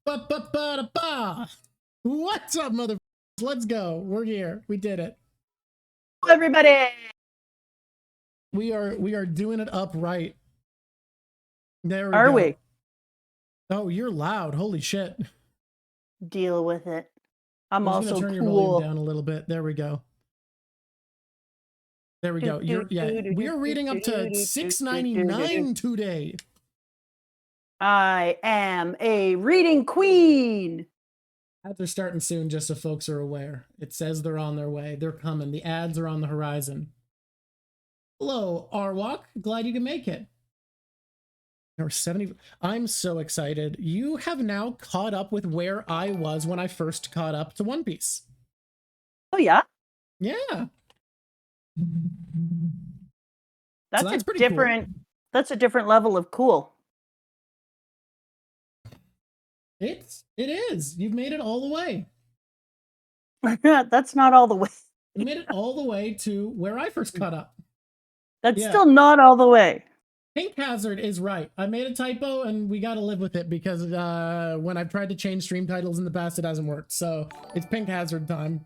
Ba-ba-ba-da-ba. What's up, mother? Let's go. We're here. We did it. Hello, everybody. We are doing it upright. There we Are go. we? Oh, you're loud. Holy shit. Deal with it. I'm just also gonna turn cool. your volume down a little bit. There we go. There we go. We are reading up to 699 today. I am a reading queen. Ads are starting soon, just so folks are aware. It says they're on their way. They're coming. The ads are on the horizon. Hello, Arwok. Glad you can make it. Or 70. I'm so excited. You have now caught up with where I was when I first caught up to One Piece. Oh yeah? Yeah. That's, so that's a different cool. That's a different level of cool. It is. You've made it all the way. That's not all the way. You made it all the way to where I first caught up. That's still not all the way. Pink Hazard is right. I made a typo and we got to live with it because when I've tried to change stream titles in the past, it hasn't worked. So it's Pink Hazard time.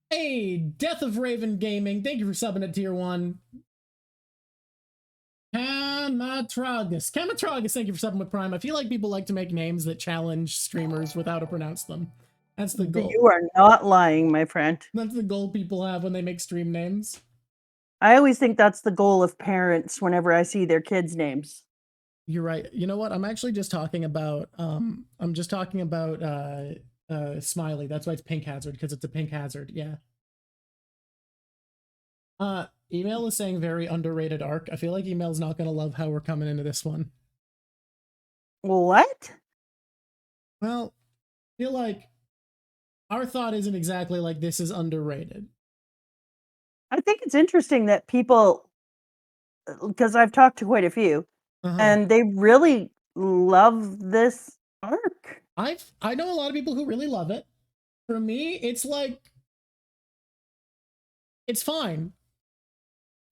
Hey, Death of Raven Gaming. Thank you for subbing at tier 1. Kamatragus, thank you for subbing with Prime. I feel like people like to make names that challenge streamers without to pronounce them. That's the goal. You are not lying, my friend. That's the goal people have when they make stream names. I always think that's the goal of parents whenever I see their kids' names. You're right. You know what? I'm actually just talking about Smiley. That's why it's Pink Hazard, because it's a Pink Hazard. Yeah. Email is saying very underrated arc. I feel like Email's not going to love how we're coming into this one. What? Well, I feel like our thought isn't exactly like this is underrated. I think it's interesting that people, because I've talked to quite a few, and they really love this arc. I know a lot of people who really love it. For me, it's like, it's fine.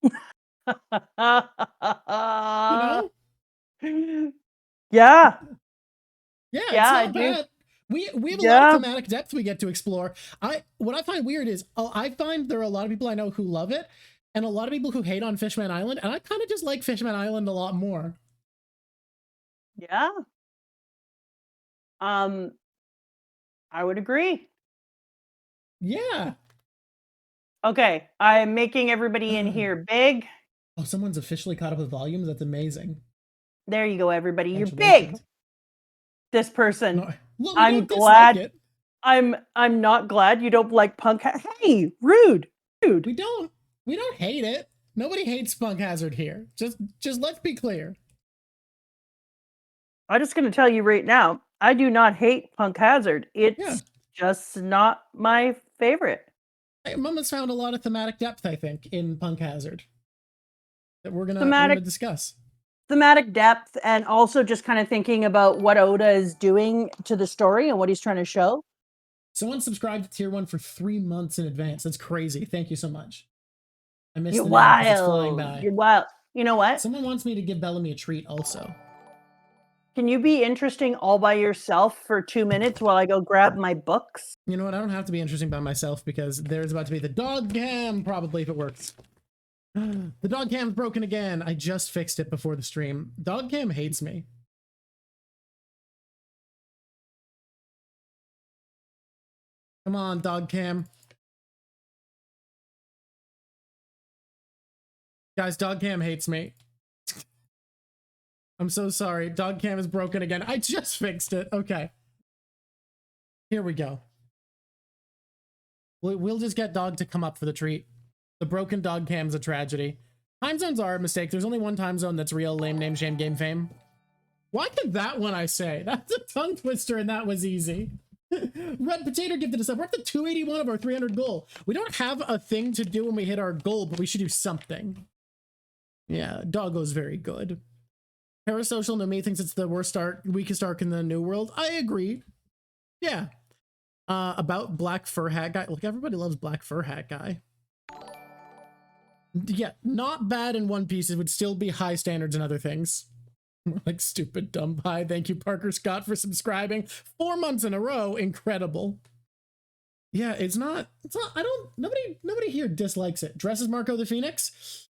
You know? Yeah. Yeah, it's not bad. We have a lot of thematic depth we get to explore. What I find weird is I find there are a lot of people I know who love it, and a lot of people who hate on Fishman Island, and I kind of just like Fishman Island a lot more. Yeah. I would agree. Yeah. Okay, I'm making everybody in here big. Oh, someone's officially caught up with volumes. That's amazing. There you go, everybody. You're big. This person. No, well, I'm glad. I'm not glad you don't like Punk. Hey, rude. We don't hate it. Nobody hates Punk Hazard here. Just let's be clear. I'm just going to tell you right now, I do not hate Punk Hazard. It's just not my favorite. Mama's found a lot of thematic depth, I think, in Punk Hazard that we're gonna discuss. Thematic depth, and also just kind of thinking about what Oda is doing to the story and what he's trying to show. Someone subscribed to tier 1 for 3 months in advance. That's crazy. Thank you so much. I missed You're the wild. it's flying by. You're wild. You know what? Someone wants me to give Bellamy a treat also. Can you be interesting all by yourself for 2 minutes while I go grab my books? You know what? I don't have to be interesting by myself because there's about to be the dog cam, probably, if it works. The dog cam's broken again. I just fixed it before the stream. Dog cam hates me. Come on, dog cam. Guys, dog cam hates me. I'm so sorry. Dog cam is broken again. I just fixed it. Okay. Here we go. We'll just get dog to come up for the treat. The broken dog cam's a tragedy. Time zones are a mistake. There's only one time zone that's real. Lame name, shame, game fame. Why did that one I say? That's a tongue twister and that was easy. Red Potato gifted us up. We're at the 281 of our 300 goal. We don't have a thing to do when we hit our goal, but we should do something. Yeah, Doggo's very good. Parasocial No Me thinks it's the worst arc, weakest arc in the New World. I agree. Yeah. About Black Fur Hat Guy. Look, everybody loves Black Fur Hat Guy. Yeah, not bad in One Piece. It would still be high standards in other things. Like stupid dumb pie. Thank you, Parker Scott, for subscribing 4 months in a row. Incredible. Yeah, it's not, nobody here dislikes it. Dresses Marco the Phoenix?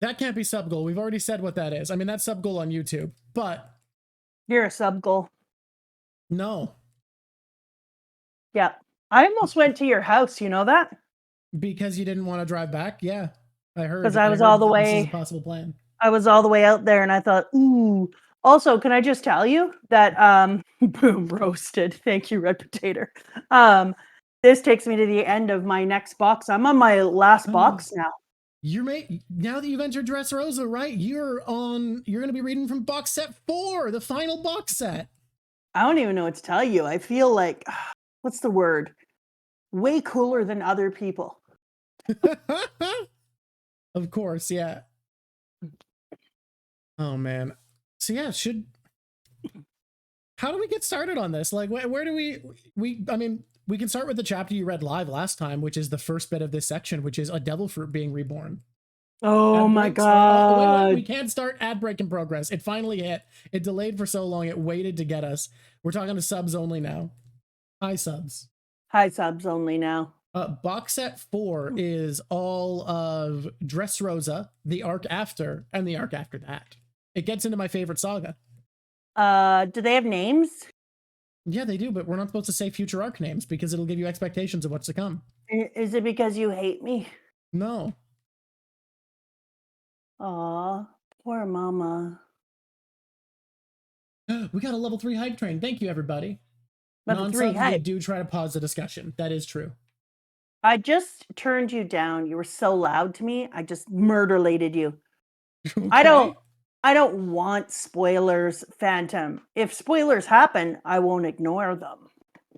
That can't be sub goal. We've already said what that is. I mean, that's sub goal on YouTube, but. You're a sub goal. No. Yeah. I almost went to your house. You know that? Because you didn't want to drive back? Yeah, I heard. Because I was all the way. This is a possible plan. I was all the way out there and I thought, ooh. Also, can I just tell you that, boom, roasted. Thank you, Red Potato. This takes me to the end of my next box. I'm on my last box now. Now that you've entered Dressrosa, right? You're going to be reading from box set 4, the final box set. I don't even know what to tell you. I feel like, what's the word? Way cooler than other people. Of course, yeah. Oh man. So yeah, how do we get started on this? Like, where do I mean, we can start with the chapter you read live last time, which is the first bit of this section, which is a devil fruit being reborn. Oh my god. Wait, we can't start ad break in progress. It finally hit. It delayed for so long. It waited to get us. We're talking to subs only now. Hi subs. Hi subs only now. Box set 4 is all of Dressrosa, the arc after, and the arc after that. It gets into my favorite saga. Do they have names? Yeah, they do, but we're not supposed to say future arc names because it'll give you expectations of what's to come. Is it because you hate me? No. Aw, poor mama. We got a level 3 hype train. Thank you, everybody. Level 3 hype. We do try to pause the discussion. That is true. I just turned you down. You were so loud to me. I just murder-lated you. Okay. I don't want spoilers, Phantom. If spoilers happen, I won't ignore them.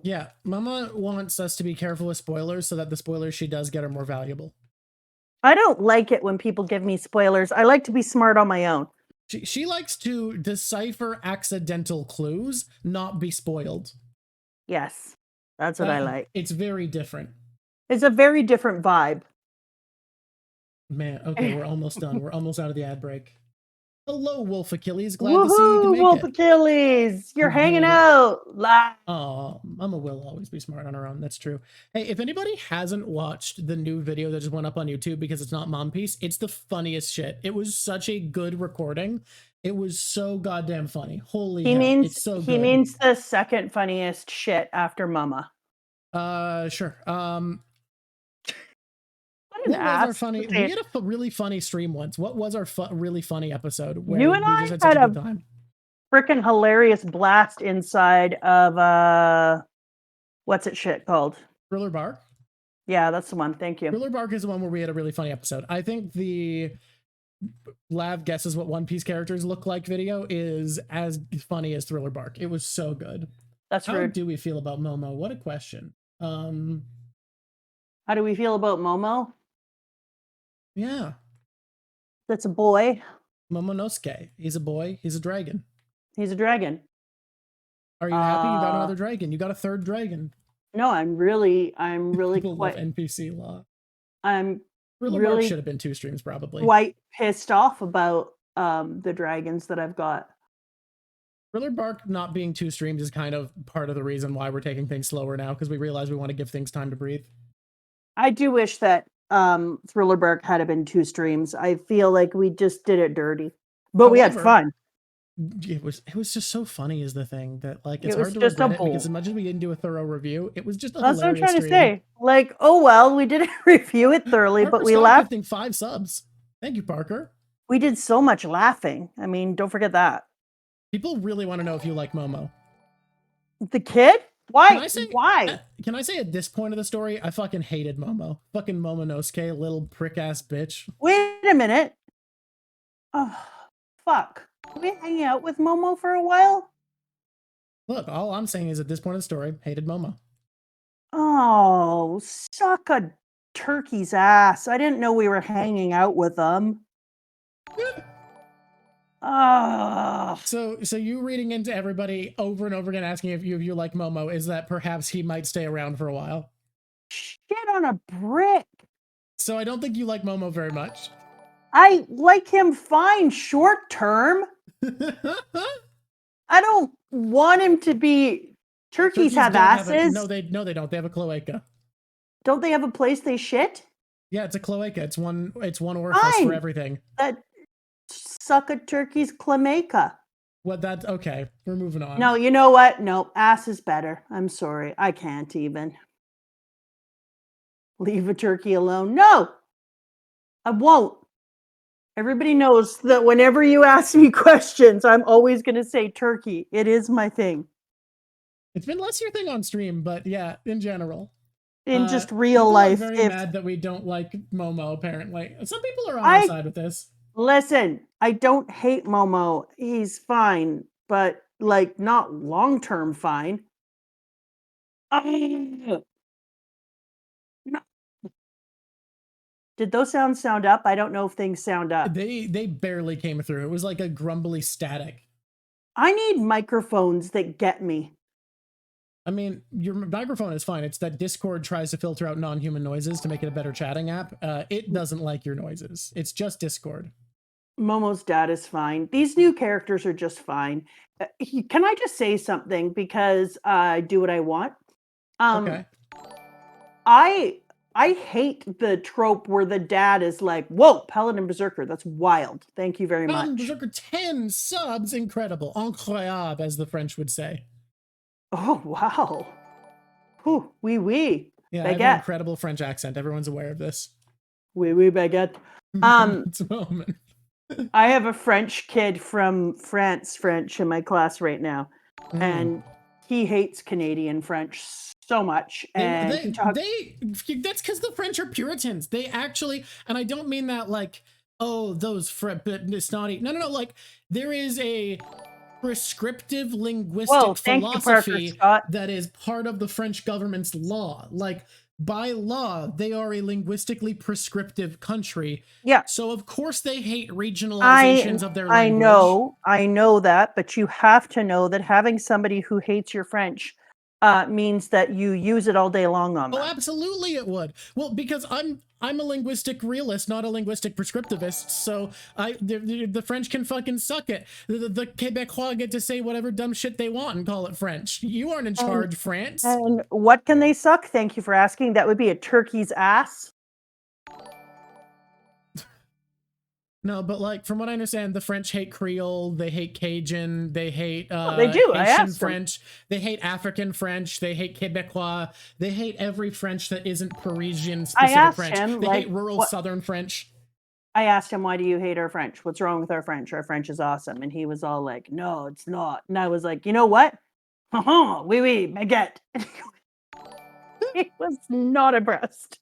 Yeah, Mama wants us to be careful with spoilers so that the spoilers she does get are more valuable. I don't like it when people give me spoilers. I like to be smart on my own. She likes to decipher accidental clues, not be spoiled. Yes, that's what I like. It's very different. It's a very different vibe. Man, okay, we're almost done. We're almost out of the ad break. Hello, Wolf Achilles. Glad Woohoo, to see you can make Wolf Achilles. You're hanging out. Oh, Mama will always be smart on her own. That's true. Hey, if anybody hasn't watched the new video that just went up on YouTube because it's not Mom Piece, it's the funniest shit. It was such a good recording. It was so goddamn funny. Holy hell, it's so good. He means the second funniest shit after Mama. Sure. What was our funny? We had a really funny stream once. What was our really funny episode? Where you and I just had a good time. Freaking hilarious blast inside of what's it shit called? Thriller Bark? Yeah, that's the one. Thank you. Thriller Bark is the one where we had a really funny episode. I think the Lav guesses what One Piece characters look like video is as funny as Thriller Bark. It was so good. That's rude. How do we feel about Momo? What a question. How do we feel about Momo? Yeah. That's a boy. Momonosuke. He's a boy. He's a dragon. He's a dragon. Are you happy you got another dragon? You got a third dragon. No, I'm really quite NPC law. I'm Thriller Bark should have been 2 streams probably. Quite pissed off about the dragons that I've got. Thriller Bark not being 2 streams is kind of part of the reason why we're taking things slower now, because we realize we want to give things time to breathe. I do wish that Thriller Bark had been 2 streams. I feel like we just did it dirty. But however, we had fun. It was just so funny is the thing that like it's hard to regret it because as much as we didn't do a thorough review, it was just a hilarious That's what I'm trying stream. to say. Like, oh well, we didn't review it thoroughly, but we laughed. 5 subs. Thank you, Parker. We did so much laughing. I mean, don't forget that. People really want to know if you like Momo. The kid? Why? Why? Can I say at this point of the story, I fucking hated Momo. Fucking Momonosuke, little prick ass bitch. Wait a minute. Oh, fuck. Are we hanging out with Momo for a while? Look, all I'm saying is at this point of the story, hated Momo. Oh, suck a turkey's ass. I didn't know we were hanging out with them. Oh. So you reading into everybody over and over again asking if you like Momo is that perhaps he might stay around for a while? Shit on a brick. So I don't think you like Momo very much. I like him fine short term. I don't want him to be. Turkeys have asses. No, they don't. They have a cloaca. Don't they have a place they shit? Yeah, it's a cloaca. It's one orifice for everything. That suck a turkey's cloaca. What that? Okay, we're moving on. No, you know what? No, ass is better. I'm sorry. I can't even. Leave a turkey alone. No, I won't. Everybody knows that whenever you ask me questions, I'm always going to say turkey. It is my thing. It's been less your thing on stream, but yeah, in general. In just real life. People are very mad that we don't like Momo, apparently. Some people are on our side with this. Listen, I don't hate Momo. He's fine, but like not long-term fine. No. Did those sounds sound up? I don't know if things sound up. They barely came through. It was like a grumbly static. I need microphones that get me. I mean, your microphone is fine. It's that Discord tries to filter out non-human noises to make it a better chatting app. It doesn't like your noises. It's just Discord. Momo's dad is fine. These new characters are just fine. Can I just say something? Because I do what I want. Okay. I hate the trope where the dad is like, whoa, Paladin Berserker, that's wild. Thank you very much. Paladin Berserker 10 subs, incredible. Incroyable, as the French would say. Oh, wow. Whew, oui, oui. Yeah, I have an incredible French accent. Everyone's aware of this. Oui, oui, baguette. It's a moment. I have a French kid from French in my class right now. And he hates Canadian French so much. And that's because the French are Puritans. They actually, and I don't mean that like, oh, those snotty. No. Like, there is a prescriptive linguistic philosophy that is part of the French government's law. Like, by law, they are a linguistically prescriptive country. Yeah. So of course they hate regionalizations of their language. I know that, but you have to know that having somebody who hates your French means that you use it all day long on them. Oh, absolutely it would. Well, because I'm a linguistic realist, not a linguistic prescriptivist, so the French can fucking suck it. The Quebecois get to say whatever dumb shit they want and call it French. You aren't in charge, France. And what can they suck? Thank you for asking. That would be a turkey's ass. No, but like from what I understand, the French hate Creole, they hate Cajun, they hate they do. Haitian French, they hate African French, they hate Quebecois, they hate every French that isn't Parisian specific French. They hate rural Southern French. I asked him, why do you hate our French? What's wrong with our French? Our French is awesome. And he was all like, no, it's not. And I was like, you know what? Oui, oui, baguette. He was not impressed.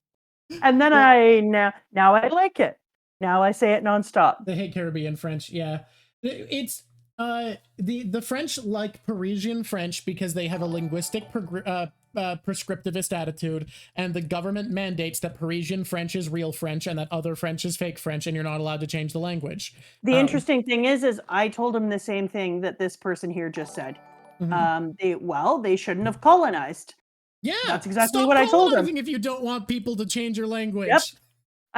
And then now I like it. Now I say it nonstop. They hate Caribbean French. Yeah, it's the French like Parisian French because they have a linguistic prescriptivist attitude, and the government mandates that Parisian French is real French and that other French is fake French, and you're not allowed to change the language. The interesting thing is I told him the same thing that this person here just said. They shouldn't have colonized. Yeah, that's exactly what I told him. If you don't want people to change your language. Yep.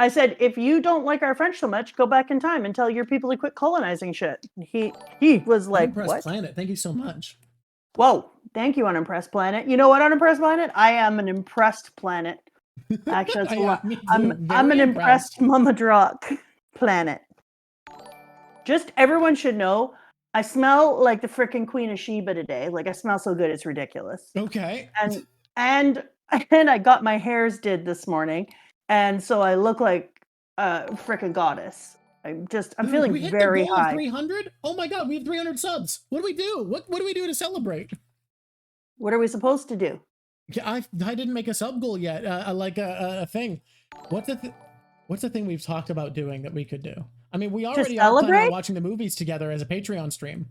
I said, if you don't like our French so much, go back in time and tell your people to quit colonizing shit. He was like, what? Planet, thank you so much. Whoa, thank you, Unimpressed Planet. You know what, Unimpressed Planet? I am an impressed planet. Actually, that's a lot. I'm an impressed Mama Drock planet. Just everyone should know, I smell like the freaking Queen of Sheba today. Like, I smell so good, it's ridiculous. Okay. And I got my hairs did this morning. And so I look like a freaking goddess. I'm feeling very high. 300? Oh my god, we have 300 subs. What do we do? What do we do to celebrate? What are we supposed to do? Yeah, I didn't make a sub goal yet. Like a thing. What's the thing we've talked about doing that we could do? I mean, we already are planning on watching the movies together as a Patreon stream.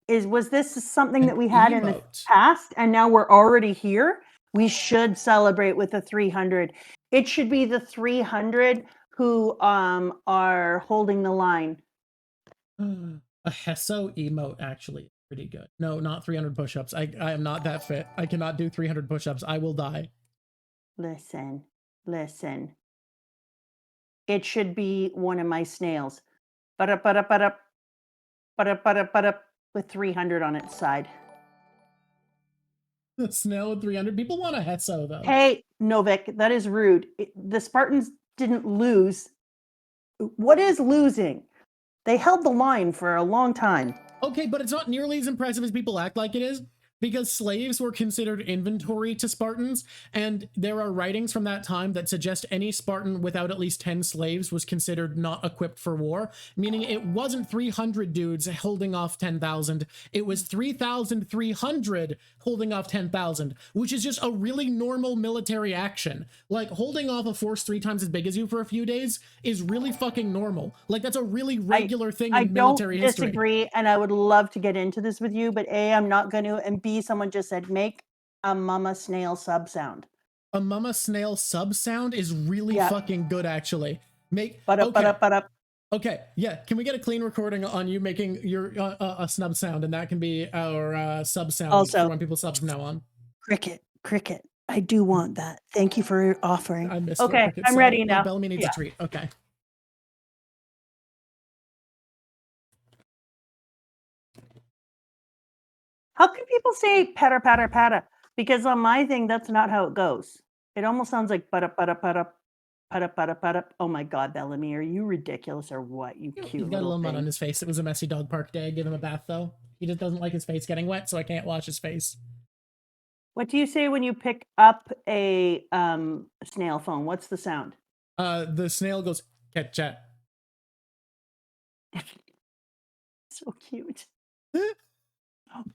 Was this something that we had in the past and now we're already here? We should celebrate with the 300. It should be the 300 who are holding the line. A Hesso emote actually is pretty good. No, not 300 push-ups. I am not that fit. I cannot do 300 push-ups. I will die. Listen. It should be one of my snails. with 300 on its side. The snail with 300. People want a Hetzo though. Hey, Novik, that is rude. The Spartans didn't lose. What is losing? They held the line for a long time. Okay, but it's not nearly as impressive as people act like it is, because slaves were considered inventory to Spartans, and there are writings from that time that suggest any Spartan without at least 10 slaves was considered not equipped for war, meaning it wasn't 300 dudes holding off 10,000, it was 3,300 holding off 10,000, which is just a really normal military action. Like, holding off a force 3 times as big as you for a few days is really fucking normal. Like, that's a really regular thing in military history. I don't disagree, and I would love to get into this with you, but A, I'm not going to, and B, someone just said, make a mama snail sub sound. A mama snail sub sound is really fucking good, actually. Okay, yeah. Can we get a clean recording on you making your a snub sound, and that can be our sub sound also, for when people sub from now on. Cricket. I do want that. Thank you for offering. I missed okay, I'm ready now. Bellamy needs a treat. Okay. How can people say patter, patter, patter? Because on my thing, that's not how it goes. It almost sounds like para, para, para, para, para, para. Oh my God, Bellamy, are you ridiculous or what? You cute He's got a little mud on his face. It was a messy dog park day. Give him a bath, though. He just doesn't like his face getting wet, so I can't wash his face. What do you say when you pick up a snail phone? What's the sound? The snail goes, catch-chat. So cute.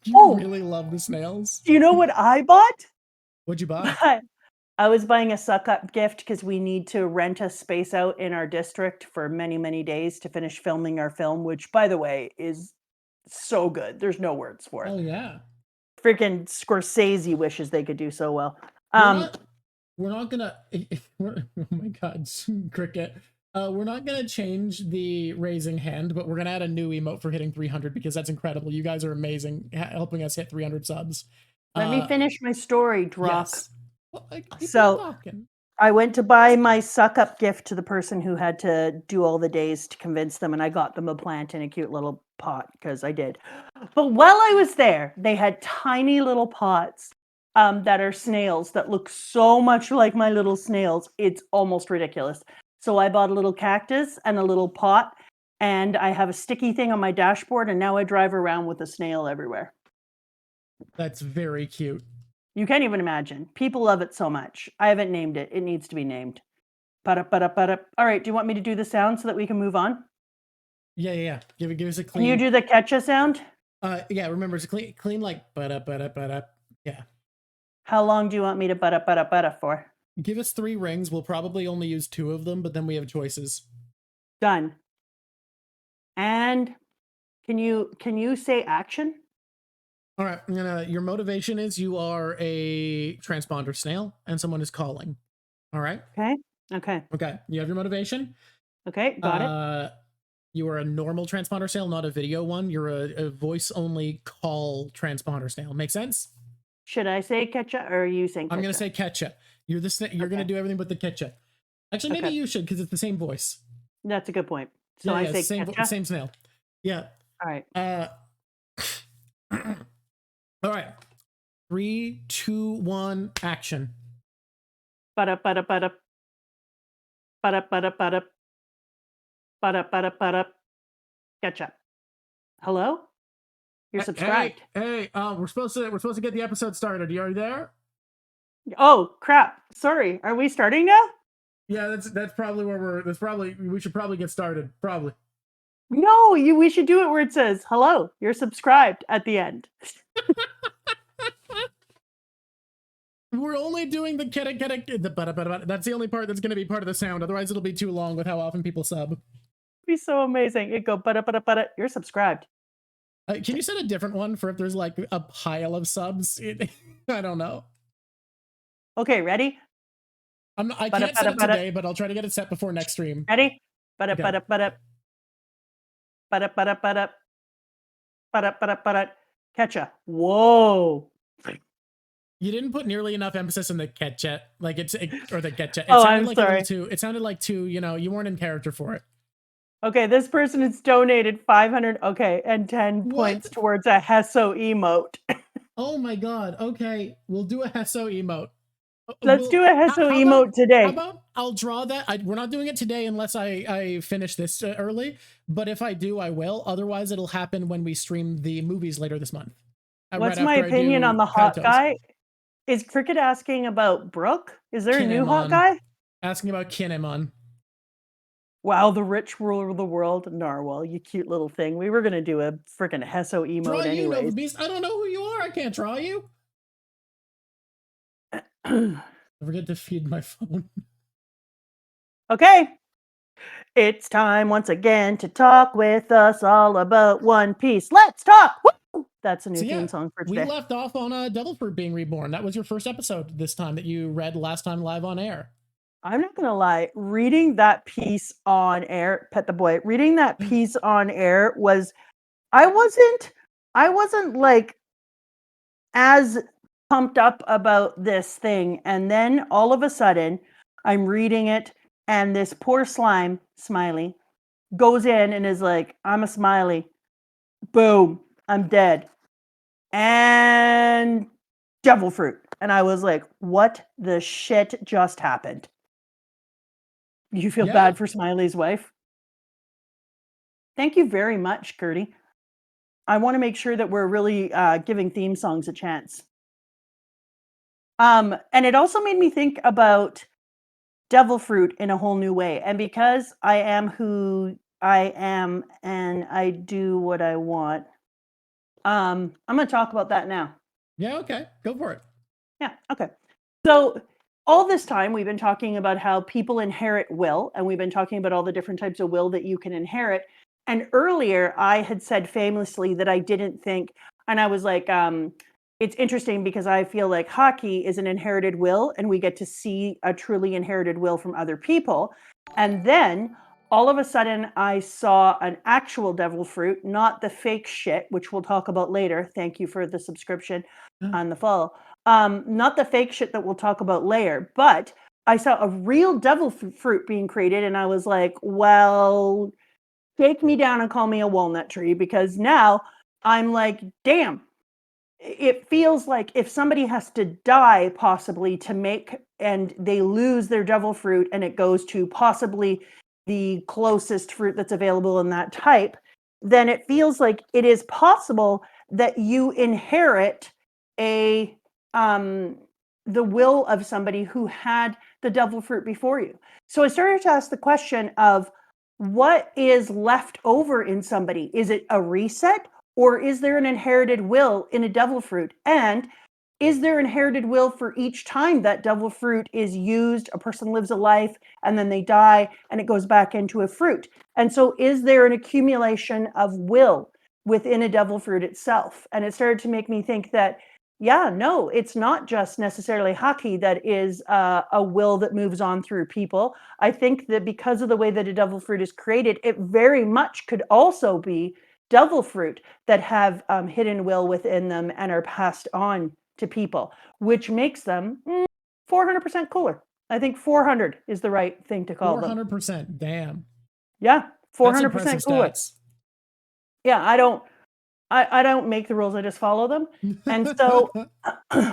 You really love the snails. Do you know what I bought? What'd you buy? I was buying a suck-up gift because we need to rent a space out in our district for many, many days to finish filming our film, which, by the way, is so good. There's no words for it. Oh, yeah. Freaking Scorsese wishes they could do so well. We're not gonna... oh my God, Cricket. We're not going to change the raising hand, but we're going to add a new emote for hitting 300 because that's incredible. You guys are amazing, helping us hit 300 subs. Let me finish my story, Drock. Yes. Well, so I went to buy my suck-up gift to the person who had to do all the days to convince them, and I got them a plant in a cute little pot because I did. But while I was there, they had tiny little pots that are snails that look so much like my little snails. It's almost ridiculous. So I bought a little cactus and a little pot, and I have a sticky thing on my dashboard, and now I drive around with a snail everywhere. That's very cute. You can't even imagine. People love it so much. I haven't named it. It needs to be named. All right, do you want me to do the sound so that we can move on? Yeah. Give us a clean... Can you do the catcha sound? Yeah, remember, it's clean like yeah. How long do you want me to for? Give us 3 rings. We'll probably only use 2 of them, but then we have choices. Done. And can you say action? All right. Your motivation is you are a transponder snail and someone is calling. All right. Okay. You have your motivation. Okay. Got it. You are a normal transponder snail, not a video one. You're a voice only call transponder snail. Make sense? Should I say ketchup or are you saying ketchup? I'm going to say ketchup. You're you're going to do everything but the ketchup. Actually, maybe you should because it's the same voice. That's a good point. So I say same snail. Yeah. All right. All right. 3, 2, 1, action. Ketchup. Hello? You're subscribed. Hey, we're supposed to get the episode started. Are you there? Oh crap. Sorry. Are we starting now? Yeah, that's probably where we should probably get started. Probably. No, we should do it where it says, hello, you're subscribed at the end. We're only doing the that's the only part that's going to be part of the sound. Otherwise, it'll be too long with how often people sub. It'd be so amazing. It'd go, you're subscribed. Can you set a different one for if there's like a pile of subs? I don't know. Okay, ready? I can't set it today, but I'll try to get it set before next stream. Ready? Ketchup. Whoa. You didn't put nearly enough emphasis on the ketchup, like or the ketchup. I'm sorry. It sounded like two. You weren't in character for it. Okay, this person has donated 500. Okay, and 10 What? points towards a Hesso emote. Oh my god. Okay, we'll do a Hesso emote. Let's do a Hesso emote today. How about I'll draw that? We're not doing it today unless I finish this early. But if I do, I will. Otherwise, it'll happen when we stream the movies later this month. What's my opinion on the hot guy? Is Cricket asking about Brooke? Is there a new hot guy? Asking about Kinemon. Wow, the rich ruler of the world. Narwhal, you cute little thing. We were going to do a freaking Hesso emote Draw you, anyways. Nova Beast. I don't know who you are. I can't draw you. I forget to feed my phone. Okay. It's time once again to talk with us all about One Piece. Let's talk! Woo! That's a new theme song for today. We left off on Devil Fruit being reborn. That was your first episode this time that you read last time live on air. I'm not going to lie. Reading that piece on air, Pet the Boy, reading that piece on air was, I wasn't like as pumped up about this thing. And then all of a sudden, I'm reading it, and this poor slime, Smiley, goes in and is like, I'm a Smiley. Boom, I'm dead. And devil fruit. And I was like, what the shit just happened? You feel bad for Smiley's wife? Thank you very much, Gertie. I want to make sure that we're really giving theme songs a chance. And it also made me think about devil fruit in a whole new way. And because I am who I am and I do what I want, I'm going to talk about that now. Yeah, okay. Go for it. Yeah, okay. So all this time we've been talking about how people inherit will, and we've been talking about all the different types of will that you can inherit. And earlier I had said famously that I didn't think, and I was like, it's interesting because I feel like Haki is an inherited will, and we get to see a truly inherited will from other people. And then all of a sudden I saw an actual devil fruit, not the fake shit, which we'll talk about later. Thank you for the subscription on the follow. Not the fake shit that we'll talk about later, but I saw a real devil fruit being created, and I was like, well, take me down and call me a walnut tree, because now I'm like, damn, it feels like if somebody has to die possibly to make, and they lose their devil fruit and it goes to possibly the closest fruit that's available in that type, then it feels like it is possible that you inherit a the will of somebody who had the devil fruit before you. So I started to ask the question of what is left over in somebody. Is it a reset, or is there an inherited will in a devil fruit? And is there inherited will for each time that devil fruit is used? A person lives a life and then they die and it goes back into a fruit. And so is there an accumulation of will within a devil fruit itself? And it started to make me think that, yeah, no, it's not just necessarily Haki that is a will that moves on through people. I think that because of the way that a devil fruit is created, it very much could also be devil fruit that have hidden will within them and are passed on to people, which makes them 400% cooler. I think 400 is the right thing to call 400%, them. 400%, damn. Yeah, 400% cooler. Stats. Yeah, I don't make the rules, I just follow them. And so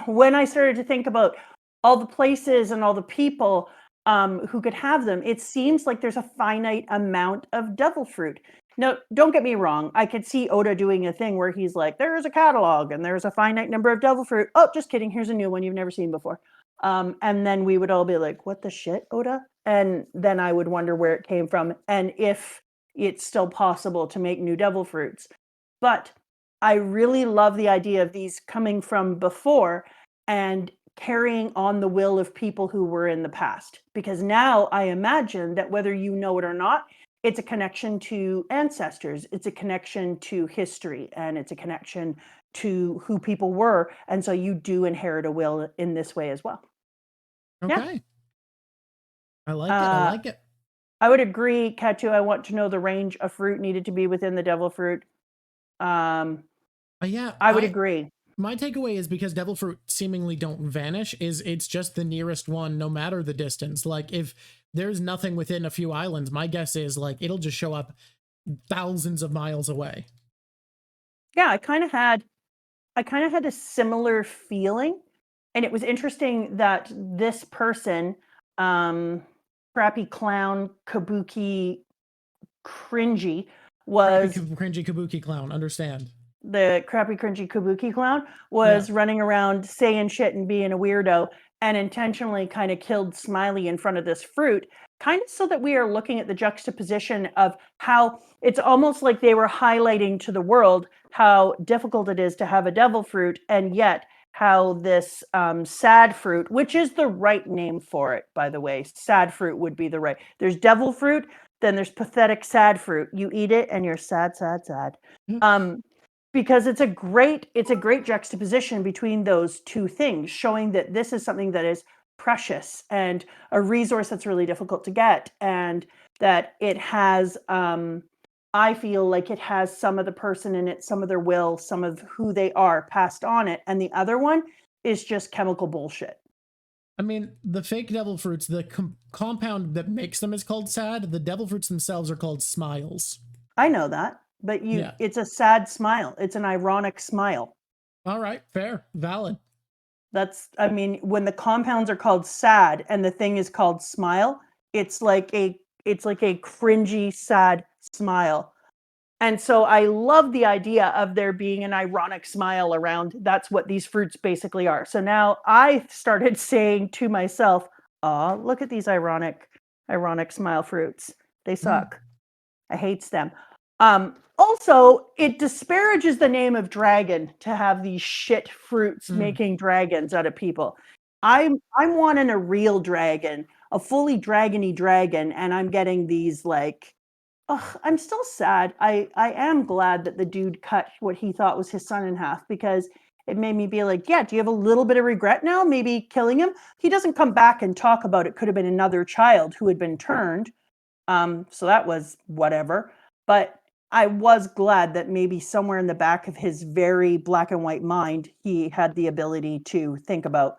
when I started to think about all the places and all the people who could have them, it seems like there's a finite amount of devil fruit. Now, don't get me wrong. I could see Oda doing a thing where he's like, there's a catalog and there's a finite number of devil fruit. Oh, just kidding. Here's a new one you've never seen before. And then we would all be like, what the shit, Oda? And then I would wonder where it came from and if it's still possible to make new devil fruits. But I really love the idea of these coming from before and carrying on the will of people who were in the past. Because now I imagine that whether you know it or not, it's a connection to ancestors, it's a connection to history, and it's a connection to who people were. And so you do inherit a will in this way as well. Okay. Yeah. I like it. I like it. I would agree, Katu. I want to know the range of fruit needed to be within the devil fruit. Yeah. I would agree. My takeaway is because devil fruit seemingly don't vanish, is it's just the nearest one no matter the distance. Like if there's nothing within a few islands, my guess is like it'll just show up thousands of miles away. Yeah, I kind of had a similar feeling, and it was interesting that this person, crappy clown Kabuki cringy, was Cringy kabuki clown, understand. the crappy cringy Kabuki clown was Yeah. running around saying shit and being a weirdo and intentionally kind of killed Smiley in front of this fruit, kind of so that we are looking at the juxtaposition of how it's almost like they were highlighting to the world how difficult it is to have a devil fruit, and yet how this sad fruit, which is the right name for it, by the way, sad fruit would be the right. There's devil fruit, then there's pathetic sad fruit. You eat it and you're sad, sad, sad. Because it's a great juxtaposition between those two things, showing that this is something that is precious and a resource that's really difficult to get, and that it has I feel like it has some of the person in it, some of their will, some of who they are passed on it, and the other one is just chemical bullshit. I mean, the fake devil fruits, the compound that makes them is called sad. The devil fruits themselves are called smiles. I know that, but it's a sad smile. It's an ironic smile. All right, fair, valid. I mean, when the compounds are called sad and the thing is called smile, it's like a cringy, sad smile. And so I love the idea of there being an ironic smile around. That's what these fruits basically are. So now I started saying to myself, "Aw, look at these ironic smile fruits. They suck. I hates them." Also, it disparages the name of dragon to have these shit fruits making dragons out of people. I'm wanting a real dragon, a fully dragony dragon, and I'm getting these like, I'm still sad. I am glad that the dude cut what he thought was his son in half, because it made me be like, yeah, do you have a little bit of regret now? Maybe killing him? He doesn't come back and talk about it. Could have been another child who had been turned. So that was whatever. But I was glad that maybe somewhere in the back of his very black and white mind, he had the ability to think about,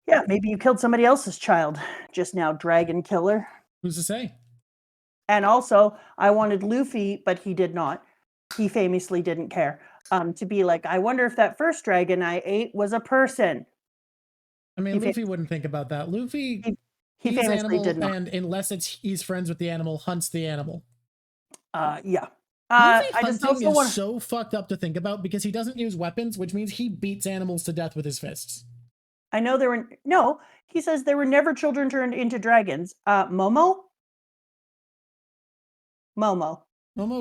yeah, maybe you killed somebody else's child just now, dragon killer. Who's to say? And also, I wanted Luffy, but he did not. He famously didn't care. To be like, I wonder if that first dragon I ate was a person. I mean, Luffy wouldn't think about that. Luffy, he famously animal, did not. And unless he's friends with the animal, hunts the animal. Yeah. Luffy hunting is so fucked up to think about, because he doesn't use weapons, which means he beats animals to death with his fists. I know he says there were never children turned into dragons. Momo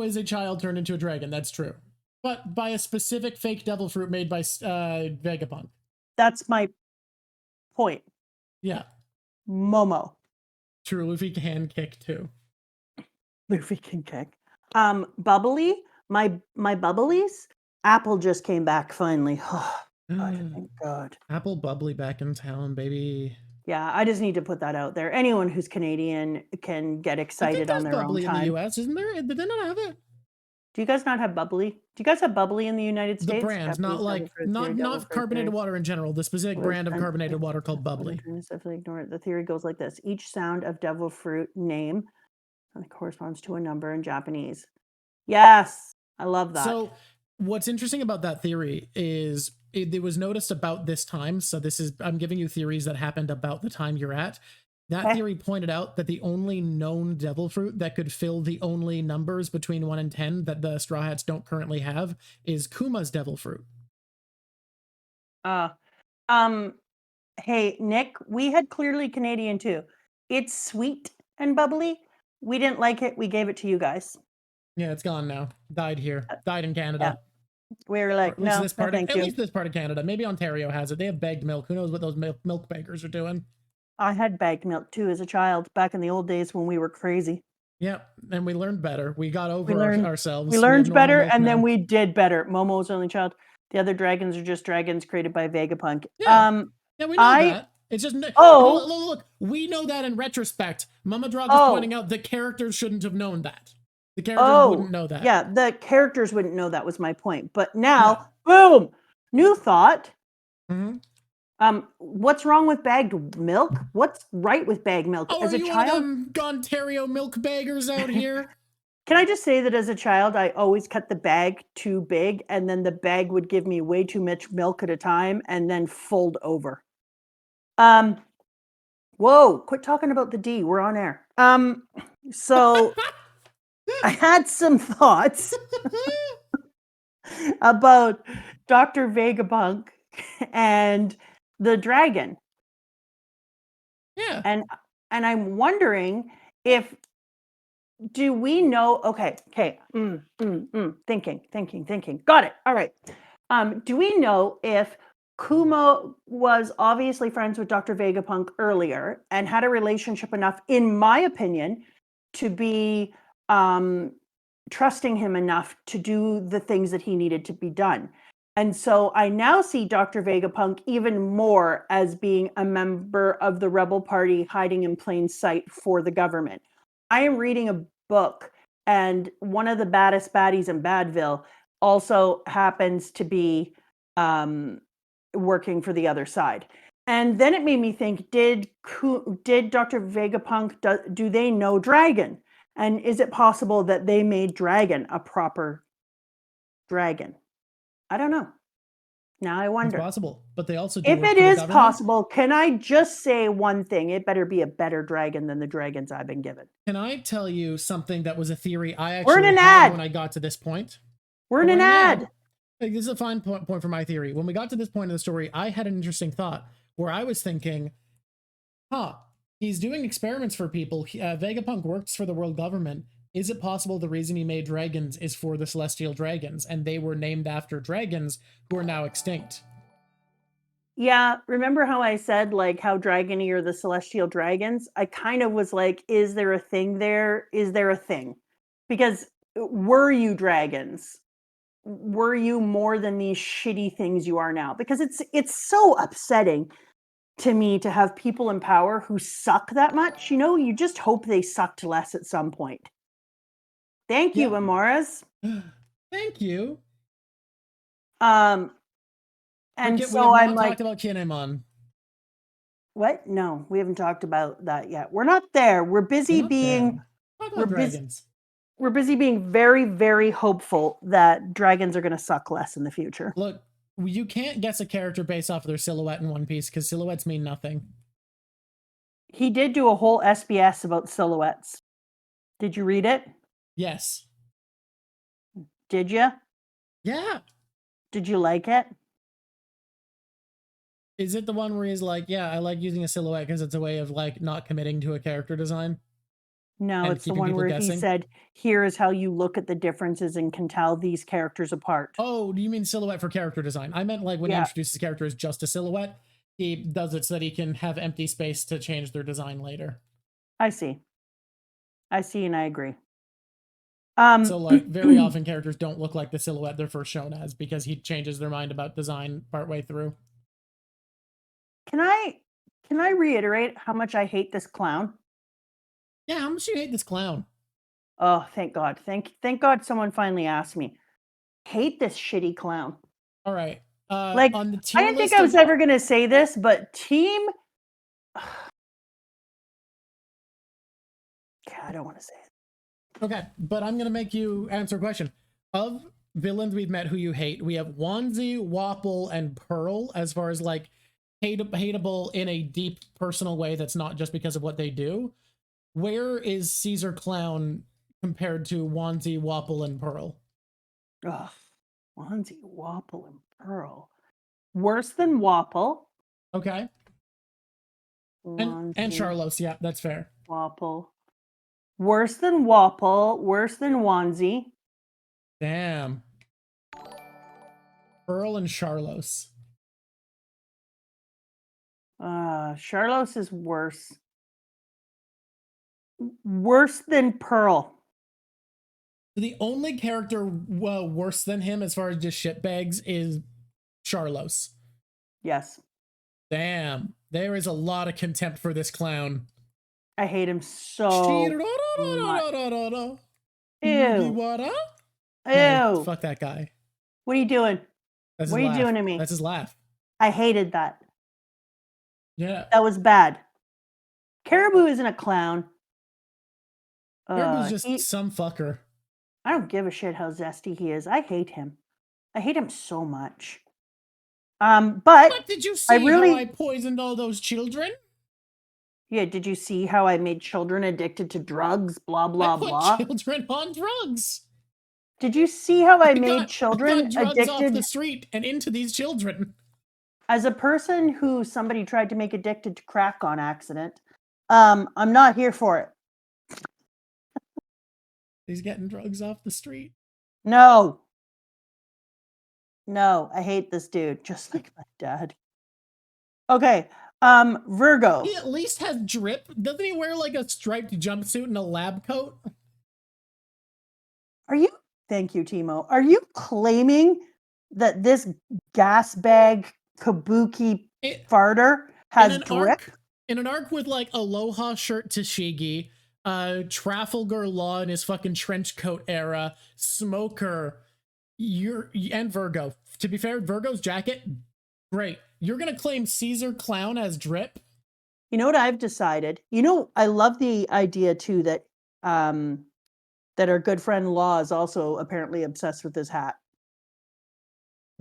is a child turned into a dragon, that's true. But by a specific fake devil fruit made by Vegapunk. That's my point. Yeah. Momo. True, Luffy can kick too. Luffy can kick. Bubbly, my bubblies. Apple just came back finally. Oh, God, thank God. Apple Bubbly back in town, baby. Yeah, I just need to put that out there. Anyone who's Canadian can get excited on their bubbly own time. In the US, isn't there? Did they not have it? Do you guys not have bubbly? Do you guys have bubbly in the United States? The brand, not carbonated water in general. The specific brand of carbonated water called bubbly. Definitely ignore it. The theory goes like this: each sound of devil fruit name corresponds to a number in Japanese. Yes, I love that. So what's interesting about that theory is it was noticed about this time. So I'm giving you theories that happened about the time you're at. That theory pointed out that the only known devil fruit that could fill the only numbers between 1 and 10 that the Straw Hats don't currently have is Kuma's devil fruit. Hey, Nick, we had clearly Canadian too. It's sweet and bubbly. We didn't like it. We gave it to you guys. Yeah, it's gone now. Died here. Died in Canada. Yeah. We were like, no, thank you. At least this part of Canada. Maybe Ontario has it. They have bagged milk. Who knows what those milk baggers are doing? I had bagged milk too as a child back in the old days when we were crazy. Yeah, and we learned better. We got over ourselves. We learned better, and then we did better. Momo was the only child. The other dragons are just dragons created by Vegapunk. Yeah, we know that. It's just look, we know that in retrospect. Mama Drog is pointing out the characters shouldn't have known that. The characters wouldn't know that. Yeah, the characters wouldn't know that was my point. But now, boom, New thought. Mhm. What's wrong with bagged milk? What's right with bagged milk? Oh, As are a you one of child, them Ontario milk baggers out here? can I just say that as a child, I always cut the bag too big, and then the bag would give me way too much milk at a time and then fold over. Whoa, quit talking about the D. We're on air. So I had some thoughts about Dr. Vegapunk and the dragon. Yeah. And I'm wondering if do we know okay thinking got it, all right. Do we know if Kumo was obviously friends with Dr. Vegapunk earlier and had a relationship enough, in my opinion, to be trusting him enough to do the things that he needed to be done? And so I now see Dr. Vegapunk even more as being a member of the rebel party hiding in plain sight for the government. I am reading a book, and one of the baddest baddies in Badville also happens to be working for the other side. And then it made me think, did Dr. Vegapunk, do they know Dragon? And is it possible that they made Dragon a proper dragon? I don't know. Now I It's wonder. possible, but they also do If work it for the is government. possible, can I just say one thing? It better be a better dragon than the dragons I've been given. Can I tell you something that was a theory I We're in actually an had ad. when I got to this point? We're in an ad. Like, this is a fine point for my theory. When we got to this point in the story, I had an interesting thought where I was thinking, he's doing experiments for people. Vegapunk works for the world government. Is it possible the reason he made dragons is for the celestial dragons, and they were named after dragons who are now extinct? Yeah, remember how I said like how dragony are the celestial dragons? I kind of was like, is there a thing there? Is there a thing? Because were you dragons? Were you more than these shitty things you are now? Because it's so upsetting to me to have people in power who suck that much. You know, you just hope they sucked less at some point. Thank you, Yeah. Amoras. Thank you. And We have so I'm not like, talked about Kinemon. what? No, we haven't talked about that yet. We're not there. We're busy Not there. being Talk we're about busy dragons. we're busy being very, very hopeful that dragons are going to suck less in the future. Look, you can't guess a character based off of their silhouette in One Piece because silhouettes mean nothing. He did do a whole SBS about silhouettes. Did you read it? Yes. Did you? Yeah. Did you like it? Is it the one where he's like, yeah, I like using a silhouette because it's a way of like not committing to a character design? No, And it's the keeping one people where guessing? he said, here is how you look at the differences and can tell these characters apart. Oh, do you mean silhouette for character design? I meant like when he Yeah. introduces a character as just a silhouette, he does it so that he can have empty space to change their design later. I see. I see and I agree. So like very often characters don't look like the silhouette they're first shown as because he changes their mind about design partway through. Can I reiterate how much I hate this clown? Yeah, how much do you hate this clown? Oh, thank God. Thank God someone finally asked me. Hate this shitty clown. All right. Like, On the I tier didn't think list I was of ever going to say this, but team I don't want to say it. Okay, but I'm gonna make you answer a question. Of villains we've met who you hate, we have Wanzi, Wapple, and Pearl as far as like hateable in a deep personal way that's not just because of what they do. Where is Caesar Clown compared to Wanzi, Wapple, and Pearl? Ugh. Wanzi, Wapple, and Pearl. Worse than Wapple. Okay. And Wanzi, Charlos, yeah, that's fair. Wapple. Worse than Wapple. Worse than Wanzi. Damn. Pearl and Charlos. Charlos is worse. Worse than Pearl. The only character worse than him as far as just shitbags is Charlos. Yes. Damn. There is a lot of contempt for this clown. I hate him so much. Ew. Ew. Ew. Fuck that guy. What are you doing? That's What his are you laugh. doing to me? That's his laugh. I hated that. Yeah. That was bad. Caribou isn't a clown. Caribou's just some fucker. I don't give a shit how zesty he is. I hate him. I hate him so much. But What did you see? really, how I poisoned all those children? yeah. Did you see how I made children addicted to drugs? Blah blah I put blah. children on drugs. Did you see how I made got children drugs off the addicted? street and into these children. As a person who somebody tried to make addicted to crack on accident, I'm not here for it. He's getting drugs off the street. No. No, I hate this dude, just like my dad. Okay, Virgo. He at least has drip. Doesn't he wear like a striped jumpsuit and a lab coat? Thank you, Timo. Are you claiming that this gas bag kabuki farter has drip? In an arc with like Aloha shirt Tashigi, Trafalgar Law in his fucking trench coat era, Smoker, and Virgo. To be fair, Virgo's jacket, great. You're gonna claim Caesar Clown as drip? You know what I've decided? I love the idea too that that our good friend Law is also apparently obsessed with his hat.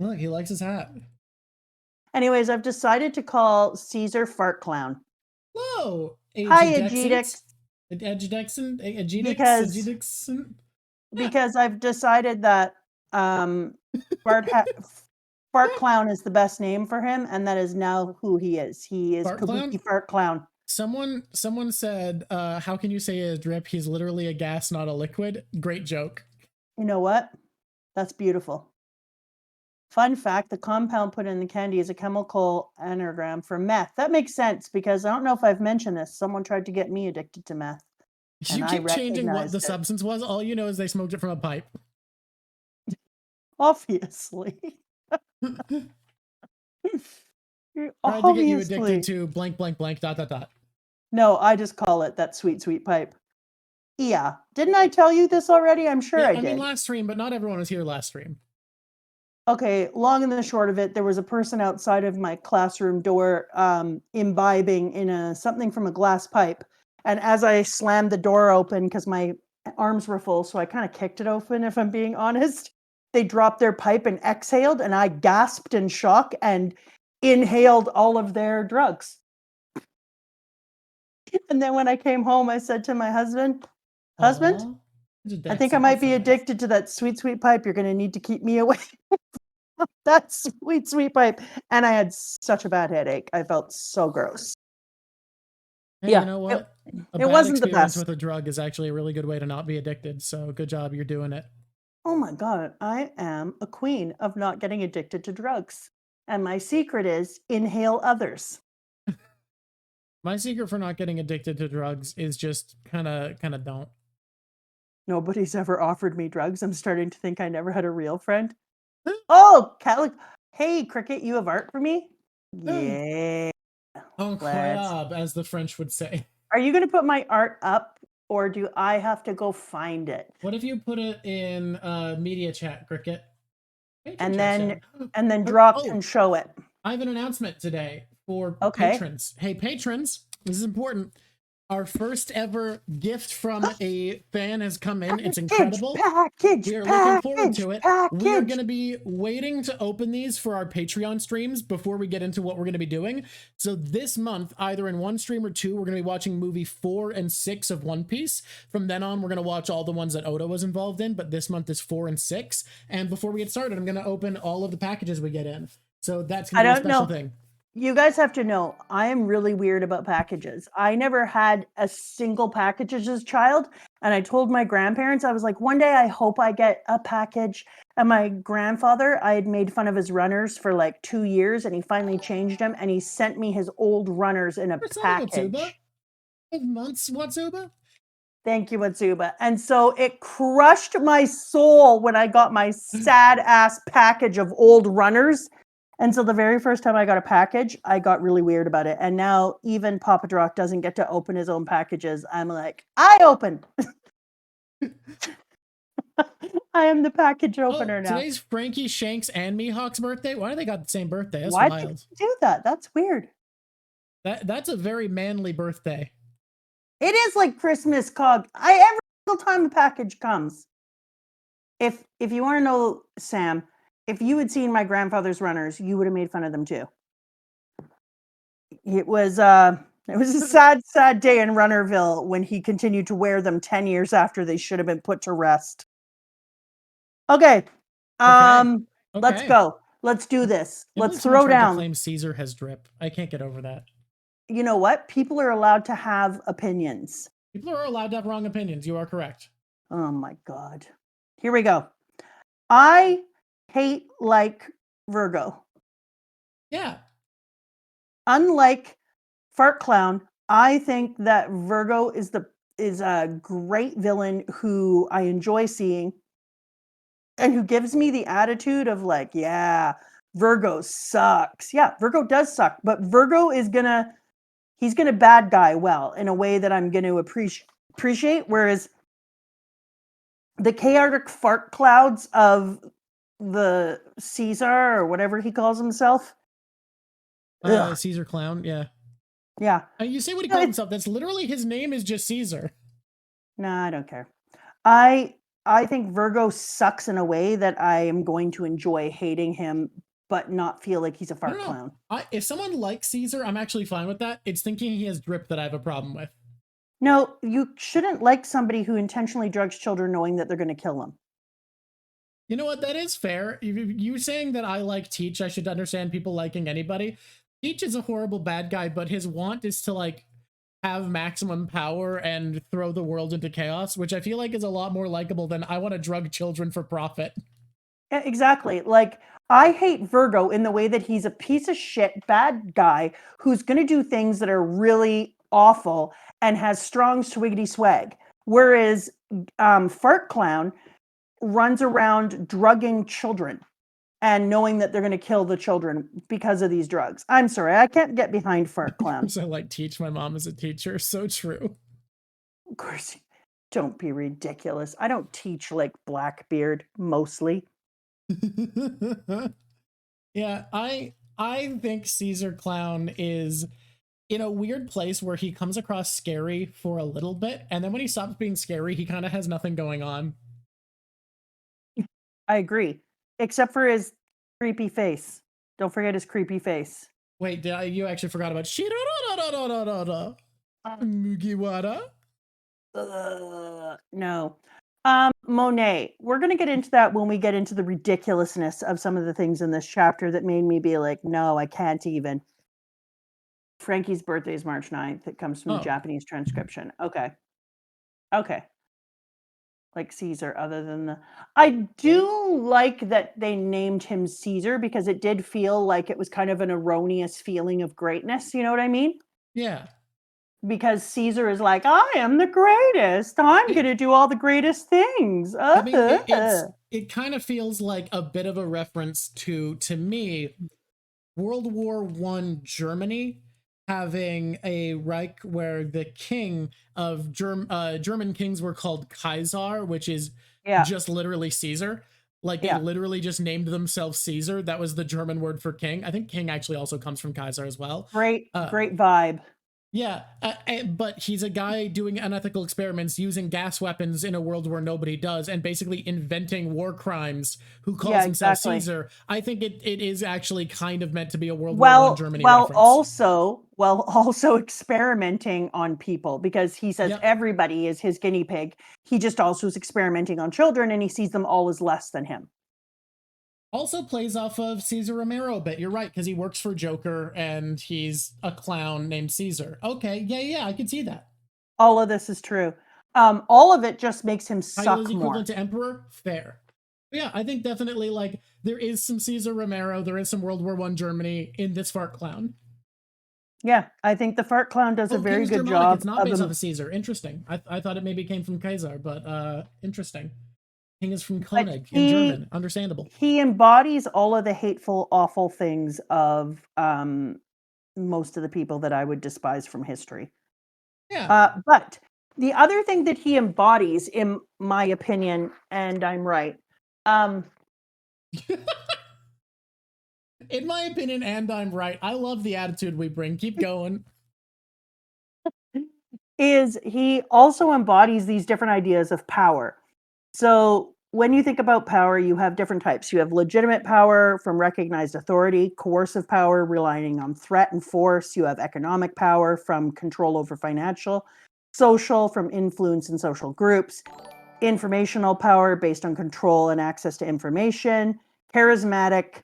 Look, he likes his hat. Anyways, I've decided to call Caesar Fart Clown. Whoa! Hi, Agedix. Because I've decided that Fart Clown is the best name for him, and that is now who he is. He is Kabuki Fart Clown. Someone said, how can you say he is drip? He's literally a gas, not a liquid. Great joke. You know what? That's beautiful. Fun fact, the compound put in the candy is a chemical anagram for meth. That makes sense because I don't know if I've mentioned this. Someone tried to get me addicted to meth. You keep changing what the substance was. All you know is they smoked it from a pipe. Obviously. Tried to get you addicted to blank, blank, blank, ... No, I just call it that sweet, sweet pipe. Yeah. Didn't I tell you this already? I'm sure I did. I mean, last stream, but not everyone was here last stream. Okay, long and the short of it, there was a person outside of my classroom door imbibing in something from a glass pipe. And as I slammed the door open, because my arms were full, so I kind of kicked it open, if I'm being honest, they dropped their pipe and exhaled, and I gasped in shock and inhaled all of their drugs. And then when I came home, I said to my husband, I think I might be addicted to that sweet, sweet pipe. You're going to need to keep me away from that sweet, sweet pipe. And I had such a bad headache. I felt so gross. Hey, yeah, you know what? It wasn't the best. With a drug is actually a really good way to not be addicted. So good job. You're doing it. Oh my God. I am a queen of not getting addicted to drugs. And my secret is inhale others. My secret for not getting addicted to drugs is just kind of don't. Nobody's ever offered me drugs. I'm starting to think I never had a real friend. Oh, hey, Cricket, you have art for me? Yeah. Incroyable, as the French would say. Are you going to put my art up, or do I have to go find it? What if you put it in media chat, Cricket? And then drop and show it. I have an announcement today for patrons. Hey, patrons, this is important. Our first ever gift from a fan has come in. It's incredible. We are looking forward to it. We are going to be waiting to open these for our Patreon streams before we get into what we're going to be doing. So this month, either in one stream or two, we're going to be watching movie 4 and 6 of One Piece. From then on, we're going to watch all the ones that Oda was involved in, but this month is 4 and 6. And before we get started, I'm going to open all of the packages we get in. So that's going to be a special thing. You guys have to know, I am really weird about packages. I never had a single package as a child. And I told my grandparents, I was like, one day I hope I get a package. And my grandfather, I had made fun of his runners for like 2 years, and he finally changed them. And he sent me his old runners in a package. 5 months, Watsuba? Thank you, Watsuba. And so it crushed my soul when I got my sad ass package of old runners. And so the very first time I got a package, I got really weird about it. And now even Papa Drock doesn't get to open his own packages. I'm like, I open. I am the package opener now. Today's Franky, Shanks, and Mihawk's birthday. Why do they got the same birthday? That's Why wild. did you do that? That's weird. That's a very manly birthday. It is like Christmas cog. Every single time a package comes. If you want to know, Sam, if you had seen my grandfather's runners, you would have made fun of them too. It was a sad day in Runnerville when he continued to wear them 10 years after they should have been put to rest. Okay. Let's go. Let's do this. Let's throw down. To claim Caesar has drip. I can't get over that. You know what? People are allowed to have opinions. People are allowed to have wrong opinions. You are correct. Oh my God. Here we go. I hate like Virgo. Yeah. Unlike Fart Clown, I think that Virgo is a great villain who I enjoy seeing and who gives me the attitude of like, yeah, Virgo sucks. Yeah, Virgo does suck, but Virgo is he's gonna bad guy well in a way that I'm gonna appreciate. Whereas the chaotic fart clouds of the Cesar or whatever he calls himself. Caesar Clown, yeah. Yeah. You say what he calls himself. That's literally his name is just Caesar. Nah, I don't care. I think Virgo sucks in a way that I am going to enjoy hating him, but not feel like he's a fart clown. If someone likes Caesar, I'm actually fine with that. It's thinking he has drip that I have a problem with. No, you shouldn't like somebody who intentionally drugs children knowing that they're going to kill them. You know what? That is fair. You saying that I like Teach, I should understand people liking anybody. Teach is a horrible bad guy, but his want is to like have maximum power and throw the world into chaos, which I feel like is a lot more likable than I want to drug children for profit. Exactly. Like, I hate Virgo in the way that he's a piece of shit bad guy who's going to do things that are really awful and has strong swiggity swag. Whereas Fart Clown runs around drugging children and knowing that they're going to kill the children because of these drugs. I'm sorry, I can't get behind Fart Clown. So like Teach, my mom is a teacher. So true. Of course, don't be ridiculous. I don't teach like Blackbeard mostly. Yeah, I think Caesar Clown is in a weird place where he comes across scary for a little bit, and then when he stops being scary, he kind of has nothing going on. I agree, except for his creepy face. Don't forget his creepy face. Wait, you actually forgot about Mugiwara? No. Monet. We're going to get into that when we get into the ridiculousness of some of the things in this chapter that made me be like, no, I can't even. Franky's birthday is March 9th. It comes from the Japanese transcription. Okay. Like Caesar, other than I do like that they named him Caesar because it did feel like it was kind of an erroneous feeling of greatness. You know what I mean? Yeah. Because Caesar is like, I am the greatest. I'm going to do all the greatest things. I mean, it kind of feels like a bit of a reference to me, World War I Germany having a Reich where the king of German kings were called Kaiser, which is just literally Caesar. Like they literally just named themselves Caesar. That was the German word for king. I think king actually also comes from Kaiser as well. Great vibe. Yeah, but he's a guy doing unethical experiments using gas weapons in a world where nobody does and basically inventing war crimes who calls himself Caesar. I think it is actually kind of meant to be a World War I Germany reference. Also experimenting on people because he says everybody is his guinea pig. He just also is experimenting on children and he sees them all as less than him. Also plays off of Cesar Romero a bit. You're right, because he works for Joker and he's a clown named Caesar. Okay, yeah, I can see that. All of this is true. All of it just makes him suck more. Equivalent to Emperor? Fair. Yeah, I think definitely, like, there is some Cesar Romero, there is some World War I Germany in this Fart Clown. Yeah, I think the Fart Clown does a very good job. It's not based off of Caesar. Interesting. I thought it maybe came from Caesar, but interesting. King is from Koenig in German. Understandable. He embodies all of the hateful, awful things of most of the people that I would despise from history. Yeah. But the other thing that he embodies, in my opinion, and I'm right, In my opinion, and I'm right. I love the attitude we bring. Keep going. Is he also embodies these different ideas of power. So when you think about power, you have different types. You have legitimate power from recognized authority, coercive power relying on threat and force. You have economic power from control over financial, social from influence in social groups, informational power based on control and access to information, charismatic,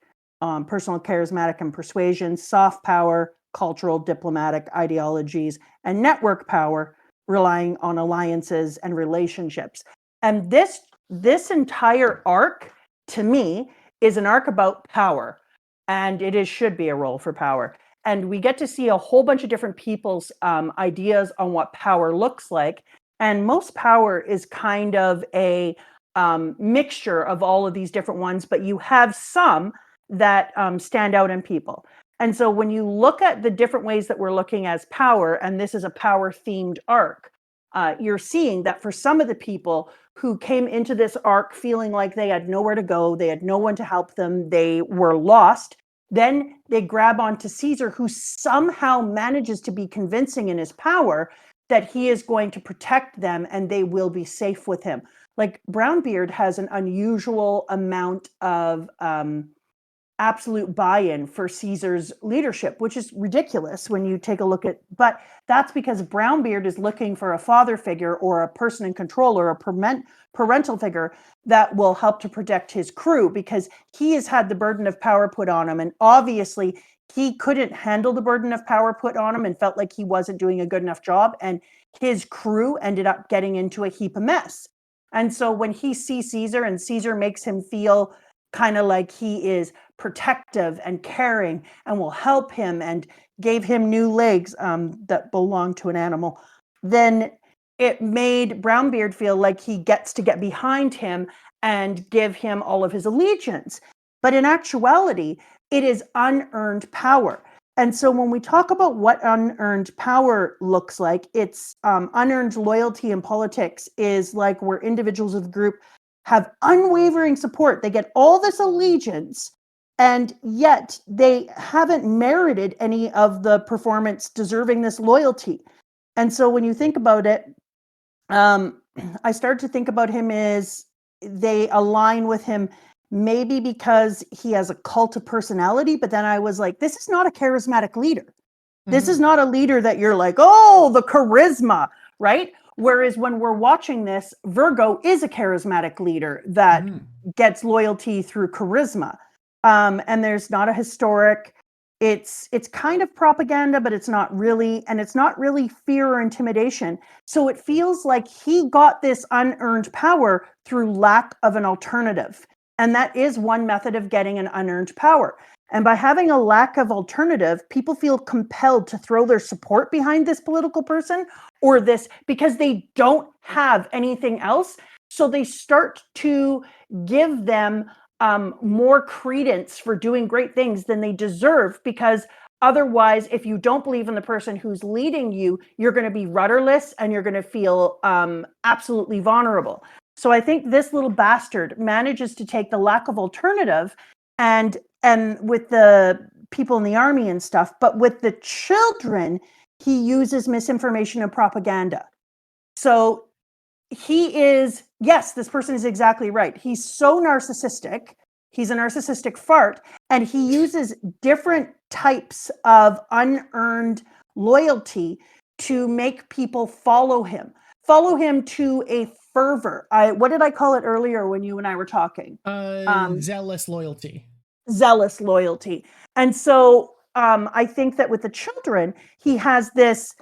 personal charismatic and persuasion, soft power, cultural, diplomatic ideologies, and network power relying on alliances and relationships. And this entire arc, to me, is an arc about power, and should be a role for power. And we get to see a whole bunch of different people's ideas on what power looks like. And most power is kind of a mixture of all of these different ones, but you have some that stand out in people. And so when you look at the different ways that we're looking as power, and this is a power themed arc, you're seeing that for some of the people who came into this arc feeling like they had nowhere to go, they had no one to help them, they were lost, then they grab onto Caesar, who somehow manages to be convincing in his power that he is going to protect them and they will be safe with him. Like Brownbeard has an unusual amount of absolute buy-in for Caesar's leadership, which is ridiculous when you take a look at, but that's because Brownbeard is looking for a father figure or a person in control or a parental figure that will help to protect his crew, because he has had the burden of power put on him. And obviously he couldn't handle the burden of power put on him and felt like he wasn't doing a good enough job. And his crew ended up getting into a heap of mess. And so when he sees Caesar and Caesar makes him feel kind of like he is protective and caring and will help him and gave him new legs that belong to an animal, then it made Brownbeard feel like he gets to get behind him and give him all of his allegiance. But in actuality, it is unearned power. And so when we talk about what unearned power looks like, it's unearned loyalty in politics is like where individuals of the group have unwavering support. They get all this allegiance, and yet they haven't merited any of the performance deserving this loyalty. And so when you think about it, I started to think about him as they align with him maybe because he has a cult of personality, but then I was like, this is not a charismatic leader. This is not a leader that you're like, oh, the charisma, right? Whereas when we're watching this, Virgo is a charismatic leader that gets loyalty through charisma. And there's not a historic, it's kind of propaganda, but it's not really, and it's not really fear or intimidation. So it feels like he got this unearned power through lack of an alternative. And that is one method of getting an unearned power. And by having a lack of alternative, people feel compelled to throw their support behind this political person or this because they don't have anything else. So they start to give them more credence for doing great things than they deserve, because otherwise, if you don't believe in the person who's leading you, you're going to be rudderless and you're going to feel absolutely vulnerable. So I think this little bastard manages to take the lack of alternative and with the people in the army and stuff, but with the children, he uses misinformation and propaganda. So he is, yes, this person is exactly right. He's so narcissistic. He's a narcissistic fart, and he uses different types of unearned loyalty to make people follow him to a fervor. What did I call it earlier when you and I were talking? Zealous loyalty. Zealous loyalty. And so I think that with the children, he has this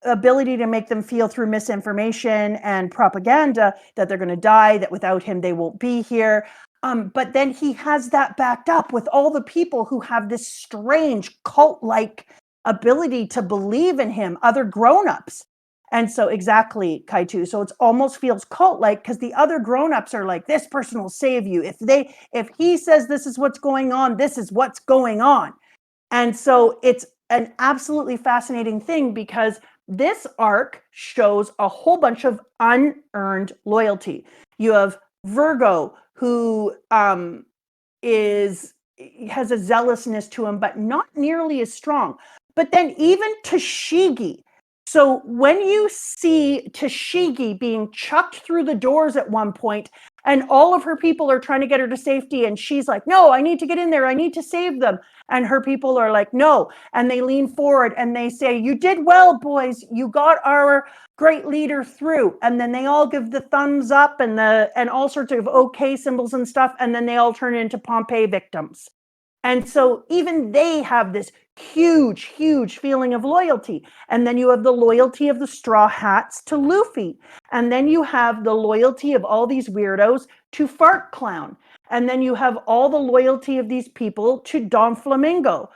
ability to make them feel through misinformation and propaganda that they're going to die, that without him they won't be here. But then he has that backed up with all the people who have this strange cult-like ability to believe in him, other grown-ups. And so exactly, Kaitu. So it almost feels cult-like because the other grown-ups are like, this person will save you. If he says this is what's going on, this is what's going on. And so it's an absolutely fascinating thing because this arc shows a whole bunch of unearned loyalty. You have Virgo, who has a zealousness to him, but not nearly as strong. But then even Tashigi. So when you see Tashigi being chucked through the doors at one point, and all of her people are trying to get her to safety, and she's like, no, I need to get in there. I need to save them. And her people are like, no. And they lean forward and they say, you did well, boys. You got our great leader through. And then they all give the thumbs up and all sorts of okay symbols and stuff. And then they all turn into Pompeii victims. And so even they have this huge, huge feeling of loyalty. And then you have the loyalty of the Straw Hats to Luffy. And then you have the loyalty of all these weirdos to Fart Clown. And then you have all the loyalty of these people to Doflamingo.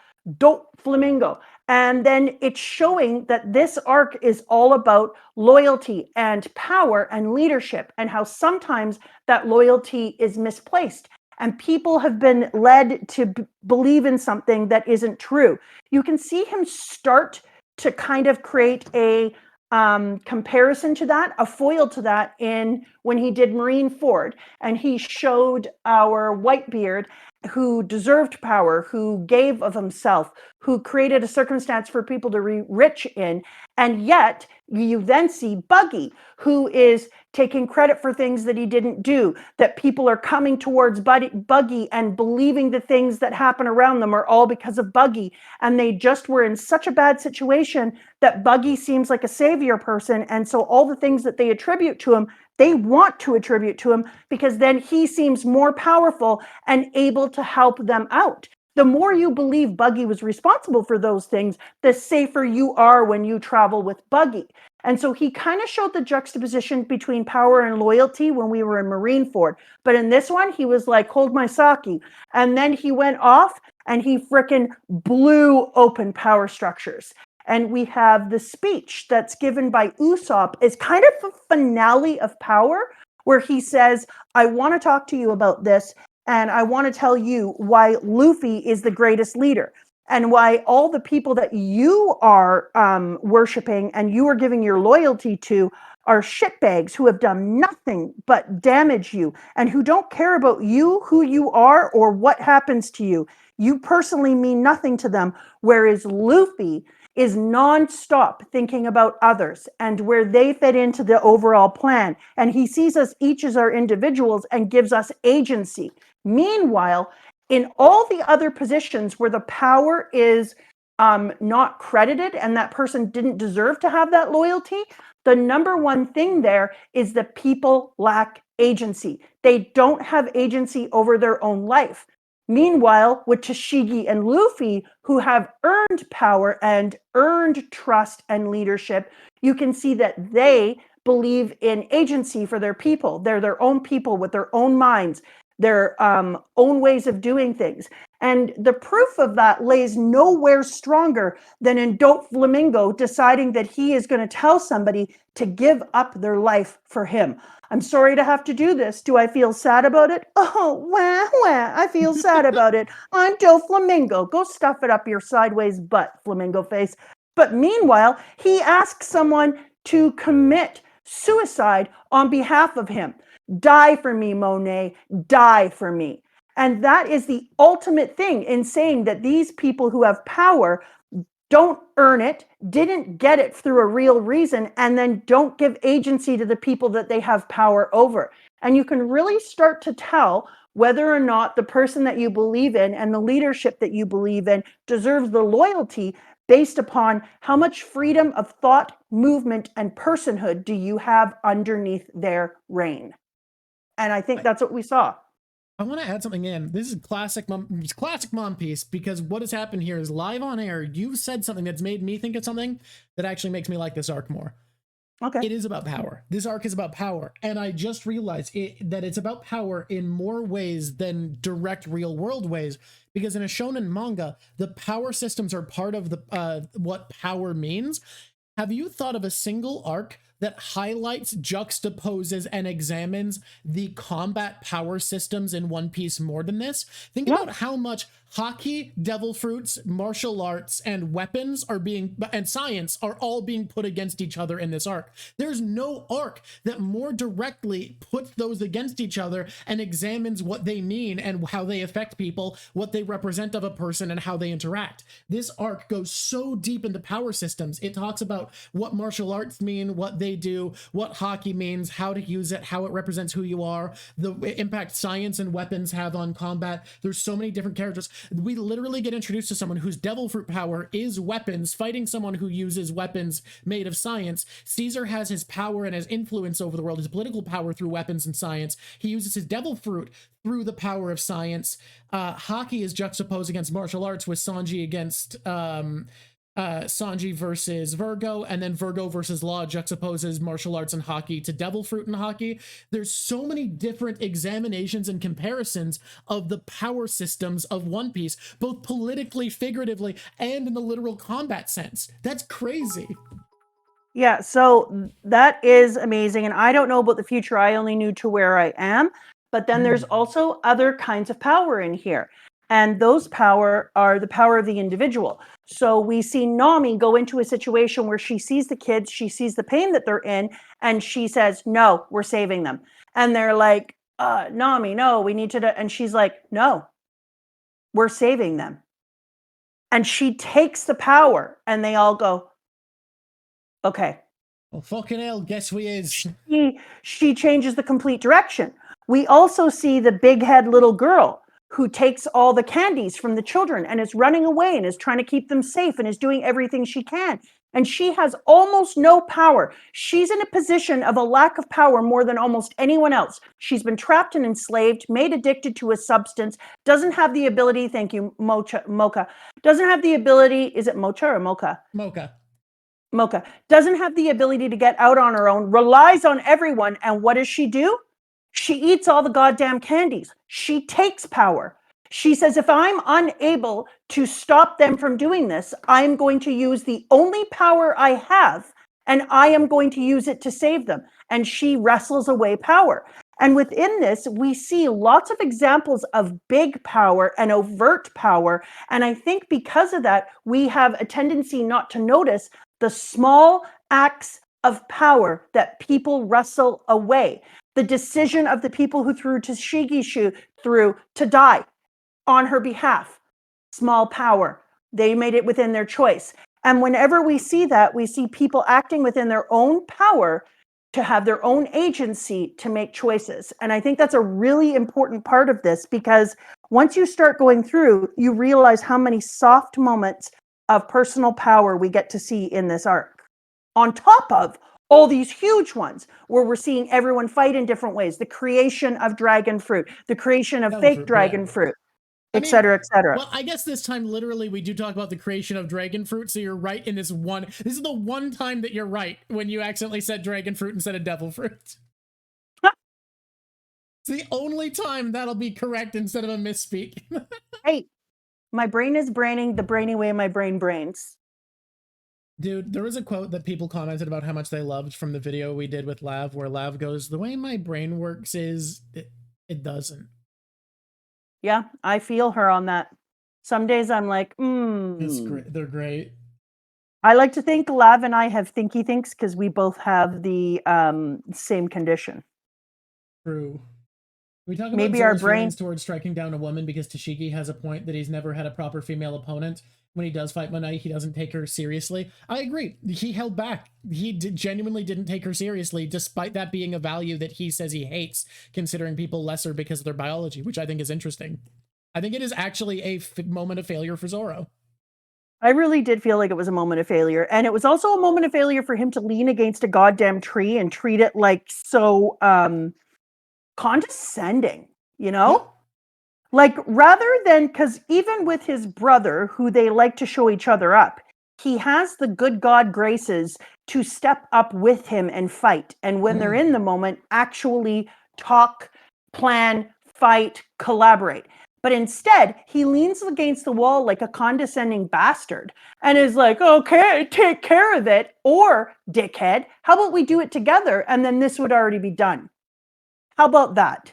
And then it's showing that this arc is all about loyalty and power and leadership, and how sometimes that loyalty is misplaced. And people have been led to believe in something that isn't true. You can see him start to kind of create a comparison to that, a foil to that, in when he did Marineford, and he showed our Whitebeard, who deserved power, who gave of himself, who created a circumstance for people to be rich in. And yet you then see Buggy, who is taking credit for things that he didn't do, that people are coming towards Buggy and believing the things that happen around them are all because of Buggy. And they just were in such a bad situation that Buggy seems like a savior person. And so all the things that they attribute to him, they want to attribute to him, because then he seems more powerful and able to help them out. The more you believe Buggy was responsible for those things, the safer you are when you travel with Buggy. And so he kind of showed the juxtaposition between power and loyalty when we were in Marineford. But in this one, he was like, hold my sake. And then he went off and he frickin' blew open power structures. And we have the speech that's given by Usopp is kind of a finale of power, where he says, I want to talk to you about this, and I want to tell you why Luffy is the greatest leader, and why all the people that you are worshiping and you are giving your loyalty to are shitbags who have done nothing but damage you, and who don't care about you, who you are, or what happens to you. You personally mean nothing to them, whereas Luffy is nonstop thinking about others and where they fit into the overall plan. And he sees us each as our individuals and gives us agency. Meanwhile, in all the other positions where the power is not credited and that person didn't deserve to have that loyalty, the number one thing there is the people lack agency. They don't have agency over their own life. Meanwhile, with Tashigi and Luffy, who have earned power and earned trust and leadership, you can see that they believe in agency for their people. They're their own people with their own minds, their own ways of doing things. And the proof of that lays nowhere stronger than in Doflamingo deciding that he is going to tell somebody to give up their life for him. I'm sorry to have to do this. Do I feel sad about it? Oh, I feel sad about it. I'm Doflamingo. Go stuff it up your sideways butt, flamingo face. But meanwhile, he asks someone to commit suicide on behalf of him. Die for me, Monet. Die for me. And that is the ultimate thing in saying that these people who have power don't earn it, didn't get it through a real reason, and then don't give agency to the people that they have power over. And you can really start to tell whether or not the person that you believe in and the leadership that you believe in deserves the loyalty based upon how much freedom of thought, movement, and personhood do you have underneath their reign. And I think that's what we saw. I want to add something in. This is classic Mom Piece, because what has happened here is live on air, you've said something that's made me think of something that actually makes me like this arc more. Okay. It is about power. This arc is about power. And I just realized that it's about power in more ways than direct real world ways, because in a shonen manga, the power systems are part of the what power means. Have you thought of a single arc that highlights, juxtaposes, and examines the combat power systems in One Piece more than this. Think about how much Haki, devil fruits, martial arts, and weapons and science are all being put against each other in this arc. There's no arc that more directly puts those against each other and examines what they mean and how they affect people, what they represent of a person, and how they interact. This arc goes so deep into power systems. It talks about what martial arts mean, what they do, what Haki means, how to use it, how it represents who you are, the impact science and weapons have on combat. There's so many different characters. We literally get introduced to someone whose devil fruit power is weapons, fighting someone who uses weapons made of science. Caesar has his power and his influence over the world, his political power through weapons and science. He uses his devil fruit through the power of science. Haki is juxtaposed against martial arts with Sanji against Sanji versus Virgo, and then Virgo versus Law juxtaposes martial arts and Haki to devil fruit and Haki. There's so many different examinations and comparisons of the power systems of One Piece, both politically, figuratively, and in the literal combat sense. That's crazy. Yeah, so that is amazing. And I don't know about the future. I only knew to where I am. But then there's also other kinds of power in here. And those power are the power of the individual. So we see Nami go into a situation where she sees the kids, she sees the pain that they're in, and she says, no, we're saving them. And they're like, Nami, no, we need to, and she's like, no, we're saving them. And she takes the power, and they all go, okay. Well, fucking hell, guess we is. She changes the complete direction. We also see the big head little girl who takes all the candies from the children and is running away and is trying to keep them safe and is doing everything she can. And she has almost no power. She's in a position of a lack of power more than almost anyone else. She's been trapped and enslaved, made addicted to a substance, doesn't have the ability, thank you, Mocha, doesn't have the ability, is it Mocha or Mocha? Mocha, doesn't have the ability to get out on her own, relies on everyone, and what does she do? She eats all the goddamn candies. She takes power. She says, if I'm unable to stop them from doing this, I'm going to use the only power I have, and I am going to use it to save them. And she wrestles away power. And within this, we see lots of examples of big power and overt power. And I think because of that, we have a tendency not to notice the small acts of power that people wrestle away. The decision of the people who threw Tashigishu through to die on her behalf. Small power. They made it within their choice. And whenever we see that, we see people acting within their own power to have their own agency to make choices. And I think that's a really important part of this, because once you start going through, you realize how many soft moments of personal power we get to see in this arc. On top of all these huge ones where we're seeing everyone fight in different ways, the creation of dragon fruit, the creation of fake dragon fruit, et cetera, et cetera. Well, I guess this time, literally, we do talk about the creation of dragon fruit, so you're right in this one. This is the one time that you're right when you accidentally said dragon fruit instead of devil fruit. It's the only time that'll be correct instead of a misspeak. Hey, my brain is braining the brainy way my brain brains. Dude, there was a quote that people commented about how much they loved from the video we did with Lav, where Lav goes, the way my brain works is, it doesn't. Yeah, I feel her on that. Some days I'm like, It's great. They're great. I like to think Lav and I have thinky thinks because we both have the same condition. True. We talk about maybe our Zoro's brain feelings towards striking down a woman because Tashigi has a point that he's never had a proper female opponent. When he does fight Monet, he doesn't take her seriously. I agree. He held back. He genuinely didn't take her seriously, despite that being a value that he says he hates, considering people lesser because of their biology, which I think is interesting. I think it is actually a moment of failure for Zoro. I really did feel like it was a moment of failure. And it was also a moment of failure for him to lean against a goddamn tree and treat it like so condescending, you know? Yeah. Like, rather than, because even with his brother, who they like to show each other up, he has the good God graces to step up with him and fight. And when they're in the moment, actually talk, plan, fight, collaborate. But instead, he leans against the wall like a condescending bastard and is like, okay, take care of it. Or, dickhead, how about we do it together and then this would already be done? How about that?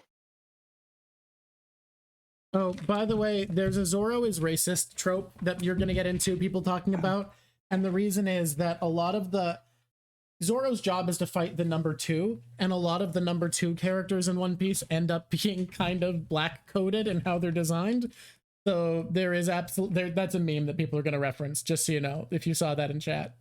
Oh, by the way, there's a Zoro is racist trope that you're going to get into, people talking about. And the reason is that a lot of the Zoro's job is to fight the number 2, and a lot of the number 2 characters in One Piece end up being kind of black coded in how they're designed. So there is that's a meme that people are going to reference, just so you know, if you saw that in chat.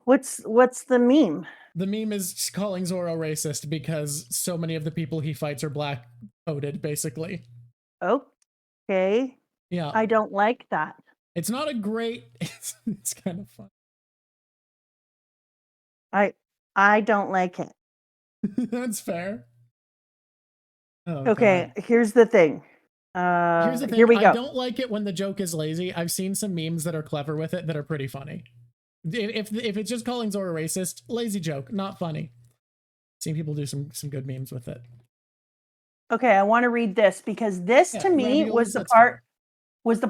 What's the meme? The meme is calling Zoro racist because so many of the people he fights are black coded, basically. Okay. Yeah. I don't like that. It's not a great, it's kind of fun. I don't like it. That's fair. Oh, Okay, God. here's the thing. Here's the thing. Here we go. I don't like it when the joke is lazy. I've seen some memes that are clever with it that are pretty funny. If it's just calling Zoro racist, lazy joke, not funny. Seen people do some good memes with it. Okay, I want to read this because this to me was the fine.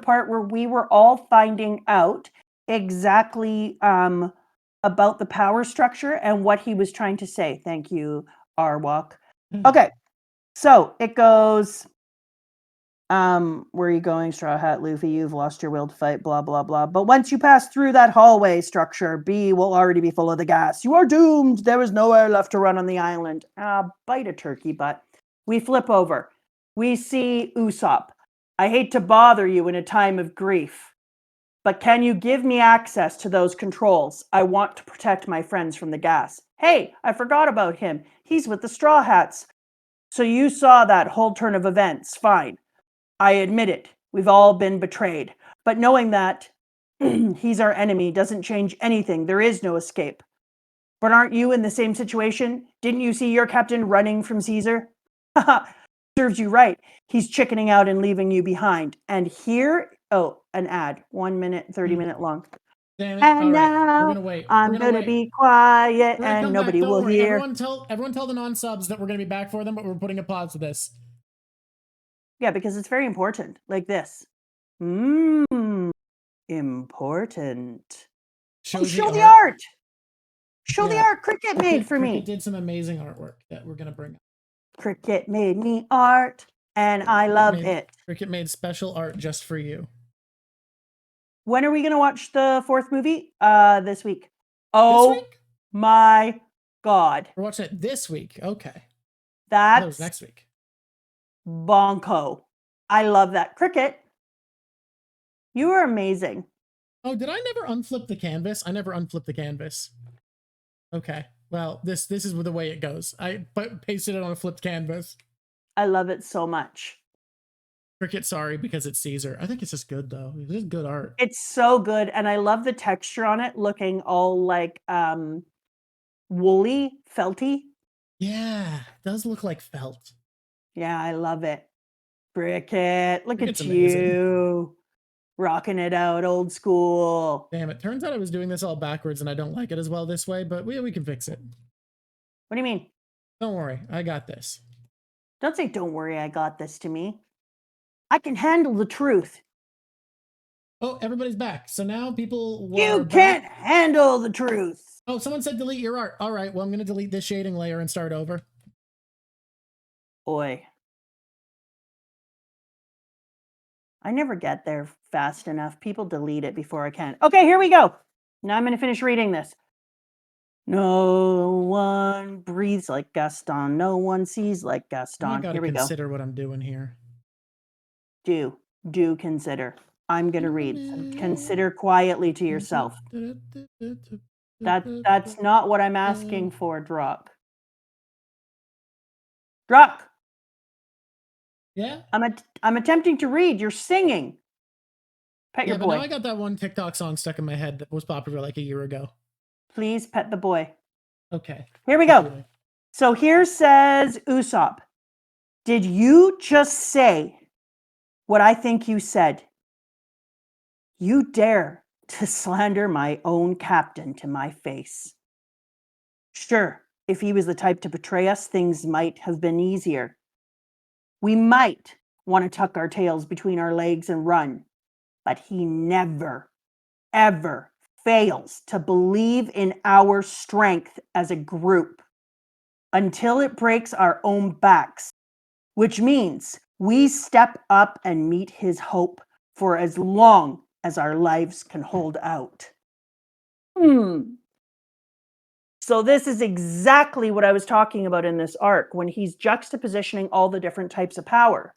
part where we were all finding out exactly about the power structure and what he was trying to say. Thank you, Arwok. Okay, so it goes, where are you going, Straw Hat Luffy? You've lost your will to fight, blah, blah, blah. But once you pass through that hallway structure, B will already be full of the gas. You are doomed. There is nowhere left to run on the island. Bite a turkey butt. We flip over. We see Usopp. I hate to bother you in a time of grief, but can you give me access to those controls? I want to protect my friends from the gas. Hey, I forgot about him. He's with the Straw Hats. So you saw that whole turn of events. Fine. I admit it. We've all been betrayed. But knowing that he's our enemy doesn't change anything. There is no escape. But aren't you in the same situation? Didn't you see your captain running from Caesar? Serves you right. He's chickening out and leaving you behind. And here, an ad, 1 minute, 30-minute long. Damn it. And All right. now We're gonna wait. I'm gonna be quiet and nobody will hear. Everyone tell the non-subs that we're gonna be back for them, but we're putting a pause to this. Yeah, because it's very important. Like this. Important. Show the art. Show the art Cricket made for me. Cricket did some amazing artwork that we're gonna bring up. Cricket made me art, and I love it. Cricket made special art just for you. When are we gonna watch the 4th movie? This week. Oh, this week? My God. We're watching it this week. Okay. That was next week. Bonko. I love that. Cricket, you are amazing. Oh, did I never unflip the canvas? I never unflipped the canvas. Okay. Well, this is the way it goes. I pasted it on a flipped canvas. I love it so much. Cricket, sorry, because it's Caesar. I think it's just good, though. It's just good art. It's so good, and I love the texture on it, looking all like woolly, felty. Yeah, it does look like felt. Yeah, I love it. Cricket, look at you. Rocking it out, old school. Damn, it turns out I was doing this all backwards and I don't like it as well this way, but we can fix it. What do you mean? Don't worry, I got this. Don't say, don't worry, I got this to me. I can handle the truth. Oh, everybody's back. So now people You can't handle the truth. Oh, someone said delete your art. All right, well, I'm going to delete this shading layer and start over. Boy. I never get there fast enough. People delete it before I can. Okay, here we go. Now I'm going to finish reading this. No one breathes like Gaston. No one sees like Gaston. Here we go. Consider what I'm doing here. Do consider. I'm going to read. Consider quietly to yourself. That's not what I'm asking for, Drock. Drock! Yeah? I'm attempting to read. You're singing. Pet your boy. But now I got that one TikTok song stuck in my head that was popular like a year ago. Please pet the boy. Okay. Here we go. So here says Usopp. Did you just say what I think you said? You dare to slander my own captain to my face. Sure, if he was the type to betray us, things might have been easier. We might want to tuck our tails between our legs and run. But he never, ever fails to believe in our strength as a group until it breaks our own backs, which means we step up and meet his hope for as long as our lives can hold out. So this is exactly what I was talking about in this arc when he's juxtapositioning all the different types of power.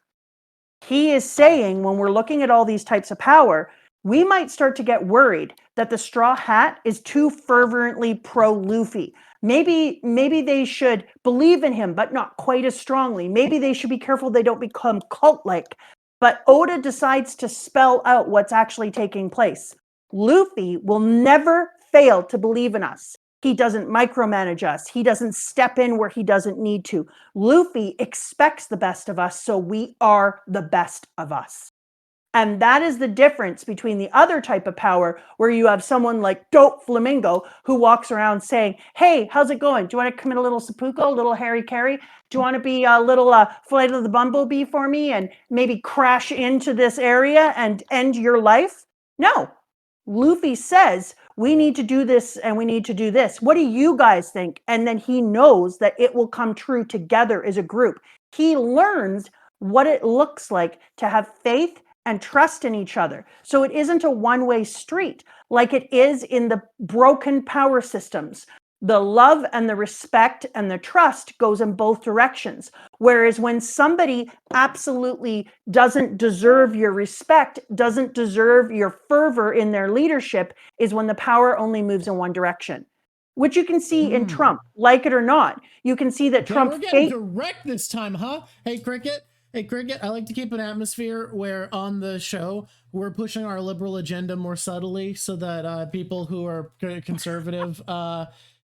He is saying when we're looking at all these types of power, we might start to get worried that the Straw Hat is too fervently pro-Luffy. Maybe they should believe in him, but not quite as strongly. Maybe they should be careful they don't become cult-like. But Oda decides to spell out what's actually taking place. Luffy will never fail to believe in us. He doesn't micromanage us. He doesn't step in where he doesn't need to. Luffy expects the best of us, so we are the best of us. And that is the difference between the other type of power where you have someone like Doflamingo who walks around saying, hey, how's it going? Do you want to commit a little seppuku, a little Harry Carry? Do you want to be a little Flight of the Bumblebee for me and maybe crash into this area and end your life? No. Luffy says, we need to do this and we need to do this. What do you guys think? And then he knows that it will come true together as a group. He learns what it looks like to have faith and trust in each other. So it isn't a one-way street like it is in the broken power systems. The love and the respect and the trust goes in both directions. Whereas when somebody absolutely doesn't deserve your respect, doesn't deserve your fervor in their leadership, is when the power only moves in one direction. Which you can see in Trump, like it or not. You can see that Trump... We're getting direct this time, huh? Hey, Cricket, I like to keep an atmosphere where on the show we're pushing our liberal agenda more subtly so that people who are conservative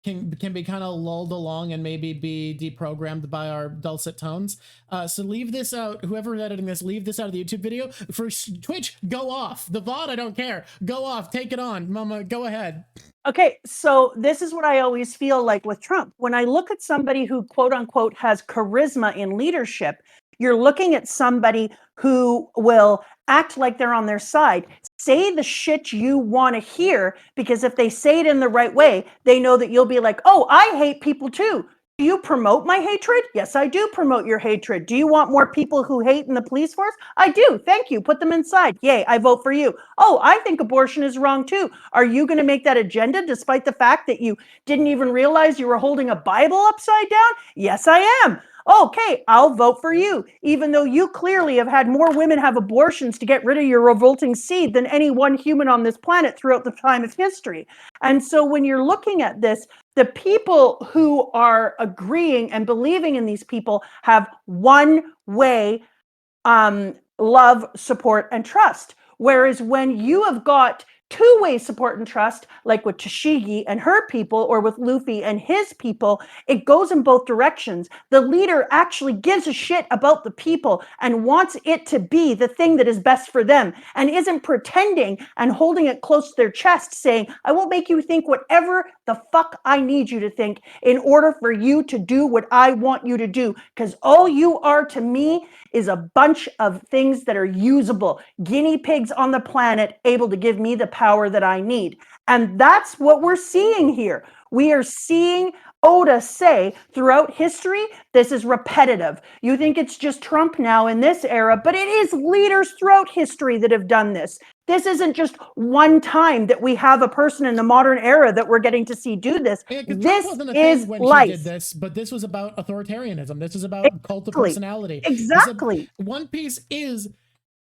can be kind of lulled along and maybe be deprogrammed by our dulcet tones. So leave this out. Whoever's editing this, leave this out of the YouTube video. For Twitch, go off. The VOD, I don't care. Go off. Take it on. Mama, go ahead. Okay, so this is what I always feel like with Trump. When I look at somebody who, quote unquote, has charisma in leadership, you're looking at somebody who will act like they're on their side, say the shit you want to hear, because if they say it in the right way, they know that you'll be like, oh, I hate people too. Do you promote my hatred? Yes, I do promote your hatred. Do you want more people who hate in the police force? I do. Thank you. Put them inside. Yay, I vote for you. Oh, I think abortion is wrong too. Are you going to make that agenda despite the fact that you didn't even realize you were holding a Bible upside down? Yes, I am. Okay, I'll vote for you, even though you clearly have had more women have abortions to get rid of your revolting seed than any one human on this planet throughout the time of history. And so when you're looking at this, the people who are agreeing and believing in these people have one way love, support, and trust. Whereas when you have got two-way support and trust, like with Tashigi and her people, or with Luffy and his people, it goes in both directions. The leader actually gives a shit about the people and wants it to be the thing that is best for them, and isn't pretending and holding it close to their chest saying, I will make you think whatever the fuck I need you to think in order for you to do what I want you to do, because all you are to me is a bunch of things that are usable, guinea pigs on the planet able to give me the power that I need. And that's what we're seeing here. We are seeing Oda say throughout history, this is repetitive. You think it's just Trump now in this era, but it is leaders throughout history that have done this. This isn't just one time that we have a person in the modern era that we're getting to see do this. Yeah, this Trump wasn't a is thing when life. she did this, but this was about authoritarianism. This is about cult of personality. Exactly. One Piece is,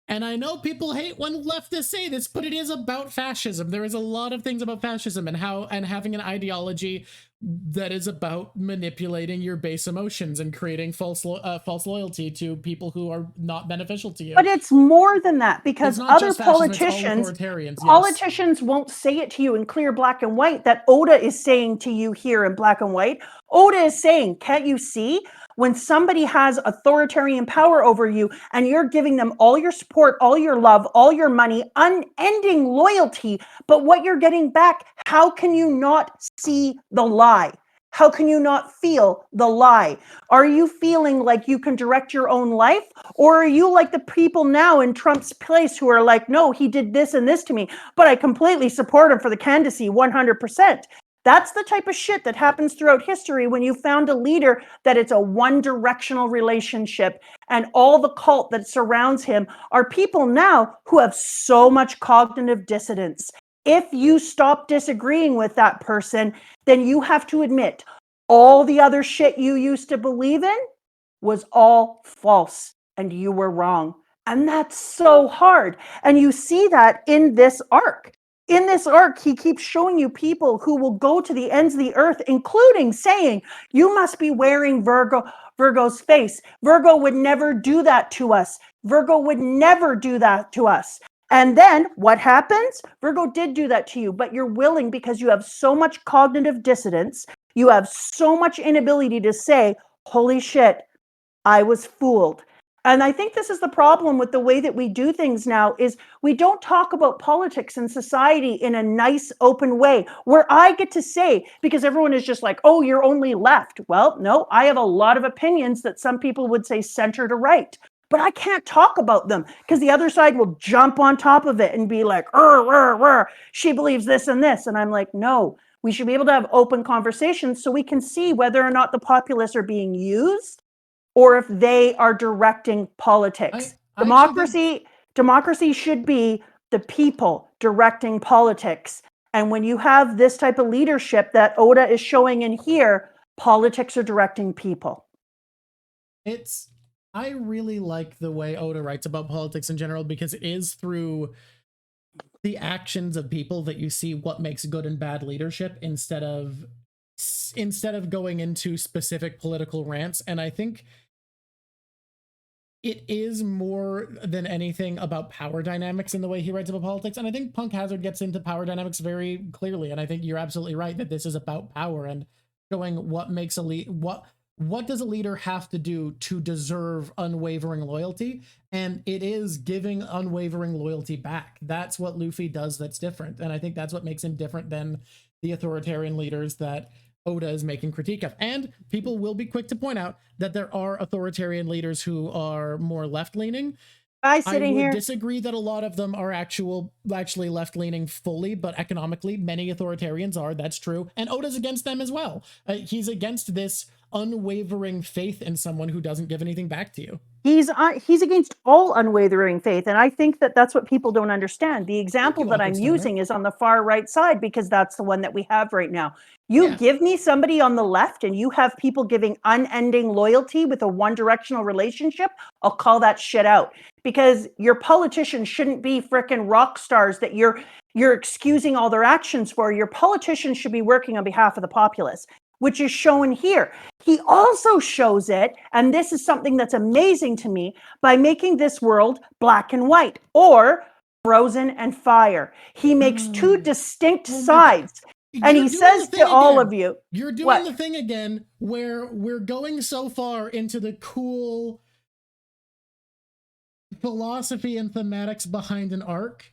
and I know people hate when leftists say this, but it is about fascism. There is a lot of things about fascism and having an ideology that is about manipulating your base emotions and creating false loyalty to people who are not beneficial to you. But it's more than that, because other politicians yes. won't say it to you in clear black and white that Oda is saying to you here in black and white. Oda is saying, can't you see? When somebody has authoritarian power over you and you're giving them all your support, all your love, all your money, unending loyalty, but what you're getting back, how can you not see the lie? How can you not feel the lie? Are you feeling like you can direct your own life? Or are you like the people now in Trump's place who are like, no, he did this and this to me, but I completely support him for the candidacy 100%. That's the type of shit that happens throughout history when you found a leader that it's a one-directional relationship, and all the cult that surrounds him are people now who have so much cognitive dissonance. If you stop disagreeing with that person, then you have to admit all the other shit you used to believe in was all false and you were wrong. And that's so hard. And you see that in this arc. In this arc, he keeps showing you people who will go to the ends of the earth, including saying, you must be wearing Virgo's face. Virgo would never do that to us. Virgo would never do that to us. And then what happens? Virgo did do that to you, but you're willing because you have so much cognitive dissonance. You have so much inability to say, holy shit, I was fooled. And I think this is the problem with the way that we do things now is we don't talk about politics and society in a nice, open way where I get to say, because everyone is just like, oh, you're only left. Well, no, I have a lot of opinions that some people would say center to right. But I can't talk about them because the other side will jump on top of it and be like, she believes this and this. And I'm like, no, we should be able to have open conversations so we can see whether or not the populace are being used or if they are directing politics. Democracy should be the people directing politics. And when you have this type of leadership that Oda is showing in here, politics are directing people. I really like the way Oda writes about politics in general, because it is through the actions of people that you see what makes good and bad leadership instead of going into specific political rants. And I think it is more than anything about power dynamics in the way he writes about politics. And I think Punk Hazard gets into power dynamics very clearly. And I think you're absolutely right that this is about power and showing what makes what does a leader have to do to deserve unwavering loyalty? And it is giving unwavering loyalty back. That's what Luffy does that's different. And I think that's what makes him different than the authoritarian leaders that Oda is making critique of. And people will be quick to point out that there are authoritarian leaders who are more left-leaning. I would disagree that a lot of them are actually left-leaning fully, but economically, many authoritarians are. That's true. And Oda's against them as well. He's against this unwavering faith in someone who doesn't give anything back to you. He's against all unwavering faith. And I think that that's what people don't understand. The example that I'm using is on the far right side, because that's the one that we have right now. You give me somebody on the left and you have people giving unending loyalty with a one-directional relationship, I'll call that shit out. Because your politicians shouldn't be frickin' rock stars that you're excusing all their actions for. Your politicians should be working on behalf of the populace, which is shown here. He also shows it, and this is something that's amazing to me, by making this world black and white, or frozen and fire. He makes two distinct sides. And he says to all of you, you're doing the thing again where we're going so far into the cool philosophy and thematics behind an arc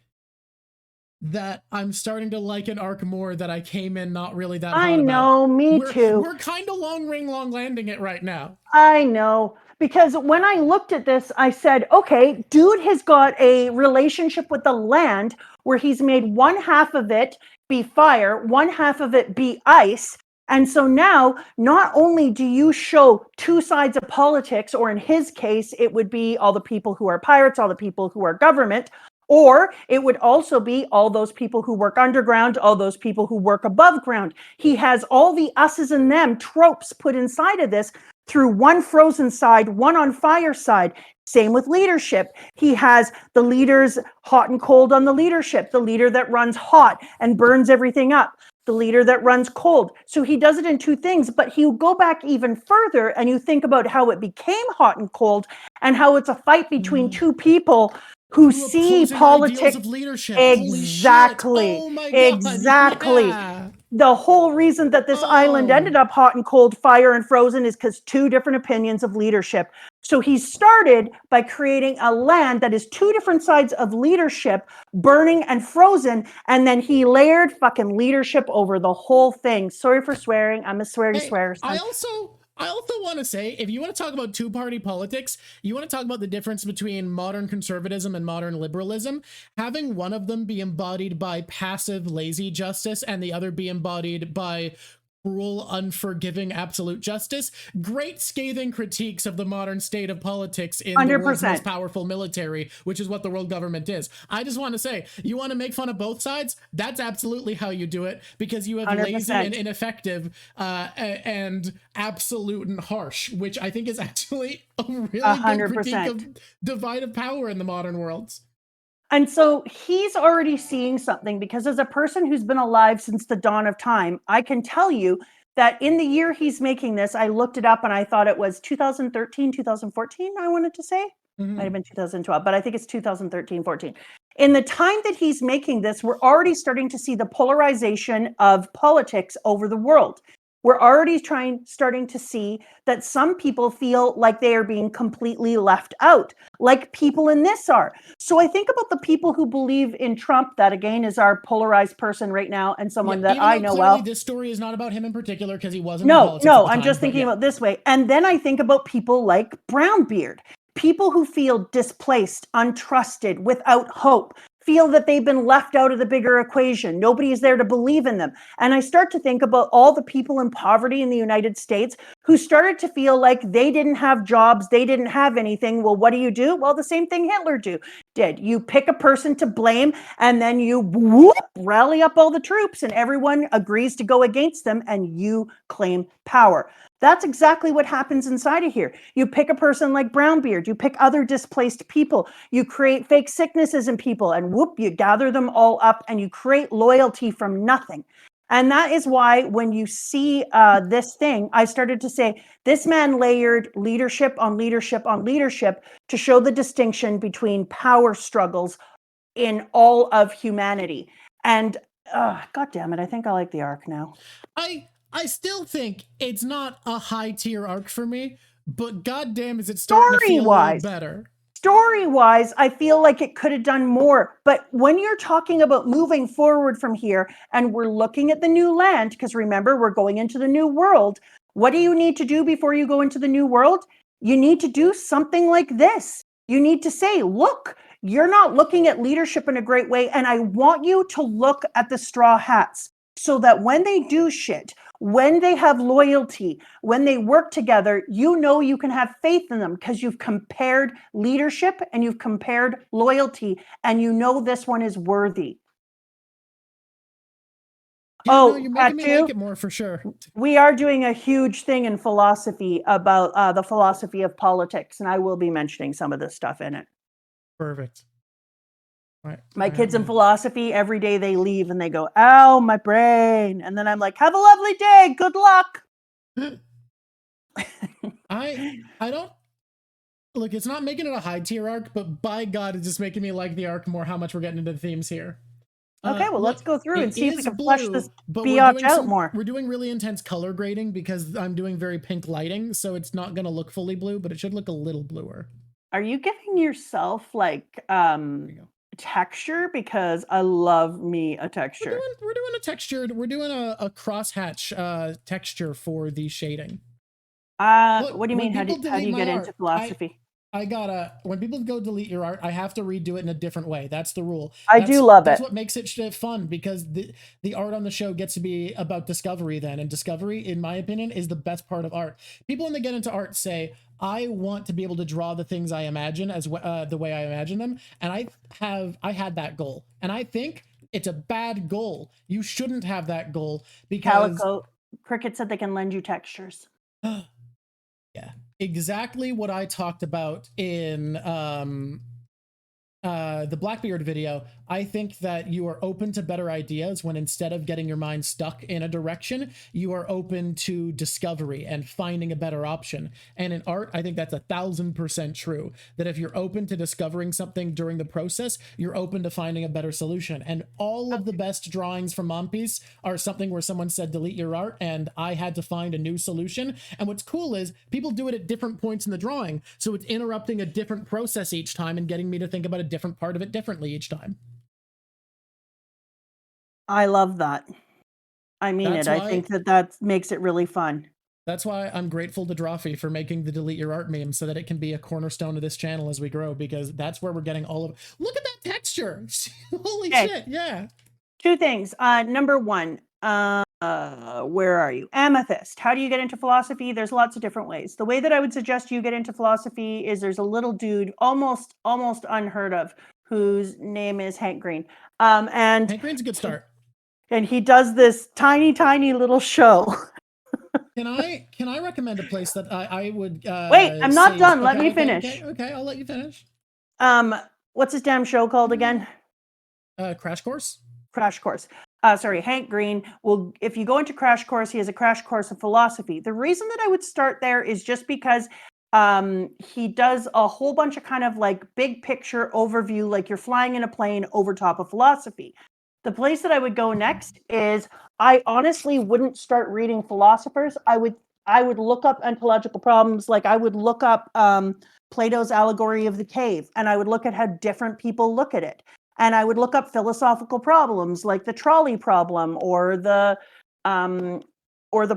that I'm starting to like an arc more that I came in not really that hot I know, about. me too. We're kind of long landing it right now. I know. Because when I looked at this, I said, okay, dude has got a relationship with the land where he's made one half of it be fire, one half of it be ice. And so now, not only do you show two sides of politics, or in his case, it would be all the people who are pirates, all the people who are government, or it would also be all those people who work underground, all those people who work above ground. He has all the us's and them tropes put inside of this through one frozen side, one on fire side. Same with leadership. He has the leaders hot and cold on the leadership, the leader that runs hot and burns everything up, the leader that runs cold. So he does it in two things, but he'll go back even further and you think about how it became hot and cold and how it's a fight between two people who see politics of leadership. exactly. Oh my God. Exactly. Yeah. the whole reason that this island ended up hot and cold, fire and frozen is because two different opinions of leadership. So he started by creating a land that is two different sides of leadership, burning and frozen, and then he layered fucking leadership over the whole thing. Sorry for swearing. I'm a sweary swearer. I also want to say, if you want to talk about two-party politics, you want to talk about the difference between modern conservatism and modern liberalism, having one of them be embodied by passive, lazy justice and the other be embodied by cruel, unforgiving, absolute justice. Great scathing critiques of the modern state of politics in 100%. The world's most powerful military, which is what the world government is. I just want to say, you want to make fun of both sides? That's absolutely how you do it, because you have 100%. Lazy and ineffective and absolute and harsh, which I think is actually a really 100%. Good critique of divide of power in the modern worlds. And so he's already seeing something, because as a person who's been alive since the dawn of time, I can tell you that in the year he's making this, I looked it up and I thought it was 2013, 2014, I wanted to say. Might have been 2012, but I think it's 2013, 14. In the time that he's making this, we're already starting to see the polarization of politics over the world. We're already starting to see that some people feel like they are being completely left out, like people in this are. So I think about the people who believe in Trump, that again is our polarized person right now, and someone that I know well. This story is not about him in particular, because he wasn't. No, I'm just thinking about this way. And then I think about people like Brownbeard, people who feel displaced, untrusted, without hope, feel that they've been left out of the bigger equation. Nobody is there to believe in them. And I start to think about all the people in poverty in the United States who started to feel like they didn't have jobs, they didn't have anything. Well, what do? Well, the same thing Hitler did. You pick a person to blame, and then you rally up all the troops, and everyone agrees to go against them, and you claim power. That's exactly what happens inside of here. You pick a person like Brownbeard, you pick other displaced people, you create fake sicknesses in people, and you gather them all up, and you create loyalty from nothing. And that is why when you see this thing, I started to say, this man layered leadership on leadership on leadership to show the distinction between power struggles in all of humanity. And God damn it, I think I like the arc now. I still think it's not a high tier arc for me, but goddamn, is it starting to feel a little better. Story-wise, I feel like it could have done more. But when you're talking about moving forward from here, and we're looking at the new land, because remember, we're going into the new world. What do you need to do before you go into the new world? You need to do something like this. You need to say, look, you're not looking at leadership in a great way, and I want you to look at the Straw Hats, so that when they do shit, when they have loyalty, when they work together, you know you can have faith in them, because you've compared leadership and you've compared loyalty, and you know this one is worthy. Yeah, you're making me like it more for sure. We are doing a huge thing in philosophy about the philosophy of politics, and I will be mentioning some of this stuff in it. Perfect. Right. My kids in philosophy, every day they leave and they go, ow, my brain. And then I'm like, have a lovely day. Good luck. I don't look, it's not making it a high tier arc, but by God, it's just making me like the arc more how much we're getting into the themes here. Okay, well, let's go through and see if we can flesh this biatch out more. We're doing really intense color grading because I'm doing very pink lighting, so it's not going to look fully blue, but it should look a little bluer. Are you giving yourself like texture? Because I love me a texture. We're doing a textured, we're doing a crosshatch texture for the shading. Look, what do you mean? How do you get into philosophy? I gotta, when people go delete your art, I have to redo it in a different way. That's the rule. I do love it. That's what makes it fun, because the art on the show gets to be about discovery then. And discovery, in my opinion, is the best part of art. People when they get into art say, I want to be able to draw the things I imagine as the way I imagine them. And I had that goal. And I think it's a bad goal. You shouldn't have that goal because... Calico, Cricket said they can lend you textures. Yeah, exactly what I talked about in the Blackbeard video, I think that you are open to better ideas when instead of getting your mind stuck in a direction, you are open to discovery and finding a better option. And in art, I think that's 1,000% true. That if you're open to discovering something during the process, you're open to finding a better solution. And all of the best drawings from One Piece are something where someone said, delete your art, and I had to find a new solution. And what's cool is people do it at different points in the drawing. So it's interrupting a different process each time and getting me to think about a different part of it differently each time. I love that. I mean That's it. I why- think that makes it really fun. That's why I'm grateful to Drawfee for making the delete your art meme so that it can be a cornerstone of this channel as we grow, because that's where we're getting all of. Look at that texture. Holy shit. Yeah. Two things. Number one, where are you? Amethyst. How do you get into philosophy? There's lots of different ways. The way that I would suggest you get into philosophy is there's a little dude, almost unheard of, whose name is Hank Green. And Hank Green's a good start. And he does this tiny little show. Can I recommend a place that I would Wait, I'm not done. Let me finish. Okay, I'll let you finish. What's his damn show called again? Crash Course? Crash Course. Sorry, Hank Green. Well, if you go into Crash Course, he has a crash course of philosophy. The reason that I would start there is just because he does a whole bunch of kind of like big picture overview, like you're flying in a plane over top of philosophy. The place that I would go next is, I honestly wouldn't start reading philosophers. I would look up ontological problems. Like I would look up Plato's allegory of the cave, and I would look at how different people look at it. And I would look up philosophical problems like the trolley problem or the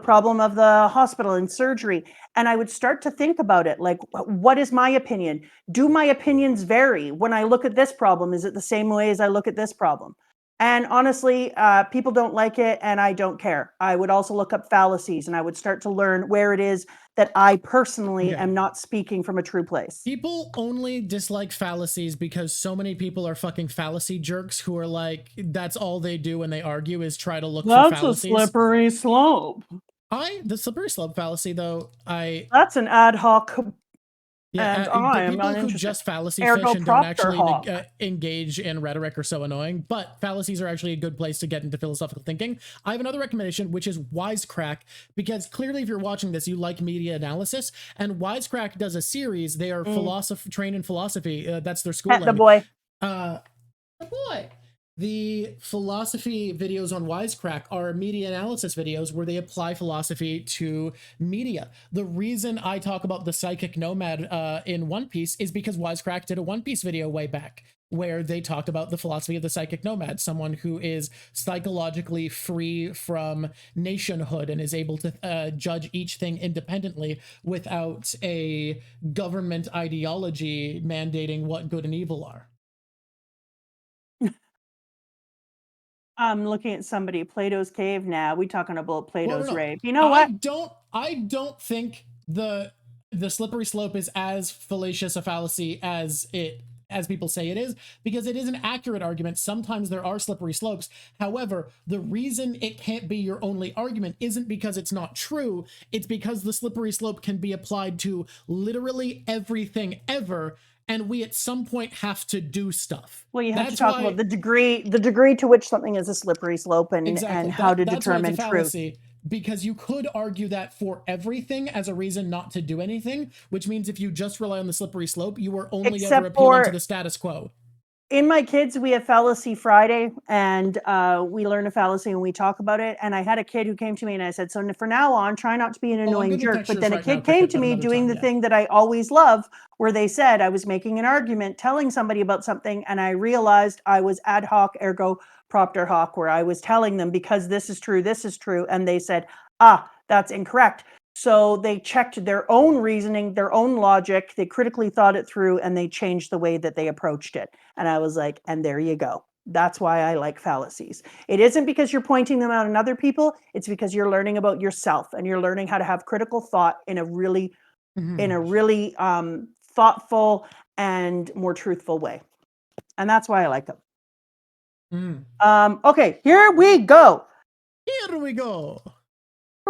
problem of the hospital and surgery. And I would start to think about it. Like, what is my opinion? Do my opinions vary? When I look at this problem, is it the same way as I look at this problem? And honestly, people don't like it, and I don't care. I would also look up fallacies, and I would start to learn where it is that I personally am not speaking from a true place. People only dislike fallacies because so many people are fucking fallacy jerks who are like, that's all they do when they argue is try to look for fallacies. That's a slippery slope. The slippery slope fallacy, though, that's an ad hoc. Yeah, and the people who just fallacy fish and don't actually engage in rhetoric are so annoying, but fallacies are actually a good place to get into philosophical thinking. I have another recommendation, which is Wisecrack, because clearly if you're watching this, you like media analysis, and Wisecrack does a series. They are trained in philosophy. That's their schooling. The boy. The philosophy videos on Wisecrack are media analysis videos where they apply philosophy to media. The reason I talk about the psychic nomad in One Piece is because Wisecrack did a One Piece video way back where they talked about the philosophy of the psychic nomad, someone who is psychologically free from nationhood and is able to judge each thing independently without a government ideology mandating what good and evil are. I'm looking at somebody, Plato's cave. Now we talking about Plato's rape. You know what? I don't think the slippery slope is as fallacious a fallacy as people say it is, because it is an accurate argument. Sometimes there are slippery slopes. However, the reason it can't be your only argument isn't because it's not true. It's because the slippery slope can be applied to literally everything ever. And we at some point have to do stuff. Well, you have to talk about the degree to which something is a slippery slope, and how to determine truth. Because you could argue that for everything as a reason not to do anything, which means if you just rely on the slippery slope, you are only ever appealing to the status quo. In my kids, we have Fallacy Friday, and we learn a fallacy and we talk about it. And I had a kid who came to me and I said, so for now on, try not to be an annoying jerk. But then a kid came to me doing the thing that I always love, where they said I was making an argument, telling somebody about something, and I realized I was ad hoc, ergo propter hoc, where I was telling them because this is true, and they said, that's incorrect. So they checked their own reasoning, their own logic, they critically thought it through, and they changed the way that they approached it. And I was like, and there you go. That's why I like fallacies. It isn't because you're pointing them out on other people, it's because you're learning about yourself, and you're learning how to have critical thought in a really thoughtful and more truthful way. And that's why I like them. Okay, here we go.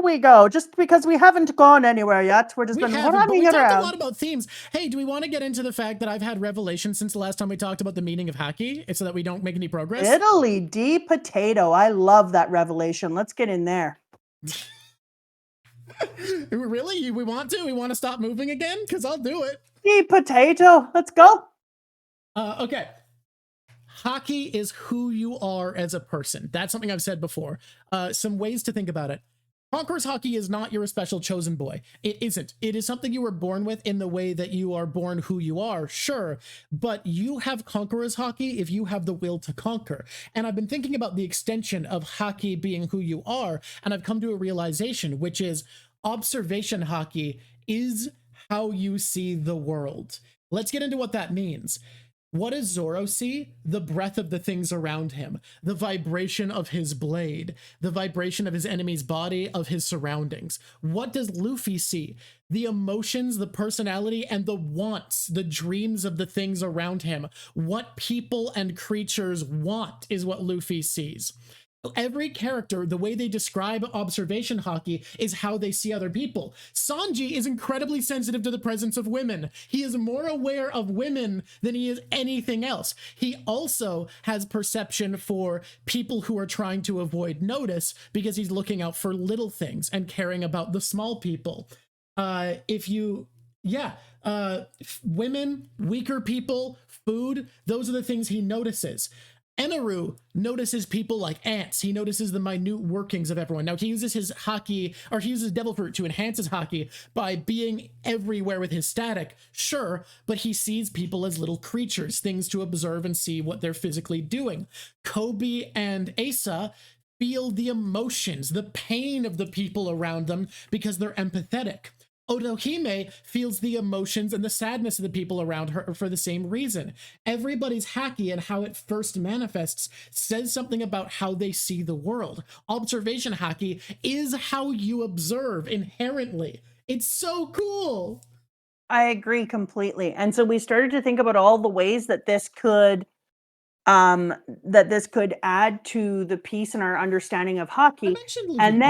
can we go? Just because we haven't gone anywhere yet. We're just We been haven't, but we running talked a around. lot about themes. Hey, do we want to get into the fact that I've had revelations since the last time we talked about the meaning of Haki, so that we don't make any progress? Italy D potato. I love that revelation. Let's get in there. Really? We want to? We want to stop moving again? Because I'll do it. D potato. Let's go. Okay. Haki is who you are as a person. That's something I've said before. Some ways to think about it. Conqueror's Haki is not you're a special chosen boy. It isn't. It is something you were born with in the way that you are born who you are, sure. But you have Conqueror's Haki if you have the will to conquer. And I've been thinking about the extension of Haki being who you are, and I've come to a realization, which is observation Haki is how you see the world. Let's get into what that means. What does Zoro see? The breath of the things around him, the vibration of his blade, the vibration of his enemy's body, of his surroundings. What does Luffy see? The emotions, the personality, and the wants, the dreams of the things around him. What people and creatures want is what Luffy sees. Every character, the way they describe observation Haki is how they see other people. Sanji is incredibly sensitive to the presence of women. He is more aware of women than he is anything else. He also has perception for people who are trying to avoid notice because he's looking out for little things and caring about the small people. Women, weaker people, food, those are the things he notices. Eneru notices people like ants. He notices the minute workings of everyone. Now, he uses his Haki, or he uses Devil Fruit to enhance his Haki by being everywhere with his static, sure, but he sees people as little creatures, things to observe and see what they're physically doing. Kobe and Asa feel the emotions, the pain of the people around them because they're empathetic. Otohime feels the emotions and the sadness of the people around her for the same reason. Everybody's Haki and how it first manifests says something about how they see the world. Observation Haki is how you observe inherently. It's so cool. I agree completely. And so we started to think about all the ways that this could add to the piece and our understanding of Haki. And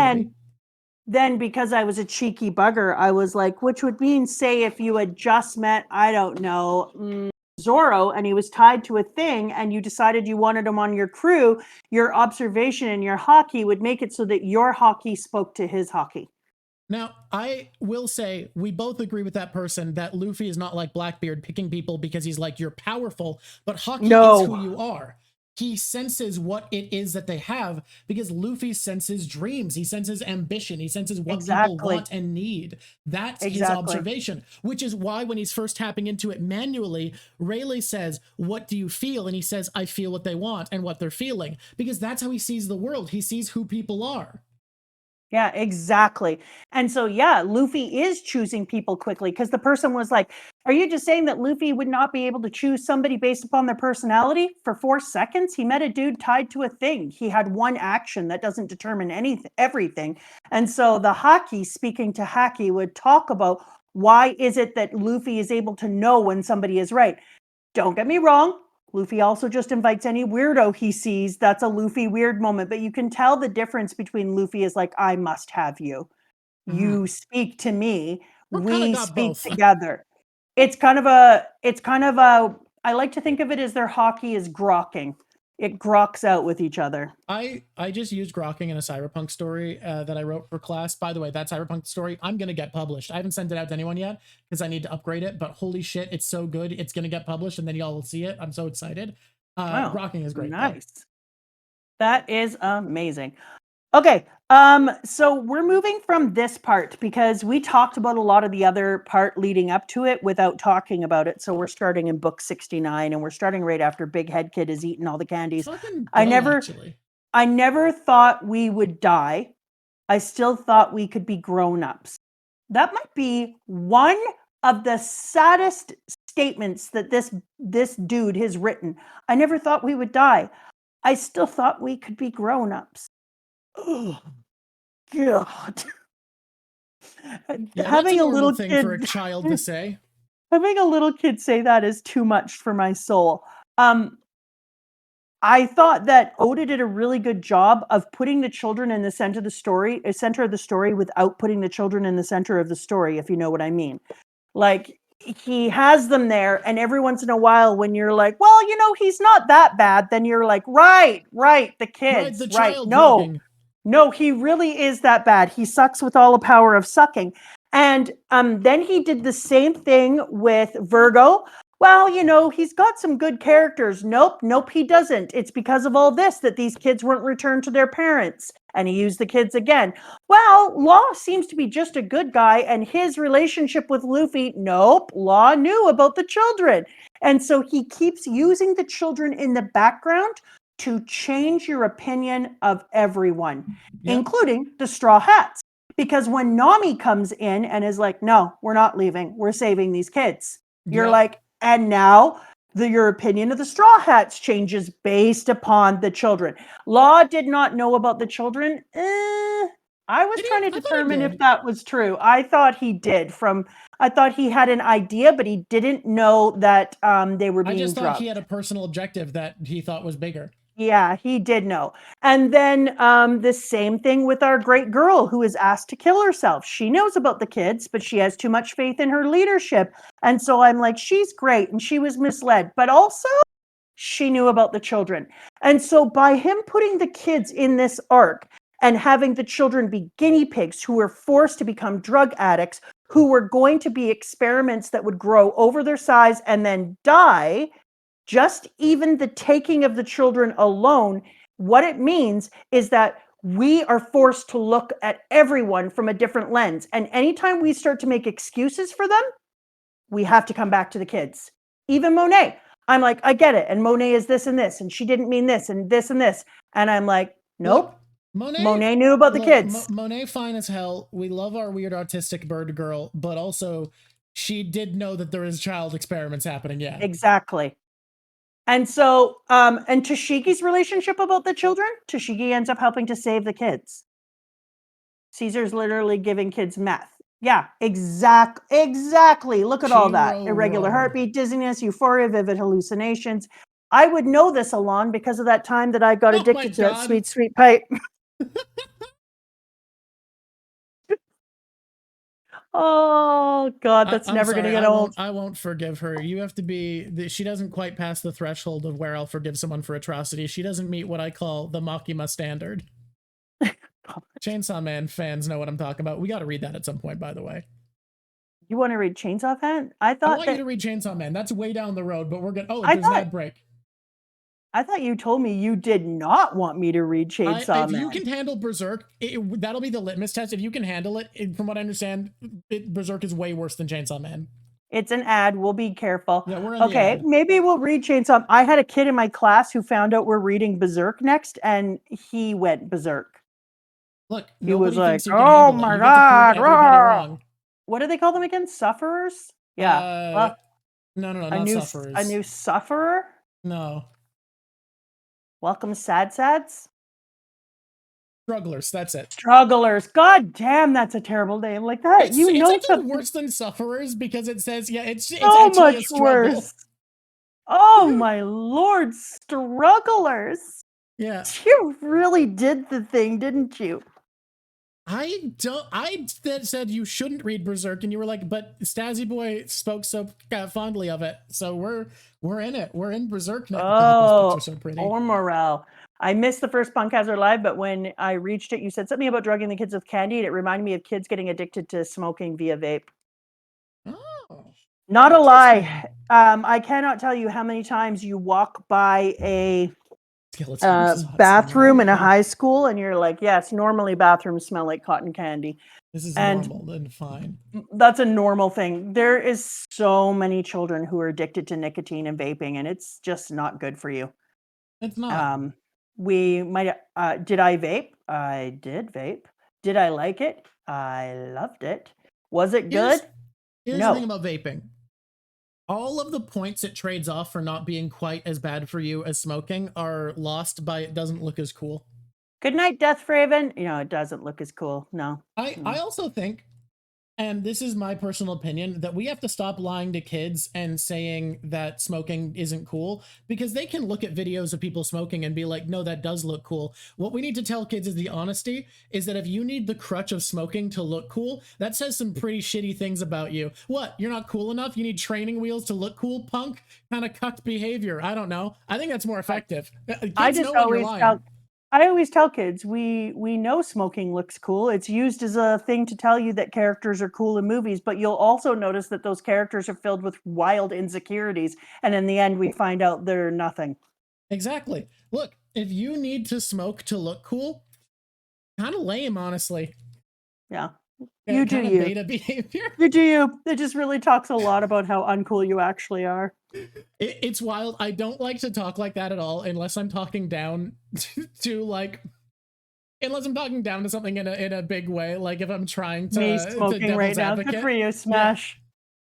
then because I was a cheeky bugger, I was like, which would mean, say, if you had just met, I don't know, Zoro, and he was tied to a thing, and you decided you wanted him on your crew, your observation and your Haki would make it so that your Haki spoke to his Haki. Now, I will say we both agree with that person that Luffy is not like Blackbeard picking people because he's like, you're powerful, but Haki is who you are. He senses what it is that they have because Luffy senses dreams. He senses ambition. He senses what people want and need. That's his observation, which is why when he's first tapping into it manually, Rayleigh says, what do you feel? And he says, I feel what they want and what they're feeling, because that's how he sees the world. He sees who people are. Yeah, exactly. And so, yeah, Luffy is choosing people quickly because the person was like, are you just saying that Luffy would not be able to choose somebody based upon their personality? For 4 seconds, he met a dude tied to a thing. He had one action that doesn't determine everything. And so the Haki, speaking to Haki, would talk about why is it that Luffy is able to know when somebody is right. Don't get me wrong. Luffy also just invites any weirdo he sees. That's a Luffy weird moment. But you can tell the difference between Luffy is like, I must have you. You speak to me. We speak together. It's kind of a, I like to think of it as their Haki is grokking. It groks out with each other. I just used grokking in a cyberpunk story that I wrote for class. By the way, that cyberpunk story, I'm going to get published. I haven't sent it out to anyone yet because I need to upgrade it, but holy shit, it's so good. It's going to get published and then y'all will see it. I'm so excited. Wow, grokking is great. Nice. That is amazing. Okay, so we're moving from this part because we talked about a lot of the other part leading up to it without talking about it. So we're starting in book 69 and we're starting right after Big Head Kid is eating all the candies. I never thought we would die. I still thought we could be grown-ups. That might be one of the saddest statements that this dude has written. I never thought we would die. I still thought we could be grown-ups. Oh God! Yeah, having that's a little thing kid for a child to say. Having a little kid say that is too much for my soul. I thought that Oda did a really good job of putting the children in the center of the story without putting the children in the center of the story, if you know what I mean. Like, he has them there, and every once in a while when you're like, well, you know, he's not that bad, then you're like, right, the kids, the right. child No, joking. no, he really is that bad. He sucks with all the power of sucking. And then he did the same thing with Virgo. Well, you know, he's got some good characters. Nope, he doesn't. It's because of all this that these kids weren't returned to their parents. And he used the kids again. Well, Law seems to be just a good guy, and his relationship with Luffy, nope, Law knew about the children. And so he keeps using the children in the background to change your opinion of everyone, including the Straw Hats. Because when Nami comes in and is like, no, we're not leaving, we're saving these kids. You're like, and now your opinion of the Straw Hats changes based upon the children. Law did not know about the children. I was trying to determine if that was true. I thought he did. I thought he had an idea, but he didn't know that they were being drugged. I just thought he had a personal objective that he thought was bigger. Yeah, he did know. And then the same thing with our great girl who is asked to kill herself. She knows about the kids, but she has too much faith in her leadership. And so I'm like, she's great. And she was misled. But also, she knew about the children. And so by him putting the kids in this arc and having the children be guinea pigs who were forced to become drug addicts, who were going to be experiments that would grow over their size and then die, just even the taking of the children alone, what it means is that we are forced to look at everyone from a different lens. And anytime we start to make excuses for them, we have to come back to the kids. Even Monet, I'm like, I get it. And Monet is this and this, and she didn't mean this and this and this. And I'm like, nope. Look, Monet knew about the kids. Monet fine as hell. We love our weird autistic bird girl, but also she did know that there is child experiments happening. Yeah, exactly. And so, and Tashiki's relationship about the children, Tashiki ends up helping to save the kids. Caesar's literally giving kids meth. Yeah, exactly. Look at all that. Irregular heartbeat, dizziness, euphoria, vivid hallucinations. I would know this, Alon, because of that time that I got addicted to that sweet, sweet pipe. Oh, God, that's never going to get old. I won't forgive her. You have to be... She doesn't quite pass the threshold of where I'll forgive someone for atrocity. She doesn't meet what I call the Makima standard. Chainsaw Man fans know what I'm talking about. We got to read that at some point, by the way. You want to read Chainsaw Man? I want you to read Chainsaw Man. That's way down the road, but we're good. Oh, there's an ad break. I thought you told me you did not want me to read Chainsaw Man. If you can handle Berserk, that'll be the litmus test. If you can handle it, from what I understand, Berserk is way worse than Chainsaw Man. It's an ad. We'll be careful. Yeah, we're in the ad. Maybe we'll read Chainsaw. I had a kid in my class who found out we're reading Berserk next, and he went berserk. Look, he was like, "Oh my God!" What do they call them again? Sufferers? Yeah. No, not sufferers. A new sufferer? No. Welcome, sad sads. Strugglers, that's it. Strugglers. God damn, that's a terrible name. Like that. It's actually worse than sufferers because it says, it's so actually much a struggle. Worse. Oh my Lord, strugglers. Yeah. You really did the thing, didn't you? I said you shouldn't read Berserk, and you were like, but Stazzy Boy spoke so fondly of it, so we're in it. We're in Berserk now. Oh, those pictures are so pretty. Or morale. I missed the first Punk Hazard live, but when I reached it, you said something about drugging the kids with candy, and it reminded me of kids getting addicted to smoking via vape. Oh. Not a lie. I cannot tell you how many times you walk by a bathroom in a high school and you're like, yes, normally bathrooms smell like cotton candy. This is normal and fine. That's a normal thing. There is so many children who are addicted to nicotine and vaping, and it's just not good for you. It's not. We might, did I vape? I did vape. Did I like it? I loved it. Was it good? Here's the thing about vaping. All of the points it trades off for not being quite as bad for you as smoking are lost by it doesn't look as cool. Good night, Death Raven. It doesn't look as cool. No. I also think, and this is my personal opinion, that we have to stop lying to kids and saying that smoking isn't cool, because they can look at videos of people smoking and be like, no, that does look cool. What we need to tell kids is the honesty is that if you need the crutch of smoking to look cool, that says some pretty shitty things about you. What? You're not cool enough? You need training wheels to look cool, punk? Kind of cucked behavior. I don't know. I think that's more effective. Kids know when you're lying. I always tell kids we know smoking looks cool. It's used as a thing to tell you that characters are cool in movies, but you'll also notice that those characters are filled with wild insecurities, and in the end we find out they're nothing. Exactly. Look, if you need to smoke to look cool, kind of lame, honestly. Yeah. You do you. Beta behavior. You do you. It just really talks a lot about how uncool you actually are. It's wild. I don't like to talk like that at all unless I'm talking down to like, unless I'm talking down to something in a big way. Like if I'm trying to me smoking right now. Good for you, Smash.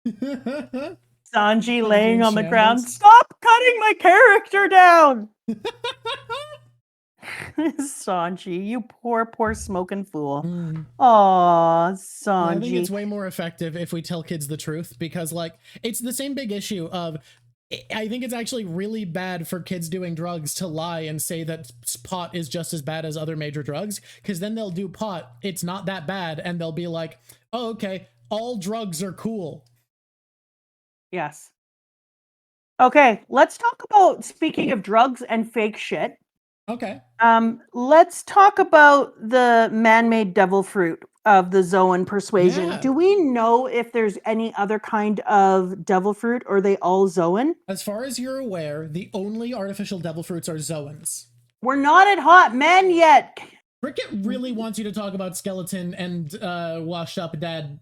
Yeah. Sanji laying on the ground. Stop cutting my character down. Sanji, you poor smoking fool. Aw, Sanji. Well, I think it's way more effective if we tell kids the truth, because like it's the same big issue of, I think it's actually really bad for kids doing drugs to lie and say that pot is just as bad as other major drugs, because then they'll do pot, it's not that bad, and they'll be like, oh, okay, all drugs are cool. Yes. Okay, let's talk about, speaking of drugs and fake shit. Okay. Let's talk about the man-made devil fruit of the Zoan persuasion. Yeah. Do we know if there's any other kind of devil fruit, or are they all Zoan? As far as you're aware, the only artificial devil fruits are Zoans. We're not at Hot Men yet. Cricket really wants you to talk about skeleton and washed up dad.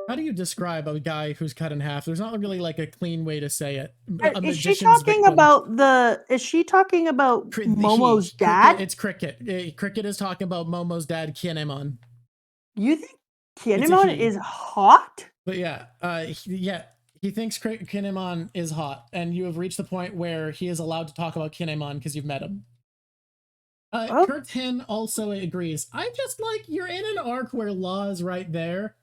How do you describe a guy who's cut in half? There's not really like a clean way to say it. Is she talking about Momo's dad? It's Cricket. Cricket is talking about Momo's dad, Kinemon. You think Kinemon is hot? But yeah, he thinks Kinemon is hot, and you have reached the point where he is allowed to talk about Kinemon because you've met him. Curtin also agrees. I just like, you're in an arc where Law is right there.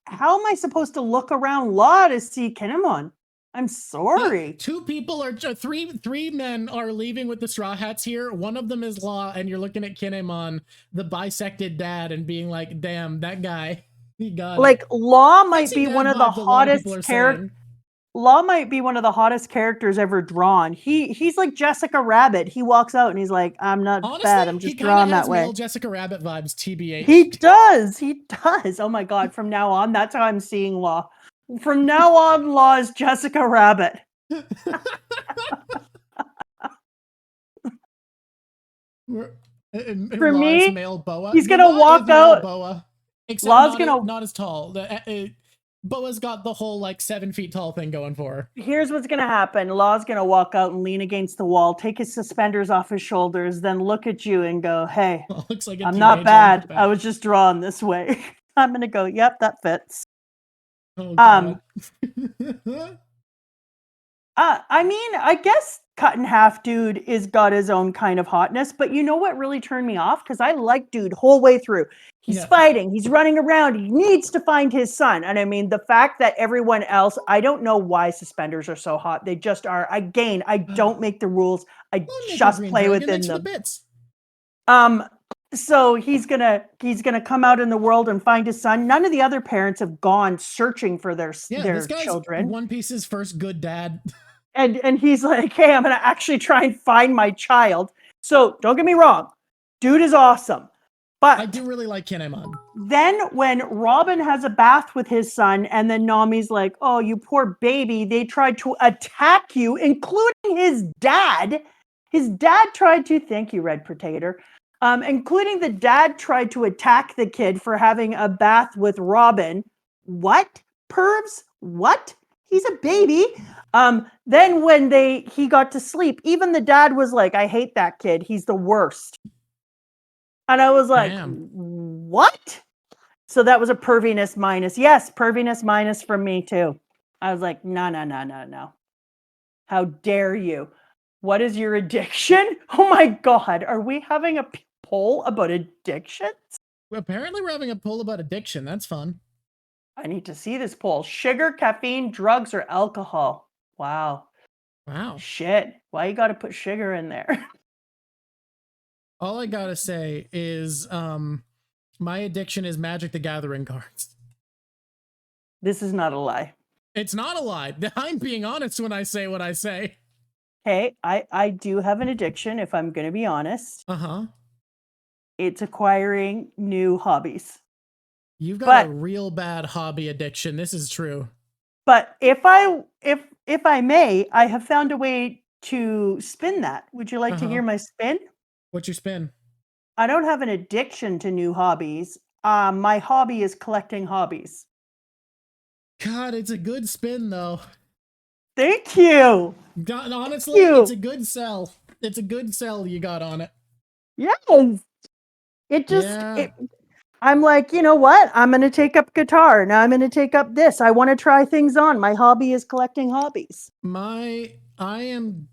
How am I supposed to look around Law to see Kinemon? I'm sorry. Two people are, three men are leaving with the Straw Hats here. One of them is Law, and you're looking at Kinemon, the bisected dad, and being like, damn, that guy, he got like it. Law might be one of the hottest characters. Law might be one of the hottest characters ever drawn. He's like Jessica Rabbit. He walks out and he's like, I'm not bad. I'm just drawn that way. Jessica Rabbit vibes, TBH. He does. He does. Oh my God. From now on, that's how I'm seeing Law. From now on, Law is Jessica Rabbit. For me, male boa. He's going to walk out. Boa. Except Law's not as tall. Boa's got the whole like 7 feet tall thing going for her. Here's what's gonna happen. Law's gonna walk out and lean against the wall, take his suspenders off his shoulders, then look at you and go, hey, looks like I'm not bad. I was just drawn this way. I'm gonna go, yep, that fits. Oh, God. I mean, I guess Cut in Half Dude is got his own kind of hotness, but you know what really turned me off? Because I like Dude whole way through. He's fighting, he's running around, he needs to find his son. And I mean, the fact that everyone else, I don't know why suspenders are so hot. They just are. Again, I don't make the rules. I just play within them. So he's gonna come out in the world and find his son. None of the other parents have gone searching for their this guy's children. One Piece's first good dad. And he's like, hey, I'm gonna actually try and find my child. So don't get me wrong, Dude is awesome. But I do really like Kinemon. Then when Robin has a bath with his son, and then Nami's like, oh, you poor baby, they tried to attack you, including his dad. His dad tried to, thank you, Red Potato. Including the dad tried to attack the kid for having a bath with Robin. What? Pervs? What? He's a baby. Then when he got to sleep, even the dad was like, I hate that kid. He's the worst. And I was like, what? So that was a perviness minus. Yes, perviness minus from me too. I was like, no. How dare you? What is your addiction? Oh my God. Are we having a poll about addictions? Apparently we're having a poll about addiction. That's fun. I need to see this poll. Sugar, caffeine, drugs, or alcohol? Wow. Wow. Shit. Why you got to put sugar in there? All I gotta say is my addiction is Magic the Gathering cards. This is not a lie. It's not a lie. I'm being honest when I say what I say. Hey, I do have an addiction, if I'm going to be honest. Uh-huh. It's acquiring new hobbies. You've got a real bad hobby addiction. This is true. But if I may, I have found a way to spin that. Would you like to hear my spin? What's your spin? I don't have an addiction to new hobbies. My hobby is collecting hobbies. God, it's a good spin though. Thank you. God, honestly, it's a good sell. It's a good sell you got on it. Yes. It just, I'm like, you know what? I'm going to take up guitar. Now I'm going to take up this. I want to try things on. My hobby is collecting hobbies. I am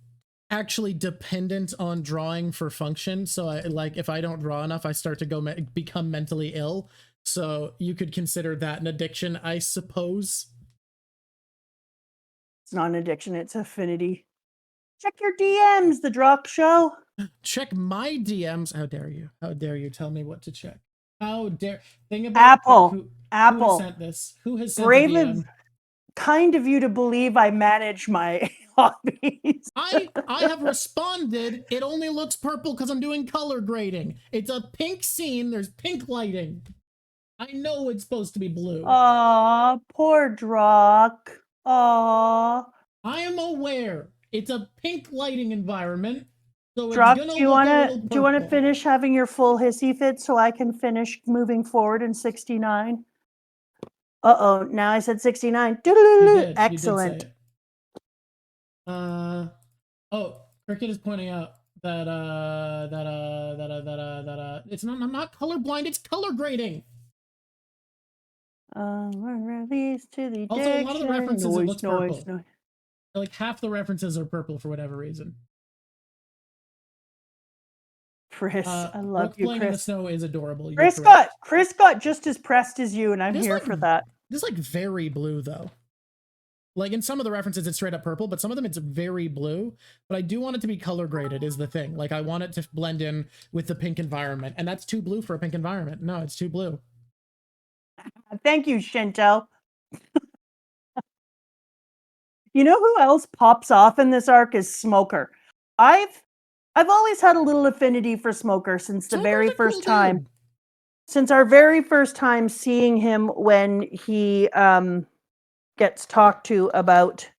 actually dependent on drawing for function. So I like, if I don't draw enough, I start to become mentally ill. So you could consider that an addiction, I suppose. It's not an addiction. It's affinity. Check your DMs, The Drock Show. Check my DMs. How dare you? How dare you tell me what to check? How dare? Thing about Apple. Who has sent this? Who has sent Brave the DM? Kind of you to believe I manage my hobbies. I have responded. It only looks purple because I'm doing color grading. It's a pink scene. There's pink lighting. I know it's supposed to be blue. Aw, poor Drock. Aw. I am aware. It's a pink lighting environment. So Drock, it's gonna do you look a little purple. do you want to finish having your full hissy fit so I can finish moving forward in 69? Uh-oh, now I said 69. Excellent. You did say it. Oh, Cricket is pointing out that it's not, I'm not colorblind, it's color grading. Release to the also, a lot of the references, it looks purple. Like half the references are purple for whatever reason. Chris, I love you, Playing Chris. in the snow is adorable. Chris got just as pressed as you, and I'm here for that. This is like very blue though. Like in some of the references, it's straight up purple, but some of them it's very blue. But I do want it to be color graded is the thing. Like I want it to blend in with the pink environment, and that's too blue for a pink environment. No, it's too blue. Thank you, Shinto. You know who else pops off in this arc is Smoker. I've always had a little affinity for Smoker since the very first time. Since our very first time seeing him when he gets talked to about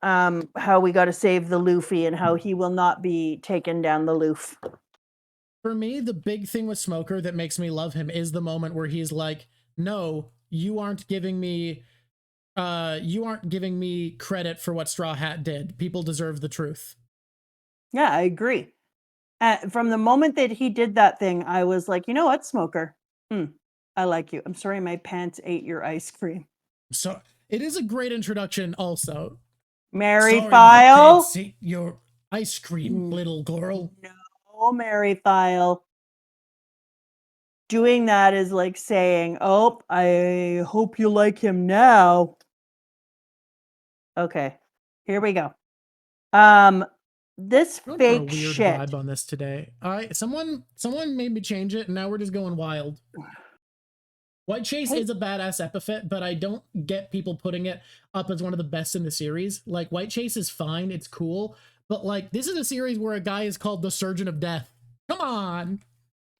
how we got to save the Luffy and how he will not be taken down the Luffy. For me, the big thing with Smoker that makes me love him is the moment where he's like, no, you aren't giving me credit for what Straw Hat did. People deserve the truth. Yeah, I agree. From the moment that he did that thing, I was like, you know what, Smoker? I like you. I'm sorry my pants ate your ice cream. So it is a great introduction also. Mary File? Ate your ice cream, little girl. No, Mary File. Doing that is like saying, oh, I hope you like him now. Okay, here we go. This fake a weird shit vibe on this today. Someone made me change it, and now we're just going wild. White Chase is a badass epithet, but I don't get people putting it up as one of the best in the series. Like White Chase is fine, it's cool, but like this is a series where a guy is called the Surgeon of Death. Come on.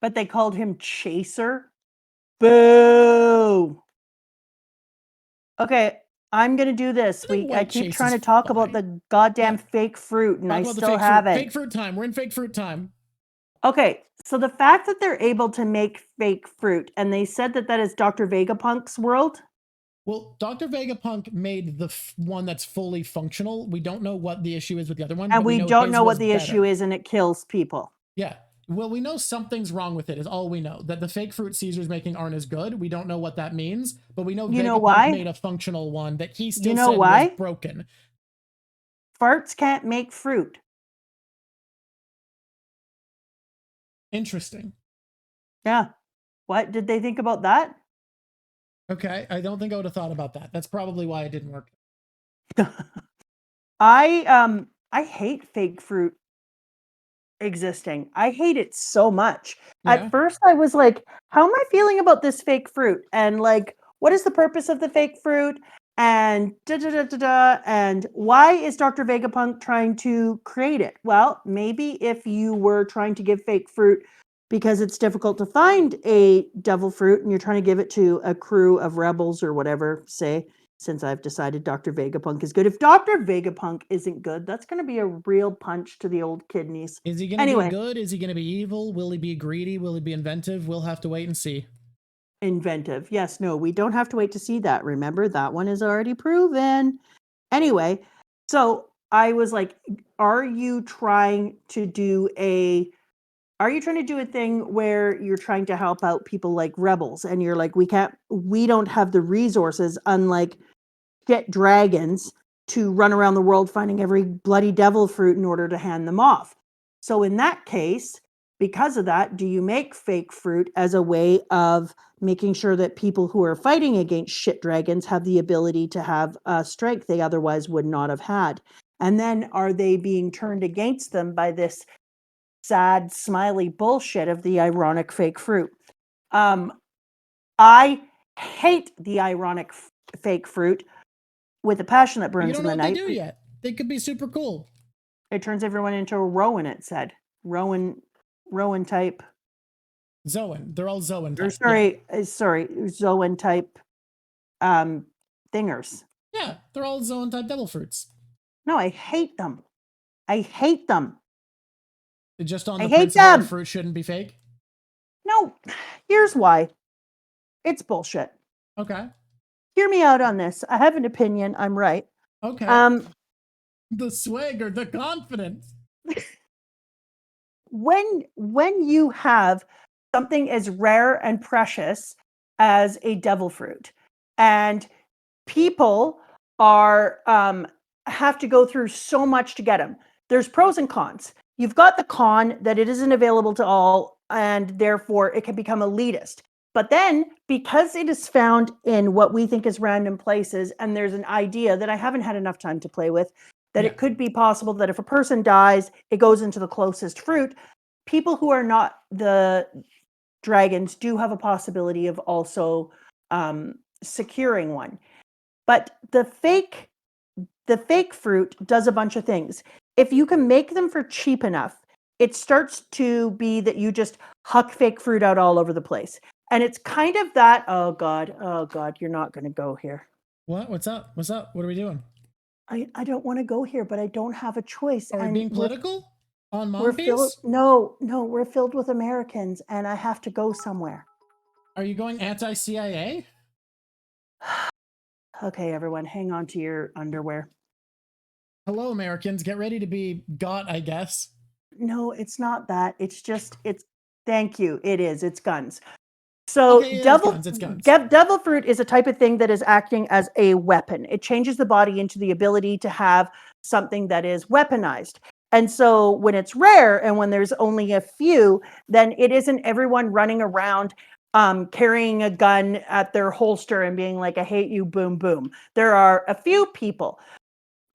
But they called him Chaser. Boo. Okay, I'm gonna do this. I keep trying to talk about the goddamn fake fruit, and I still haven't. Fake fruit time. We're in fake fruit time. Okay, so the fact that they're able to make fake fruit, and they said that that is Dr. Vegapunk's world. Well, Dr. Vegapunk made the one that's fully functional. We don't know what the issue is with the other one. And we don't know what the issue is, and it kills people. Yeah. Well, we know something's wrong with it, is all we know. That the fake fruit Caesar's making aren't as good. We don't know what that means, but we know Vegapunk made a functional one that he still said was broken. Farts can't make fruit. Interesting. Yeah. What did they think about that? Okay, I don't think I would have thought about that. That's probably why it didn't work. I hate fake fruit existing. I hate it so much. Yeah. At first I was like, how am I feeling about this fake fruit? And like, what is the purpose of the fake fruit? And da da da da da. And why is Dr. Vegapunk trying to create it? Well, maybe if you were trying to give fake fruit because it's difficult to find a devil fruit and you're trying to give it to a crew of rebels or whatever, say, since I've decided Dr. Vegapunk is good. If Dr. Vegapunk isn't good, that's going to be a real punch to the old kidneys. Is he going to be good? Is he going to be evil? Will he be greedy? Will he be inventive? We'll have to wait and see. Inventive. Yes, no, we don't have to wait to see that. Remember, that one is already proven. Anyway, so I was like, are you trying to do a thing where you're trying to help out people like rebels and you're like, we don't have the resources, unlike get dragons, to run around the world finding every bloody devil fruit in order to hand them off. So in that case, because of that, do you make fake fruit as a way of making sure that people who are fighting against shit dragons have the ability to have strength they otherwise would not have had? And then are they being turned against them by this sad, smiley bullshit of the ironic fake fruit? I hate the ironic fake fruit with a passion that burns in the night. You don't know what they do yet. They could be super cool. It turns everyone into a Rowan, it said. Rowan type. Zoan. They're all Zoan type. Sorry, Zoan type thingers. Yeah, they're all Zoan type devil fruits. No, I hate them. I hate them. Just on the principle that fruit shouldn't be fake? No, here's why. It's bullshit. Okay. Hear me out on this. I have an opinion. I'm right. Okay. The swagger, the confidence. When you have something as rare and precious as a devil fruit, and people are have to go through so much to get them, there's pros and cons. You've got the con that it isn't available to all, and therefore it can become elitist. But then, because it is found in what we think is random places, and there's an idea that I haven't had enough time to play with, that it could be possible that if a person dies, it goes into the closest fruit. People who are not the dragons do have a possibility of also securing one. But the fake fruit does a bunch of things. If you can make them for cheap enough, it starts to be that you just huck fake fruit out all over the place. And it's kind of that, oh God, you're not going to go here. What? What's up? What's up? What are we doing? I don't want to go here, but I don't have a choice. Are we being political? On No, we're filled with Americans, and I have to go somewhere. Are you going anti-CIA? Okay, everyone, hang on to your underwear. Hello, Americans. Get ready to be got, I guess. No, it's not that. It's thank you. It is. It's guns. So devil fruit is a type of thing that is acting as a weapon. It changes the body into the ability to have something that is weaponized. And so when it's rare and when there's only a few, then it isn't everyone running around carrying a gun at their holster and being like, I hate you, boom, boom. There are a few people.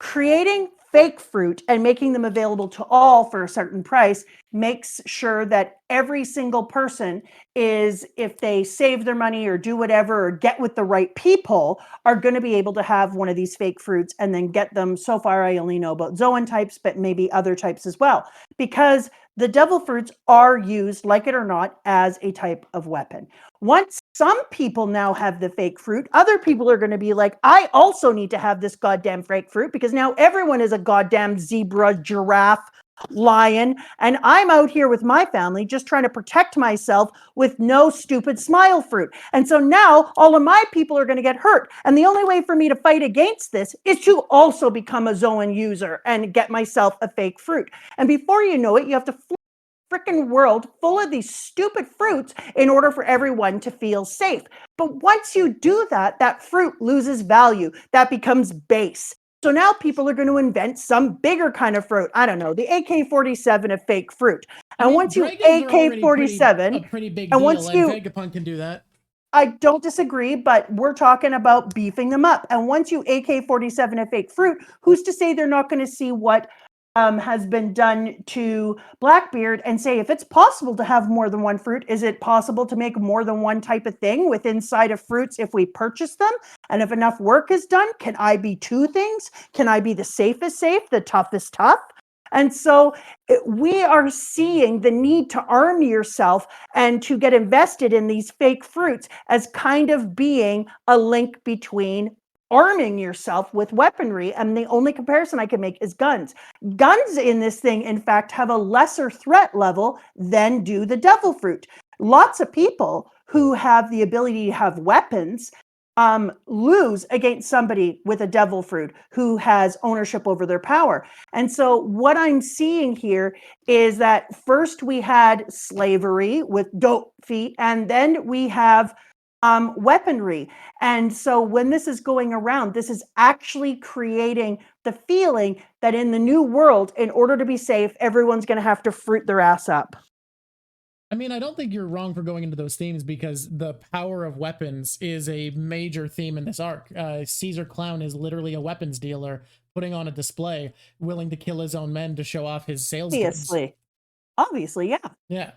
Creating fake fruit and making them available to all for a certain price makes sure that every single person is, if they save their money or do whatever or get with the right people, are going to be able to have one of these fake fruits and then get them. So far, I only know about Zoan types, but maybe other types as well, because the devil fruits are used, like it or not, as a type of weapon. Once some people now have the fake fruit, other people are going to be like, I also need to have this goddamn fake fruit because now everyone is a goddamn zebra, giraffe, lion, and I'm out here with my family just trying to protect myself with no stupid smile fruit. And so now all of my people are going to get hurt. And the only way for me to fight against this is to also become a Zoan user and get myself a fake fruit. And before you know it, you have to freaking world full of these stupid fruits in order for everyone to feel safe. But once you do that, that fruit loses value. That becomes base. So now people are going to invent some bigger kind of fruit. I don't know, the AK-47 of fake fruit. And once you dragons are already AK-47, a pretty big and deal, once you, and Vegapunk can do that. I don't disagree, but we're talking about beefing them up. And once you AK-47 a fake fruit, who's to say they're not going to see what has been done to Blackbeard and say, if it's possible to have more than one fruit, is it possible to make more than one type of thing with inside of fruits if we purchase them? And if enough work is done, can I be two things? Can I be the safest safe, the toughest tough? And so we are seeing the need to arm yourself and to get invested in these fake fruits as kind of being a link between arming yourself with weaponry. And the only comparison I can make is guns. Guns in this thing, in fact, have a lesser threat level than do the devil fruit. Lots of people who have the ability to have weapons lose against somebody with a devil fruit who has ownership over their power. And so what I'm seeing here is that first we had slavery with dope feet, and then we have weaponry. And so when this is going around, this is actually creating the feeling that in the new world, in order to be safe, everyone's going to have to fruit their ass up. I mean, I don't think you're wrong for going into those themes because the power of weapons is a major theme in this arc. Caesar Clown is literally a weapons dealer putting on a display, willing to kill his own men to show off his sales goods. Obviously, yeah. Yeah.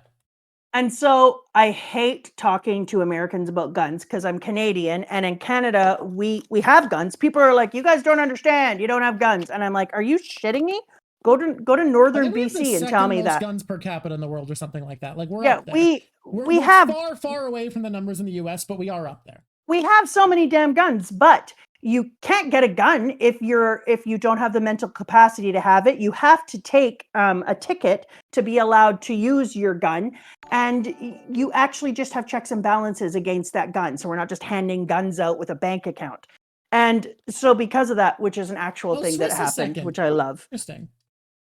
And so I hate talking to Americans about guns because I'm Canadian, and in Canada we have guns. People are like, "You guys don't understand. You don't have guns," and I'm like, "Are you shitting me? Go to northern BC and tell me that." Guns per capita in the world, or something like that. Like we're yeah, up there. We have far away from the numbers in the U.S., but we are up there. We have so many damn guns, but you can't get a gun if you don't have the mental capacity to have it. You have to take a ticket to be allowed to use your gun, and you actually just have checks and balances against that gun. So we're not just handing guns out with a bank account. And so because of that, which is an actual thing that happened, which I love. Interesting.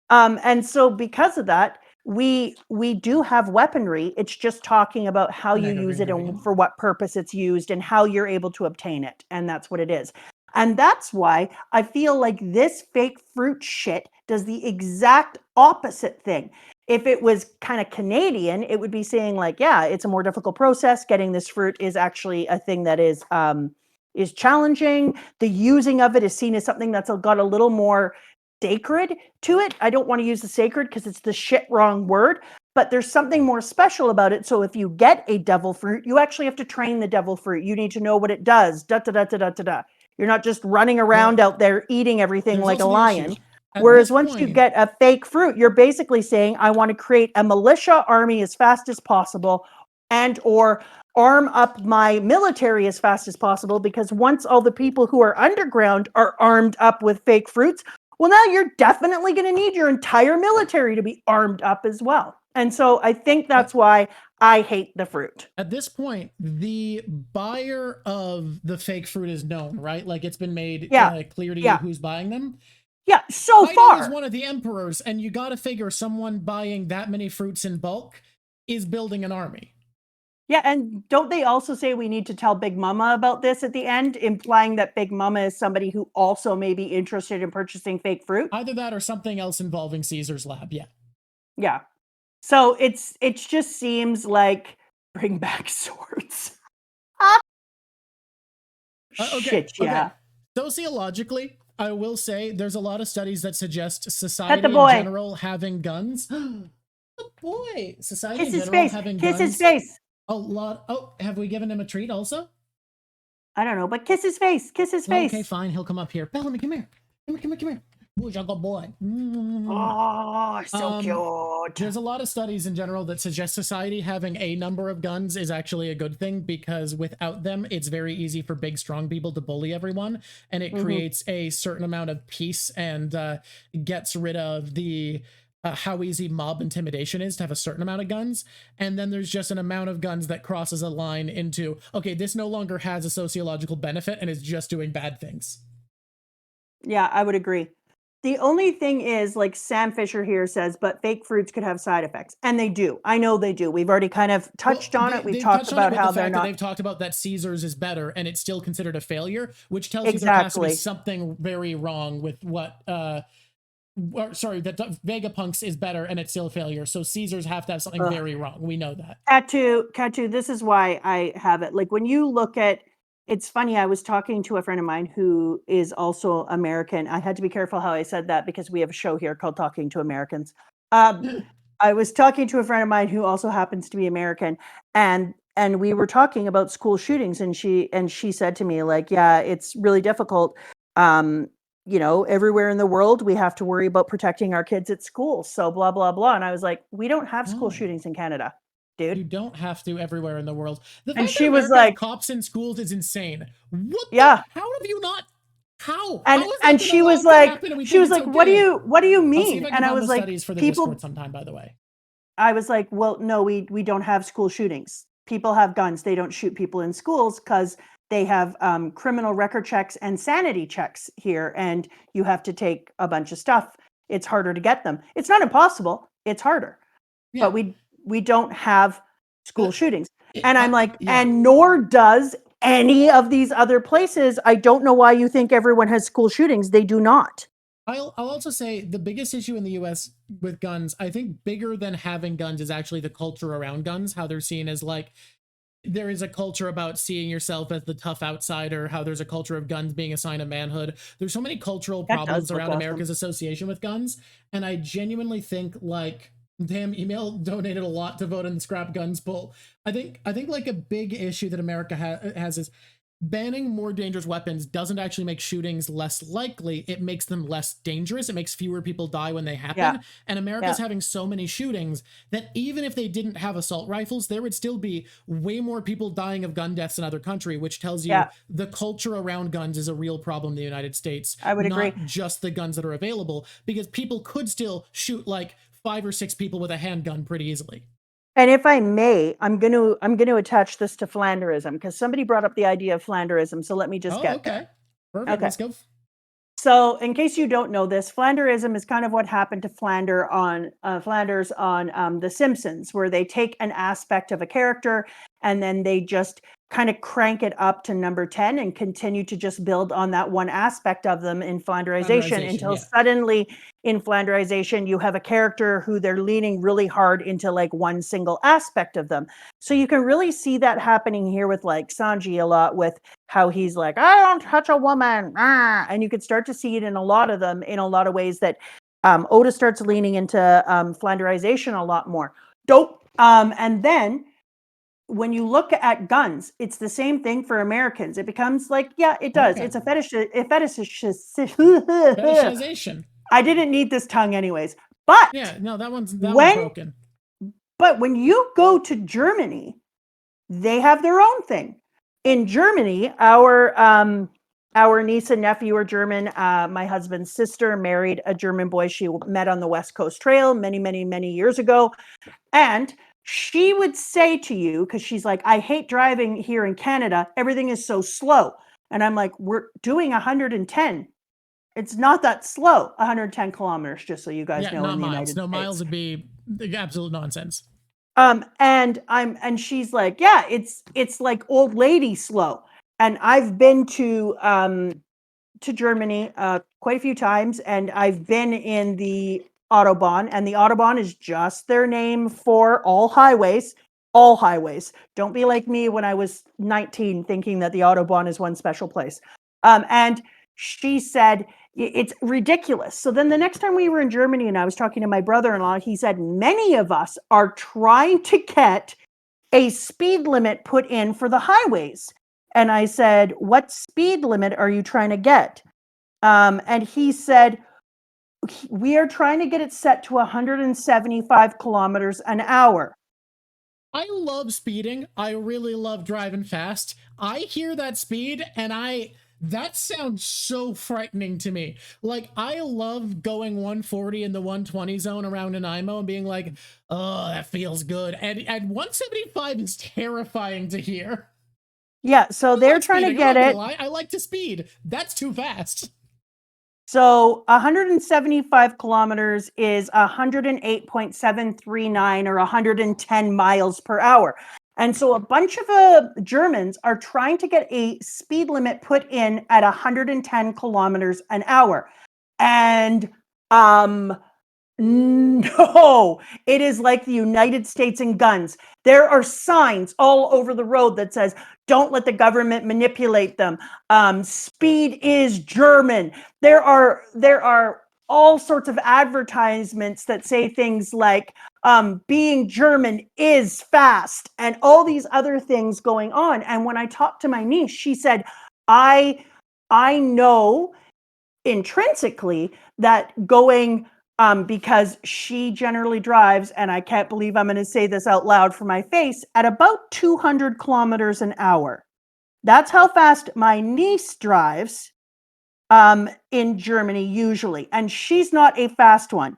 And so because of that, we do have weaponry. It's just talking about how you use it and for what purpose it's used and how you're able to obtain it. And that's what it is. And that's why I feel like this fake fruit shit does the exact opposite thing. If it was kind of Canadian, it would be saying like, yeah, it's a more difficult process. Getting this fruit is actually a thing that is challenging. The using of it is seen as something that's got a little more sacred to it. I don't want to use the sacred because it's the shit wrong word, but there's something more special about it. So if you get a devil fruit, you actually have to train the devil fruit. You need to know what it does. Da da da da da da. You're not just running around out there eating everything like a lion. Whereas once you get a fake fruit, you're basically saying, I want to create a militia army as fast as possible and or arm up my military as fast as possible, because once all the people who are underground are armed up with fake fruits, well, now you're definitely going to need your entire military to be armed up as well. And so I think that's why I hate the fruit. At this point, the buyer of the fake fruit is known, right? Like it's been made clear to you who's buying them. Yeah, so far. is one of the emperors, and you got to figure someone buying that many fruits in bulk is building an army. Yeah, and don't they also say we need to tell Big Mama about this at the end, implying that Big Mama is somebody who also may be interested in purchasing fake fruit? Either that or something else involving Caesar's lab, yeah. Yeah. So it just seems like bring back swords. Shit, yeah. Okay. Sociologically, I will say there's a lot of studies that suggest society in general having guns. The boy! Society in general having guns. Kiss his face. Oh, have we given him a treat also? I don't know, but kiss his face. Kiss his face. Okay, fine. He'll come up here. Bellamy, come here. Come here. Ooh, jungle boy. Oh, so cute. There's a lot of studies in general that suggest society having a number of guns is actually a good thing, because without them, it's very easy for big, strong people to bully everyone, and it creates a certain amount of peace and gets rid of the how easy mob intimidation is to have a certain amount of guns. And then there's just an amount of guns that crosses a line into, okay, this no longer has a sociological benefit and is just doing bad things. Yeah, I would agree. The only thing is, like Sam Fisher here says, but fake fruits could have side effects. And they do. I know they do. We've already kind of touched on it. We've talked about how they're not. They've talked about that Caesar's is better and it's still considered a failure, which tells you there has to be something very wrong with what that Vegapunk's is better and it's still a failure. So Caesars have to have something very wrong. We know that. Cat2, this is why I have it. Like when you look at, it's funny, I was talking to a friend of mine who is also American. I had to be careful how I said that because we have a show here called Talking to Americans. I was talking to a friend of mine who also happens to be American, and we were talking about school shootings, and she said to me, like, yeah, it's really difficult. Everywhere in the world, we have to worry about protecting our kids at school. So blah, blah, blah. And I was like, we don't have school shootings in Canada, dude. You don't have to everywhere in the world. The And fact she that was America has like, cops in schools is insane. What? yeah. How have you not? How? And How is that she was like, what do you mean? I'll see if I can And I find was the like, studies for the people. Discord sometime, by the way. I was like, well, no, we don't have school shootings. People have guns. They don't shoot people in schools because they have criminal record checks and sanity checks here, and you have to take a bunch of stuff. It's harder to get them. It's not impossible. It's harder. Yeah. But we don't have school shootings. And I'm like, and nor does any of these other places. I don't know why you think everyone has school shootings. They do not. I'll also say the biggest issue in the US with guns, I think bigger than having guns, is actually the culture around guns, how they're seen as like, there is a culture about seeing yourself as the tough outsider, how there's a culture of guns being a sign of manhood. There's so many cultural problems around America's association with guns. And I genuinely think, like, damn, email donated a lot to vote in the scrap guns poll. I think like a big issue that America has is banning more dangerous weapons doesn't actually make shootings less likely. It makes them less dangerous. It makes fewer people die when they happen. Yeah. And America's having so many shootings that even if they didn't have assault rifles, there would still be way more people dying of gun deaths in other countries, which tells you the culture around guns is a real problem in the United States. I would agree. Not just the guns that are available, because people could still shoot like 5 or 6 people with a handgun pretty easily. And if I may, I'm going to attach this to Flanderism, because somebody brought up the idea of Flanderism. So let me just get there. Perfect. Let's go. So in case you don't know this, Flanderism is kind of what happened to Flanders on The Simpsons, where they take an aspect of a character and then they just kind of crank it up to number 10 and continue to just build on that one aspect of them in Flanderization until suddenly in Flanderization you have a character who they're leaning really hard into like one single aspect of them. So you can really see that happening here with like Sanji a lot, with how he's like, I don't touch a woman. And you could start to see it in a lot of them in a lot of ways that Oda starts leaning into Flanderization a lot more. Dope. And then when you look at guns, it's the same thing for Americans. It becomes like, yeah, it does. Okay. It's a fetishization. I didn't need this tongue anyways. But yeah, no, that one's broken. But when you go to Germany, they have their own thing. In Germany, our niece and nephew are German. My husband's sister married a German boy she met on the West Coast Trail many, many, many years ago. And she would say to you, because she's like, I hate driving here in Canada. Everything is so slow. And I'm like, we're doing 110. It's not that slow. 110 kilometers, just so you guys know. Not in the miles. United States. Miles would be absolute nonsense. And she's like, yeah, it's like old lady slow. And I've been to Germany quite a few times, and I've been in the Autobahn, and the Autobahn is just their name for all highways. All highways. Don't be like me when I was 19 thinking that the Autobahn is one special place. And she said, it's ridiculous. So then the next time we were in Germany and I was talking to my brother-in-law, he said, many of us are trying to get a speed limit put in for the highways. And I said, what speed limit are you trying to get? And he said, we are trying to get it set to 175 kilometers an hour. I love speeding. I really love driving fast. I hear that speed and that sounds so frightening to me. Like, I love going 140 in the 120 zone around Nanaimo and being like, oh, that feels good. And 175 is terrifying to hear. Yeah, so they're trying to get it. I like to speed. That's too fast. So 175 kilometers is 108.739 or 110 miles per hour. And so a bunch of Germans are trying to get a speed limit put in at 110 kilometers an hour. And No, it is like the United States and guns. There are signs all over the road that says, don't let the government manipulate them. Speed is German. There are all sorts of advertisements that say things like, being German is fast, and all these other things going on. And when I talked to my niece, she said, I know intrinsically that going because she generally drives, and I can't believe I'm going to say this out loud for my face, at about 200 kilometers an hour. That's how fast my niece drives in Germany usually, and she's not a fast one.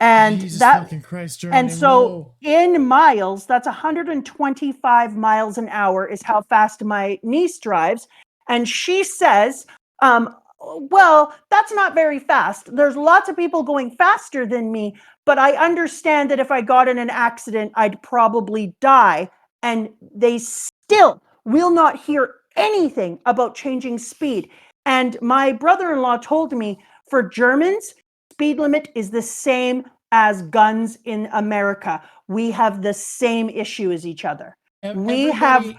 And Jesus fucking Christ, Germany, and so in miles, that's 125 miles an hour is how fast my niece drives. And she says, well, that's not very fast. There's lots of people going faster than me, but I understand that if I got in an accident, I'd probably die. And they still will not hear anything about changing speed. And my brother-in-law told me for Germans, speed limit is the same as guns in America. We have the same issue as each other. We have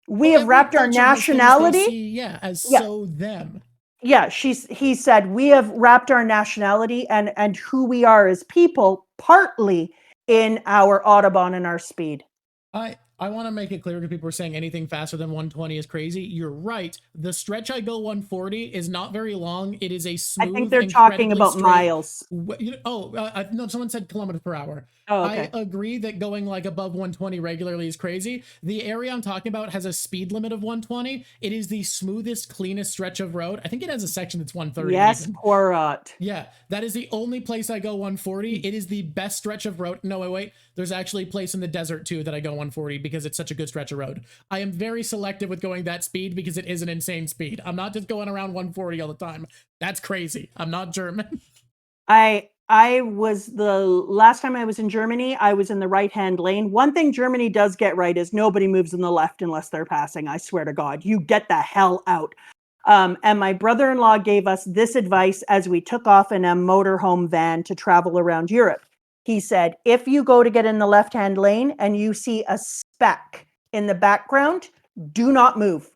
wrapped our nationality so them. Yeah, he said we have wrapped our nationality and who we are as people partly in our Autobahn and our speed. I want to make it clear to people who are saying anything faster than 120 is crazy. You're right. The stretch I go 140 is not very long. It is a smooth. I think they're talking about miles. No, someone said kilometers per hour. Oh, okay. I agree that going like above 120 regularly is crazy. The area I'm talking about has a speed limit of 120. It is the smoothest, cleanest stretch of road. I think it has a section that's 130. Yes, Poirot. Yeah, that is the only place I go 140. It is the best stretch of road. No, wait. There's actually a place in the desert too that I go 140 because it's such a good stretch of road. I am very selective with going that speed because it is an insane speed. I'm not just going around 140 all the time. That's crazy. I'm not German. I was the last time I was in Germany, I was in the right-hand lane. One thing Germany does get right is nobody moves in the left unless they're passing. I swear to God, you get the hell out. And my brother-in-law gave us this advice as we took off in a motorhome van to travel around Europe. He said, if you go to get in the left-hand lane and you see a speck in the background, do not move.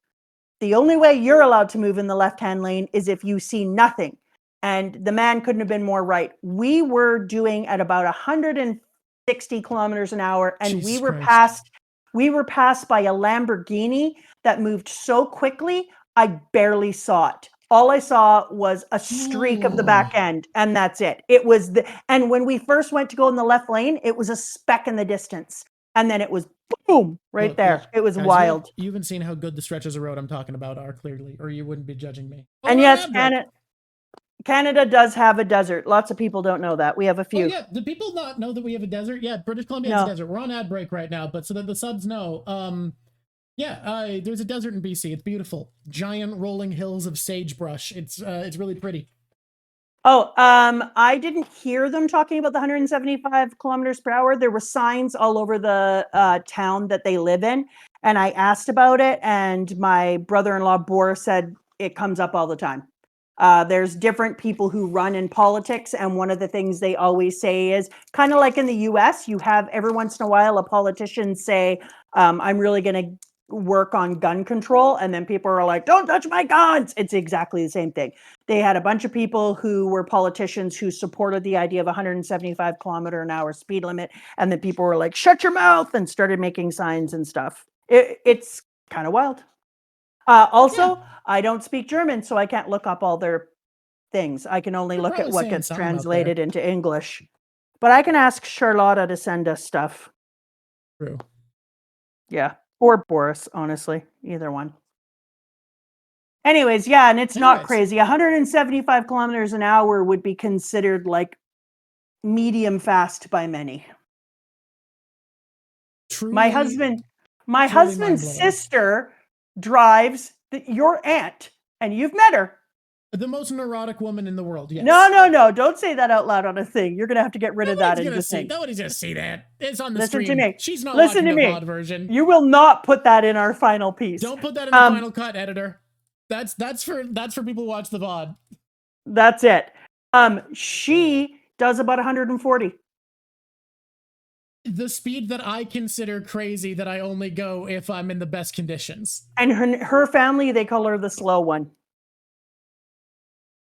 The only way you're allowed to move in the left-hand lane is if you see nothing. And the man couldn't have been more right. We were doing at about 160 kilometers an hour, and we were passed by a Lamborghini that moved so quickly, I barely saw it. All I saw was a streak of the back end, and that's it. And when we first went to go in the left lane, it was a speck in the distance. And then it was boom, right there. It was wild. You haven't seen how good the stretches of road I'm talking about are, clearly, or you wouldn't be judging me. And yes, Canada does have a desert. Lots of people don't know that. We have a few. Oh, yeah. Do people not know that we have a desert? Yeah, British Columbia has a desert. We're on ad break right now, but so that the subs know. There's a desert in BC. It's beautiful. Giant rolling hills of sagebrush. It's really pretty. Oh, I didn't hear them talking about the 175 kilometers per hour. There were signs all over the town that they live in, and I asked about it, and my brother-in-law Boris said it comes up all the time. There's different people who run in politics, and one of the things they always say is kind of like in the US, you have every once in a while a politician say, I'm really going to work on gun control, and then people are like, don't touch my guns. It's exactly the same thing. They had a bunch of people who were politicians who supported the idea of 175 kilometer an hour speed limit, and then people were like, shut your mouth, and started making signs and stuff. It's kind of wild. I don't speak German, so I can't look up all their things. I can only look at what gets translated into English. But I can ask Charlotta to send us stuff. True. Yeah. Or Boris, honestly. Either one. Anyways, yeah, and it's not crazy. 175 kilometers an hour would be considered like medium fast by many. Truly, my husband's sister drives your aunt, and you've met her. The most neurotic woman in the world, yes. No. Don't say that out loud on a thing. You're going to have to get rid of that. Nobody's going to see that. It's on the Listen stream. to me. She's not watching the VOD version. You will not put that in our final piece. Don't put that in the final cut, editor. That's for people who watch the VOD. That's it. She does about 140. The speed that I consider crazy that I only go if I'm in the best conditions. And her family, they call her the slow one.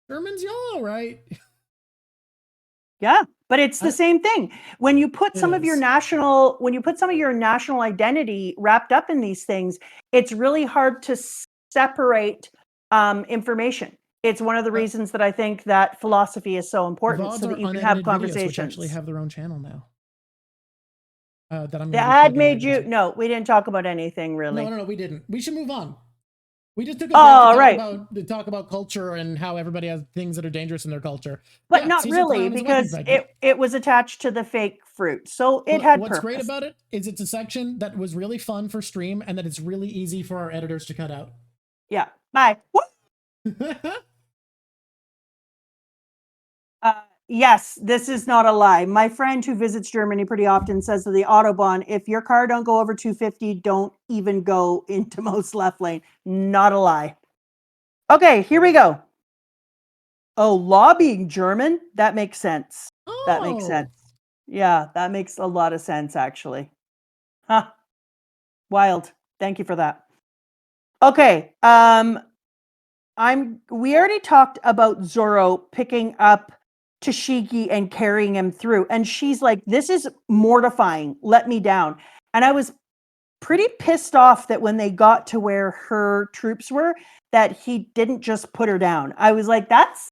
Germans, y'all all right? Yeah, but it's the same thing. When you put some of your is. national identity wrapped up in these things, it's really hard to separate information. It's one of the reasons that I think that philosophy is so important, VODs so that are you can have unedited videos, conversations. which actually have their own channel now. That I'm The gonna be ad plugging made later you. this week. No, we didn't talk about anything really. No, we didn't. We should move on. We just took a break to talk about culture and how everybody has things that are dangerous in their culture. But yeah, not Caesar really, Clown is weapon because pregnant. it was attached to the fake fruit, so it had What's purpose. great about it is it's a section that was really fun for stream and that it's really easy for our editors to cut out. Yeah. Bye. Yes, this is not a lie. My friend who visits Germany pretty often says to the Autobahn, if your car don't go over 250, don't even go into most left lane. Not a lie. Okay, here we go. Oh, lobbying German? That makes sense. Oh. That makes sense. Yeah, that makes a lot of sense, actually. Huh. Wild. Thank you for that. Okay, we already talked about Zoro picking up Tashigi and carrying him through. And she's like, this is mortifying. Let me down. And I was pretty pissed off that when they got to where her troops were, that he didn't just put her down. I was like, that's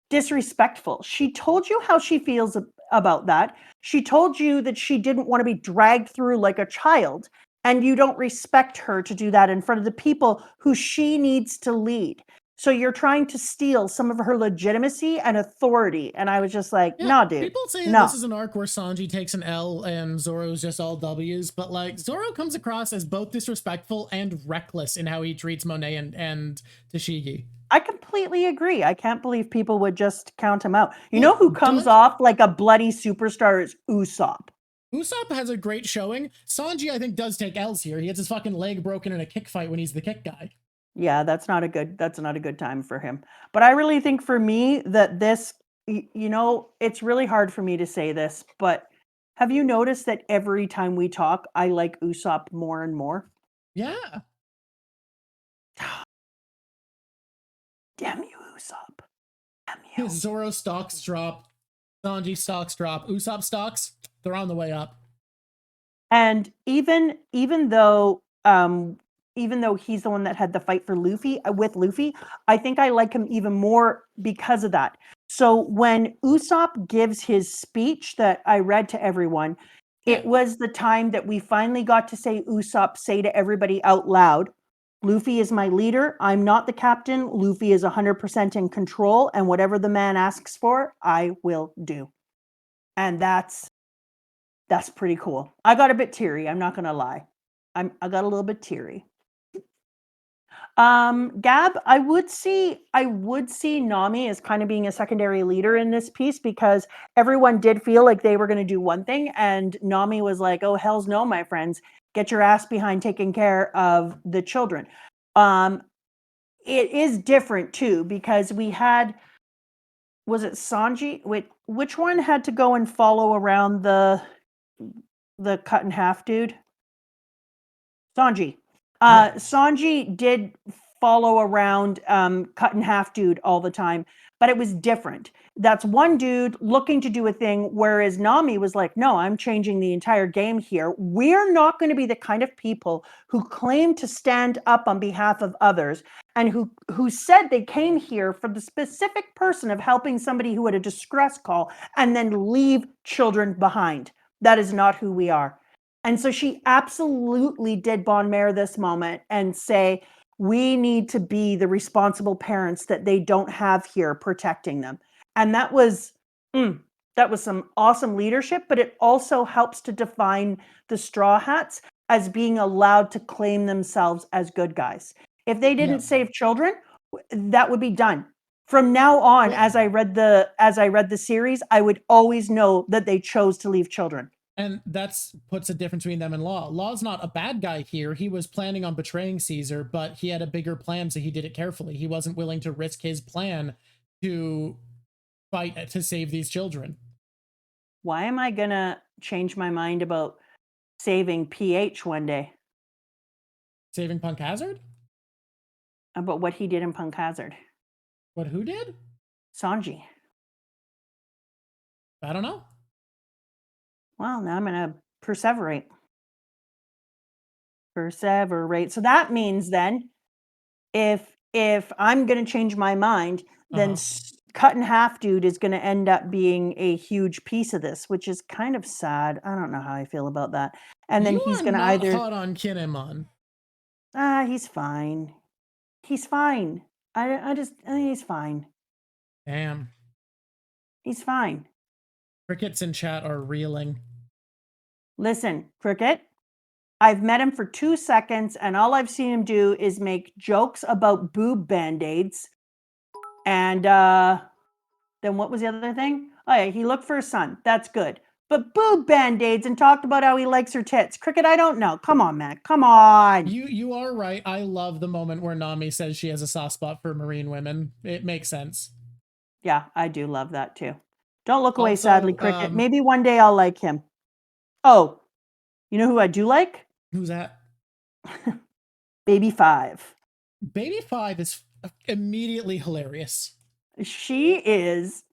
disrespectful. She told you how she feels about that. She told you that she didn't want to be dragged through like a child. And you don't respect her to do that in front of the people who she needs to lead. So you're trying to steal some of her legitimacy and authority. And I was just like, nah, dude. People say no. This is an arc where Sanji takes an L and Zoro's just all W's, but like Zoro comes across as both disrespectful and reckless in how he treats Monet and Tashigi. I completely agree. I can't believe people would just count him out. You know who comes off like a bloody superstar is Usopp. Usopp has a great showing. Sanji, I think, does take L's here. He gets his fucking leg broken in a kick fight when he's the kick guy. Yeah, that's not a good time for him. But I really think for me that this, it's really hard for me to say this, but have you noticed that every time we talk, I like Usopp more and more? Yeah. Damn you, Usopp. Damn you. Zoro stocks drop. Sanji stocks drop. Usopp stocks, they're on the way up. And even though he's the one that had the fight for Luffy, I think I like him even more because of that. So when Usopp gives his speech that I read to everyone, it was the time that we finally got to say Usopp say to everybody out loud, Luffy is my leader. I'm not the captain. Luffy is 100% in control, and whatever the man asks for, I will do. And that's pretty cool. I got a bit teary. I'm not gonna lie. I got a little bit teary. Gab, I would see Nami as kind of being a secondary leader in this piece because everyone did feel like they were going to do one thing, and Nami was like, "Oh hell's no, my friends, get your ass behind taking care of the children." It is different too because we had, was it Sanji? Wait, which one had to go and follow around the cut in half dude? Sanji. Sanji did follow around cut in half dude all the time, but it was different. That's one dude looking to do a thing, whereas Nami was like, no, I'm changing the entire game here. We're not going to be the kind of people who claim to stand up on behalf of others and who said they came here for the specific person of helping somebody who had a distress call and then leave children behind. That is not who we are. And so she absolutely did bon mare this moment and say, we need to be the responsible parents that they don't have here protecting them. And that was some awesome leadership, but it also helps to define the Straw Hats as being allowed to claim themselves as good guys. If they didn't save children, that would be done. From now on, as I read the series, I would always know that they chose to leave children. And that's puts a difference between them and Law. Law's not a bad guy here. He was planning on betraying Caesar, but he had a bigger plan, so he did it carefully. He wasn't willing to risk his plan to fight to save these children. Why am I gonna change my mind about saving PH one day? Saving Punk Hazard? About what he did in Punk Hazard. What, who did? Sanji. I don't know. Well, now I'm gonna perseverate. Perseverate. So that means then, if I'm gonna change my mind, then cut in half dude is gonna end up being a huge piece of this, which is kind of sad. I don't know how I feel about that. And then You he's are gonna not either hot on Kinemon. he's fine. He's fine. I just he's fine. Damn. He's fine. Crickets in chat are reeling. Listen, Cricket, I've met him for 2 seconds, and all I've seen him do is make jokes about boob band-aids. And then what was the other thing? Oh yeah, he looked for a son. That's good. But boob band-aids and talked about how he likes her tits. Cricket, I don't know. Come on, man. Come on. You are right. I love the moment where Nami says she has a soft spot for marine women. It makes sense. Yeah, I do love that too. Don't look away, Also, sadly, Cricket. Maybe one day I'll like him. Oh, you know who I do like? Who's that? Baby 5. Baby 5 is immediately hilarious. She's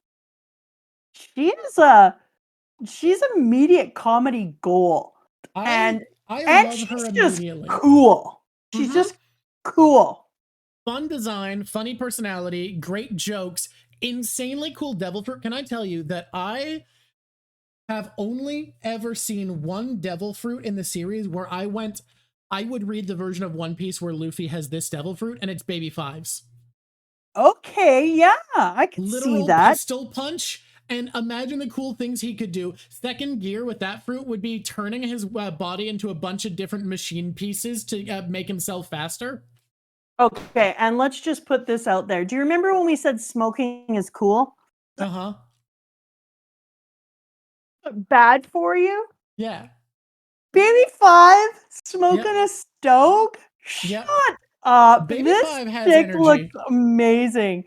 immediate comedy gold. I love she's her just immediately. cool. She's just cool. Fun design, funny personality, great jokes, insanely cool devil fruit. Can I tell you that I have only ever seen one devil fruit in the series where I would read the version of One Piece where Luffy has this devil fruit, and it's Baby 5's. Okay, yeah, I can Literal see that. pistol punch. And imagine the cool things he could do. Second gear with that fruit would be turning his body into a bunch of different machine pieces to make himself faster. Okay, and let's just put this out there. Do you remember when we said smoking is cool? Bad for you? Yeah. Baby 5 smoking a stoke? Yep. Shut up. Baby This 5 has chick energy. looks amazing.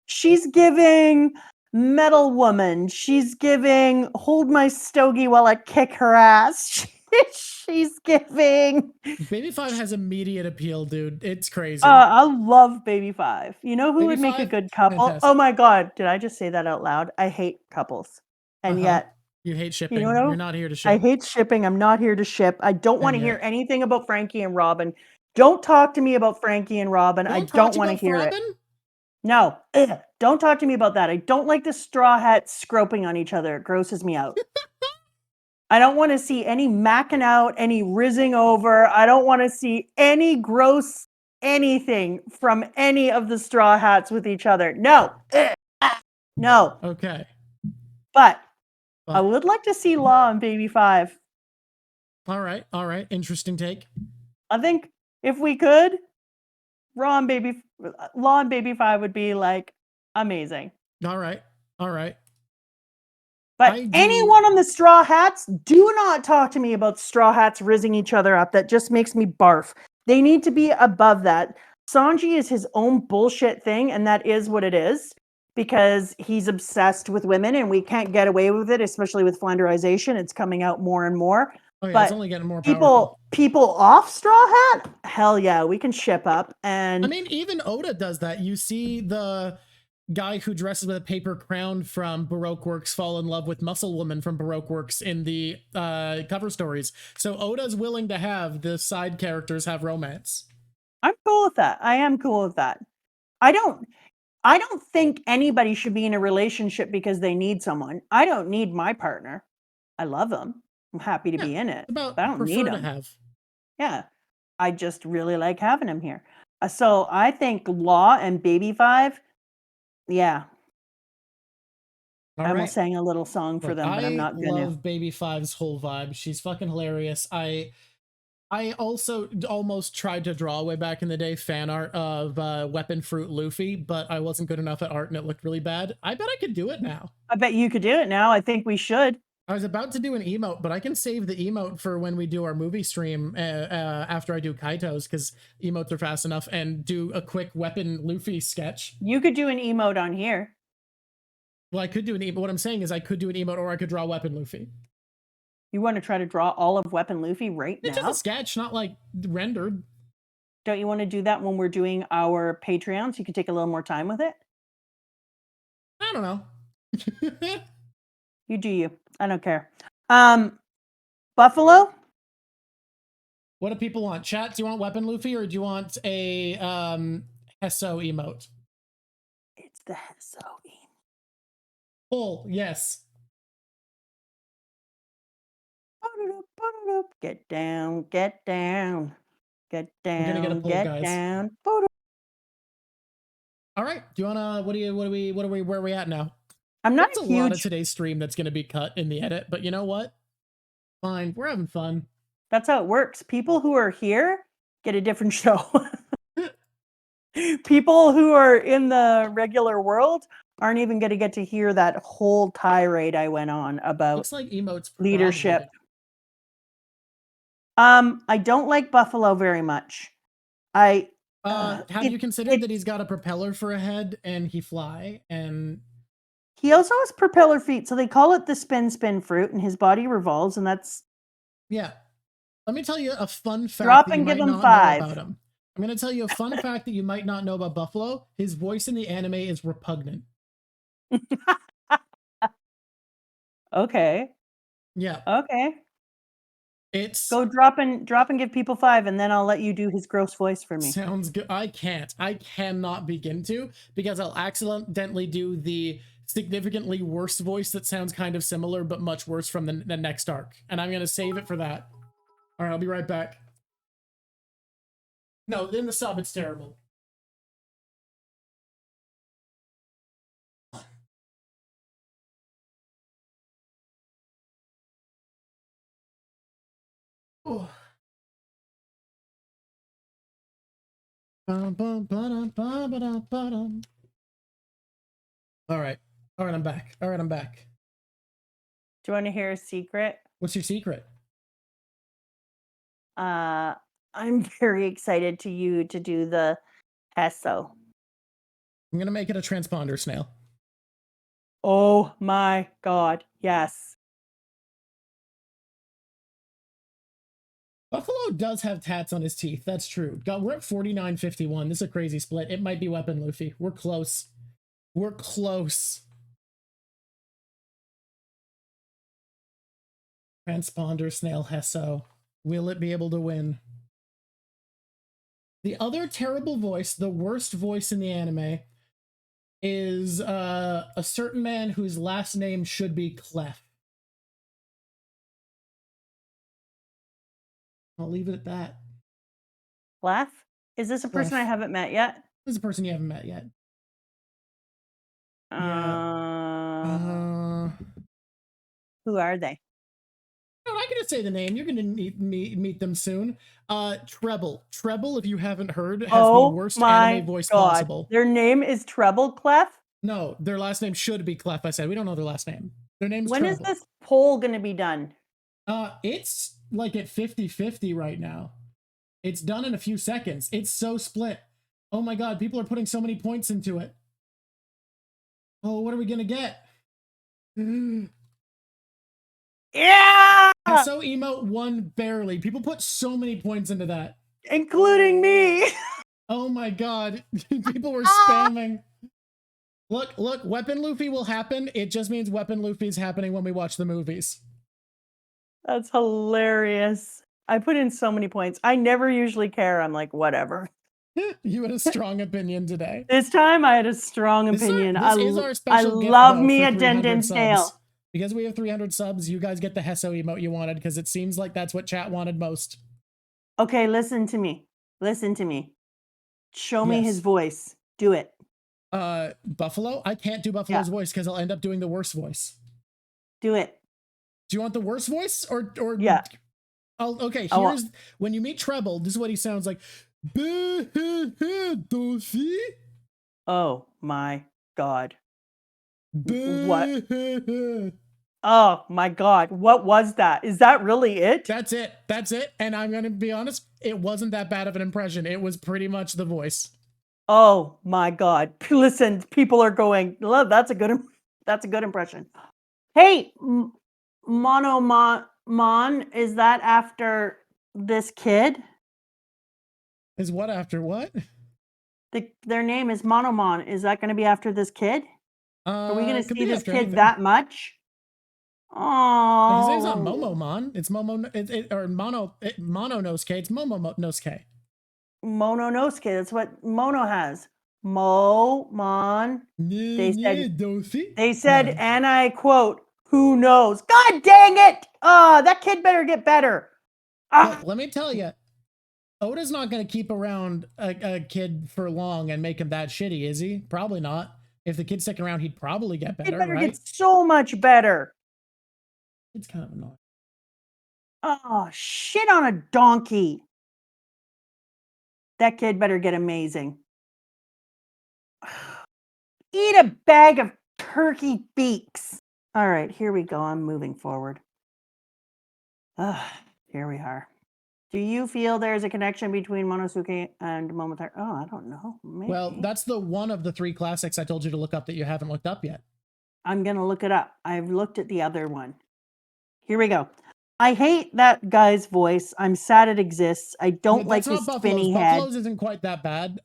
She's giving metal woman. She's giving hold my stogie while I kick her ass. She's giving. Baby 5 has immediate appeal, dude. It's crazy. I love Baby 5. You know who Baby would make a 5? good couple? Fantastic. Oh my god, did I just say that out loud? I hate couples. And yet you hate shipping. You know, you're not here to ship. I hate shipping. I'm not here to ship. I don't want to hear anything about Franky and Robin. Don't talk to me about Franky and Robin. I don't want to hear it. No. Ugh. Don't talk to me about that. I don't like the straw hats scroping on each other. It grosses me out. I don't want to see any macking out, any rizzing over. I don't want to see any gross anything from any of the straw hats with each other. No. No. Okay. But I would like to see Law on Baby 5. All right. Interesting take. I think if we could, Law on Baby 5 would be like amazing. All right. But anyone on the Straw Hats, do not talk to me about Straw Hats rizzing each other up. That just makes me barf. They need to be above that. Sanji is his own bullshit thing, and that is what it is. Because he's obsessed with women, and we can't get away with it, especially with flanderization. It's coming out more and more. Oh, yeah, but it's only getting more powerful. People off Straw Hat, hell yeah, we can ship up. And I mean, even Oda does that. You see the guy who dresses with a paper crown from Baroque Works fall in love with Muscle Woman from Baroque Works in the cover stories. So Oda's willing to have the side characters have romance. I'm cool with that. I am cool with that. I don't think anybody should be in a relationship because they need someone. I don't need my partner. I love them. I'm happy to be in it. But I don't need them. Yeah. I just really like having him here. So I think Law and Baby 5, yeah. I almost sang a little song for them, but I'm not gonna. I love Baby 5's whole vibe. She's fucking hilarious. I also almost tried to draw way back in the day fan art of Weapon Fruit Luffy, but I wasn't good enough at art and it looked really bad. I bet I could do it now. I bet you could do it now. I think we should. I was about to do an emote, but I can save the emote for when we do our movie stream after I do Kaito's, because emotes are fast enough, and do a quick Weapon Luffy sketch. You could do an emote on here. Well, I could do an emote. What I'm saying is I could do an emote or I could draw Weapon Luffy. You want to try to draw all of Weapon Luffy right It's now? just a sketch, not like rendered. Don't you want to do that when we're doing our Patreon so you can take a little more time with it? I don't know. You do you. I don't care. Buffalo? What do people want? Chat, do you want Weapon Luffy or do you want a Hesso emote? It's the Hesso. Full, yes. Get down, get down, get down. We're gonna get a poll, get guys. down. All right. Do you wanna? Where are we at now? I'm not There's a huge. lot of today's stream that's gonna be cut in the edit, but you know what? Fine, we're having fun. That's how it works. People who are here get a different show. People who are in the regular world aren't even going to get to hear that whole tirade I went on about Looks like emotes leadership. probably. I don't like Buffalo very much. Have you considered that he's got a propeller for a head and he fly and he also has propeller feet, so they call it the spin fruit, and his body revolves, and that's yeah. Let me tell you a fun fact drop that you and give might him not 5. know about him. I'm going to tell you a fun fact that you might not know about Buffalo. His voice in the anime is repugnant. Okay. Yeah. Okay. It's Go drop and give people 5, and then I'll let you do his gross voice for me. sounds good. I cannot begin to because I'll accidentally do the significantly worse voice that sounds kind of similar but much worse from the next arc. And I'm going to save it for that. All right, I'll be right back. No, in the sub, it's terrible. Oh. All right. All right, I'm back. All right, I'm back. Do you want to hear a secret? What's your secret? I'm very excited to do the Hesso. I'm going to make it a transponder snail. Oh my god, yes. Buffalo does have tats on his teeth. That's true. God, we're at 49-51. This is a crazy split. It might be Weapon Luffy. We're close. We're close. Transponder snail Hesso. Will it be able to win? The other terrible voice, the worst voice in the anime, is a certain man whose last name should be Clef. I'll leave it at that. Clef? Is this a person I haven't met yet? This is a person you haven't met yet. Who are they? No, I can just say the name. You're gonna meet them soon. Treble. Treble, if you haven't heard, has the worst anime voice possible. Their name is Treble Clef? No, their last name should be Clef. I said we don't know their last name. Their name's When Treble. is this poll gonna be done? It's like at 50-50 right now. It's done in a few seconds. It's so split. Oh my god, people are putting so many points into it. Oh, what are we gonna get? Yeah! So emote won barely. People put so many points into that. Including me! Oh my god. People were spamming. Look, Weapon Luffy will happen. It just means Weapon Luffy's happening when we watch the movies. That's hilarious. I put in so many points. I never usually care. I'm like, whatever. You had a strong opinion today. This time I had a strong opinion. This is our special gift, love though, me for a 300 Denden Snail. subs. Because we have 300 subs, you guys get the Hesso emote you wanted, because it seems like that's what chat wanted most. Okay, listen to me. Listen to me. Show me his voice. Do it. Buffalo? I can't do Buffalo's voice because I'll end up doing the worst voice. Do it. Do you want the worst voice? Or yeah. Okay, here's when you meet Treble, this is what he sounds like. Oh my god. What? Oh my god. What was that? Is that really it? That's it. That's it. And I'm going to be honest, it wasn't that bad of an impression. It was pretty much the voice. Oh my god. Listen, people are going, love, that's a good That's a good impression. Hey, Monomon, is that after this kid? Is what after what? Their name is Monomon. Is that going to be after this kid? Are we going It to could see be this after kid anything. that much? His name's not Oh, Momomon. It's Mononosuke. It's Momonosuke. Mononosuke. That's what Mono has. Mon. They said, Yeah. and I quote, "Who knows?" God dang it! That kid better get better. Look, let me tell you, Oda's not going to keep around a kid for long and make him that shitty, is he? Probably not. If the kid's sticking around, he'd probably get Kid better, better right? get so much better. It's kind of annoying. Oh, shit on a donkey. That kid better get amazing. Eat a bag of turkey beaks. All right, here we go. I'm moving forward. Here we are. Do you feel there's a connection between Momonosuke and Momotaro? Oh, I don't know. Maybe. Well, that's the one of the 3 classics I told you to look up that you haven't looked up yet. I'm going to look it up. I've looked at the other one. Here we go. I hate that guy's voice. I'm sad it exists. I don't like his spinny head. Buffalo's isn't quite that bad.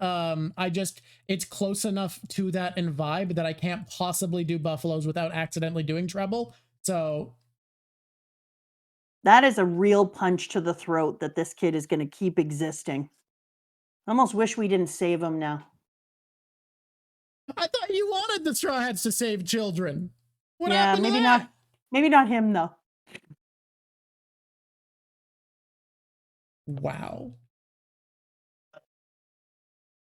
It's close enough to that in vibe that I can't possibly do Buffalo's without accidentally doing treble. So that is a real punch to the throat that this kid is going to keep existing. I almost wish we didn't save him now. I thought you wanted the Straw Hats to save children. What yeah, happened to maybe that? not. Maybe not him though. Wow.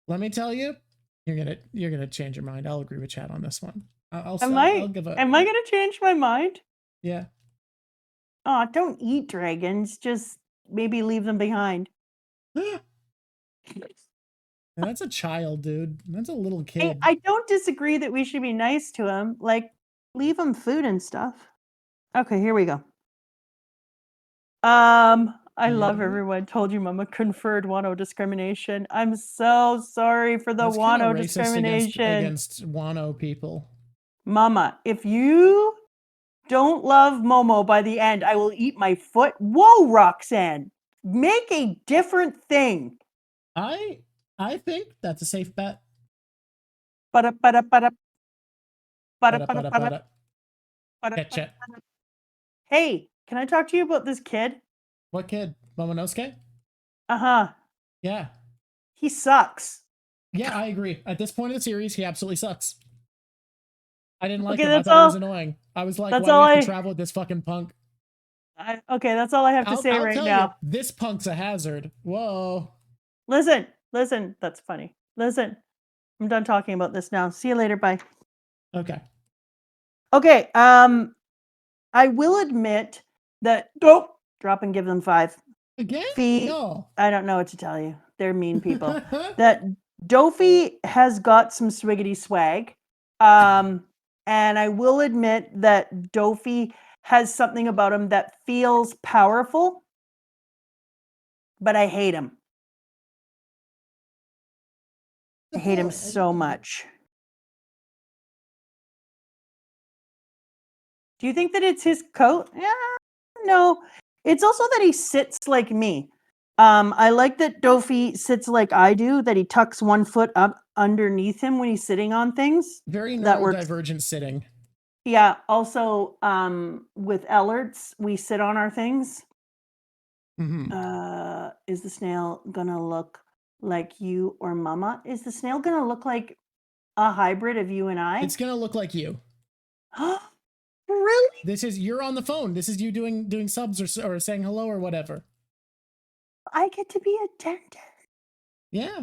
Let me tell you, you're gonna change your mind. I'll agree with Chad on this one. I'll give a. Am I gonna change my mind? Yeah. Oh, don't eat dragons. Just maybe leave them behind. That's a child, dude. That's a little kid. Hey, I don't disagree that we should be nice to him. Like, leave him food and stuff. Okay, here we go. I love everyone told you Mama conferred Wano discrimination. I'm so sorry for the That's Wano racist discrimination. against Wano people. Mama, if you don't love Momo by the end, I will eat my foot. Whoa, Roxanne. Make a different thing. I think that's a safe bet. Hey, can I talk to you about this kid? What kid? Momonosuke? Uh-huh. Yeah. He sucks. Yeah, I agree. At this point of the series, he absolutely sucks. I didn't like Okay, him. I thought he was annoying. I was like, why do we have to travel with this fucking punk? Okay, that's all I have to say right now. You, this punk's a hazard. Whoa. Listen. That's funny. Listen. I'm done talking about this now. See you later. Bye. Okay. Okay. I will admit that drop and give them 5. Again? No. I don't know what to tell you. They're mean people. That Dofi has got some swiggity swag. And I will admit that Dofi has something about him that feels powerful, but I hate him. I hate him so much. Do you think that it's his coat? Yeah, no. It's also that he sits like me. I like that Dofi sits like I do, that he tucks one foot up underneath him when he's sitting on things. Very neurodivergent sitting. Yeah. Also, with Ellerts, we sit on our things. Mm-hmm. Is the snail gonna look like you or Mama? Is the snail gonna look like a hybrid of you and I? It's gonna look like you. Really? You're on the phone. This is you doing subs or saying hello or whatever. I get to be a denden. Yeah.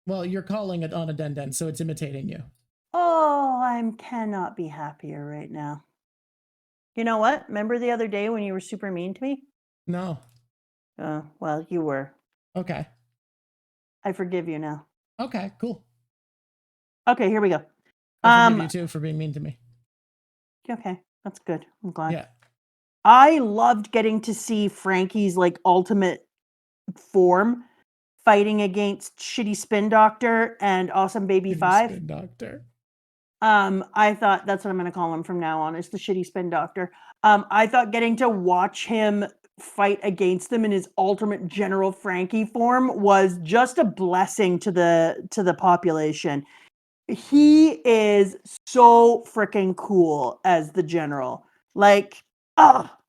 Well, you're calling it on a denden, so it's imitating you. Oh, I cannot be happier right now. You know what? Remember the other day when you were super mean to me? No. Well, you were. Okay. I forgive you now. Okay, cool. Okay, here we go. I forgive you too for being mean to me. Okay, that's good. I'm glad. Yeah. I loved getting to see Franky's like ultimate form fighting against Shitty Spin Doctor and Awesome Baby 5. Spin Doctor. I thought that's what I'm going to call him from now on. It's the shitty spin doctor. I thought getting to watch him fight against them in his ultimate General Franky form was just a blessing to the population. He is so freaking cool as the general. Like,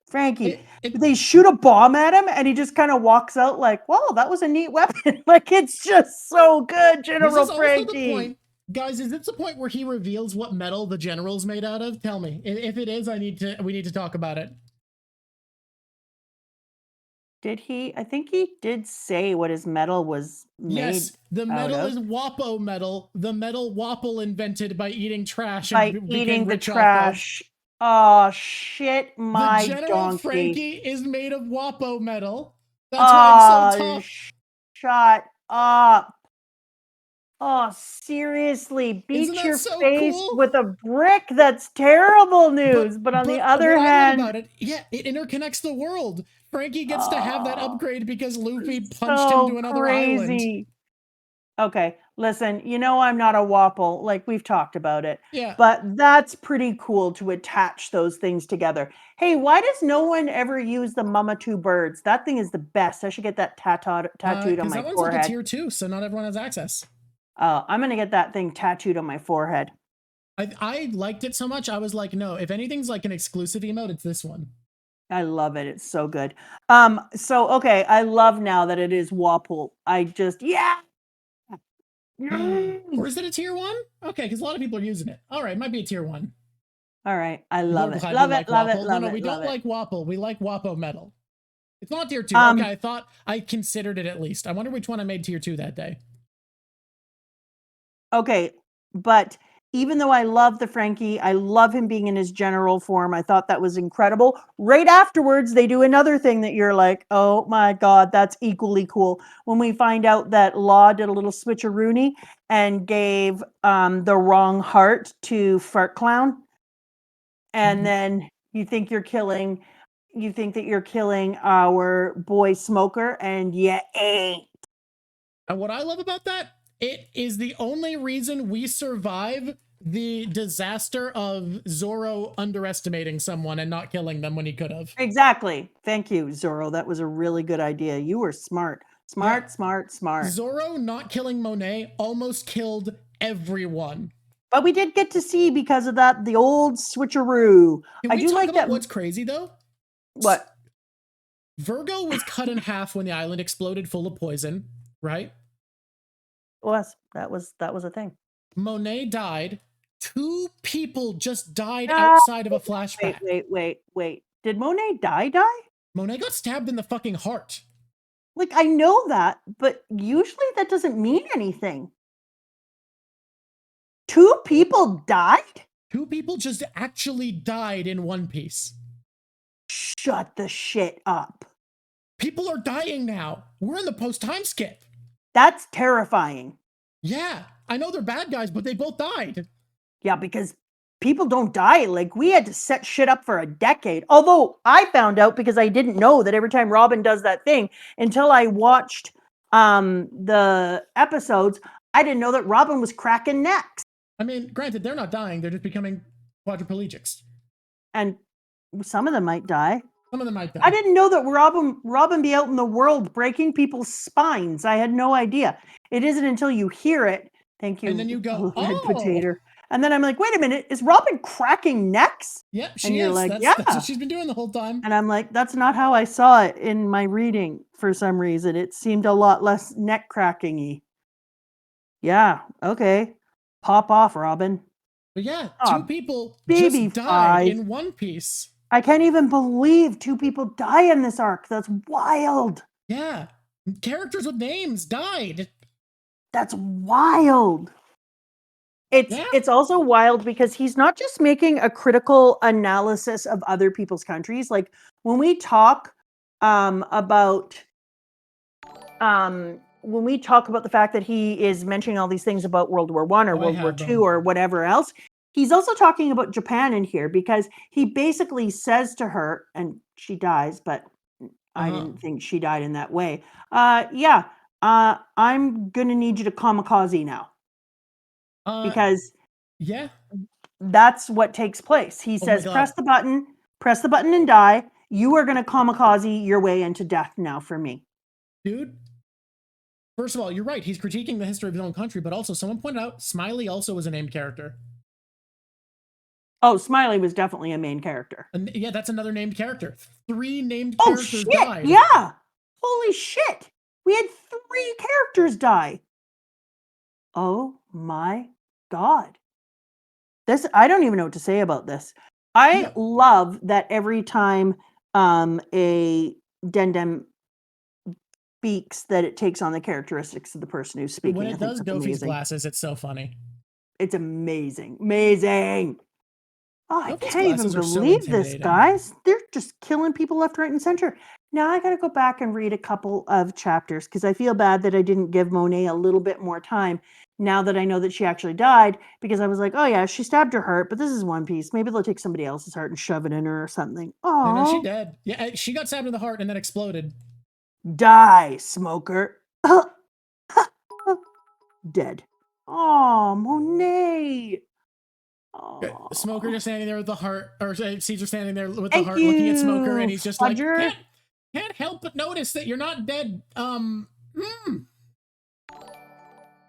Franky. They shoot a bomb at him and he just kind of walks out like, wow, that was a neat weapon. Like, it's just so good, General This is Franky. also the point. Guys, is this the point where he reveals what metal the general's made out of? Tell me. If it is, we need to talk about it. Did he? I think he did say what his metal was made. Yes, the metal out is of. Wapo metal. The metal Wapple invented by eating trash By and became eating the rich trash. Oh shit, my the General donkey. Franky is made of Wapo metal. That's why I'm so tough. Shut up. Oh, seriously, beat your so face cool? with a brick. That's terrible news. But on the other hand, about it, yeah, it interconnects the world. Franky gets to have that upgrade because Luffy punched so him to another island. Okay, listen, you know I'm not a Wapple, like we've talked about it. Yeah. But that's pretty cool to attach those things together. Hey, why does no one ever use the Mama Two Birds? That thing is the best. I should get that tattooed on my that one's forehead. like a tier 2, so not everyone has access. I'm gonna get that thing tattooed on my forehead. I liked it so much, I was like, no, if anything's like an exclusive emote, it's this one. I love it. It's so good. So okay, I love now that it is Wapple. I just Or is it a tier 1? Okay, because a lot of people are using it. All right, might be a tier 1. All right, I love it. Love it. No, we don't like Wapple. We like Wapo metal. It's not tier 2. Okay, I thought I considered it at least. I wonder which one I made tier 2 that day. Okay, but even though I love the Franky, I love him being in his general form. I thought that was incredible. Right afterwards, they do another thing that you're like, oh my God, that's equally cool. When we find out that Law did a little switcheroony and gave the wrong heart to Fart Clown. And then you think that you're killing our boy Smoker, and you ain't. And what I love about that, it is the only reason we survive the disaster of Zoro underestimating someone and not killing them when he could have. Exactly. Thank you, Zoro. That was a really good idea. You were smart. Smart. Zoro not killing Monet almost killed everyone. But we did get to see, because of that, the old switcheroo. Can we talk about what's crazy though? What? Virgo was cut in half when the island exploded full of poison, right? That was a thing. Monet died. 2 people just died outside of a flashback. Wait. Did Monet die? Monet got stabbed in the fucking heart. Like, I know that, but usually that doesn't mean anything. 2 people died? 2 people just actually died in One Piece. Shut the shit up. People are dying now. We're in the post-time skip. That's terrifying. Yeah, I know they're bad guys, but they both died. Yeah, because people don't die. Like, we had to set shit up for a decade. Although I found out, because I didn't know that every time Robin does that thing, until I watched the episodes, I didn't know that Robin was cracking necks. I mean, granted, they're not dying. They're just becoming quadriplegics. And some of them might die. Some of them might die. I didn't know that Robin be out in the world breaking people's spines. I had no idea. It isn't until you hear it. Thank you. And then you go, oh, potato. And then I'm like, wait a minute, is Robin cracking necks? Yep, she and you're is. Like, that's what she's been doing the whole time. And I'm like, that's not how I saw it in my reading for some reason. It seemed a lot less neck cracking-y. Yeah, okay. Pop off, Robin. But yeah, 2 people just died in One Piece. I can't even believe 2 people die in this arc. That's wild. Yeah. Characters with names died. That's wild. It's also wild because he's not just making a critical analysis of other people's countries. Like, when we talk about the fact that he is mentioning all these things about World War I or World War II or whatever else, he's also talking about Japan in here, because he basically says to her, and she dies, but I didn't think she died in that way. I'm going to need you to kamikaze now. Because Yeah. That's what takes place. He Oh my says, God. press the button and die. You are going to kamikaze your way into death now for me. Dude, first of all, you're right. He's critiquing the history of his own country, but also someone pointed out Smiley also was a named character. Oh, Smiley was definitely a main character. And yeah, that's another named character. 3 named Oh, characters shit. died. Yeah. Holy shit. We had 3 characters die. Oh my God. I don't even know what to say about this. I love that every time a Dendem speaks that it takes on the characteristics of the person who's speaking. When I it think does that's Dofi's amazing. glasses, it's so funny. It's amazing. Amazing. Oh, I Dofi's can't even glasses are so believe this, intimidating. guys. They're just killing people left, right, and center. Now I got to go back and read a couple of chapters because I feel bad that I didn't give Monet a little bit more time now that I know that she actually died, because I was like, oh yeah, she stabbed her heart, but this is One Piece. Maybe they'll take somebody else's heart and shove it in her or something. No, no, she Oh, dead. Yeah, she got stabbed in the heart and then exploded. die, smoker. Dead. Oh, Monet. Smoker just standing there with the heart, or Caesar standing there with the Thank heart, looking at Smoker, and you, he's just Fudger. like, can't help but notice that you're not dead.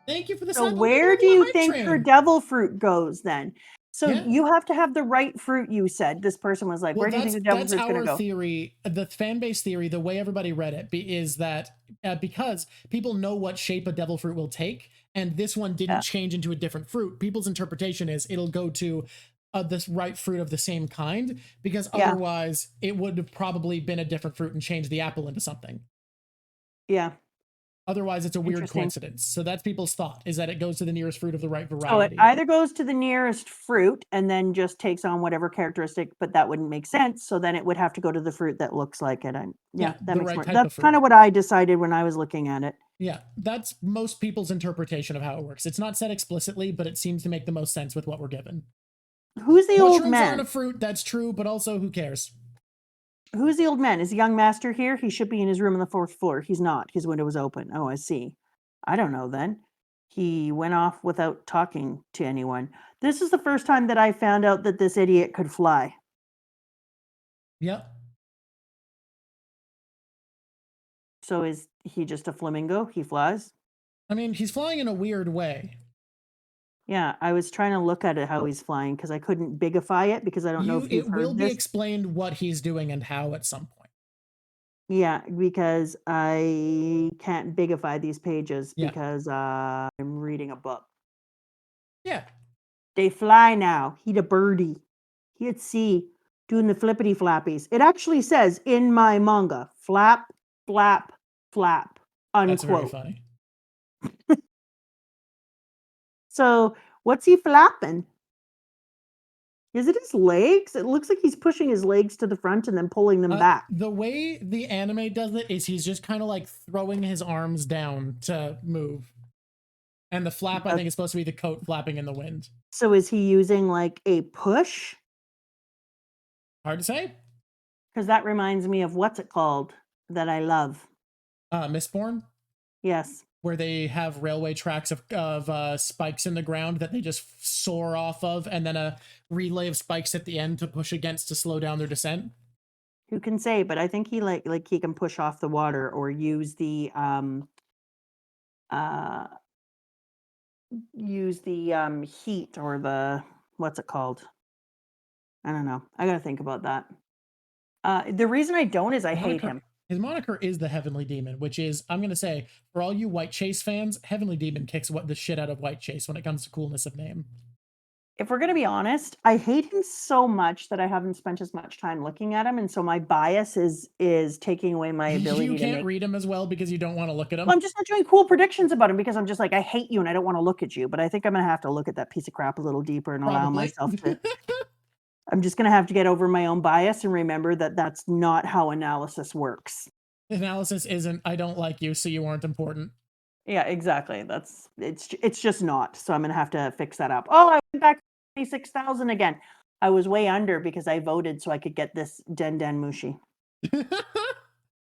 Thank you for the So sample. Maybe where we'll do do a you hype think her train. devil fruit goes then? So Yeah. you have to have the right fruit, you said. This person was like, Well, where do you think the devil that's fruit's going to our go? theory. The fan base theory, the way everybody read it, is that because people know what shape a devil fruit will take, and this one didn't change into a different fruit, people's interpretation is it'll go to this right fruit of the same kind, because otherwise it would have probably been a different fruit and changed the apple into something. Yeah. Otherwise, it's a weird coincidence. So that's people's thought, is that it goes to the nearest fruit of the right variety. So it either goes to the nearest fruit and then just takes on whatever characteristic, but that wouldn't make sense. So then it would have to go to the fruit that looks like it. And that makes more. That's kind of what I decided when I was looking at it. Yeah, that's most people's interpretation of how it works. It's not said explicitly, but it seems to make the most sense with what we're given. Who's the old man? Mushrooms aren't a fruit, that's true, but also who cares? Who's the old man? Is the young master here? He should be in his room on the 4th floor. He's not. His window was open. Oh, I see. I don't know then. He went off without talking to anyone. This is the first time that I found out that this idiot could fly. Yep. So is he just a flamingo? He flies? I mean, he's flying in a weird way. Yeah, I was trying to look at it how he's flying because I couldn't bigify it because I don't know if you've it will heard be this. explained what he's doing and how at some point. Yeah, because I can't bigify these pages because I'm reading a book. Yeah. They fly now. He the birdie. He at sea doing the flippity flappies. It actually says in my manga, flap, flap, flap, unquote. That's very funny. So what's he flapping? Is it his legs? It looks like he's pushing his legs to the front and then pulling them back. The way the anime does it is he's just kind of like throwing his arms down to move. And the flap, I think, is supposed to be the coat flapping in the wind. So is he using like a push? Hard to say. Because that reminds me of what's it called that I love. Mistborn? Yes. Where they have railway tracks of spikes in the ground that they just soar off of, and then a relay of spikes at the end to push against to slow down their descent. Who can say? But I think he like he can push off the water or use the heat or the what's it called? I don't know. I gotta think about that. The reason I don't is I hate him. His moniker is the Heavenly Demon, which is, I'm going to say, for all you White Chase fans, Heavenly Demon kicks the shit out of White Chase when it comes to coolness of name. If we're going to be honest, I hate him so much that I haven't spent as much time looking at him, and so my bias is taking away my ability You can't read him as well because you don't want to look at him? Well, I'm just not doing cool predictions about him because I'm just like, I hate you and I don't want to look at you, but I think I'm going to have to look at that piece of crap a little deeper and allow myself to... I'm just going to have to get over my own bias and remember that that's not how analysis works. Analysis isn't, I don't like you, so you aren't important. Yeah, exactly. It's just not. So I'm going to have to fix that up. Oh, I went back to 26,000 again. I was way under because I voted so I could get this Den Den Mushi.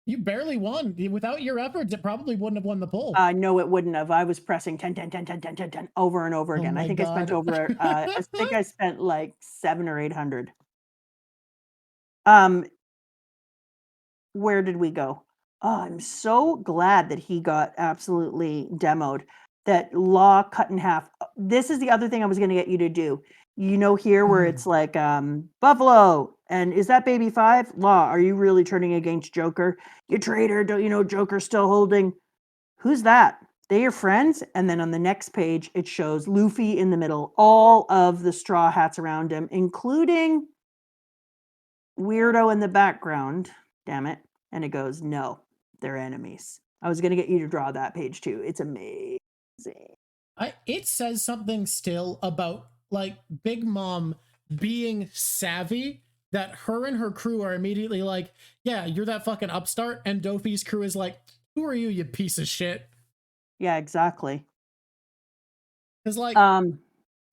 You barely won. Without your efforts, it probably wouldn't have won the poll. No, it wouldn't have. I was pressing 10, 10, 10, 10, 10, 10, 10 over and over Oh again. I my think I spent God. over, I think I spent like 700 or 800. Um, where did we go? Oh, I'm so glad that he got absolutely demoed. That Law cut in half. This is the other thing I was going to get you to do. You know, here where it's like Buffalo, and is that baby 5? Law, are you really turning against Joker? You traitor! Don't you know Joker's still holding? Who's that? They your friends? And then on the next page, it shows Luffy in the middle, all of the straw hats around him, including Weirdo in the background. Damn it. And it goes, no, they're enemies. I was going to get you to draw that page too. It's amazing. It says something still about like Big Mom being savvy that her and her crew are immediately like, yeah, you're that fucking upstart. And Dofi's crew is like, who are you piece of shit? Yeah, exactly. Because like,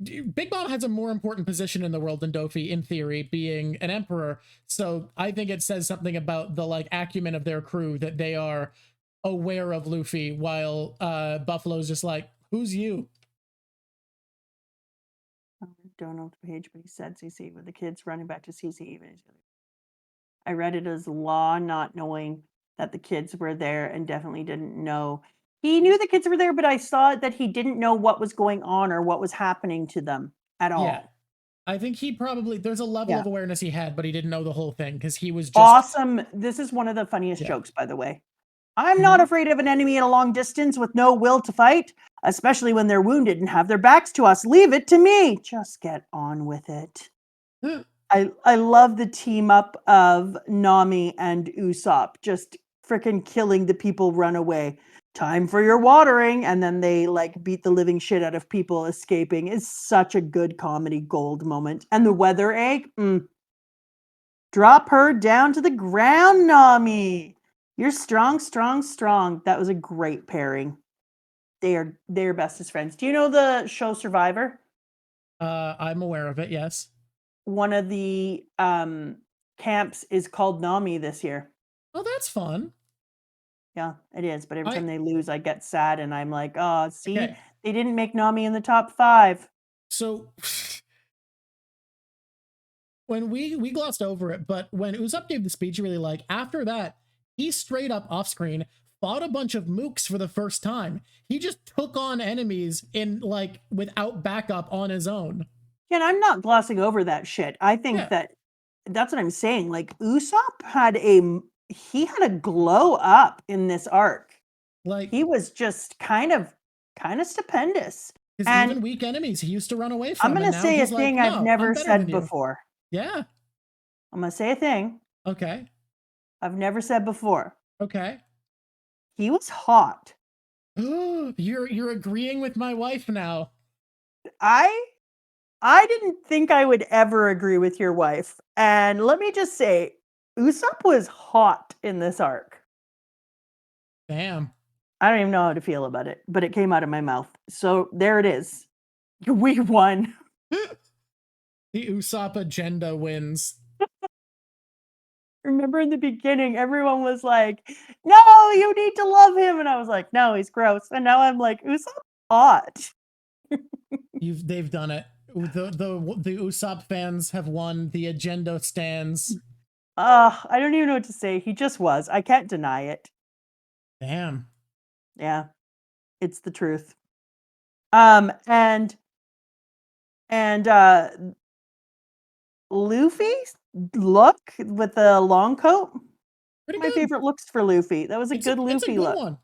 Big Mom has a more important position in the world than Dofi, in theory, being an emperor. So I think it says something about the like acumen of their crew that they are aware of Luffy, while Buffalo's just like, who's you? I don't know the page, but he said CC with the kids running back to CC even. I read it as Law not knowing that the kids were there and definitely didn't know. He knew the kids were there, but I saw that he didn't know what was going on or what was happening to them at all. Yeah. I think he probably, there's a level of awareness he had, but he didn't know the whole thing because he was just awesome. This is one of the funniest jokes, by the way. I'm not afraid of an enemy at a long distance with no will to fight, especially when they're wounded and have their backs to us. Leave it to me. Just get on with it. I love the team up of Nami and Usopp just freaking killing the people run away. Time for your watering, and then they like beat the living shit out of people escaping. Is such a good comedy gold moment. And the weather egg, drop her down to the ground, Nami. You're strong, strong, strong. That was a great pairing. They're bestest friends. Do you know the show Survivor? I'm aware of it, yes. One of the camps is called Nami this year. Oh, that's fun. Yeah, it is. But every time they lose, I get sad and I'm like, oh, see, okay. They didn't make Nami in the top 5. So when we glossed over it, but when Usopp gave the speech you really like, after that, he straight up off screen fought a bunch of mooks for the first time. He just took on enemies in like without backup on his own. Yeah, and I'm not glossing over that shit. I think that's what I'm saying. Like Usopp had a glow up in this arc. Like he was just kind of stupendous. Because even weak enemies he used to run away from. I'm going to say a thing I've never said before. Yeah. I'm going to say a thing. Okay. I've never said before. Okay. He was hot. You're agreeing with my wife now. I didn't think I would ever agree with your wife. And let me just say, Usopp was hot in this arc. Damn. I don't even know how to feel about it, but it came out of my mouth. So there it is. We won. The Usopp agenda wins. Remember in the beginning, everyone was like, no, you need to love him. And I was like, no, he's gross. And now I'm like, Usopp hot. They've done it. The Usopp fans have won. The agenda stands. I don't even know what to say. He just was. I can't deny it. Damn. Yeah. It's the truth. And Luffy's look with the long coat. Pretty my good. favorite looks for Luffy. That was a good Luffy it's a good look. One.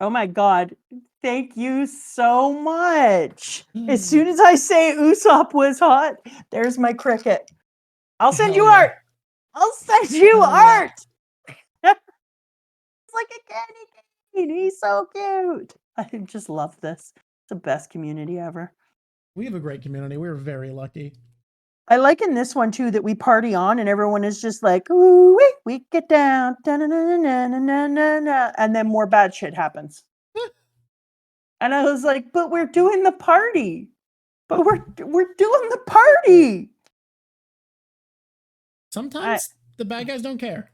Oh my god. Thank you so much. As soon as I say Usopp was hot, there's my cricket. I'll send you art. I'll send you art. It's like a candy cane. He's so cute. I just love this. It's the best community ever. We have a great community. We're very lucky. I like in this one too that we party on and everyone is just like, ooh, we get down, and then more bad shit happens. And I was like, but we're doing the party. But we're doing the party. Sometimes the bad guys don't care.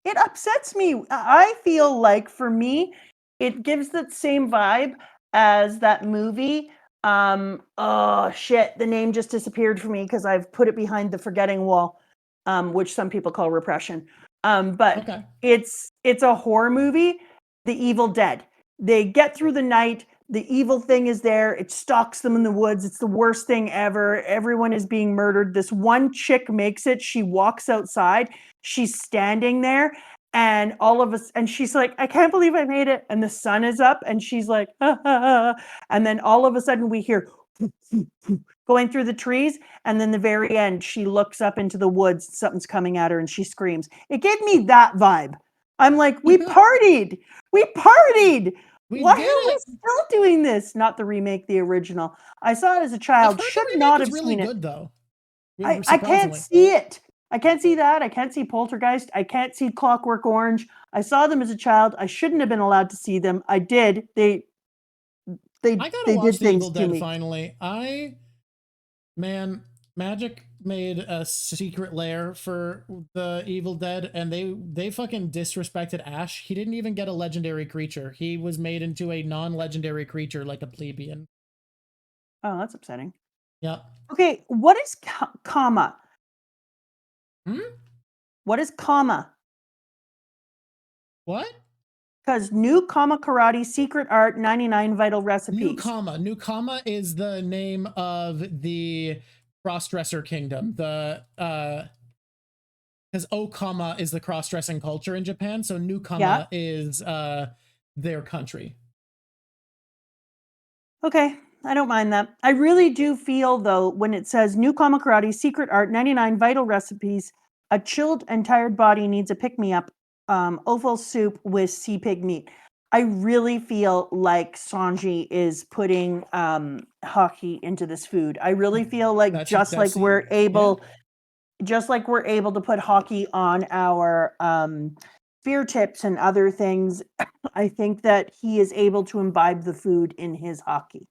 it upsets me. I feel like for me, it gives that same vibe as that movie. Oh shit, the name just disappeared for me because I've put it behind the forgetting wall, which some people call repression. But Okay. it's a horror movie, The Evil Dead. They get through the night, the evil thing is there, it stalks them in the woods. It's the worst thing ever. Everyone is being murdered. This one chick makes it. She walks outside. She's standing there, and all of us, and she's like, I can't believe I made it. And the sun is up, and she's like, ah, ah, ah. And then all of a sudden we hear going through the trees. And then the very end, she looks up into the woods, something's coming at her, and she screams. It gave me that vibe. I'm like, we partied. We partied. We Why did are we it. still doing this? Not the remake, the original. I saw it as a I've child. heard Should the not remake is have really seen it. good though. I can't see it. I can't see that. I can't see Poltergeist. I can't see Clockwork Orange. I saw them as a child. I shouldn't have been allowed to see them. I did. They I gotta watch did The things Evil to Dead me. finally. Man, Magic made a secret lair for the Evil Dead, and they fucking disrespected Ash. He didn't even get a legendary creature. He was made into a non-legendary creature like a plebeian. Oh, that's upsetting. Yep. Okay, what is comma? Hmm? What is comma? What? Because new comma karate secret art 99 vital recipes. New comma is the name of the cross-dresser kingdom. The because Okama is the cross-dressing culture in Japan, so New Kama is their country. Okay, I don't mind that. I really do feel though when it says new comma karate secret art 99 vital recipes, a chilled and tired body needs a pick-me-up, oval soup with sea pig meat. I really feel like Sanji is putting Haki into this food. I really feel like just like we're able to put Haki on our fear tips and other things, I think that he is able to imbibe the food in his Haki.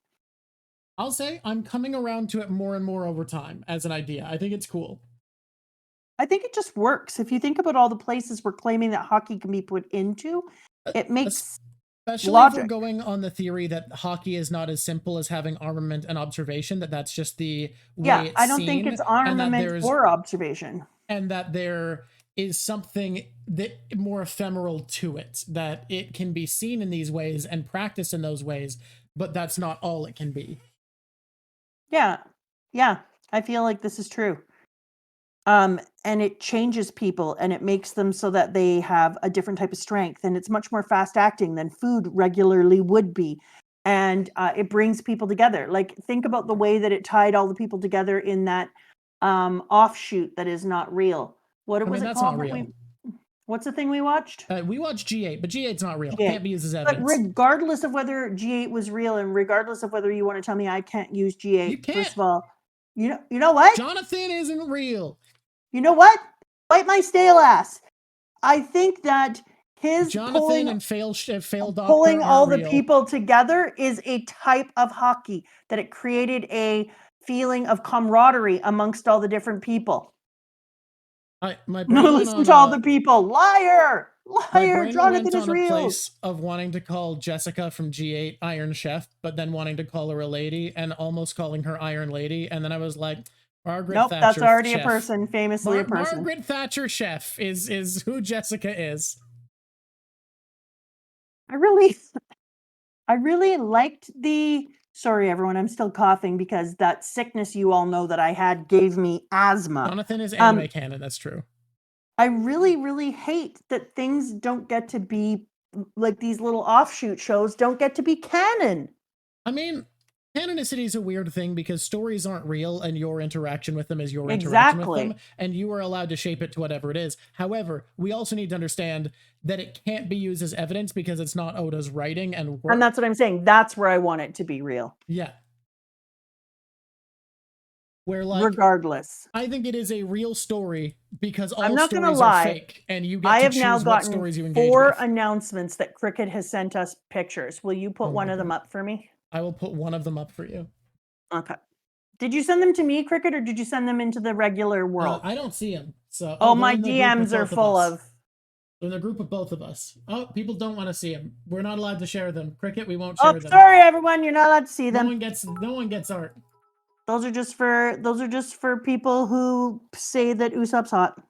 I'll say I'm coming around to it more and more over time as an idea. I think it's cool. I think it just works. If you think about all the places we're claiming that Haki can be put into, it makes especially logic. if we're going on the theory that Haki is not as simple as having armament and observation, that's just the way it's I don't think it's armament or observation. And that there is something that more ephemeral to it, that it can be seen in these ways and practiced in those ways, but that's not all it can be. Yeah, I feel like this is true. And it changes people and it makes them so that they have a different type of strength, and it's much more fast acting than food regularly would be. And it brings people together. Like, think about the way that it tied all the people together in that offshoot that is not real. What was it called? What's the thing we watched? We watched G8, but G8's not real. G8. Can't be used as evidence. But regardless of whether G8 was real, and regardless of whether you want to tell me I can't use G8, you can't. First of all, you know what? Jonathan isn't real. You know what? Bite my stale ass. I think that his Jonathan pulling and failed pulling all the real. people together is a type of Haki, that it created a feeling of camaraderie amongst all the different people. My brain listen to all the people. Liar! Jonathan is real. Place of wanting to call Jessica from G8 Iron Chef, but then wanting to call her a lady and almost calling her Iron Lady, and then I was like, Margaret Thatcher. That's already Chef. a person, famously a person. Margaret Thatcher Chef is who Jessica is. I really liked the. Sorry, everyone, I'm still coughing because that sickness you all know that I had gave me asthma. Jonathan is anime canon, that's true. I really, really hate that things don't get to be, like, these little offshoot shows don't get to be canon. I mean, canonicity is a weird thing because stories aren't real and your interaction with them is your interaction with them, and you are allowed to shape it to whatever it is. However, we also need to understand that it can't be used as evidence because it's not Oda's writing and work. And that's what I'm saying. That's where I want it to be real. Yeah. Where, like, regardless, I think it is a real story because all I'm not stories lie. are fake, and you get I to have choose now what stories you engage 4 with. announcements that Cricket has sent us pictures. Will you put one of them up for me? I will put one of them up for you. Okay. Did you send them to me, Cricket, or did you send them into the regular world? I don't see them. So my DMs are full of. They're in the group of both of us. Oh, people don't want to see them. We're not allowed to share them. Cricket, we won't share them. Sorry, everyone. You're not allowed to see them. No one gets art. Those are just for people who say that Usopp's hot.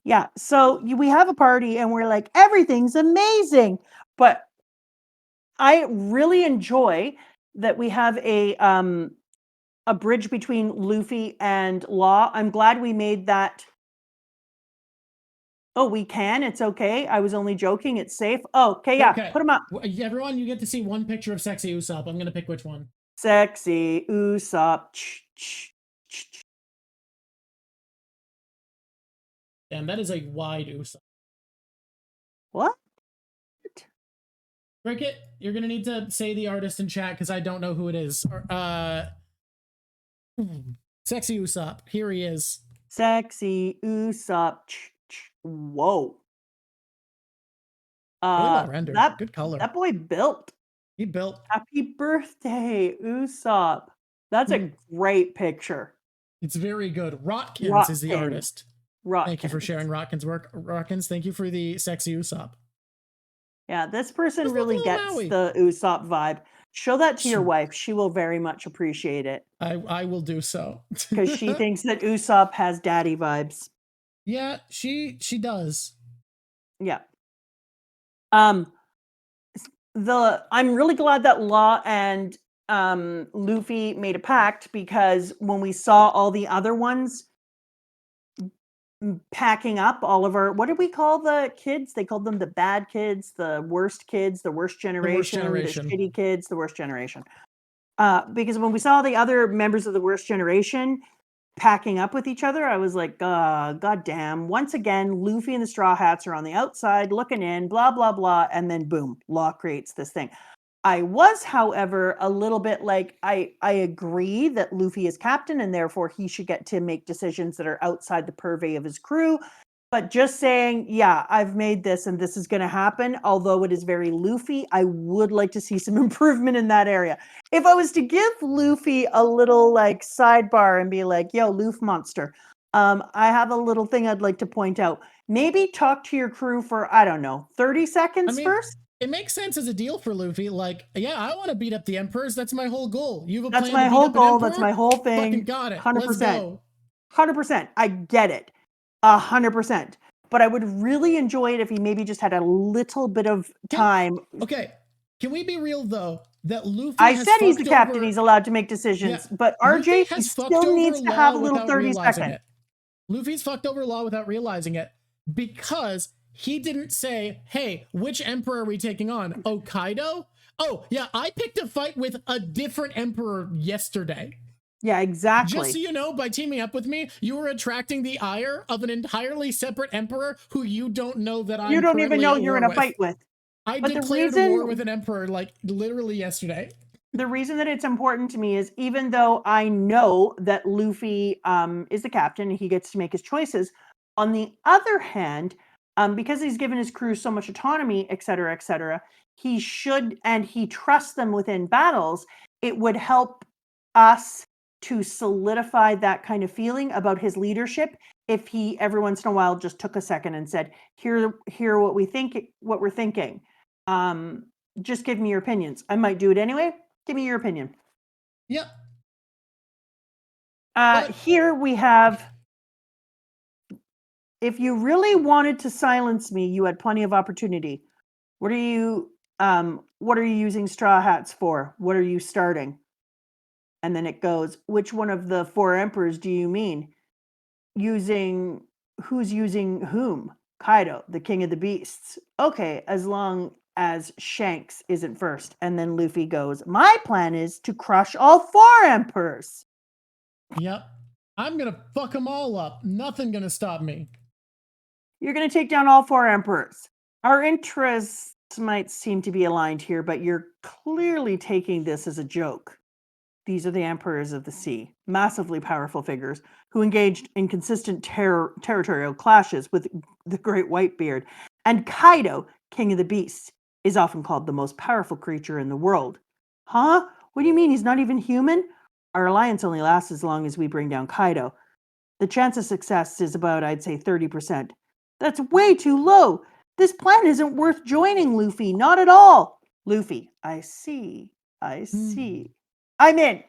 Yeah. So we have a party and we're like, everything's amazing. But I really enjoy that we have a bridge between Luffy and Law. I'm glad we made that. Oh, we can. It's okay. I was only joking. It's safe. Oh, okay. Yeah. Okay. Put them up. Everyone, you get to see one picture of sexy Usopp. I'm gonna pick which one. Sexy Usopp. Damn, that is a wide Usopp. What? Cricket, you're gonna need to say the artist in chat because I don't know who it is. Sexy Usopp. Here he is. Sexy Usopp. Whoa. Really well rendered. Good color. That boy built. He built. Happy birthday, Usopp. That's a great picture. It's very good. Rotkins is the artist. Rotkins. Thank you for sharing Rotkins' work. Rotkins, thank you for the sexy Usopp. Yeah, this person really gets the Usopp vibe. Show that to your wife. She will very much appreciate it. I will do so. Because she thinks that Usopp has daddy vibes. Yeah, she does. Yeah. I'm really glad that Law and Luffy made a pact, because when we saw all the other ones packing up all of our, what did we call the kids? They called them the bad kids, the worst generation, the shitty kids, the worst generation. Because when we saw the other members of the worst generation packing up with each other, I was like, God damn. Once again, Luffy and the Straw Hats are on the outside looking in, blah, blah, blah. And then boom, Law creates this thing. I was, however, a little bit like, I agree that Luffy is captain and therefore he should get to make decisions that are outside the purvey of his crew. But just saying, yeah, I've made this and this is going to happen, although it is very Luffy, I would like to see some improvement in that area. If I was to give Luffy a little like sidebar and be like, yo, Luffy monster, I have a little thing I'd like to point out. Maybe talk to your crew for, I don't know, 30 seconds first? It makes sense as a deal for Luffy. Like, yeah, I want to beat up the emperors. That's my whole goal. You have a plan to beat up an emperor? That's my whole thing. Fucking got it. 100%. Let's go. 100%. I get it. 100%. But I would really enjoy it if he maybe just had a little bit of time. Okay. Can we be real, though? That Luffy I said he's the captain. He's allowed to make decisions. Yeah. But RJ, he still needs to have a little 30 seconds. Luffy's fucked over Law without realizing it, because he didn't say, hey, which emperor are we taking on? Oh, Kaido? Oh, yeah, I picked a fight with a different emperor yesterday. Yeah, exactly. Just so you know, by teaming up with me, you were attracting the ire of an entirely separate emperor who you don't know that I'm. You don't even know you're in a fight with. I declared war with an emperor like literally yesterday. The reason that it's important to me is, even though I know that Luffy is the captain and he gets to make his choices, on the other hand, because he's given his crew so much autonomy, et cetera, he should, and he trusts them within battles, it would help us to solidify that kind of feeling about his leadership if he every once in a while just took a second and said, here what we're thinking. Just give me your opinions. I might do it anyway. Give me your opinion. Yep. Here we have, if you really wanted to silence me, you had plenty of opportunity. What are you using Straw Hats for? What are you starting? And then it goes, which one of the four emperors do you mean? Who's using whom? Kaido, the king of the beasts. Okay, as long as Shanks isn't first. And then Luffy goes, my plan is to crush all four emperors. Yep. I'm going to fuck them all up. Nothing going to stop me. You're going to take down all four emperors. Our interests might seem to be aligned here, but you're clearly taking this as a joke. These are the emperors of the sea, massively powerful figures who engaged in consistent territorial clashes with the Great Whitebeard. And Kaido, king of the beasts, is often called the most powerful creature in the world. Huh? What do you mean he's not even human? Our alliance only lasts as long as we bring down Kaido. The chance of success is about, I'd say, 30%. That's way too low. This plan isn't worth joining, Luffy. Not at all. Luffy, I see. I see. I'm in.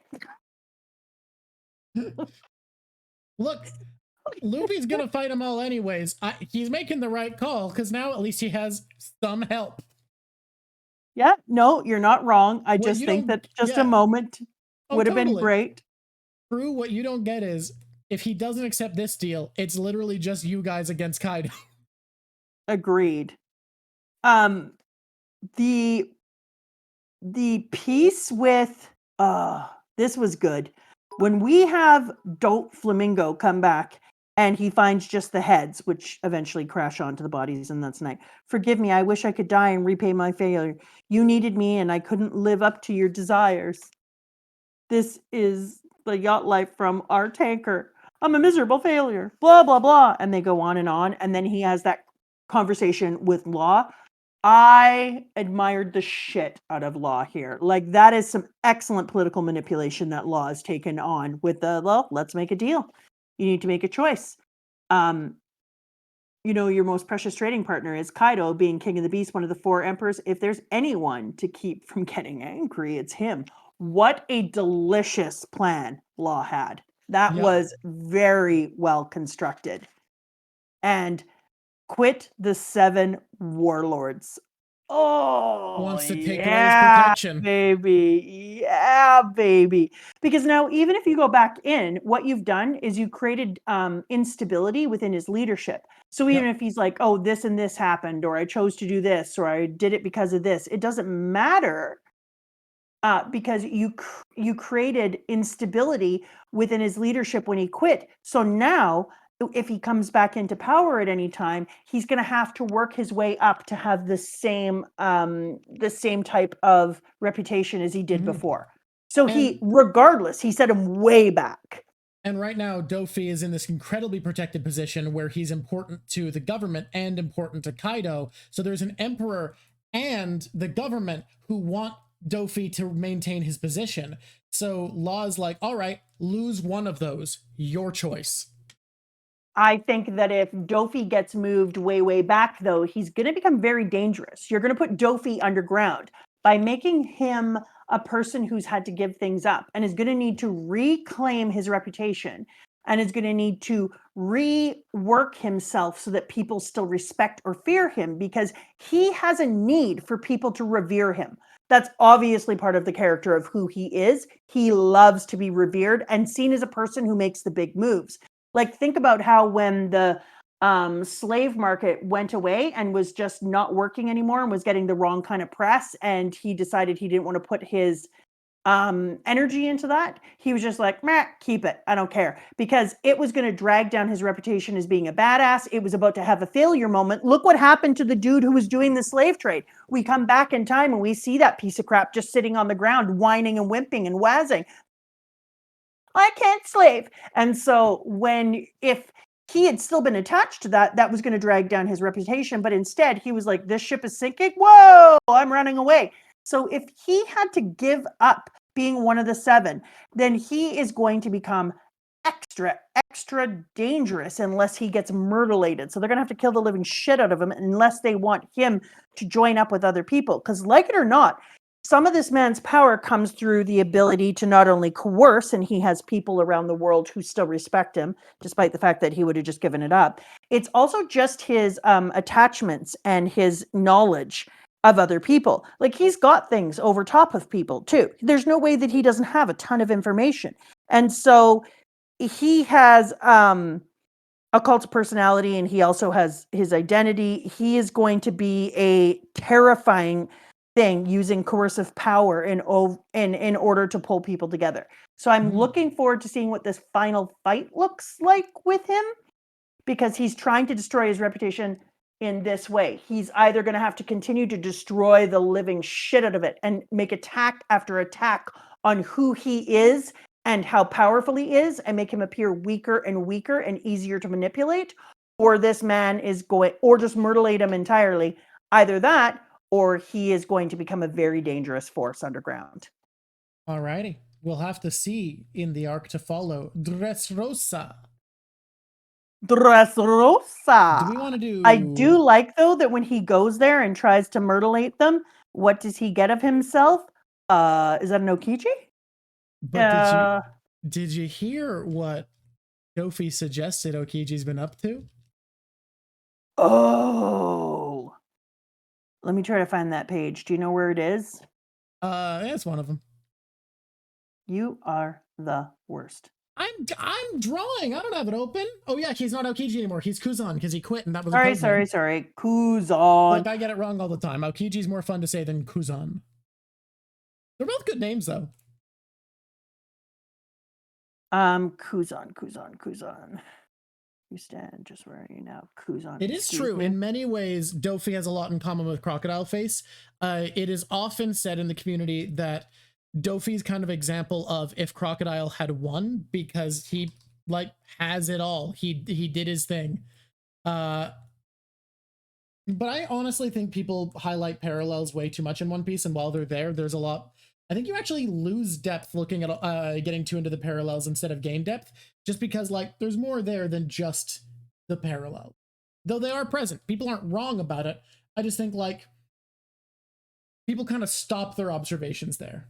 Look, Luffy's gonna fight them all anyways. He's making the right call because now at least he has some help. Yeah, no, you're not wrong. I What just you think don't- that just a yeah. moment Oh, would have been totally. great. True, what you don't get is if he doesn't accept this deal, it's literally just you guys against Kaido. Agreed. The piece with this was good. When we have Doflamingo come back and he finds just the heads, which eventually crash onto the bodies, and that's night. Forgive me, I wish I could die and repay my failure. You needed me and I couldn't live up to your desires. This is the yacht life from our tanker. I'm a miserable failure. Blah, blah, blah. And they go on. And then he has that conversation with Law. I admired the shit out of Law here. Like, that is some excellent political manipulation that Law has taken on with the, well, let's make a deal. You need to make a choice. You know, your most precious trading partner is Kaido, being king of the beast, one of the four emperors. If there's anyone to keep from getting angry, it's him. What a delicious plan Law had. That was very well constructed. And quit the 7 warlords. Oh, Wants to take away his protection. baby. Yeah, baby. Because now, even if you go back in, what you've done is you created instability within his leadership. So even if he's like, oh, this and this happened, or I chose to do this, or I did it because of this, it doesn't matter. Because you created instability within his leadership when he quit. So now, if he comes back into power at any time, he's going to have to work his way up to have the same type of reputation as he did before. So regardless, he set him way back. And right now, Dofi is in this incredibly protected position where he's important to the government and important to Kaido. So there's an emperor and the government who want Dofi to maintain his position. So Law's like, all right, lose one of those, your choice. I think that if Dofi gets moved way, way back, though, he's going to become very dangerous. You're going to put Dofi underground by making him a person who's had to give things up and is going to need to reclaim his reputation and is going to need to rework himself so that people still respect or fear him, because he has a need for people to revere him. That's obviously part of the character of who he is. He loves to be revered and seen as a person who makes the big moves. Like, think about how when the slave market went away and was just not working anymore and was getting the wrong kind of press, and he decided he didn't want to put his energy into that. He was just like, meh, keep it. I don't care. Because it was going to drag down his reputation as being a badass. It was about to have a failure moment. Look what happened to the dude who was doing the slave trade. We come back in time and we see that piece of crap just sitting on the ground, whining and whimping and wazzing. I can't slave. And so if he had still been attached to that, that was going to drag down his reputation. But instead, he was like, this ship is sinking. Whoa, I'm running away. So if he had to give up being one of the 7, then he is going to become extra dangerous unless he gets murderlated. So they're going to have to kill the living shit out of him unless they want him to join up with other people. Because like it or not, some of this man's power comes through the ability to not only coerce, and he has people around the world who still respect him, despite the fact that he would have just given it up. It's also just his attachments and his knowledge of other people. Like, he's got things over top of people too. There's no way that he doesn't have a ton of information. And so he has a cult of personality, and he also has his identity. He is going to be a terrifying thing, using coercive power in order to pull people together. So I'm looking forward to seeing what this final fight looks like with him, because he's trying to destroy his reputation in this way. He's either going to have to continue to destroy the living shit out of it and make attack after attack on who he is and how powerful he is, and make him appear weaker and weaker and easier to manipulate, or this man is going, or just mutilate him entirely. Either that, or he is going to become a very dangerous force underground. Alrighty. We'll have to see in the arc to follow. Dressrosa. Dressrosa. Do we want to do? I do like, though, that when he goes there and tries to murderate them, what does he get of himself? Is that an Okichi? But did you hear what Dofi suggested Okiji's been up to? Oh. Let me try to find that page. Do you know where it is? That's one of them. You are the worst. I'm drawing. I don't have it open. Oh yeah, he's not Aokiji anymore. He's Kuzan because he quit and that was a code name. Sorry. Kuzan. Look, I get it wrong all the time. Aokiji's more fun to say than Kuzan. They're both good names though. Kuzan. You stand just where you now. Kuzan. It is true. In many ways, Dofi has a lot in common with Crocodile Face. It is often said in the community that Dofi's kind of example of if Crocodile had won because he like has it all. He did his thing. But I honestly think people highlight parallels way too much in One Piece, and while they're there, there's a lot. I think you actually lose depth looking at getting too into the parallels instead of gain depth, just because like there's more there than just the parallel. Though they are present. People aren't wrong about it. I just think like people kind of stop their observations there.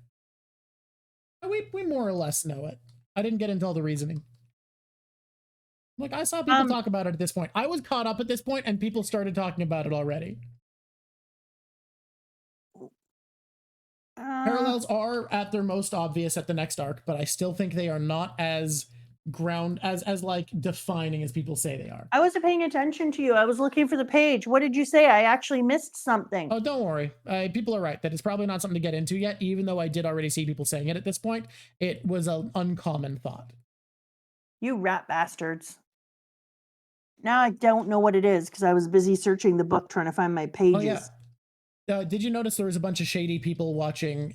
We more or less know it. I didn't get into all the reasoning. Like, I saw people talk about it at this point. I was caught up at this point, and people started talking about it already. Parallels are at their most obvious at the next arc, but I still think they are not as like defining as people say they are. I wasn't paying attention to you. I was looking for the page. What did you say? I actually missed something. Oh, don't worry. People are right that it's probably not something to get into yet, even though I did already see people saying it at this point. It was an uncommon thought. You rat bastards. Now I don't know what it is because I was busy searching the book trying to find my pages. Oh, yeah. Did you notice there was a bunch of shady people watching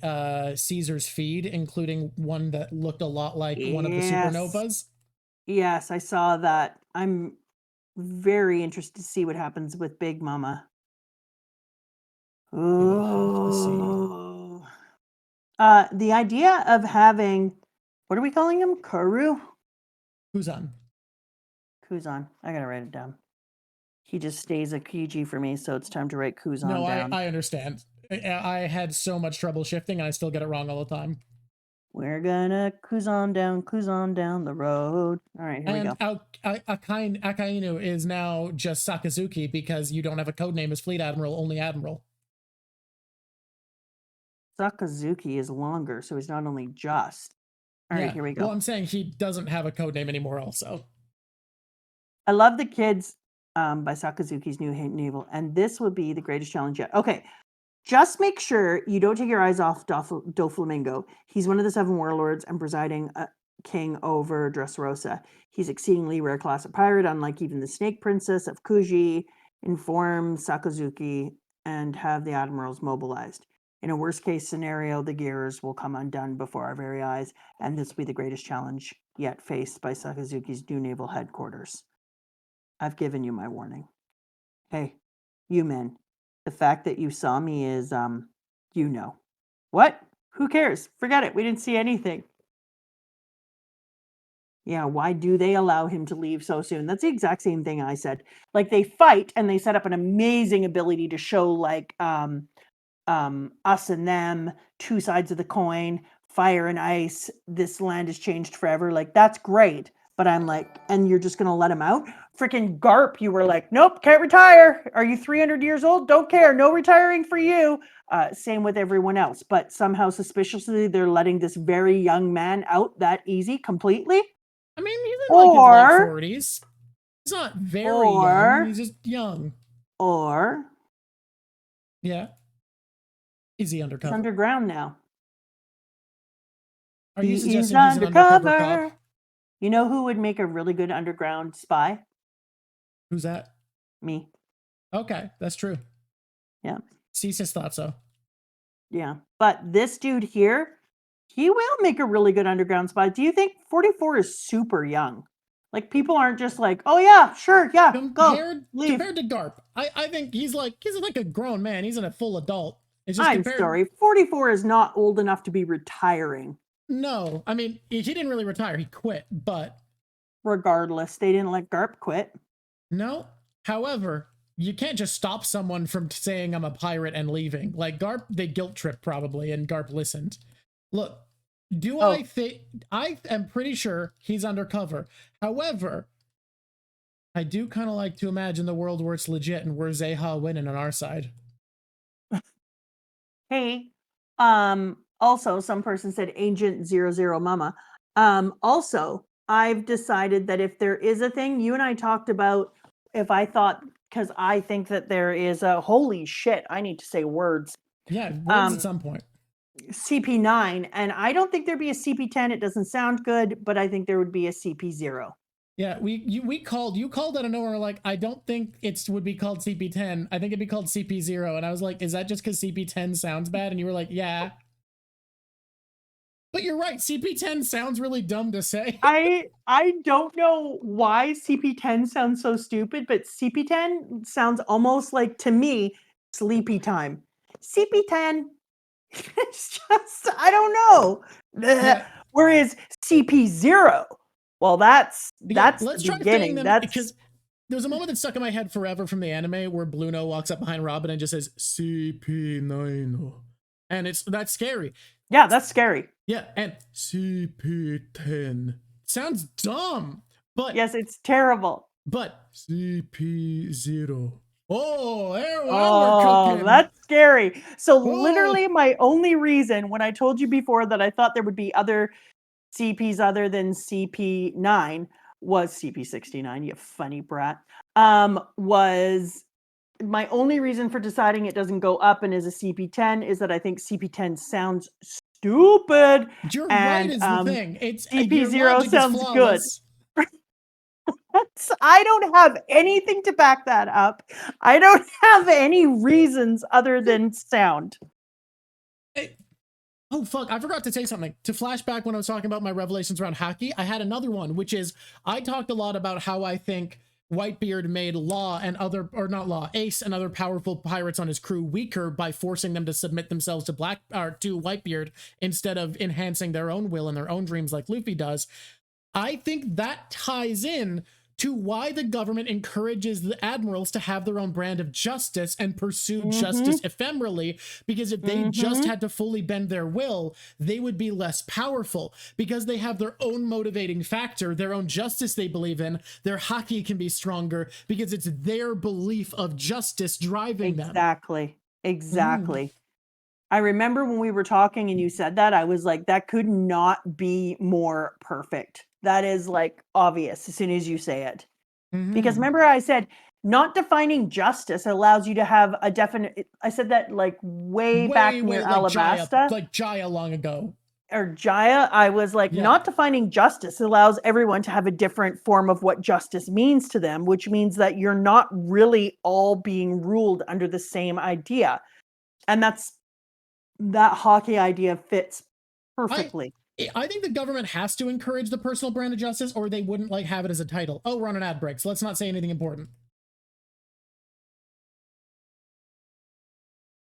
Caesar's feed, including one that looked a lot like one of the supernovas? Yes, I saw that. I'm very interested to see what happens with Big Mama. Oh. The idea of having, what are we calling him? Kuru? Kuzan. I gotta write it down. He just stays a Kiji for me, so it's time to write Kuzan down. No, I understand. I had so much trouble shifting, and I still get it wrong all the time. We're gonna Kuzan down the road. All right, here we go. Akainu is now just Sakazuki because you don't have a code name as Fleet Admiral, only Admiral. Sakazuki is longer, so he's not only just. All right, here we go. Well, I'm saying he doesn't have a code name anymore also. I love the kids by Sakazuki's new naval, and this would be the greatest challenge yet. Okay, just make sure you don't take your eyes off Doflamingo. He's one of the 7 warlords and presiding king over Dressrosa. He's exceedingly rare class of pirate, unlike even the Snake Princess of Kuji. Inform Sakazuki and have the admirals mobilized. In a worst case scenario, the gears will come undone before our very eyes, and this will be the greatest challenge yet faced by Sakazuki's new naval headquarters. I've given you my warning. Hey, you men, the fact that you saw me is, you know. What? Who cares? Forget it. We didn't see anything. Yeah, why do they allow him to leave so soon? That's the exact same thing I said. Like, they fight and they set up an amazing ability to show, like, us and them, 2 sides of the coin, fire and ice, this land is changed forever. Like, that's great. But I'm like, and you're just going to let him out? Freaking Garp, you were like, nope, can't retire. Are you 300 years old? Don't care. No retiring for you. Same with everyone else. But somehow, suspiciously, they're letting this very young man out that easy completely. I mean, he's in like his late 40s. He's not very young. He's just young. Yeah. Is he undercover? He's underground now. Are you suggesting he's an undercover cop? You know who would make a really good underground spy? Who's that? Me. Okay, that's true. Yeah. Cesis thought so. Yeah. But this dude here, he will make a really good underground spy. Do you think 44 is super young? Like, people aren't just like, oh yeah, sure, yeah, compared to Garp, I think he's like a grown man. He's a full adult. It's just I'm sorry, 44 is not old enough to be retiring. No, I mean, he didn't really retire. He quit, but regardless. They didn't let Garp quit. No. However, you can't just stop someone from saying I'm a pirate and leaving. Like Garp, they guilt trip probably, and Garp listened. Look, I think I am pretty sure he's undercover. However, I do kind of like to imagine the world where it's legit and we're Zeha winning on our side. Hey, also some person said Agent 00 Mama. Also, I've decided that if there is a thing, you and I talked about if I thought, because I think that there is a, holy shit, I need to say words. Yeah, words at some point. CP9, and I don't think there'd be a CP10. It doesn't sound good, but I think there would be a CP0. Yeah, you called out of nowhere like, I don't think it would be called CP10. I think it'd be called CP0. And I was like, is that just because CP10 sounds bad? And you were like, yeah. But you're right, CP10 sounds really dumb to say. I don't know why CP10 sounds so stupid, but CP10 sounds almost like, to me, sleepy time. CP10, it's just, I don't know. Yeah. Whereas CP0, well, that's let's the try beginning. them, because there was a moment that stuck in my head forever from the anime where Bluno walks up behind Robin and just says CP9, and that's scary. Yeah, that's scary. Yeah, and CP10 sounds dumb, but yes, it's terrible. But CP0. Oh, we're cooking. That's scary. So literally, my only reason when I told you before that I thought there would be other CPs other than CP9 was CP69, you funny brat. Was my only reason for deciding it doesn't go up and is a CP10 is that I think CP10 sounds stupid. You're right is the thing. It's CP0 sounds good. I don't have anything to back that up. I don't have any reasons other than sound. Oh, fuck. I forgot to say something. To flashback when I was talking about my revelations around Haki, I had another one, which is I talked a lot about how I think Whitebeard made Law and other, or not Law, Ace and other powerful pirates on his crew weaker by forcing them to submit themselves to to Whitebeard instead of enhancing their own will and their own dreams like Luffy does. I think that ties in to why the government encourages the admirals to have their own brand of justice and pursue justice ephemerally, because if they just had to fully bend their will, they would be less powerful because they have their own motivating factor, their own justice they believe in. Their Haki can be stronger because it's their belief of justice driving them. Exactly. I remember when we were talking and you said that, I was like, that could not be more perfect. That is like obvious as soon as you say it. Because remember I said, not defining justice allows you to have a definite, I said that like way back near Alabasta. Like Jaya long ago. Or Jaya, I was like, not defining justice allows everyone to have a different form of what justice means to them, which means that you're not really all being ruled under the same idea. And that Haki idea fits perfectly. I think the government has to encourage the personal brand of justice, or they wouldn't like have it as a title. Oh, we're on an ad break, so let's not say anything important.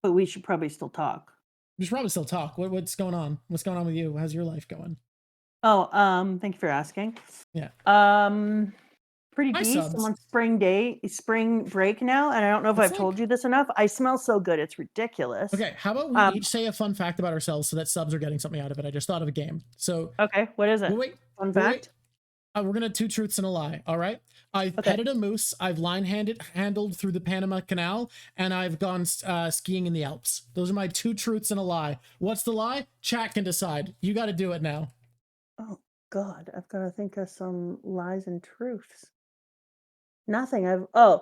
But we should probably still talk. We should probably still talk. What's going on? What's going on with you? How's your life going? Oh, thank you for asking. Yeah. Pretty decent. I'm on spring break now, and I don't know if I've told you this enough. I smell so good, it's ridiculous. Okay, how about we each say a fun fact about ourselves so that subs are getting something out of it? I just thought of a game. So okay, what is it? Fun fact? We're gonna 2 truths and a lie. All right. I've petted a moose. I've handled through the Panama Canal, and I've gone skiing in the Alps. Those are my 2 truths and a lie. What's the lie? Chat can decide. You got to do it now. Oh God, I've got to think of some lies and truths. Nothing. Okay.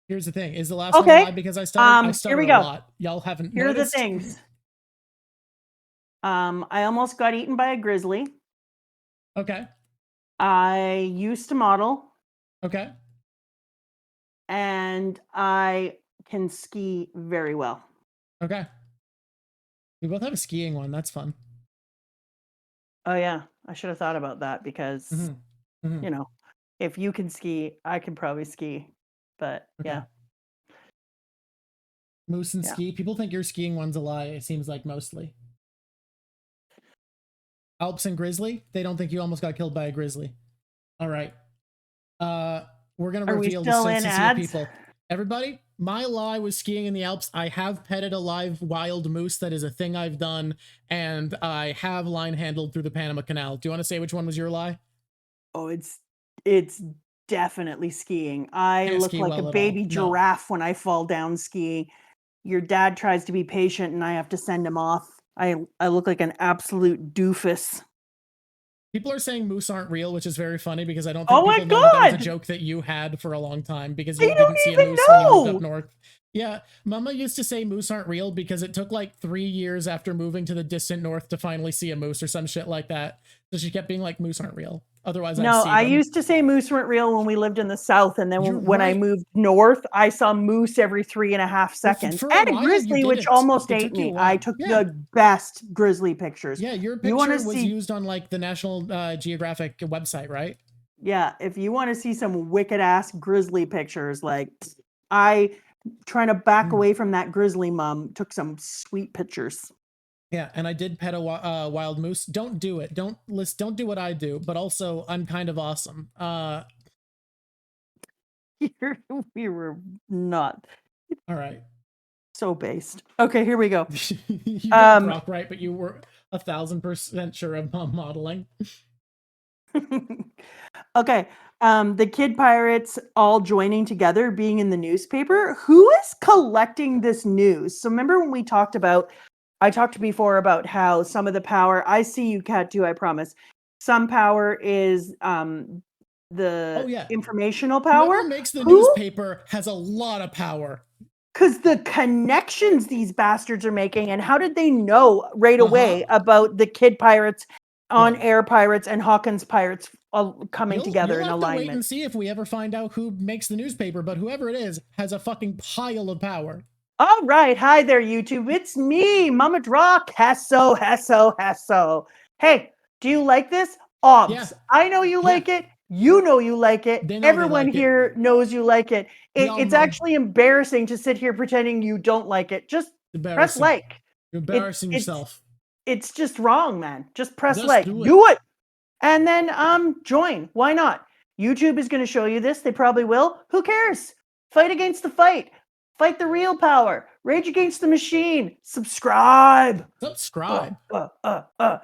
Here's the thing. Is the last one a lie because I stuttered? I stuttered a lot. Y'all haven't noticed. Here are the things. I almost got eaten by a grizzly. Okay. I used to model. Okay. And I can ski very well. Okay. We both have a skiing one. That's fun. Oh yeah, I should have thought about that because you know, if you can ski, I can probably ski. But yeah. Moose and ski. People think your skiing one's a lie. It seems like mostly. Alps and grizzly. They don't think you almost got killed by a grizzly. All right. We're gonna Are we reveal the still in sensitive ads? people. Everybody, my lie was skiing in the Alps. I have petted a live wild moose. That is a thing I've done, and I have line handled through the Panama Canal. Do you want to say which one was your lie? Oh, it's definitely skiing. I Can't look ski like a well at all. baby No. giraffe when I fall down skiing. Your dad tries to be patient and I have to send him off. I look like an absolute doofus. People are saying moose aren't real, which is very funny because I don't think Oh my people know that was a God! joke that you had for a long time because I you didn't don't see a even moose when you moved up know! north. Yeah, Mama used to say moose aren't real because it took like 3 years after moving to the distant north to finally see a moose or some shit like that. So she kept being like, moose aren't real. Otherwise, I No, see I them. used to say moose weren't real when we lived in the south, and then You're when I right. moved north, I saw moose every 3.5 seconds. For a And a while, you grizzly, which didn't. almost It ate took you a me. I while. took Yeah. the best grizzly pictures. Yeah, your You want picture to was see? used on like the National Geographic website, right? Yeah, if you want to see some wicked ass grizzly pictures, like I trying to back Mm. away from that grizzly mom took some sweet pictures. Yeah, and I did pet a wild moose. Don't do it. Don't do what I do. But also, I'm kind of awesome. We were not All right. so based. Okay, here we go. You got Brock right, but you were 1,000% sure of modeling. Okay, the kid pirates all joining together, being in the newspaper. Who is collecting this news? So remember when we talked about, I talked before about how some of the power, I see you, Cat, too, I promise. Some power is the yeah, informational power. Whoever makes the newspaper has a lot of power. Because the connections these bastards are making, and how did they know right away about the kid pirates, on air pirates, and Hawkins pirates coming together in alignment? You'll have to wait and see if we ever find out who makes the newspaper, but whoever it is has a fucking pile of power. All right, hi there, YouTube. It's me, Mama Draw, Hesso. Hey, do you like this? Obs. Yeah. I know you like it. You know you like it. Everyone here knows you like it. It's actually embarrassing to sit here pretending you don't like it. Just press like. You're embarrassing yourself. It's just wrong, man. Just press like. Do it. And then join. Why not? YouTube is going to show you this. They probably will. Who cares? Fight against the fight. Fight the real power. Rage against the machine. Subscribe. Subscribe. That's a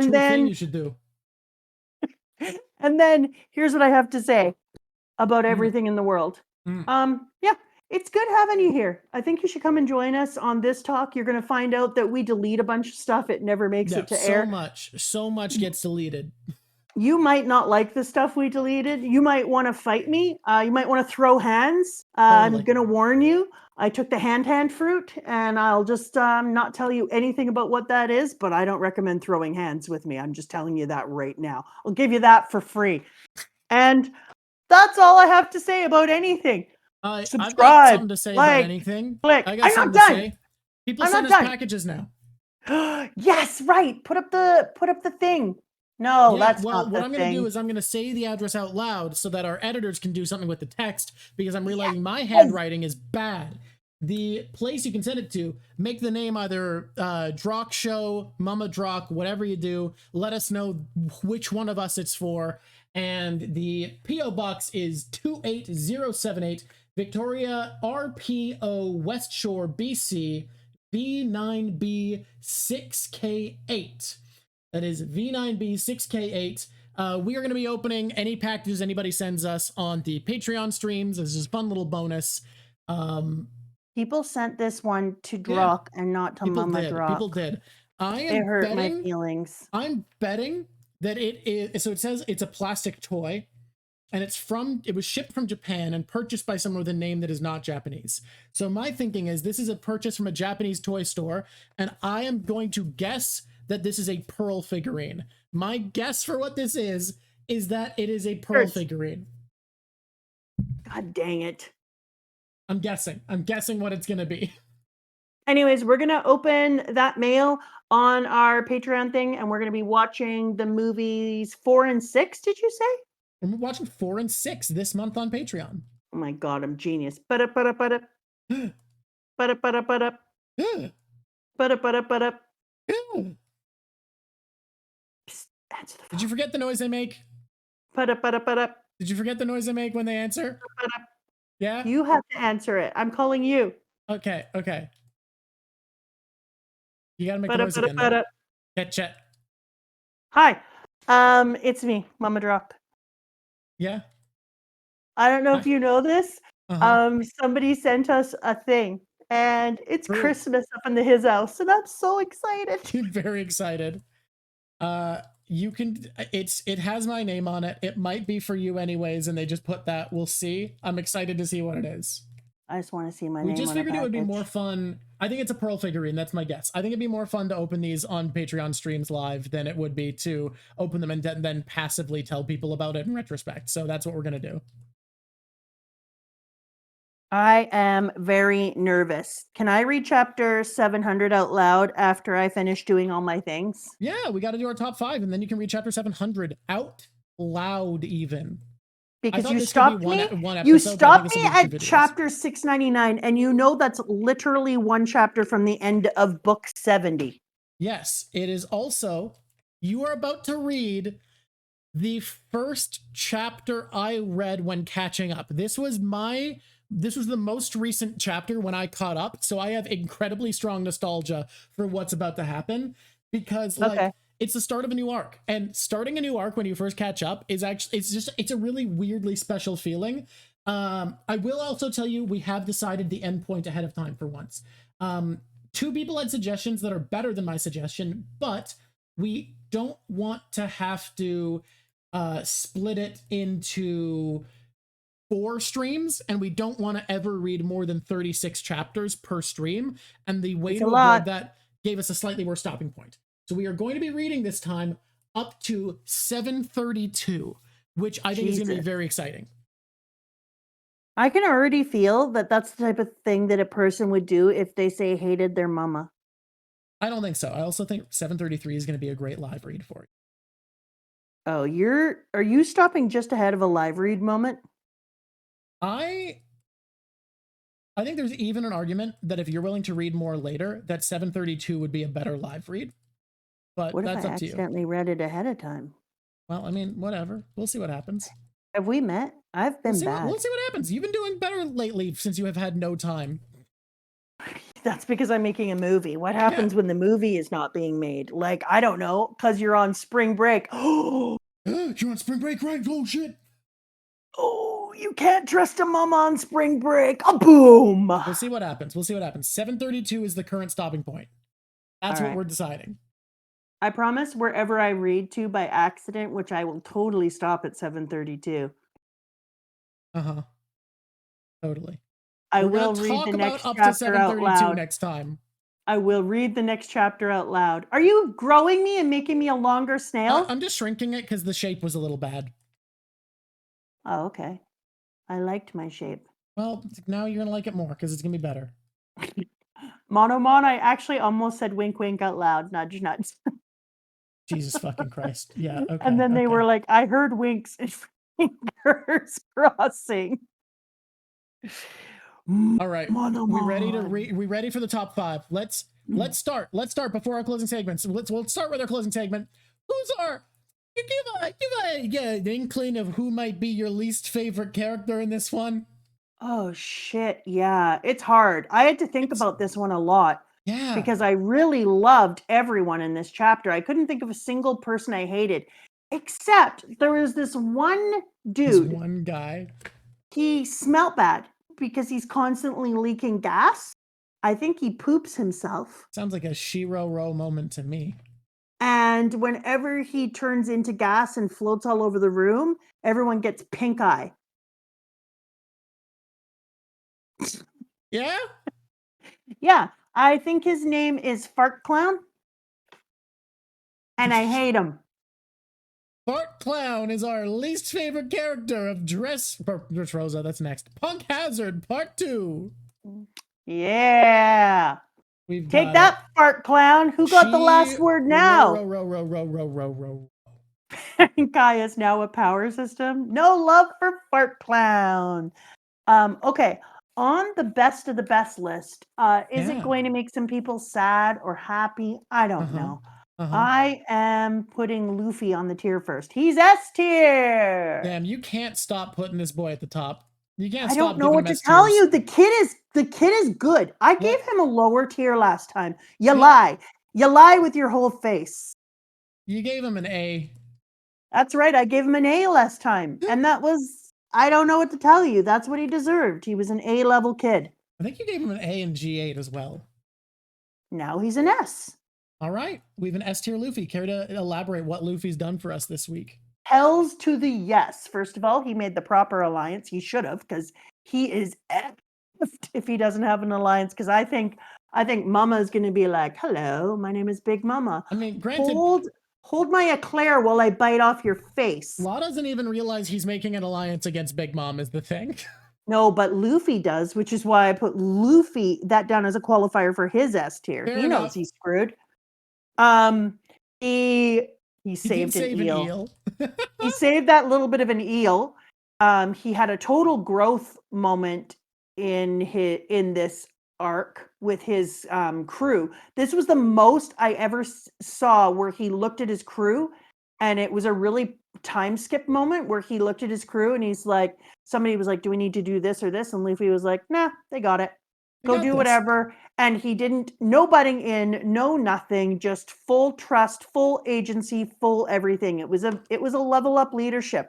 true thing you should do. And then here's what I have to say about everything in the world. Yeah, it's good having you here. I think you should come and join us on this talk. You're going to find out that we delete a bunch of stuff. It never makes it to air. So much gets deleted. You might not like the stuff we deleted. You might want to fight me. You might want to throw hands. I'm going to warn you. I took the hand fruit, and I'll just not tell you anything about what that is, but I don't recommend throwing hands with me. I'm just telling you that right now. I'll give you that for free. And that's all I have to say about anything. Subscribe. I've got something to say about anything. Click. I got something to say. People send us packages now. Yes, right. Put up the thing. No, that's not the thing. What I'm going to do is I'm going to say the address out loud so that our editors can do something with the text, because I'm realizing my handwriting is bad. The place you can send it to, make the name either Drock Show, Mama Drock, whatever you do. Let us know which one of us it's for. And the P.O. Box is 28078, Victoria, RPO, West Shore, BC, V9B6K8. That is V9B6K8. We are going to be opening any packages anybody sends us on the Patreon streams. This is a fun little bonus. People sent this one to Drock and not to Mama Drock. People did. It hurt my feelings. I'm betting that it is. So it says it's a plastic toy, and it was shipped from Japan and purchased by someone with a name that is not Japanese. So my thinking is this is a purchase from a Japanese toy store, and I am going to guess that this is a pearl figurine. My guess for what this is that it is a pearl figurine. God dang it. I'm guessing what it's going to be. Anyways, we're going to open that mail on our Patreon thing, and we're going to be watching the movies 4 and 6, did you say? We're watching 4 and 6 this month on Patreon. Oh my God, I'm genius. Ba-da-ba-da-ba-da. Ba-da-ba-da-ba-da. Ba-da-ba-da-ba-da. Answer the phone. Did you forget the noise they make? Put up. Did you forget the noise they make when they answer? Yeah? You have to answer it. I'm calling you. Okay. You gotta make the Put noise again. Though. up. Chat. Hi. It's me, Mama Drop. Yeah? I don't know Hi. if you know this. Somebody sent us a thing, and it's True. Christmas up in his house, and I'm so excited. I'm very excited. You can. It has my name on it. It might be for you anyways, and they just put that. We'll see. I'm excited to see what it is. I just want to see my name. We just on figured a it would be package. more fun. I think it's a pearl figurine. That's my guess. I think it'd be more fun to open these on Patreon streams live than it would be to open them and then passively tell people about it in retrospect. So that's what we're gonna do. I am very nervous. Can I read chapter 700 out loud after I finish doing all my things? Yeah, we got to do our top 5, and then you can read chapter 700 out loud even. Because you stopped me. You stopped me at chapter 699, and you know that's literally one chapter from the end of book 70. Yes, it is also. You are about to read the first chapter I read when catching up. This was the most recent chapter when I caught up, so I have incredibly strong nostalgia for what's about to happen because it's the start of a new arc, and starting a new arc when you first catch up is actually it's a really weirdly special feeling. I will also tell you we have decided the end point ahead of time for once. 2 people had suggestions that are better than my suggestion, but we don't want to have to split it into 4 streams, and we don't want to ever read more than 36 chapters per stream, and the way to avoid that gave us a slightly worse stopping point. So we are going to be reading this time up to 732, which I think is going to be very exciting. I can already feel that that's the type of thing that a person would do if they say hated their mama. I don't think so. I also think 733 is going to be a great live read for you. Oh, are you stopping just ahead of a live read moment? I think there's even an argument that if you're willing to read more later, that 732 would be a better live read. But what that's if I up to you. accidentally read it ahead of time? Well, I mean, whatever. We'll see what happens. Have we met? I've been bad. We'll see what happens. You've been doing better lately since you have had no time. That's because I'm making a movie. What happens when the movie is not being made? Like, I don't know, because you're on spring break. Oh, you're on spring break, right? Oh, shit. Oh, you can't trust a mom on spring break. Oh, boom. We'll see what happens. 732 is the current stopping point. That's what we're deciding. I promise wherever I read to by accident, which I will totally stop at 732. Totally. I will read the next chapter out loud next time. I will read the next chapter out loud. Are you growing me and making me a longer snail? I'm just shrinking it because the shape was a little bad. Oh, okay. I liked my shape. Well, now you're going to like it more because it's going to be better. Monomon, I actually almost said wink wink out loud. Nudge nudge. Jesus fucking Christ. Yeah, okay. And then they were like, I heard winks and fingers crossing. All right. We ready for the top 5? Let's start. Let's start before our closing segments. We'll start with our closing segment. You give an inkling of who might be your least favorite character in this one? Oh shit, yeah. It's hard. I had to think about this one a lot. Yeah. Because I really loved everyone in this chapter. I couldn't think of a single person I hated. Except there was this one dude. This one guy. He smelled bad because he's constantly leaking gas. I think he poops himself. Sounds like a Shiro-Ro moment to me. And whenever he turns into gas and floats all over the room, everyone gets pink eye. Yeah? Yeah. I think his name is Fart Clown. And I hate him. Fart Clown is our least favorite character of Dressrosa. That's next. Punk Hazard Part 2. Yeah. Take that, Fart Clown. Who got the last word now? Kai is now a power system. No love for Fart Clown. Okay. On the best of the best list, is it going to make some people sad or happy? I don't know. I am putting Luffy on the tier first. He's S tier. Damn, you can't stop putting this boy at the top. You can't I stop don't know giving what him to S tell tiers. you. The kid is good. I gave him a lower tier last time. You lie. You lie with your whole face. You gave him an A. That's right. I gave him an A last time. And that was, I don't know what to tell you. That's what he deserved. He was an A level kid. I think you gave him an A in G8 as well. Now he's an S. All right. We have an S tier Luffy. Care to elaborate what Luffy's done for us this week? Hells to the yes. First of all, he made the proper alliance. He should have, because he is effed if he doesn't have an alliance. Because I think Mama is going to be like, "Hello, my name is Big Mama. I mean, granted, hold my eclair while I bite off your face." Law doesn't even realize he's making an alliance against Big Mom is the thing. No, but Luffy does, which is why I put Luffy that down as a qualifier for his S tier. Fair He enough. knows he's screwed. He saved an eel. He saved that little bit of an eel. He had a total growth moment in this arc with his crew. This was the most I ever saw where he looked at his crew, and it was a really time skip moment where he looked at his crew and he's like, somebody was like, "Do we need to do this or this?" And Luffy was like, "Nah, they got it. Go do whatever." And he didn't, no butting in, no nothing, just full trust, full agency, full everything. It was a level up leadership.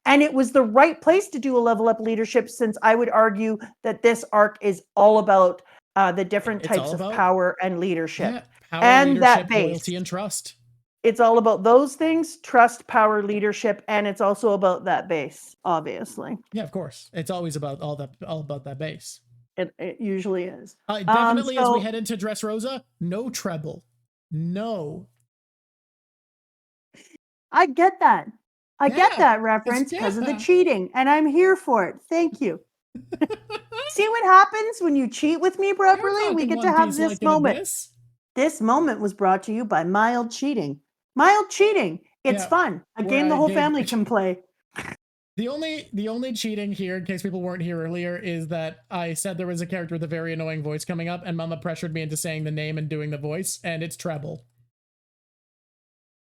And it was the right place to do a level up leadership, since I would argue that this arc is all about the different types of power and leadership. Yeah, power, and leadership, that base. loyalty, and trust. It's all about those things: trust, power, leadership, and it's also about that base, obviously. Yeah, of course. It's always about all about that base. It usually is. Definitely, as we head into Dressrosa, no treble. No. I get that. I get that reference because of the cheating, and I'm here for it. Thank you. See what happens when you cheat with me properly? We get to have this moment. This moment was brought to you by mild cheating. Mild cheating. It's fun. A game the whole family can play. The only cheating here, in case people weren't here earlier, is that I said there was a character with a very annoying voice coming up, and Mama pressured me into saying the name and doing the voice, and it's treble.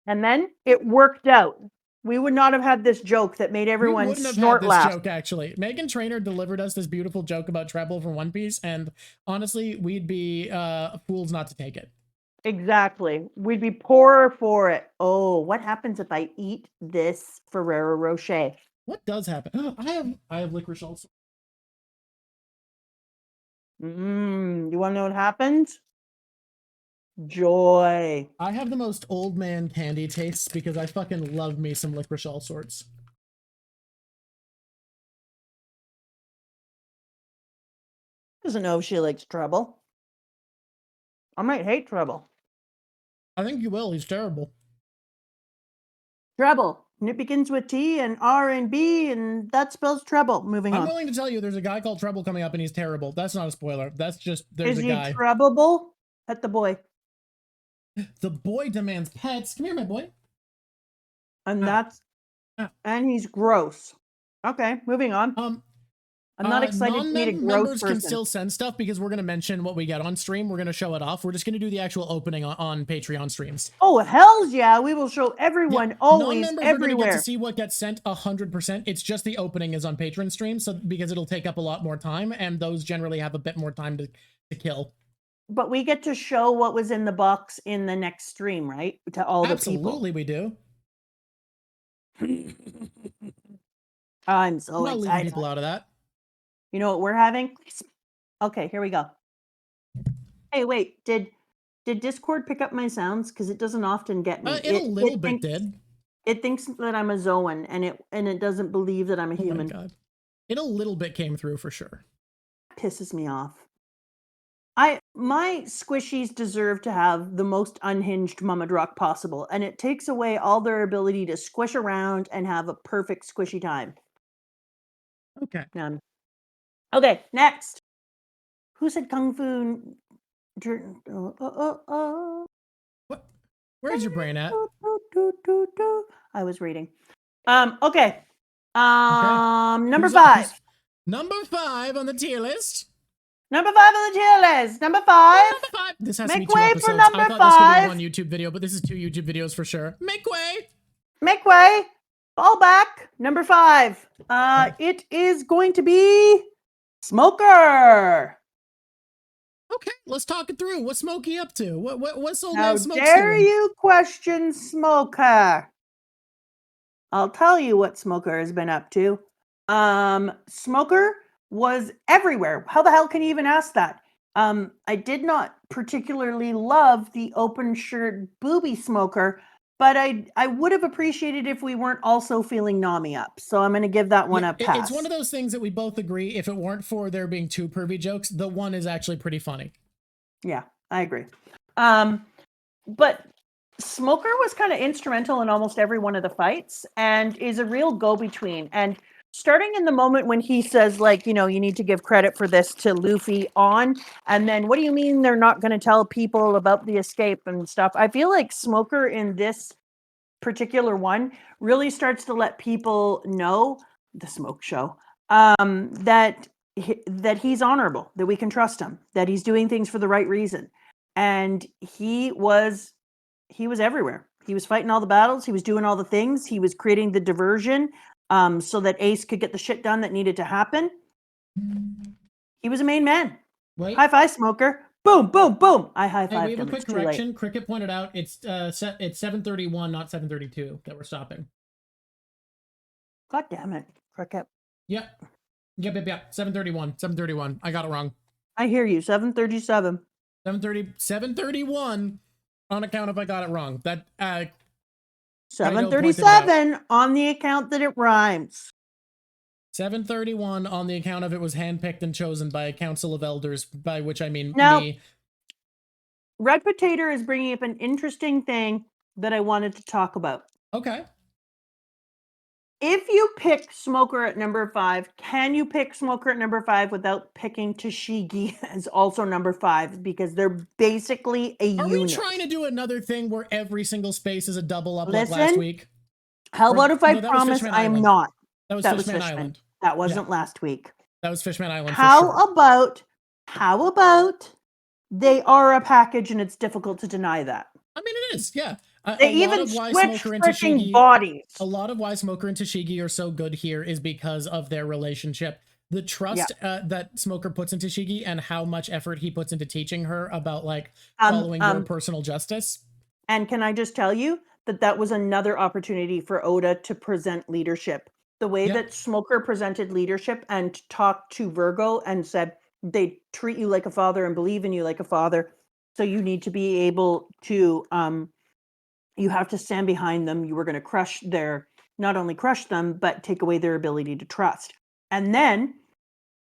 And then it worked out. We would not have had this joke that made everyone snort laugh. This joke, actually. Megan Trainor delivered us this beautiful joke about treble for One Piece, and honestly, we'd be fools not to take it. Exactly. We'd be poorer for it. Oh, what happens if I eat this Ferrero Rocher? What does happen? I have licorice also. You want to know what happens? Joy. I have the most old man candy tastes because I fucking love me some licorice all sorts. Doesn't know if she likes trouble. I might hate trouble. I think you will. He's terrible. Trouble. And it begins with T and R and B, and that spells trouble. Moving on. I'm willing to tell you there's a guy called Trouble coming up, and he's terrible. That's not a spoiler. That's just, there's a guy. Is he troubleable? Pet the boy. The boy demands pets. Come here, my boy. And and he's gross. Okay, moving on. I'm not excited to meet a gross person. Can still send stuff because we're going to mention what we get on stream. We're going to show it off. We're just going to do the actual opening on Patreon streams. Oh, hells yeah. We will show everyone always, non-members everywhere. are going to get to see what gets sent 100%. It's just the opening is on Patreon streams, so because it'll take up a lot more time, and those generally have a bit more time to kill. But we get to show what was in the box in the next stream, right? To all the people. Absolutely, we do. I'm so excited. Leaving people out of that. You know what we're having? Okay, here we go. Hey, wait, did Discord pick up my sounds? Because it doesn't often get me. It a little bit did. It thinks that I'm a Zoan, and it doesn't believe that I'm a human. Oh my God. It a little bit came through for sure. Pisses me off. My squishies deserve to have the most unhinged Mama Rock possible, and it takes away all their ability to squish around and have a perfect squishy time. Okay. Okay, next. Who said Kung Fu? What? Where's your brain at? I was reading. Okay. Number 5. Number 5 on the tier list. Number 5 on the tier list. Number 5. Number 5. This has to be Make 2 way episodes. for number I thought this could be 5. 1 YouTube video, but this is 2 YouTube videos for sure. Make way. Make way. Fall back. Number 5. It is going to be Smoker. Okay, let's talk it through. What's Smokey up to? What's old How man Smokes dare doing? you question Smoker? I'll tell you what Smoker has been up to. Smoker was everywhere. How the hell can you even ask that? I did not particularly love the open shirt booby Smoker, but I would have appreciated if we weren't also feeling Nami up. So I'm going to give that one a pass. It's one of those things that we both agree, if it weren't for there being 2 pervy jokes, the one is actually pretty funny. Yeah, I agree. But Smoker was kind of instrumental in almost every one of the fights and is a real go-between. And starting in the moment when he says, like, you need to give credit for this to Luffy on, and then what do you mean they're not going to tell people about the escape and stuff? I feel like Smoker in this particular one really starts to let people know, the Smoke Show, that he's honorable, that we can trust him, that he's doing things for the right reason. And he was everywhere. He was fighting all the battles. He was doing all the things. He was creating the diversion so that Ace could get the shit done that needed to happen. He was a main man. Wait. High five, Smoker. Boom, boom, boom. I high fived him. We have a quick correction. Cricket pointed out it's 7:31, not 7:32 that we're stopping. God damn it, Cricket. Yep. 7:31. 7:31. I got it wrong. I hear you. 7:37. 7:31 on account of I got it wrong. That 7:37 on the account that it rhymes. 7:31 on the account of it was handpicked and chosen by a council of elders, by which I mean now, me. Red Potato is bringing up an interesting thing that I wanted to talk about. Okay. If you pick Smoker at number 5, can you pick Smoker at number 5 without picking Tashigi as also number 5? Because they're basically a unit. Are we trying to do another thing where every single space is a double up like last week? How about if I promise I am not? That was Fishman Island. That wasn't last week. That was Fishman Island. How about they are a package and it's difficult to deny that? I mean, it is, yeah. They even switch freaking bodies. A lot of why Smoker and Tashigi are so good here is because of their relationship. The trust that Smoker puts into Tashigi and how much effort he puts into teaching her about, like, following your personal justice. And can I just tell you that was another opportunity for Oda to present leadership. The way that Smoker presented leadership and talked to Virgo and said, they treat you like a father and believe in you like a father. So you need to be able to, you have to stand behind them. You were going to not only crush them, but take away their ability to trust. And then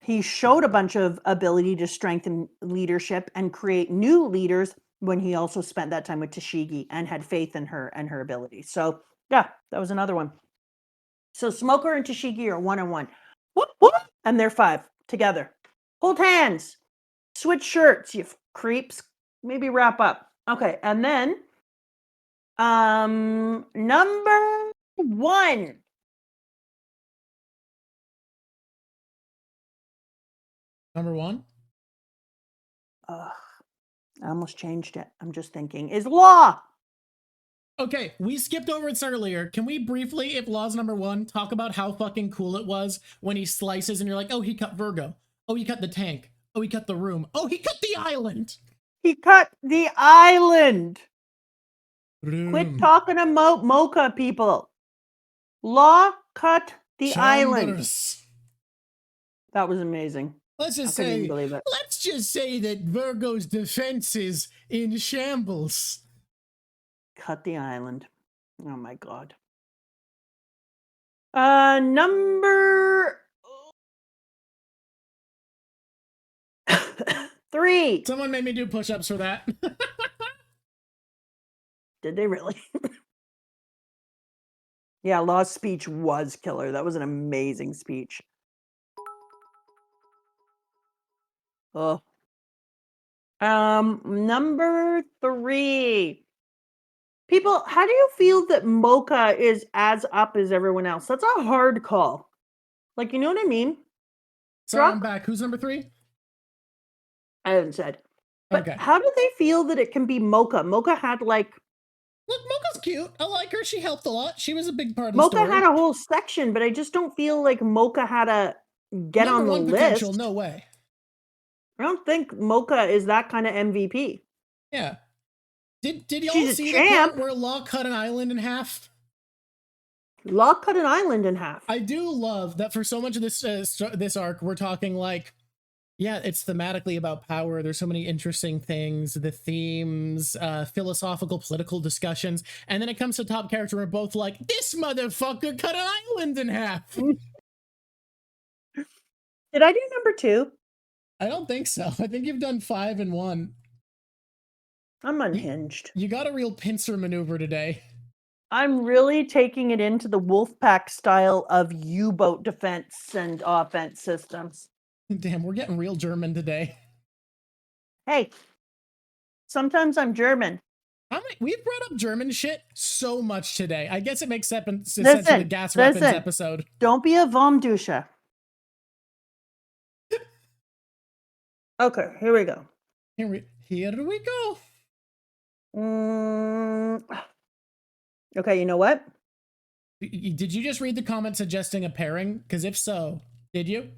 he showed a bunch of ability to strengthen leadership and create new leaders when he also spent that time with Tashigi and had faith in her and her ability. So yeah, that was another one. So Smoker and Tashigi are 1-on-1. Whoop, whoop, and they're 5 together. Hold hands. Switch shirts, you creeps. Maybe wrap up. Okay, and then number 1. Number 1? I almost changed it. I'm just thinking. Is Law. Okay, we skipped over it earlier. Can we briefly, if Law's number 1, talk about how fucking cool it was when he slices and you're like, oh, he cut Virgo. Oh, he cut the tank. Oh, he cut the room. Oh, he cut the island. He cut the island. Quit talking to Mocha people. Law cut the island. That was amazing. Let's just say that Virgo's defense is in shambles. Cut the island. Oh my god. Number 3. Someone made me do push-ups for that. Did they really? Yeah, Law's speech was killer. That was an amazing speech. Oh. Number 3. People, how do you feel that Mocha is as up as everyone else? That's a hard call. Like, you know what I mean? So I'm back. Who's number 3? I haven't said. But Okay. how do they feel that it can be Mocha? Mocha had like Look, Mocha's cute. I like her. She helped a lot. She was a big part of the Mocha story. had a whole section, but I just don't feel like Mocha had a get Number on the one potential, list. no way. I don't think Mocha is that kind of MVP. Yeah. Did y'all She's a see the part champ. where Law cut an island in half? Law cut an island in half. I do love that for so much of this arc, we're talking like, yeah, it's thematically about power. There's so many interesting things, the themes, philosophical, political discussions, and then it comes to top character. We're both like, this motherfucker cut an island in half. Did I do number 2? I don't think so. I think you've done 5 and 1. I'm unhinged. You got a real pincer maneuver today. I'm really taking it into the Wolfpack style of U-boat defense and offense systems. Damn, we're getting real German today. Hey, sometimes I'm German. We've brought up German shit so much today. I guess it makes sense to the gas weapons episode. Don't be a Vomdusha. Okay, here we go. Here we go. Okay, you know what? Did you just read the comment suggesting a pairing? Because if so, did you?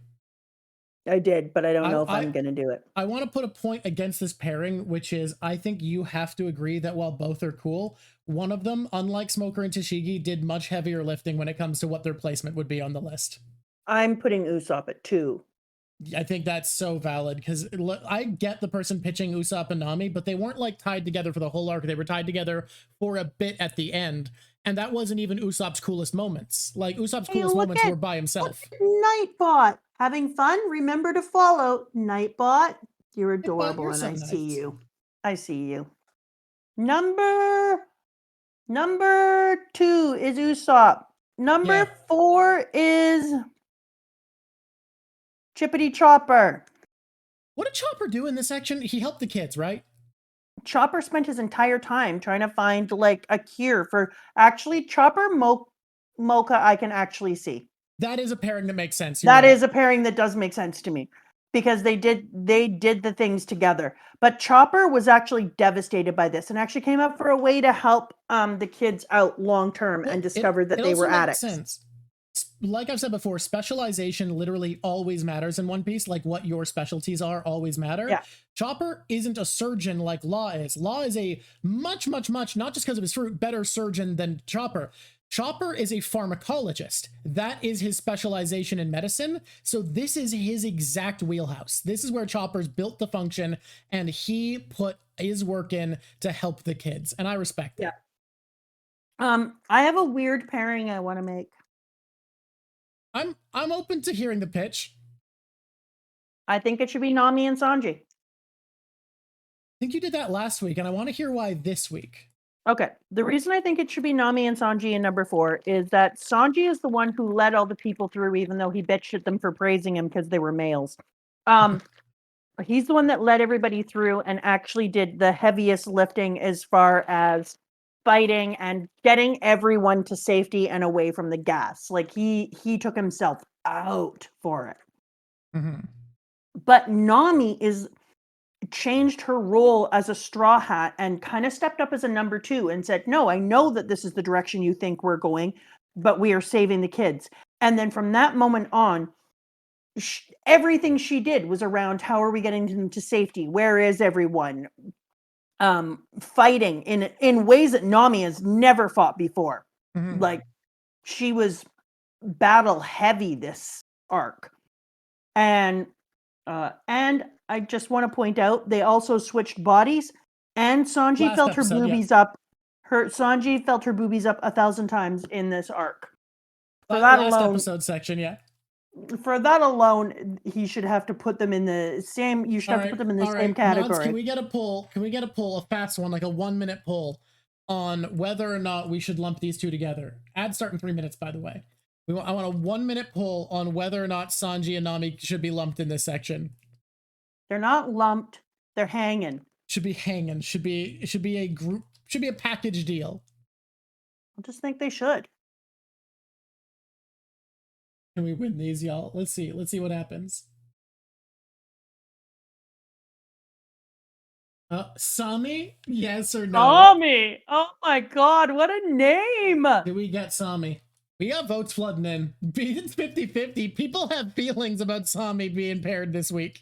I did, but I don't know if I'm going to do it. I want to put a point against this pairing, which is I think you have to agree that while both are cool, one of them, unlike Smoker and Tashigi, did much heavier lifting when it comes to what their placement would be on the list. I'm putting Usopp at 2. I think that's so valid because I get the person pitching Usopp and Nami, but they weren't like tied together for the whole arc. They were tied together for a bit at the end. And that wasn't even Usopp's coolest moments. Like Usopp's coolest moments were by himself. Nightbot, having fun. Remember to follow Nightbot. You're adorable, you're and so I nice. see you. I see you. Number 2 is Usopp. Number 4 is Chippity Chopper. What did Chopper do in this section? He helped the kids, right? Chopper spent his entire time trying to find like a cure for Chopper Mocha I can actually see. That is a pairing that makes sense. That is a pairing that does make sense to me because they did the things together. But Chopper was actually devastated by this and actually came up for a way to help the kids out long term and discovered that they were addicts. Sense. Like I've said before, specialization literally always matters in One Piece. Like what your specialties are always matter. Yeah. Chopper isn't a surgeon like Law is. Law is a much, not just because of his fruit, better surgeon than Chopper. Chopper is a pharmacologist. That is his specialization in medicine. So this is his exact wheelhouse. This is where Chopper's built the function and he put his work in to help the kids. And I respect that. I have a weird pairing I want to make. I'm open to hearing the pitch. I think it should be Nami and Sanji. I think you did that last week, and I want to hear why this week. Okay. The reason I think it should be Nami and Sanji in number 4 is that Sanji is the one who led all the people through, even though he bitched at them for praising him because they were males. He's the one that led everybody through and actually did the heaviest lifting as far as fighting and getting everyone to safety and away from the gas. Like he took himself out for it. Mm-hmm. But Nami changed her role as a straw hat and kind of stepped up as a number 2 and said, no, I know that this is the direction you think we're going, but we are saving the kids. And then from that moment on, everything she did was around how are we getting them to safety? Where is everyone? Fighting in ways that Nami has never fought before. Mm-hmm. Like she was battle heavy this arc. And I just want to point out they also switched bodies and Sanji felt her boobies up. Sanji felt her boobies up 1,000 times in this arc. For that last alone, episode section, yeah. For that alone, he should have to put them in the same. You should have to put them in the same category. Mods, can we get a poll? Can we get a poll, a fast one, like a 1-minute poll, on whether or not we should lump these two together? Ads start in 3 minutes, by the way. I want a 1-minute poll on whether or not Sanji and Nami should be lumped in this section. They're not lumped. They're hanging. Should be hanging. Should be a group. Should be a package deal. I just think they should. Can we win these, y'all? Let's see. Let's see what happens. Sami? Yes or no? Tommy! Oh my god, what a name! Do we get Sami? We got votes flooding in. It's 50-50. People have feelings about Sami being paired this week.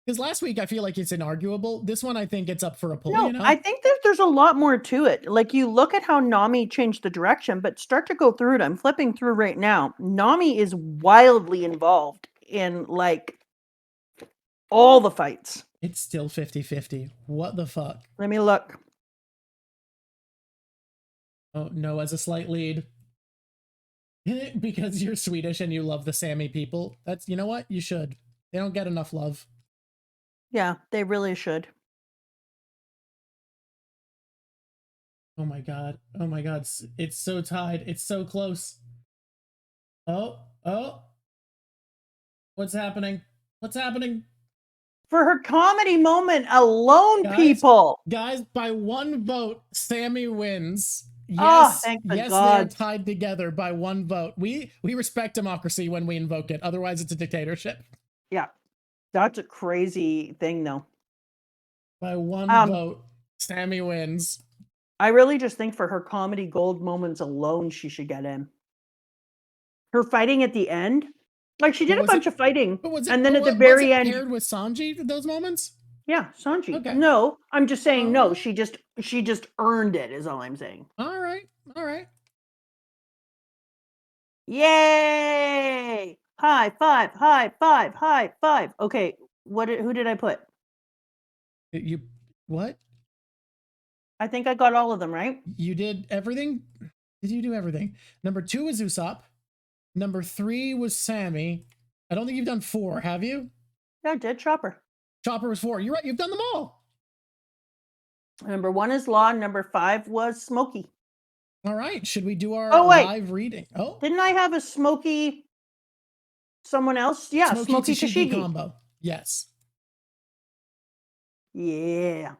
Because last week I feel like it's inarguable. This one I think it's up for a pull, No, you know? I think that there's a lot more to it. Like, you look at how Nami changed the direction, but start to go through it. I'm flipping through right now. Nami is wildly involved in, like, all the fights. It's still 50-50. What the fuck? Let me look. Oh, no, as a slight lead. Because you're Swedish and you love the Sami people. That's, you know what? You should. They don't get enough love. Yeah, they really should. Oh my god. Oh my god. It's so tied. It's so close. Oh. What's happening? What's happening? For her comedy moment alone, Guys, people. Guys, by one vote, Sami wins. Yes, thank yes, God. they're tied together by one vote. We respect democracy when we invoke it. Otherwise, it's a dictatorship. Yeah, that's a crazy thing, though. By one vote, Sami wins. I really just think for her comedy gold moments alone, she should get in. Her fighting at the end, like she did a bunch of fighting, and then at the very end, paired with Sanji those moments. Yeah, Sanji. Okay. No, I'm just saying no. She just earned it. Is all I'm saying. All right. Yay! High five! High five! High five! Okay, who did I put? You what? I think I got all of them right. You did everything? Did you do everything? Number 2 was Usopp. Number 3 was Sami. I don't think you've done 4, have you? Yeah, I did. Chopper. Chopper was 4. You're right. You've done them all. Number 1 is Law. Number 5 was Smokey. All right. Should we do our live reading? Oh, didn't I have a Smokey? Someone else? Yeah, Smokey Tashigi combo. Yes. Yeah.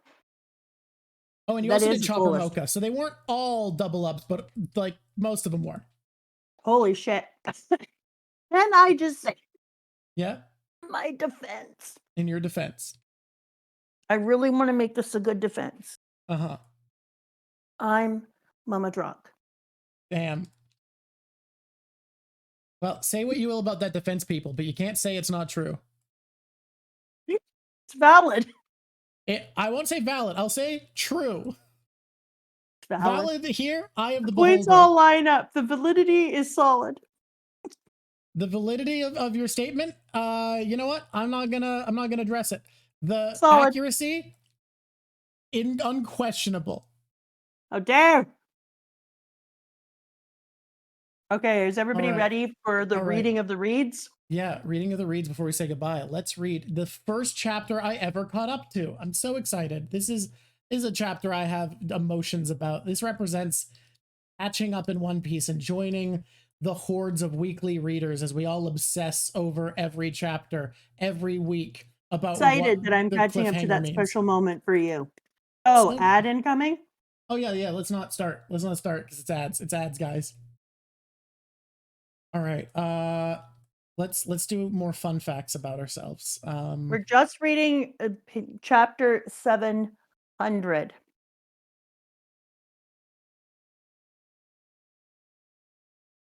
Oh, and you also did Chopper Mocha. So they weren't all double ups, but like most of them were. Holy shit. Can I just say? Yeah. My defense. In your defense. I really want to make this a good defense. Uh-huh. I'm Mama Drunk. Damn. Well, say what you will about that defense, people, but you can't say it's not true. It's valid. I won't say valid. I'll say true. Valid here. I have the points all line up. The validity is solid. The validity of your statement. You know what? I'm not gonna address it. The accuracy, unquestionable. Oh dare! Okay, is everybody ready for the reading of the reads? Yeah, reading of the reads before we say goodbye. Let's read the first chapter I ever caught up to. I'm so excited. This is a chapter I have emotions about. This represents catching up in One Piece and joining the hordes of weekly readers as we all obsess over every chapter every week about excited that I'm catching up to that special moment for you. Oh, ad incoming? Oh yeah, let's not start because it's ads. It's ads, guys. All right. Let's do more fun facts about ourselves. We're just reading chapter 700.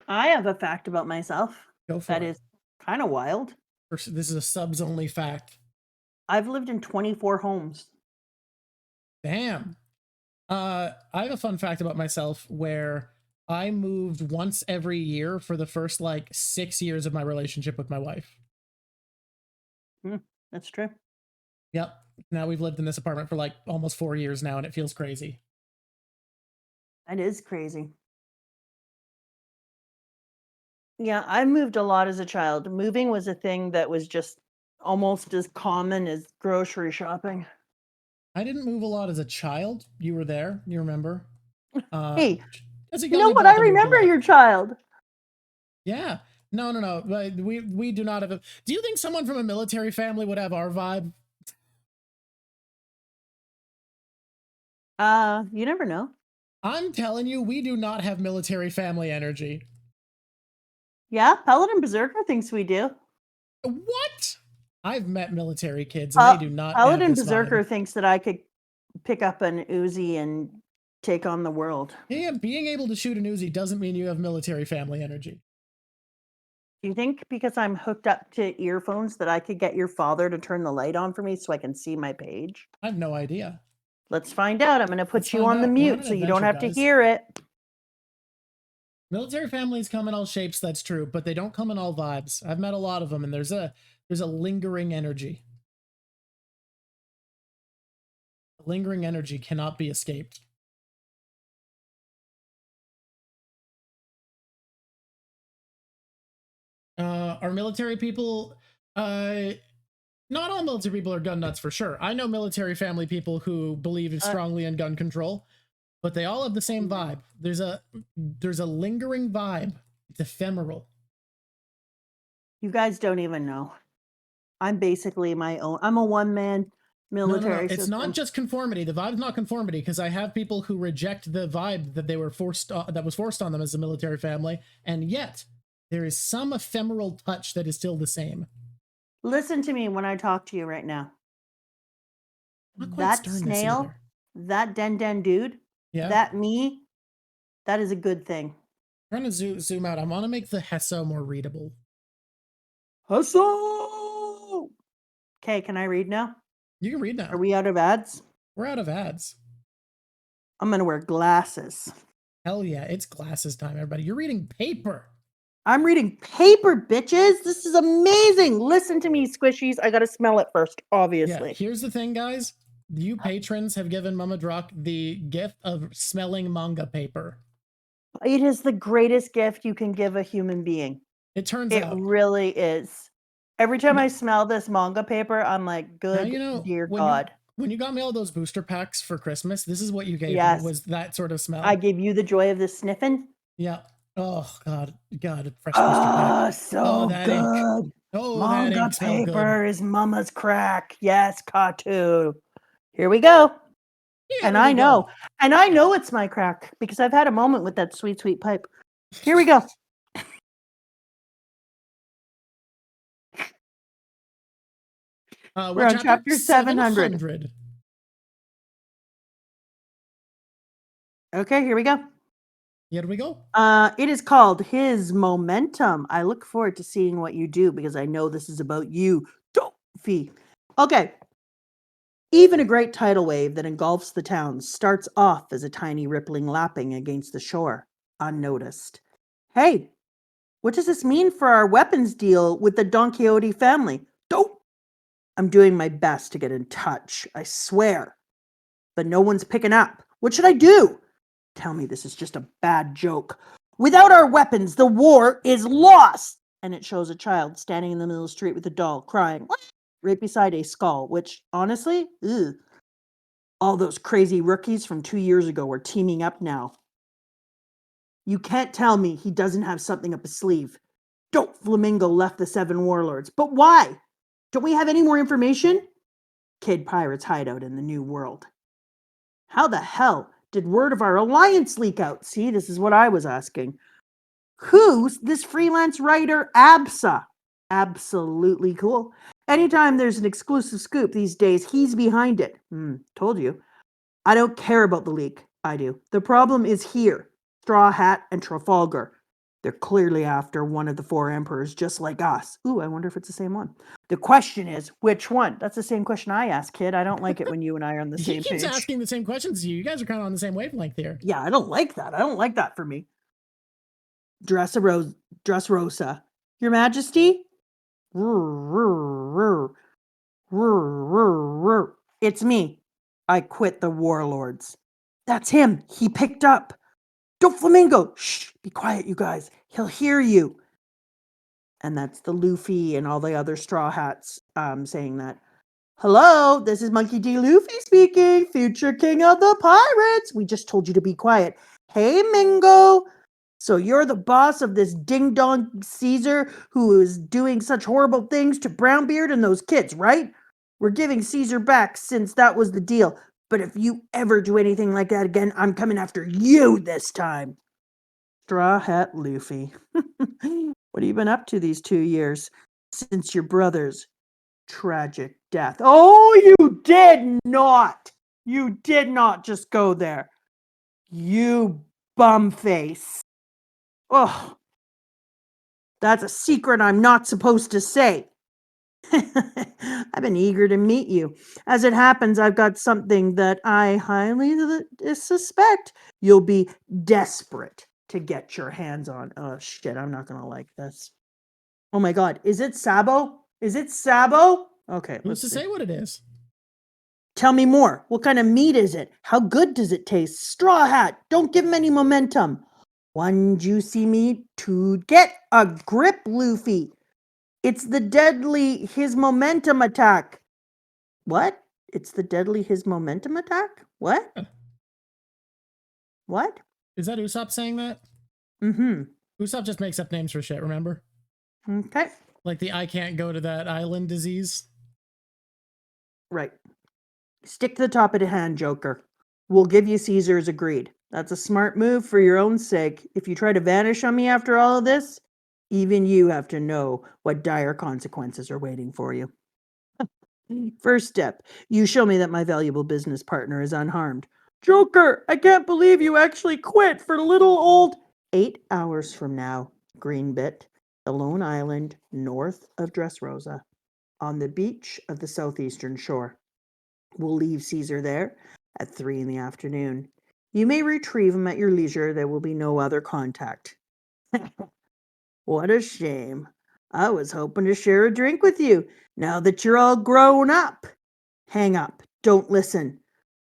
I have a fact about myself. Go for it. That is kind of wild. This is a subs only fact. I've lived in 24 homes. Damn. I have a fun fact about myself where I moved once every year for the first like 6 years of my relationship with my wife. That's true. Yep. Now we've lived in this apartment for like almost 4 years now, and it feels crazy. That is crazy. Yeah, I moved a lot as a child. Moving was a thing that was just almost as common as grocery shopping. I didn't move a lot as a child. You were there. You remember? Hey, you know what? I remember your child. Yeah. No. We do not have a... Do you think someone from a military family would have our vibe? You never know. I'm telling you, we do not have military family energy. Yeah, Paladin Berserker thinks we do. What? I've met military kids, and they do not have Paladin this Berserker vibe. thinks that I could pick up an Uzi and take on the world. Yeah, being able to shoot an Uzi doesn't mean you have military family energy. Do you think because I'm hooked up to earphones that I could get your father to turn the light on for me so I can see my page? I have no idea. Let's find out. I'm going to put Let's you find on the out. We're on mute an so you don't adventure, have to guys. hear it. Military families come in all shapes, that's true, but they don't come in all vibes. I've met a lot of them, and there's a lingering energy. The lingering energy cannot be escaped. Are military people not all military people are gun nuts for sure. I know military family people who believe strongly in gun control, but they all have the same vibe. There's a lingering vibe. It's ephemeral. You guys don't even know. I'm basically my own. I'm a one-man military It's system. not just conformity. The vibe's not conformity, because I have people who reject the vibe that they were that was forced on them as a military family, and yet there is some ephemeral touch that is still the same. Listen to me when I talk to you right now. Not quite That stern this snail, either. that den dude, Yeah. that me, that is a good thing. I'm trying to zoom out. I want to make the Hesso more readable. Hesso! Okay, can I read now? You can read now. Are we out of ads? We're out of ads. I'm gonna wear glasses. Hell yeah, it's glasses time, everybody. You're reading paper. I'm reading paper, bitches. This is amazing. Listen to me, squishies. I gotta smell it first, obviously. Yeah, here's the thing, guys. You patrons have given Mama Drock the gift of smelling manga paper. It is the greatest gift you can give a human being. It turns It out. really is. Every time I smell this manga paper, I'm like, good, dear God. When you got me all those booster packs for Christmas, this is what you gave Yes. me, was that sort of smell. I gave you the joy of the sniffing. Yeah. Oh, God, fresh booster pack. Oh, so that good. Ink. Oh, that Manga ink smell good. paper is mama's crack. Yes, Katu. Here we go. And I know it's my crack because I've had a moment with that sweet, sweet pipe. Here we go. We're on chapter 700. Okay, here we go. Here we go. It is called His Momentum. I look forward to seeing what you do because I know this is about you, Dolphy. Okay. Even a great tidal wave that engulfs the town starts off as a tiny rippling lapping against the shore, unnoticed. Hey, what does this mean for our weapons deal with the Don Quixote family? Dope! I'm doing my best to get in touch, I swear. But no one's picking up. What should I do? Tell me this is just a bad joke. Without our weapons, the war is lost! And it shows a child standing in the middle of the street with a doll, crying, right beside a skull, which, honestly, ugh. All those crazy rookies from 2 years ago are teaming up now. You can't tell me he doesn't have something up his sleeve. Doflamingo left the 7 warlords. But why? Don't we have any more information? Kid Pirate's hideout in the New World. How the hell did word of our alliance leak out? See, this is what I was asking. Who's this freelance writer, Absa? Absolutely cool. Anytime there's an exclusive scoop these days, he's behind it. Told you. I don't care about the leak. I do. The problem is here. Straw Hat and Trafalgar. They're clearly after one of the 4 emperors, just like us. Ooh, I wonder if it's the same one. The question is, which one? That's the same question I ask, kid. I don't like it when you and I are on the same page. He keeps asking the same questions as you. You guys are kind of on the same wavelength here. Yeah, I don't like that. I don't like that for me. Dressrosa. Your Majesty? It's me. I quit the warlords. That's him. He picked up. Doflamingo. Shh, be quiet, you guys. He'll hear you. And that's the Luffy and all the other Straw Hats saying that. Hello, this is Monkey D. Luffy speaking, future king of the pirates. We just told you to be quiet. Hey, Mingo. So you're the boss of this ding-dong Caesar who is doing such horrible things to Brownbeard and those kids, right? We're giving Caesar back since that was the deal. But if you ever do anything like that again, I'm coming after you this time. Straw Hat Luffy. What have you been up to these 2 years since your brothers tragic death. Oh, you did not. You did not just go there. You bumface. Oh, that's a secret I'm not supposed to say. I've been eager to meet you. As it happens, I've got something that I highly suspect you'll be desperate to get your hands on. Oh, shit, I'm not going to like this. Oh my God, is it Sabo? Is it Sabo? Okay, Who's to let's see. say what it is? Tell me more. What kind of meat is it? How good does it taste? Straw Hat, don't give him any momentum. One juicy meat to get a grip, Luffy. It's the deadly his momentum attack. What? It's the deadly his momentum attack? What? What? Is that Usopp saying that? Mm-hmm. Usopp just makes up names for shit, remember? Okay. Like the I can't go to that island disease. Right. Stick to the top of the hand, Joker. We'll give you Caesar's agreed. That's a smart move for your own sake. If you try to vanish on me after all of this, even you have to know what dire consequences are waiting for you. First step, you show me that my valuable business partner is unharmed. Joker, I can't believe you actually quit for little old 8 hours from now. Greenbit, the lone island north of Dressrosa, on the beach of the southeastern shore. We'll leave Caesar there at 3 in the afternoon. You may retrieve him at your leisure. There will be no other contact. What a shame. I was hoping to share a drink with you now that you're all grown up. Hang up. Don't listen.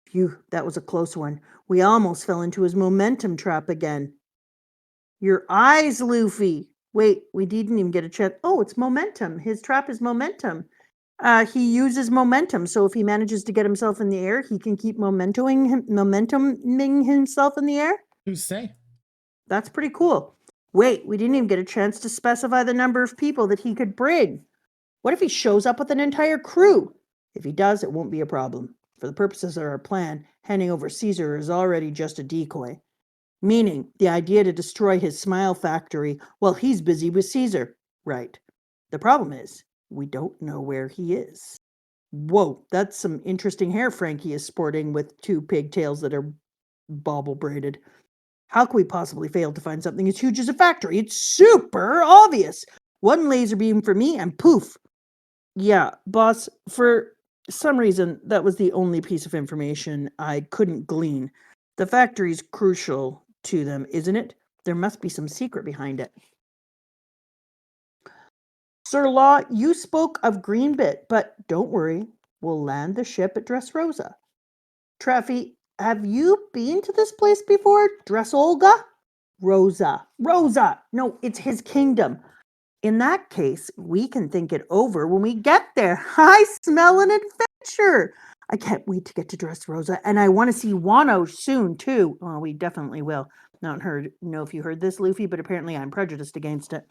Phew, that was a close one. We almost fell into his momentum trap again. Your eyes, Luffy. Wait, we didn't even get a chance. Oh, it's momentum. His trap is momentum. He uses momentum, so if he manages to get himself in the air, he can keep momentuming himself in the air. Who's to say? That's pretty cool. Wait, we didn't even get a chance to specify the number of people that he could bring. What if he shows up with an entire crew? If he does, it won't be a problem. For the purposes of our plan, handing over Caesar is already just a decoy. Meaning, the idea to destroy his smile factory while he's busy with Caesar. Right. The problem is, we don't know where he is. Whoa, that's some interesting hair Franky is sporting with 2 pigtails that are bobble braided. How could we possibly fail to find something as huge as a factory? It's super obvious. One laser beam for me and poof. Yeah, boss, for some reason, that was the only piece of information I couldn't glean. The factory's crucial to them, isn't it? There must be some secret behind it. Sir Law, you spoke of Greenbit, but don't worry. We'll land the ship at Dressrosa. Traffy, have you been to this place before? Dressolga? Rosa. Rosa! No, it's his kingdom. In that case, we can think it over when we get there. I smell an adventure. I can't wait to get to Dressrosa, and I want to see Wano soon, too. Well, we definitely will. Not know if you heard this, Luffy, but apparently I'm prejudiced against it.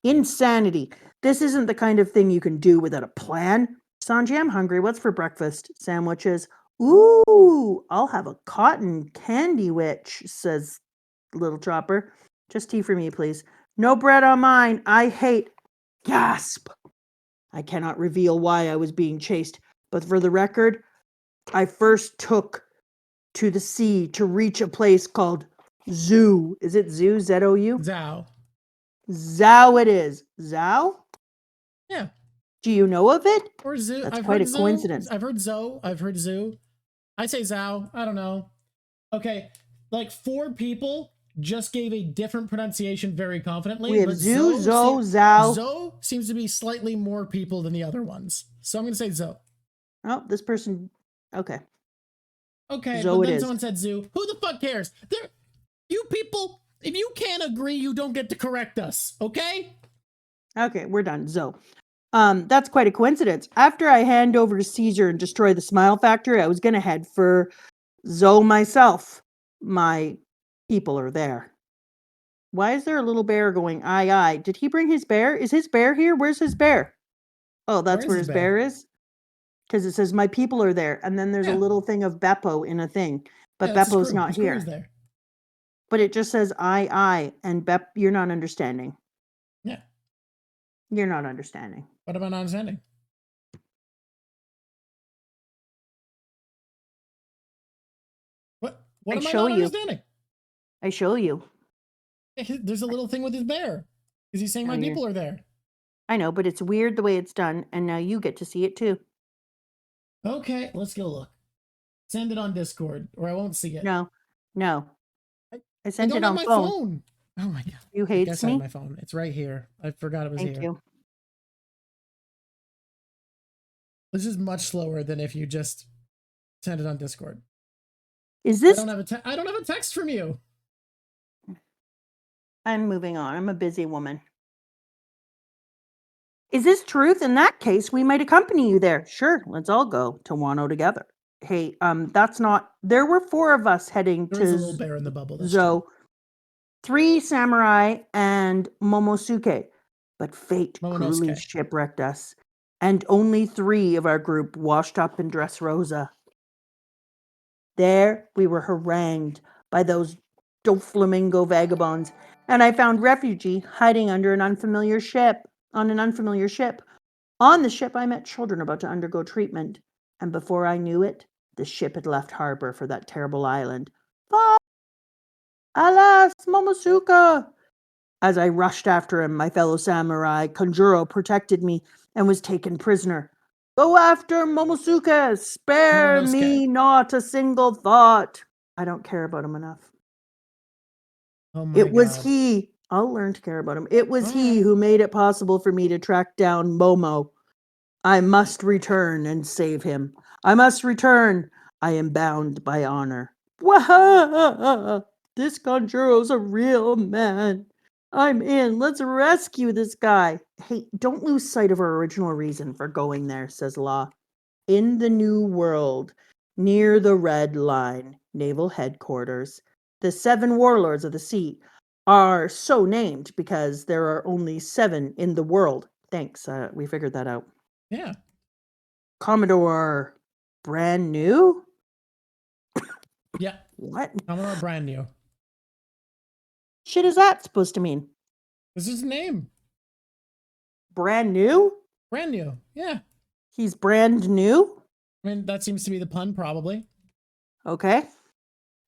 Insanity. This isn't the kind of thing you can do without a plan. Sanji, I'm hungry. What's for breakfast? Sandwiches. Ooh, I'll have a cotton candy witch, says Little Chopper. Just tea for me, please. No bread on mine. I hate. Gasp. I cannot reveal why I was being chased, but for the record, I first took to the sea to reach a place called Zoo. Is it Zoo? Z-O-U? Zhao. Zhao it is. Zhao? Yeah. Do you know of it? Or Zoo. That's I've quite heard a Zoo. coincidence. I've heard Zo. I've heard Zoo. I say Zhao. I don't know. Okay. Like 4 people just gave a different pronunciation very confidently. We have but Zoo, Zo, Zhao. Zo seems to be slightly more people than the other ones. So I'm going to say Zo. Oh, this person. Okay. Okay, Zo but it then is. someone said Zoo. Who the fuck cares? You people, if you can't agree, you don't get to correct us, okay? Okay, we're done. Zo. That's quite a coincidence. After I hand over to Caesar and destroy the Smile Factory, I was gonna head for Zo myself. My people are there. Why is there a little bear going, aye, aye? Did he bring his bear? Is his bear here? Where's his bear? Oh, that's where his bear is? Because it says, my people are there. And then there's a little thing of Beppo in a thing. But Beppo's not here. There. But it just says, I, and you're not understanding. Yeah. You're not understanding. What am I not understanding? What I am I show not you. understanding? I show you. There's a little thing with his bear. Is he saying No, my you're- people are there? I know, but it's weird the way it's done, and now you get to see it too. Okay, let's go look. Send it on Discord, or I won't see it. No, no. I I sent don't it have on my phone. phone. Oh my god. You I hates guess I have me? my phone. It's right here. I forgot it was Thank here. you. This is much slower than if you just send it on Discord. Is I this? don't have a text from you. I'm moving on. I'm a busy woman. Is this truth? In that case, we might accompany you there. Sure, let's all go to Wano together. Hey, that's not. There were 4 of us heading There is a to little bear in the bubble. That's Zo, true. 3 samurai and Momosuke, but fate cruelly Momonosuke. shipwrecked us, and only 3 of our group washed up in Dressrosa. There, we were harangued by those Doflamingo vagabonds, and I found refuge hiding under an unfamiliar ship. On an unfamiliar ship. On the ship, I met children about to undergo treatment, and before I knew it, the ship had left harbor for that terrible island. Alas, Momosuke! As I rushed after him, my fellow samurai, Conjuro, protected me and was taken prisoner. Go after Momosuke! Spare Momonosuke. me not a single thought! I don't care about him enough. Oh my It was god. he. I'll learn to care about him. It was he Alright. who made it possible for me to track down Momo. I must return and save him. I must return. I am bound by honor. Wah! This Conjuro's a real man. I'm in. Let's rescue this guy. Hey, don't lose sight of our original reason for going there, says Law. In the New World, near the Red Line, Naval Headquarters, the 7 warlords of the sea are so named because there are only 7 in the world. Thanks, we figured that out. Yeah. Commodore brand new? Yeah. What Commodore brand new. shit is that supposed to mean? This is his name. Brand new? Brand new. Yeah. He's brand new? I mean, that seems to be the pun, probably. Okay.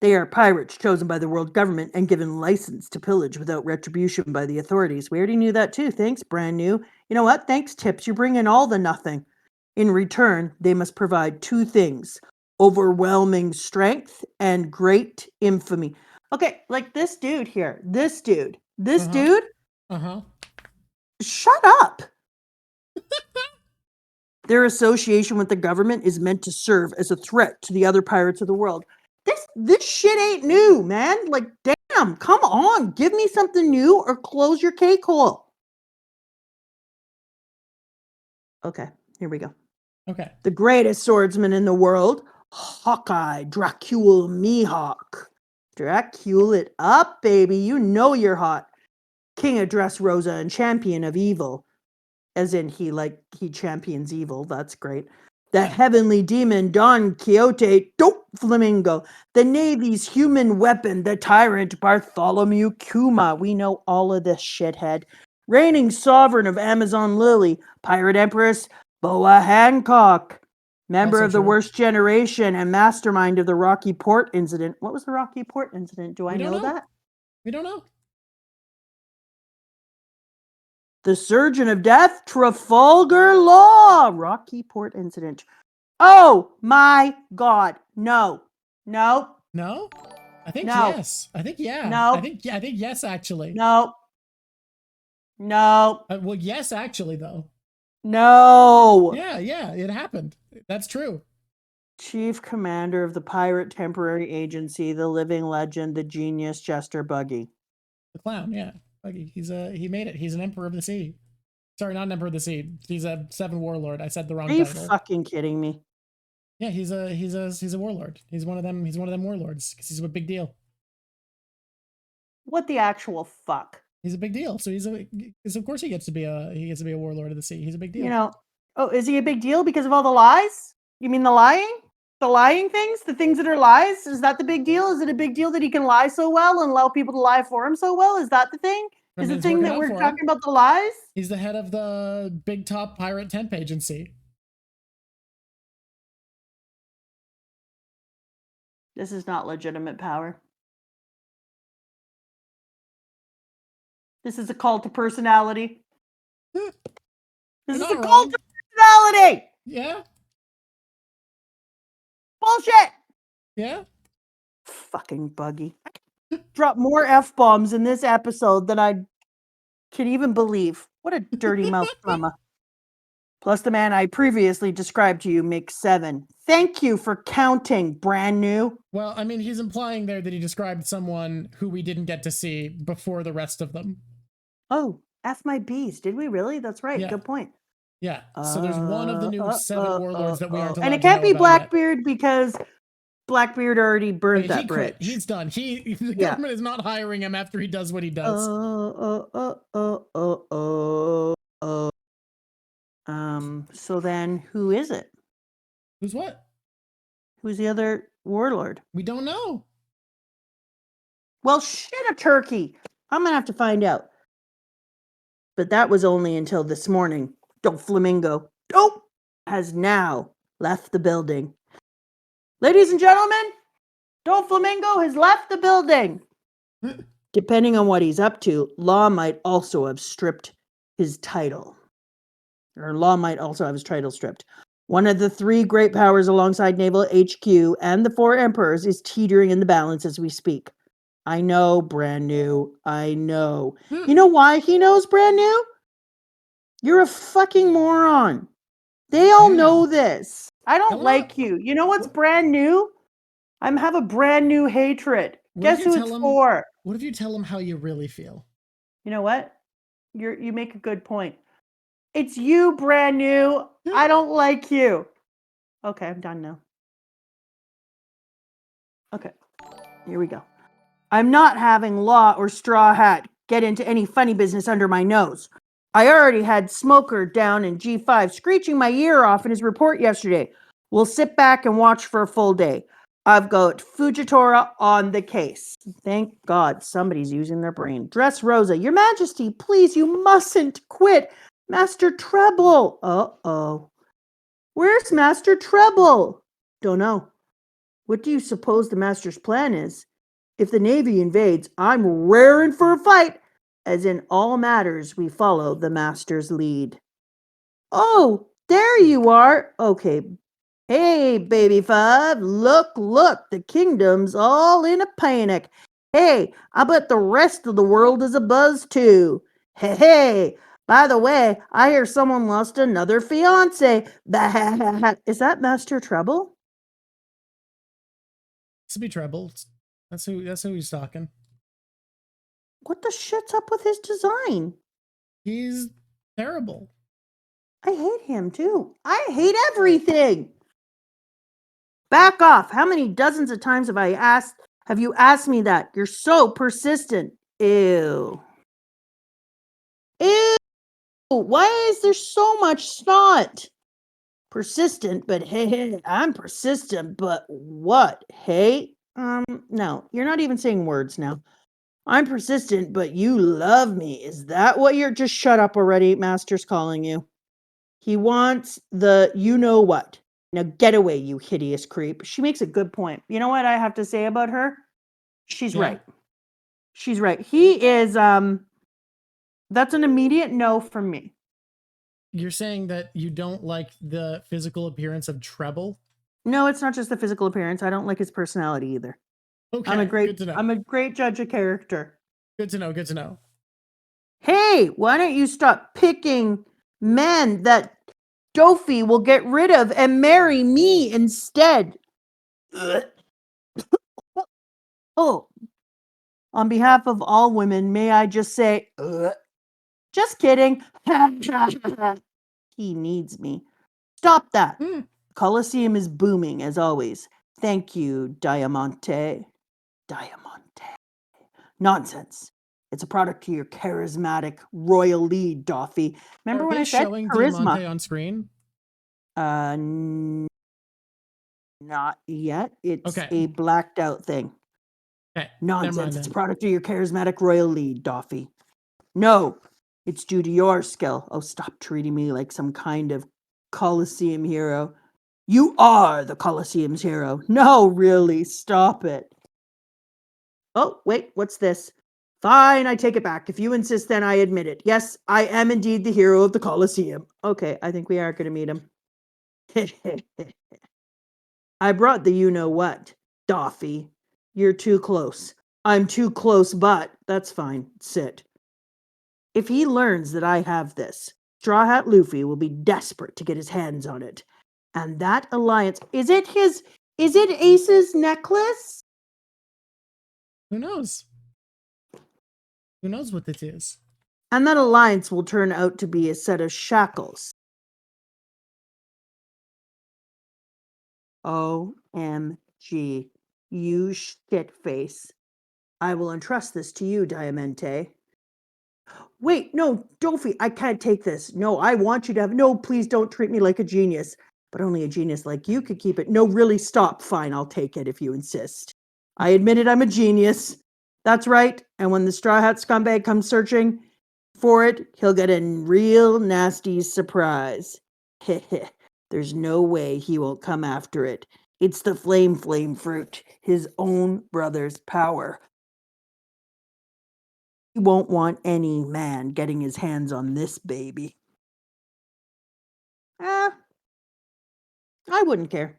They are pirates chosen by the world government and given license to pillage without retribution by the authorities. We already knew that too. Thanks, brand new. You know what? Thanks, Tips. You bring in all the nothing. In return, they must provide 2 things: overwhelming strength and great infamy. Okay, like this dude here. This dude. This Uh-huh. dude. Uh-huh. Shut up. Their association with the government is meant to serve as a threat to the other pirates of the world. This shit ain't new, man. Like, damn, come on. Give me something new or close your cake hole. Okay, here we go. Okay. The greatest swordsman in the world, Hawkeye, Dracul Mihawk. Dracul it up, baby. You know you're hot. King of Dressrosa and champion of evil. As in, he champions evil. That's great. The heavenly demon Don Quixote Doflamingo, the Navy's human weapon, the tyrant Bartholomew Kuma. We know all of this, shithead. Reigning sovereign of Amazon Lily, pirate empress Boa Hancock, member Also of the true. worst generation and mastermind of the Rocky Port incident. What was the Rocky Port incident? Do I We don't know know. that? We don't know. The Surgeon of Death, Trafalgar Law, Rocky Port incident. Oh my God! No, no, No? I think no, yes. I think yeah. no, I think yes actually. no, no, Well, yes actually though. no. Yeah, it happened. That's true. Chief Commander of the Pirate Temporary Agency, the living legend, the genius Jester Buggy. The clown, yeah. He made it. He's an emperor of the sea. Sorry, not an emperor of the sea. He's a 7 warlord. I said the wrong Are you title. fucking kidding me? Yeah, he's a warlord. He's one of them warlords because he's a big deal. What the actual fuck? He's a big deal. So of course he gets to be a warlord of the sea. He's a big deal. You know, oh, is he a big deal because of all the lies? You mean the lying? The lying things? The things that are lies? Is that the big deal? Is it a big deal that he can lie so well and allow people to lie for him so well? Is that the thing? I Is mean, the it's thing working that out we're for him. talking about the lies? He's the head of the big top pirate temp agency. This is not legitimate power. This is a cult to personality. This is a cult to personality. Yeah. Bullshit. Yeah. Fucking buggy. Drop more F-bombs in this episode than I can even believe. What a dirty mouth mama. Plus the man I previously described to you makes 7. Thank you for counting, brand new. Well, I mean, he's implying there that he described someone who we didn't get to see before the rest of them. Oh, F my B's. Did we really? That's right. Yeah. Good point. Yeah. So there's one of the new 7 warlords that we aren't allowed and it to can't know be about Blackbeard because Blackbeard already burned yet. that He bridge. quit. He's done. The government is not hiring him after he does what he does. So then who is it? Who's what? Who's the other warlord? We don't know. Well, shit a turkey. I'm gonna have to find out. But that was only until this morning. Doflamingo has now left the building. Ladies and gentlemen, Doflamingo has left the building. Depending on what he's up to, Law might also have stripped his title. Or Law might also have his title stripped. One of the 3 great powers alongside Naval HQ and the 4 emperors is teetering in the balance as we speak. I know, brand new. I know. You know why he knows, brand new? You're a fucking moron. They all know this. I don't like you. You know what's brand new? I have a brand new hatred. Guess who it's for? What if you tell him how you really feel? You know what? You make a good point. It's you, brand new. I don't like you. Okay, I'm done now. Okay, here we go. I'm not having Law or Straw Hat get into any funny business under my nose. I already had Smoker down in G5 screeching my ear off in his report yesterday. We'll sit back and watch for a full day. I've got Fujitora on the case. Thank God somebody's using their brain. Dress Rosa. Your Majesty, please, you mustn't quit. Master Treble. Uh-oh. Where's Master Treble? Don't know. What do you suppose the Master's plan is? If the Navy invades, I'm raring for a fight. As in all matters, we follow the Master's lead. Oh, there you are. Okay. Hey, baby 5, look, the kingdom's all in a panic. Hey, I bet the rest of the world is abuzz too. Hey, by the way, I hear someone lost another fiance. Is that Master Trouble? This would be Treble. That's who he's talking. What the shit's up with his design? He's terrible. I hate him too. I hate everything. Back off. How many dozens of times have you asked me that? You're so persistent. Ew. Ew. Why is there so much snot? Persistent, but hey, I'm persistent, but what? Hey? No, you're not even saying words now. I'm persistent, but you love me. Is that what you're... Just shut up already. Master's calling you. He wants the you know what. Now get away, you hideous creep. She makes a good point. You know what I have to say about her? She's right. She's right. He is, that's an immediate no from me. You're saying that you don't like the physical appearance of Treble? No, it's not just the physical appearance. I don't like his personality either. Okay, good to know. I'm a great judge of character. Good to know, good to know. Hey, why don't you stop picking men that Dofi will get rid of and marry me instead? Oh, on behalf of all women, may I just say, just kidding. He needs me. Stop that. Colosseum is booming as always. Thank you, Diamante. Nonsense. It's a product of your charismatic royal lead, Doffy. Remember when I said showing charisma? Diamante on screen? Not yet. It's a blacked out thing. Okay. Nonsense. It's a product of your charismatic royal lead, Doffy. No, it's due to your skill. Oh, stop treating me like some kind of Colosseum hero. You are the Colosseum's hero. No, really, stop it. Oh, wait, what's this? Fine, I take it back. If you insist, then I admit it. Yes, I am indeed the hero of the Colosseum. Okay, I think we are going to meet him. I brought the you-know-what, Doffy. You're too close. I'm too close, but that's fine. Sit. If he learns that I have this, Straw Hat Luffy will be desperate to get his hands on it. And that alliance... Is it Ace's necklace? Who knows? Who knows what this is? And that alliance will turn out to be a set of shackles. OMG. You shitface. I will entrust this to you, Diamante. Wait, no, Dofi, I can't take this. No, I want you to have... No, please don't treat me like a genius. But only a genius like you could keep it. No, really, stop. Fine, I'll take it if you insist. I admit it, I'm a genius. That's right. And when the Straw Hat scumbag comes searching for it, he'll get a real nasty surprise. There's no way he won't come after it. It's the flame fruit, his own brother's power. He won't want any man getting his hands on this baby. I wouldn't care.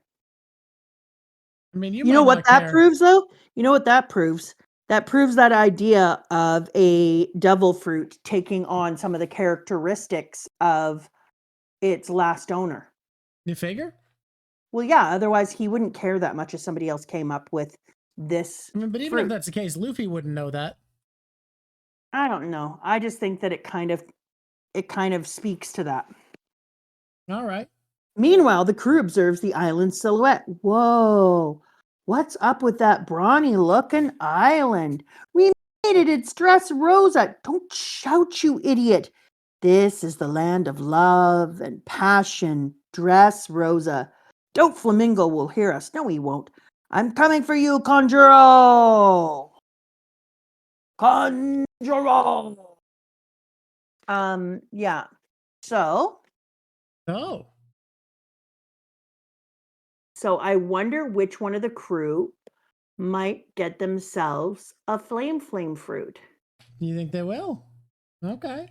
I mean, You know what that proves, though? You know what that proves? That proves that idea of a devil fruit taking on some of the characteristics of its last owner. You figure? Well, yeah, otherwise he wouldn't care that much if somebody else came up with this I mean, but even fruit. if that's the case, Luffy wouldn't know that. I don't know. I just think that it kind of speaks to that. All right. Meanwhile, the crew observes the island silhouette. Whoa, what's up with that brawny looking island? We made it, it's Dressrosa. Don't shout, you idiot. This is the land of love and passion. Dressrosa. Doflamingo will hear us. No, he won't. I'm coming for you, Conjuro. Conjuro. Yeah. So Oh. So I wonder which one of the crew might get themselves a flame fruit. You think they will? Okay.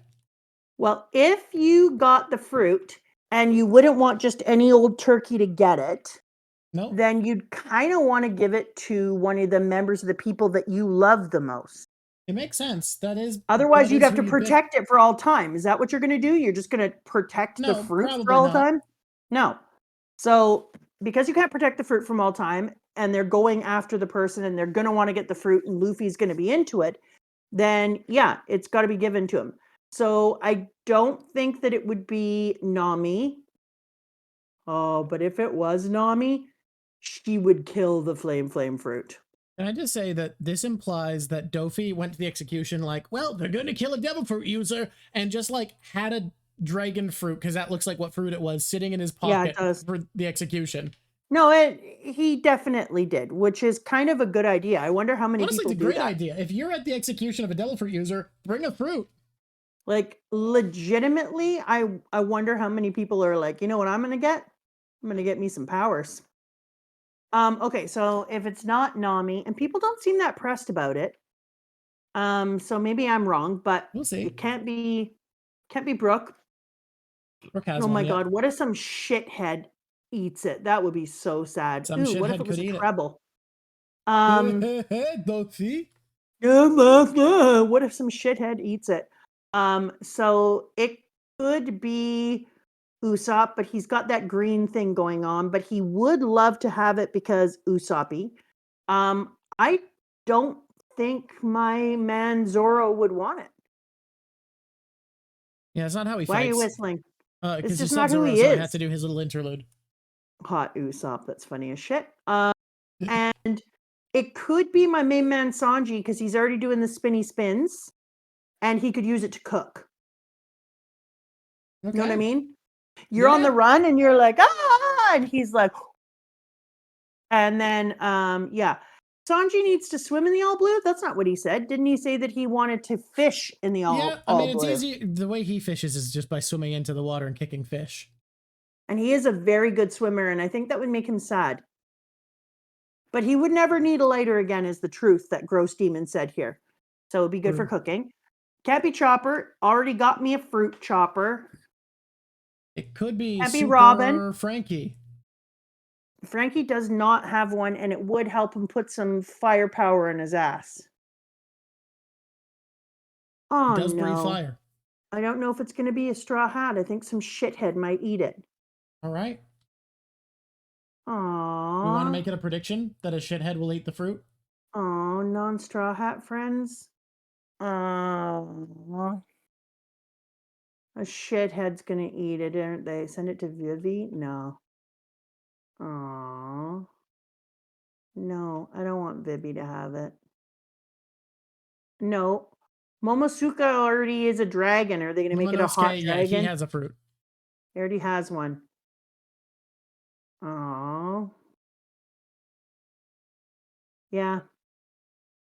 Well, if you got the fruit and you wouldn't want just any old turkey to get it, No. then you'd kind of want to give it to one of the members of the people that you love the most. It makes sense. That is. Otherwise, you'd have to protect it for all time. Is that what you're going to do? You're just going to protect the fruit for all time? No. So because you can't protect the fruit from all time, and they're going after the person, and they're going to want to get the fruit, and Luffy's going to be into it, then yeah, it's got to be given to him. So I don't think that it would be Nami. Oh, but if it was Nami, she would kill the flame fruit. Can I just say that this implies that Dofi went to the execution like, well, they're going to kill a devil fruit user, and just like had a dragon fruit, because that looks like what fruit it was, sitting in his pocket for the execution. No, he definitely did, which is kind of a good idea. I wonder how many people do that. Honestly, it's a great idea. If you're at the execution of a devil fruit user, bring a fruit. Like, legitimately, I wonder how many people are like, you know what I'm going to get? I'm going to get me some powers. Okay, so if it's not Nami, and people don't seem that pressed about it, so maybe I'm wrong, but we'll see. It can't be Brooke. Brooke has oh one, my yeah. God, what if some shithead eats it? That would be so sad. Some Ooh, what if it was a treble? Dofi. What if some shithead eats it? So it could be Usopp, but he's got that green thing going on, but he would love to have it because Usoppy. I don't think my man Zoro would want it. Yeah, it's not how he fights. Why are you whistling? It's just not who he is. So I had to do his little interlude. Hot Usopp, that's funny as shit. And it could be my main man Sanji because he's already doing the spinny spins, and he could use it to cook. Okay. You know what I mean? You're on the run and you're like, and he's like, and then, yeah. Sanji needs to swim in the all blue? That's not what he said. Didn't he say that he wanted to fish in the all blue? Yeah, I mean, it's easy. The way he fishes is just by swimming into the water and kicking fish. And he is a very good swimmer, and I think that would make him sad. But he would never need a lighter again, is the truth that Gross Demon said here. So it'd be good for cooking. Can't be Chopper. Already got me a fruit chopper. It could be Can't be Super Robin. Franky. Franky does not have one, and it would help him put some firepower in his ass. Oh, It does breathe no. fire. I don't know if it's going to be a straw hat. I think some shithead might eat it. All right. Aww. You want to make it a prediction that a shithead will eat the fruit? Oh, non-straw hat friends. A shithead's gonna eat it, aren't they? Send it to Vivi? No. Aww. No, I don't want Vivi to have it. No. Momosuke already is a dragon. Are they gonna make it a hot Momonosuke, dragon? yeah, he has a fruit. He already has one. Aww. Yeah.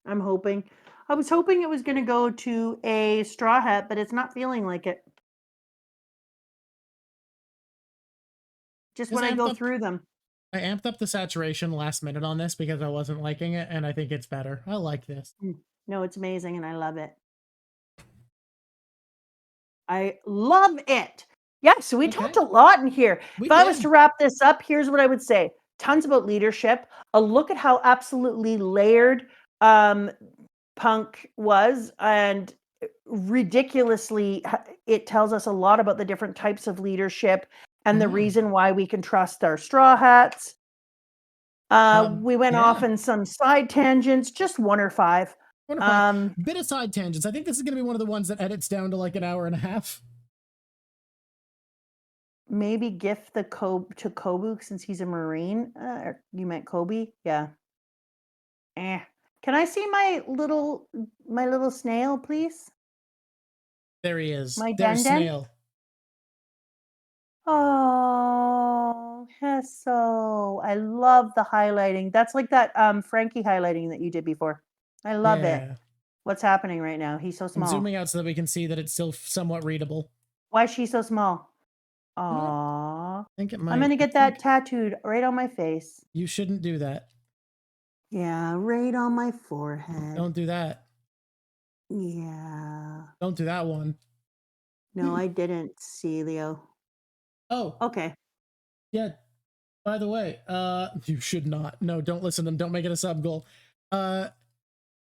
I'm hoping. I was hoping it was going to go to a straw hat, but it's not feeling like it. Just when I go through them. I amped up the saturation last minute on this because I wasn't liking it, and I think it's better. I like this. No, it's amazing, and I love it. I love it. Yeah, so we talked a lot in here. If I was to wrap this up, here's what I would say. Tons about leadership. A look at how absolutely layered Punk was, and ridiculously, it tells us a lot about the different types of leadership and the reason why we can trust our straw hats. We went off in some side tangents, just 1 or 5. Bit of side tangents. I think this is going to be one of the ones that edits down to like an hour and a half. Maybe gift the to Kobu since he's a Marine. You meant Kobe? Yeah. Can I see my little snail, please? There he is. My There's Den-Den? Snail. Oh, Hesso. I love the highlighting. That's like that Franky highlighting that you did before. I love it. What's happening right now? He's so small. I'm zooming out so that we can see that it's still somewhat readable. Why is she so small? Aww. I think it might. I'm going to get that tattooed right on my face. You shouldn't do that. Yeah, right on my forehead. Don't do that. Yeah. Don't do that one. No, I didn't, Celio. Oh. Okay. Yeah. By the way, you should not. No, don't listen to them. Don't make it a sub goal. Do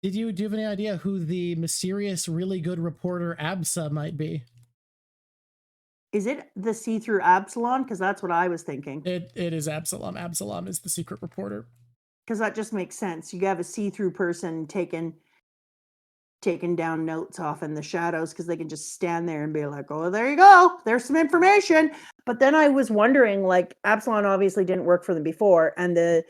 you have any idea who the mysterious, really good reporter Absa might be? Is it the see-through Absalom? Because that's what I was thinking. It is Absalom. Absalom is the secret reporter. Because that just makes sense. You have a see-through person taking down notes off in the shadows because they can just stand there and be like, oh, there you go. There's some information. But then I was wondering, like, Absalom obviously didn't work for them before, and the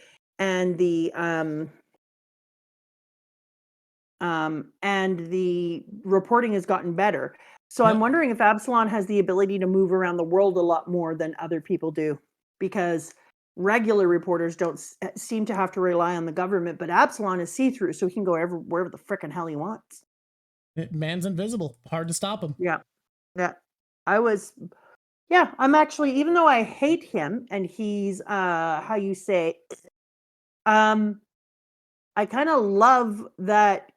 reporting has gotten better. So I'm wondering if Absalom has the ability to move around the world a lot more than other people do, because regular reporters don't seem to have to rely on the government, but Absalom is see-through, so he can go wherever the frickin' hell he wants. Man's invisible. Hard to stop him. Yeah. I'm actually, even though I hate him and he's, how you say, I kind of love that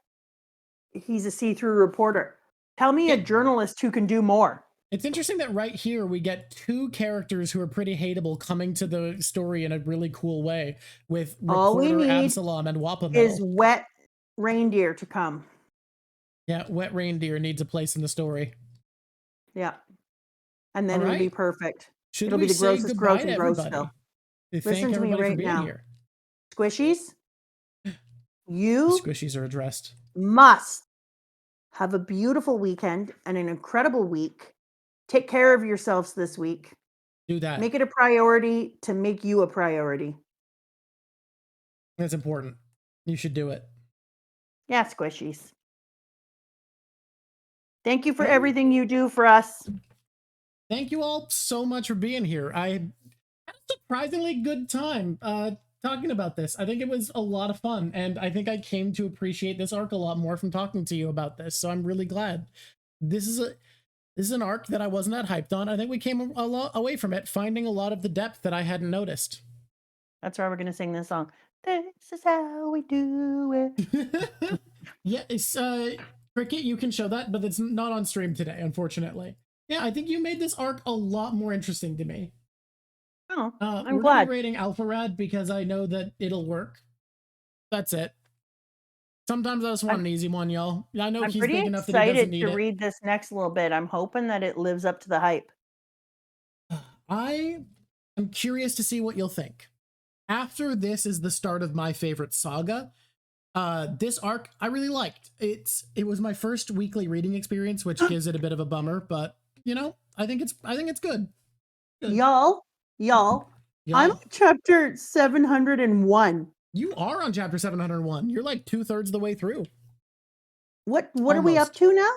he's a see-through reporter. Tell me a journalist who can do more. It's interesting that right here we get 2 characters who are pretty hateable coming to the story in a really cool way, with reporter Absalom and Wappa is Wet Reindeer to come. Yeah, Wet Reindeer needs a place in the story. Yeah. And then it'll be perfect. It'll be the grossest growth in Grossville. Listen to me right now. Here. Squishies, you Squishies are addressed. Must have a beautiful weekend and an incredible week. Take care of yourselves this week. Do that. Make it a priority to make you a priority. That's important. You should do it. Yeah, Squishies. Thank you for everything you do for us. Thank you all so much for being here. I had a surprisingly good time talking about this. I think it was a lot of fun, and I think I came to appreciate this arc a lot more from talking to you about this, so I'm really glad. This This is an arc that I wasn't that hyped on. I think we came a lot away from it, finding a lot of the depth that I hadn't noticed. That's why we're gonna sing this song. This is how we do it. Yeah, it's Cricket, you can show that, but it's not on stream today, unfortunately. Yeah, I think you made this arc a lot more interesting to me. Oh, I'm we're glad. Gonna be rating Alpha Rad because I know that it'll work. That's it. Sometimes I just want an easy one, y'all. I know I'm he's pretty big enough that he doesn't excited need to it. read this next little bit. I'm hoping that it lives up to the hype. I am curious to see what you'll think. After this is the start of my favorite saga. This arc I really liked. It was my first weekly reading experience, which gives it a bit of a bummer, but you know, I think it's good. Y'all, I'm on chapter 701. You are on chapter 701. You're like 2/3 of the way through. What are we up to now?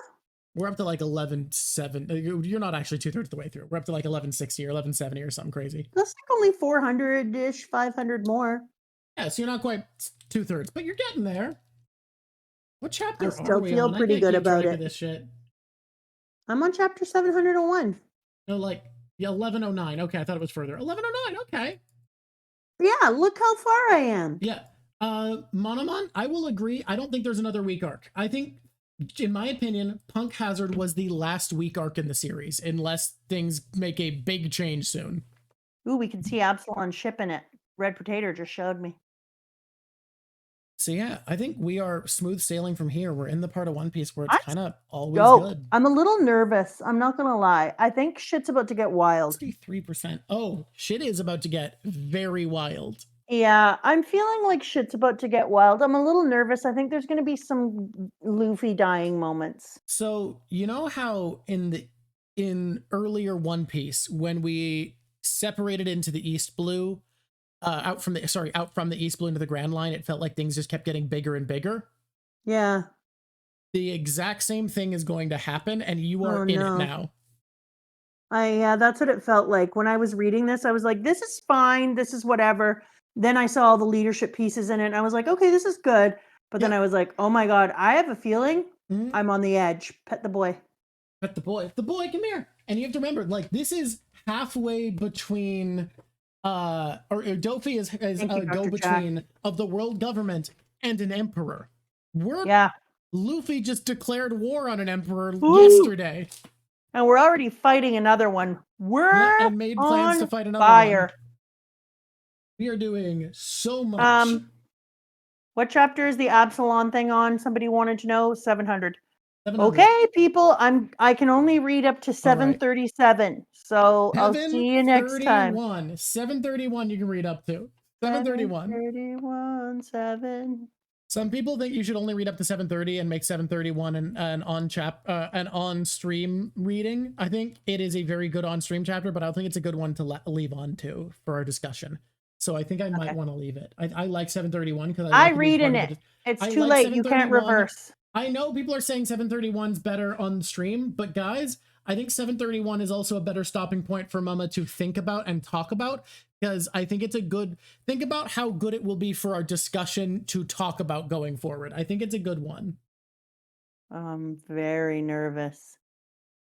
We're up to like 11:7. You're not actually 2/3 of the way through. We're up to like 11:60 or 11:70 or something crazy. That's like only 400-ish, 500 more. Yeah, so you're not quite 2/3, but you're getting there. What chapter I still are we feel on? pretty good about it. This shit. I'm on chapter 701. No, like 1109. Okay, I thought it was further. 1109. Okay. Yeah, look how far I am. Yeah. Monomon, I will agree. I don't think there's another weak arc. I think, in my opinion, Punk Hazard was the last weak arc in the series, unless things make a big change soon. Ooh, we can see Absalom shipping it. Red Potato just showed me. So yeah, I think we are smooth sailing from here. We're in the part of One Piece where it's kind of always good. I'm a little nervous. I'm not gonna lie. I think shit's about to get wild. 63%. Oh, shit is about to get very wild. Yeah, I'm feeling like shit's about to get wild. I'm a little nervous. I think there's going to be some Luffy dying moments. So, you know how in earlier One Piece, when we separated into the East Blue, out from the East Blue into the Grand Line, it felt like things just kept getting bigger and bigger. Yeah. The exact same thing is going to happen, and you are in it now. Yeah, that's what it felt like. When I was reading this, I was like, this is fine. This is whatever. Then I saw all the leadership pieces in it, and I was like, okay, this is good. But then I was like, oh my God, I have a feeling I'm on the edge. Pet the boy. Pet the boy. The boy, come here. And you have to remember, like, this is halfway between or Dofi is a go-between of the world government and an emperor. Luffy just declared war on an emperor yesterday. And we're already fighting another one. And made plans to fight another one. We are doing so much. What chapter is the Absalom thing on? Somebody wanted to know. 700. Okay, people. I can only read up to 737. Right. So I'll see you next time. 731 you can read up to. 731. 7. Some people think you should only read up to 730 and make 731 an on stream reading. I think it is a very good on stream chapter, but I don't think it's a good one to leave on to for our discussion. So I think I might want to leave it. I like 731 because I read in it. It's too late. You can't reverse. I know people are saying 731's better on stream, but guys, I think 731 is also a better stopping point for Mama to think about and talk about, because I think it's think about how good it will be for our discussion to talk about going forward. I think it's a good one. I'm very nervous.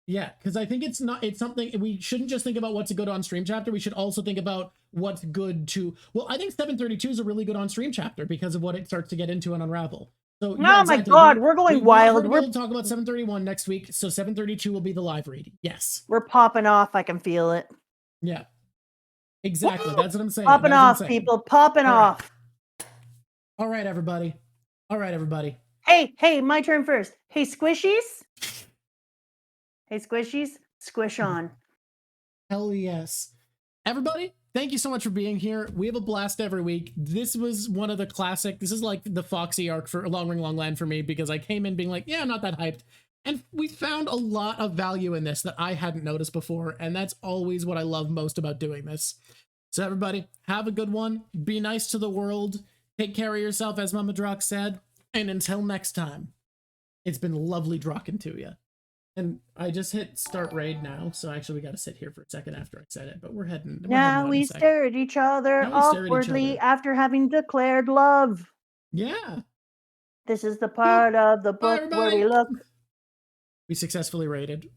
Yeah, because I think it's something we shouldn't just think about what's a good on stream chapter. We should also think about what's good to, well, I think 732 is a really good on stream chapter because of what it starts to get into and unravel. So, yeah, my God, we're going wild. We're going to talk about 731 next week. So 732 will be the live read. Yes. We're popping off. I can feel it. Yeah, exactly. That's what I'm saying. Popping off, people. Popping off. All right, everybody. Hey, my turn first. Hey, squishies. Hey, squishies. Squish on. Hell yes. Everybody, thank you so much for being here. We have a blast every week. This was one of the classic. This is like the Foxy arc for Long Ring Long Land for me, because I came in being like, yeah, I'm not that hyped. And we found a lot of value in this that I hadn't noticed before. And that's always what I love most about doing this. So everybody, have a good one. Be nice to the world. Take care of yourself, as Mama Drock said. And until next time, it's been lovely drocking to you. And I just hit start raid now, so actually we got to sit here for a second after I said it, but we're heading. Now we stare at each other awkwardly after having declared love. Yeah. This is the part of the book where we look. We successfully raided.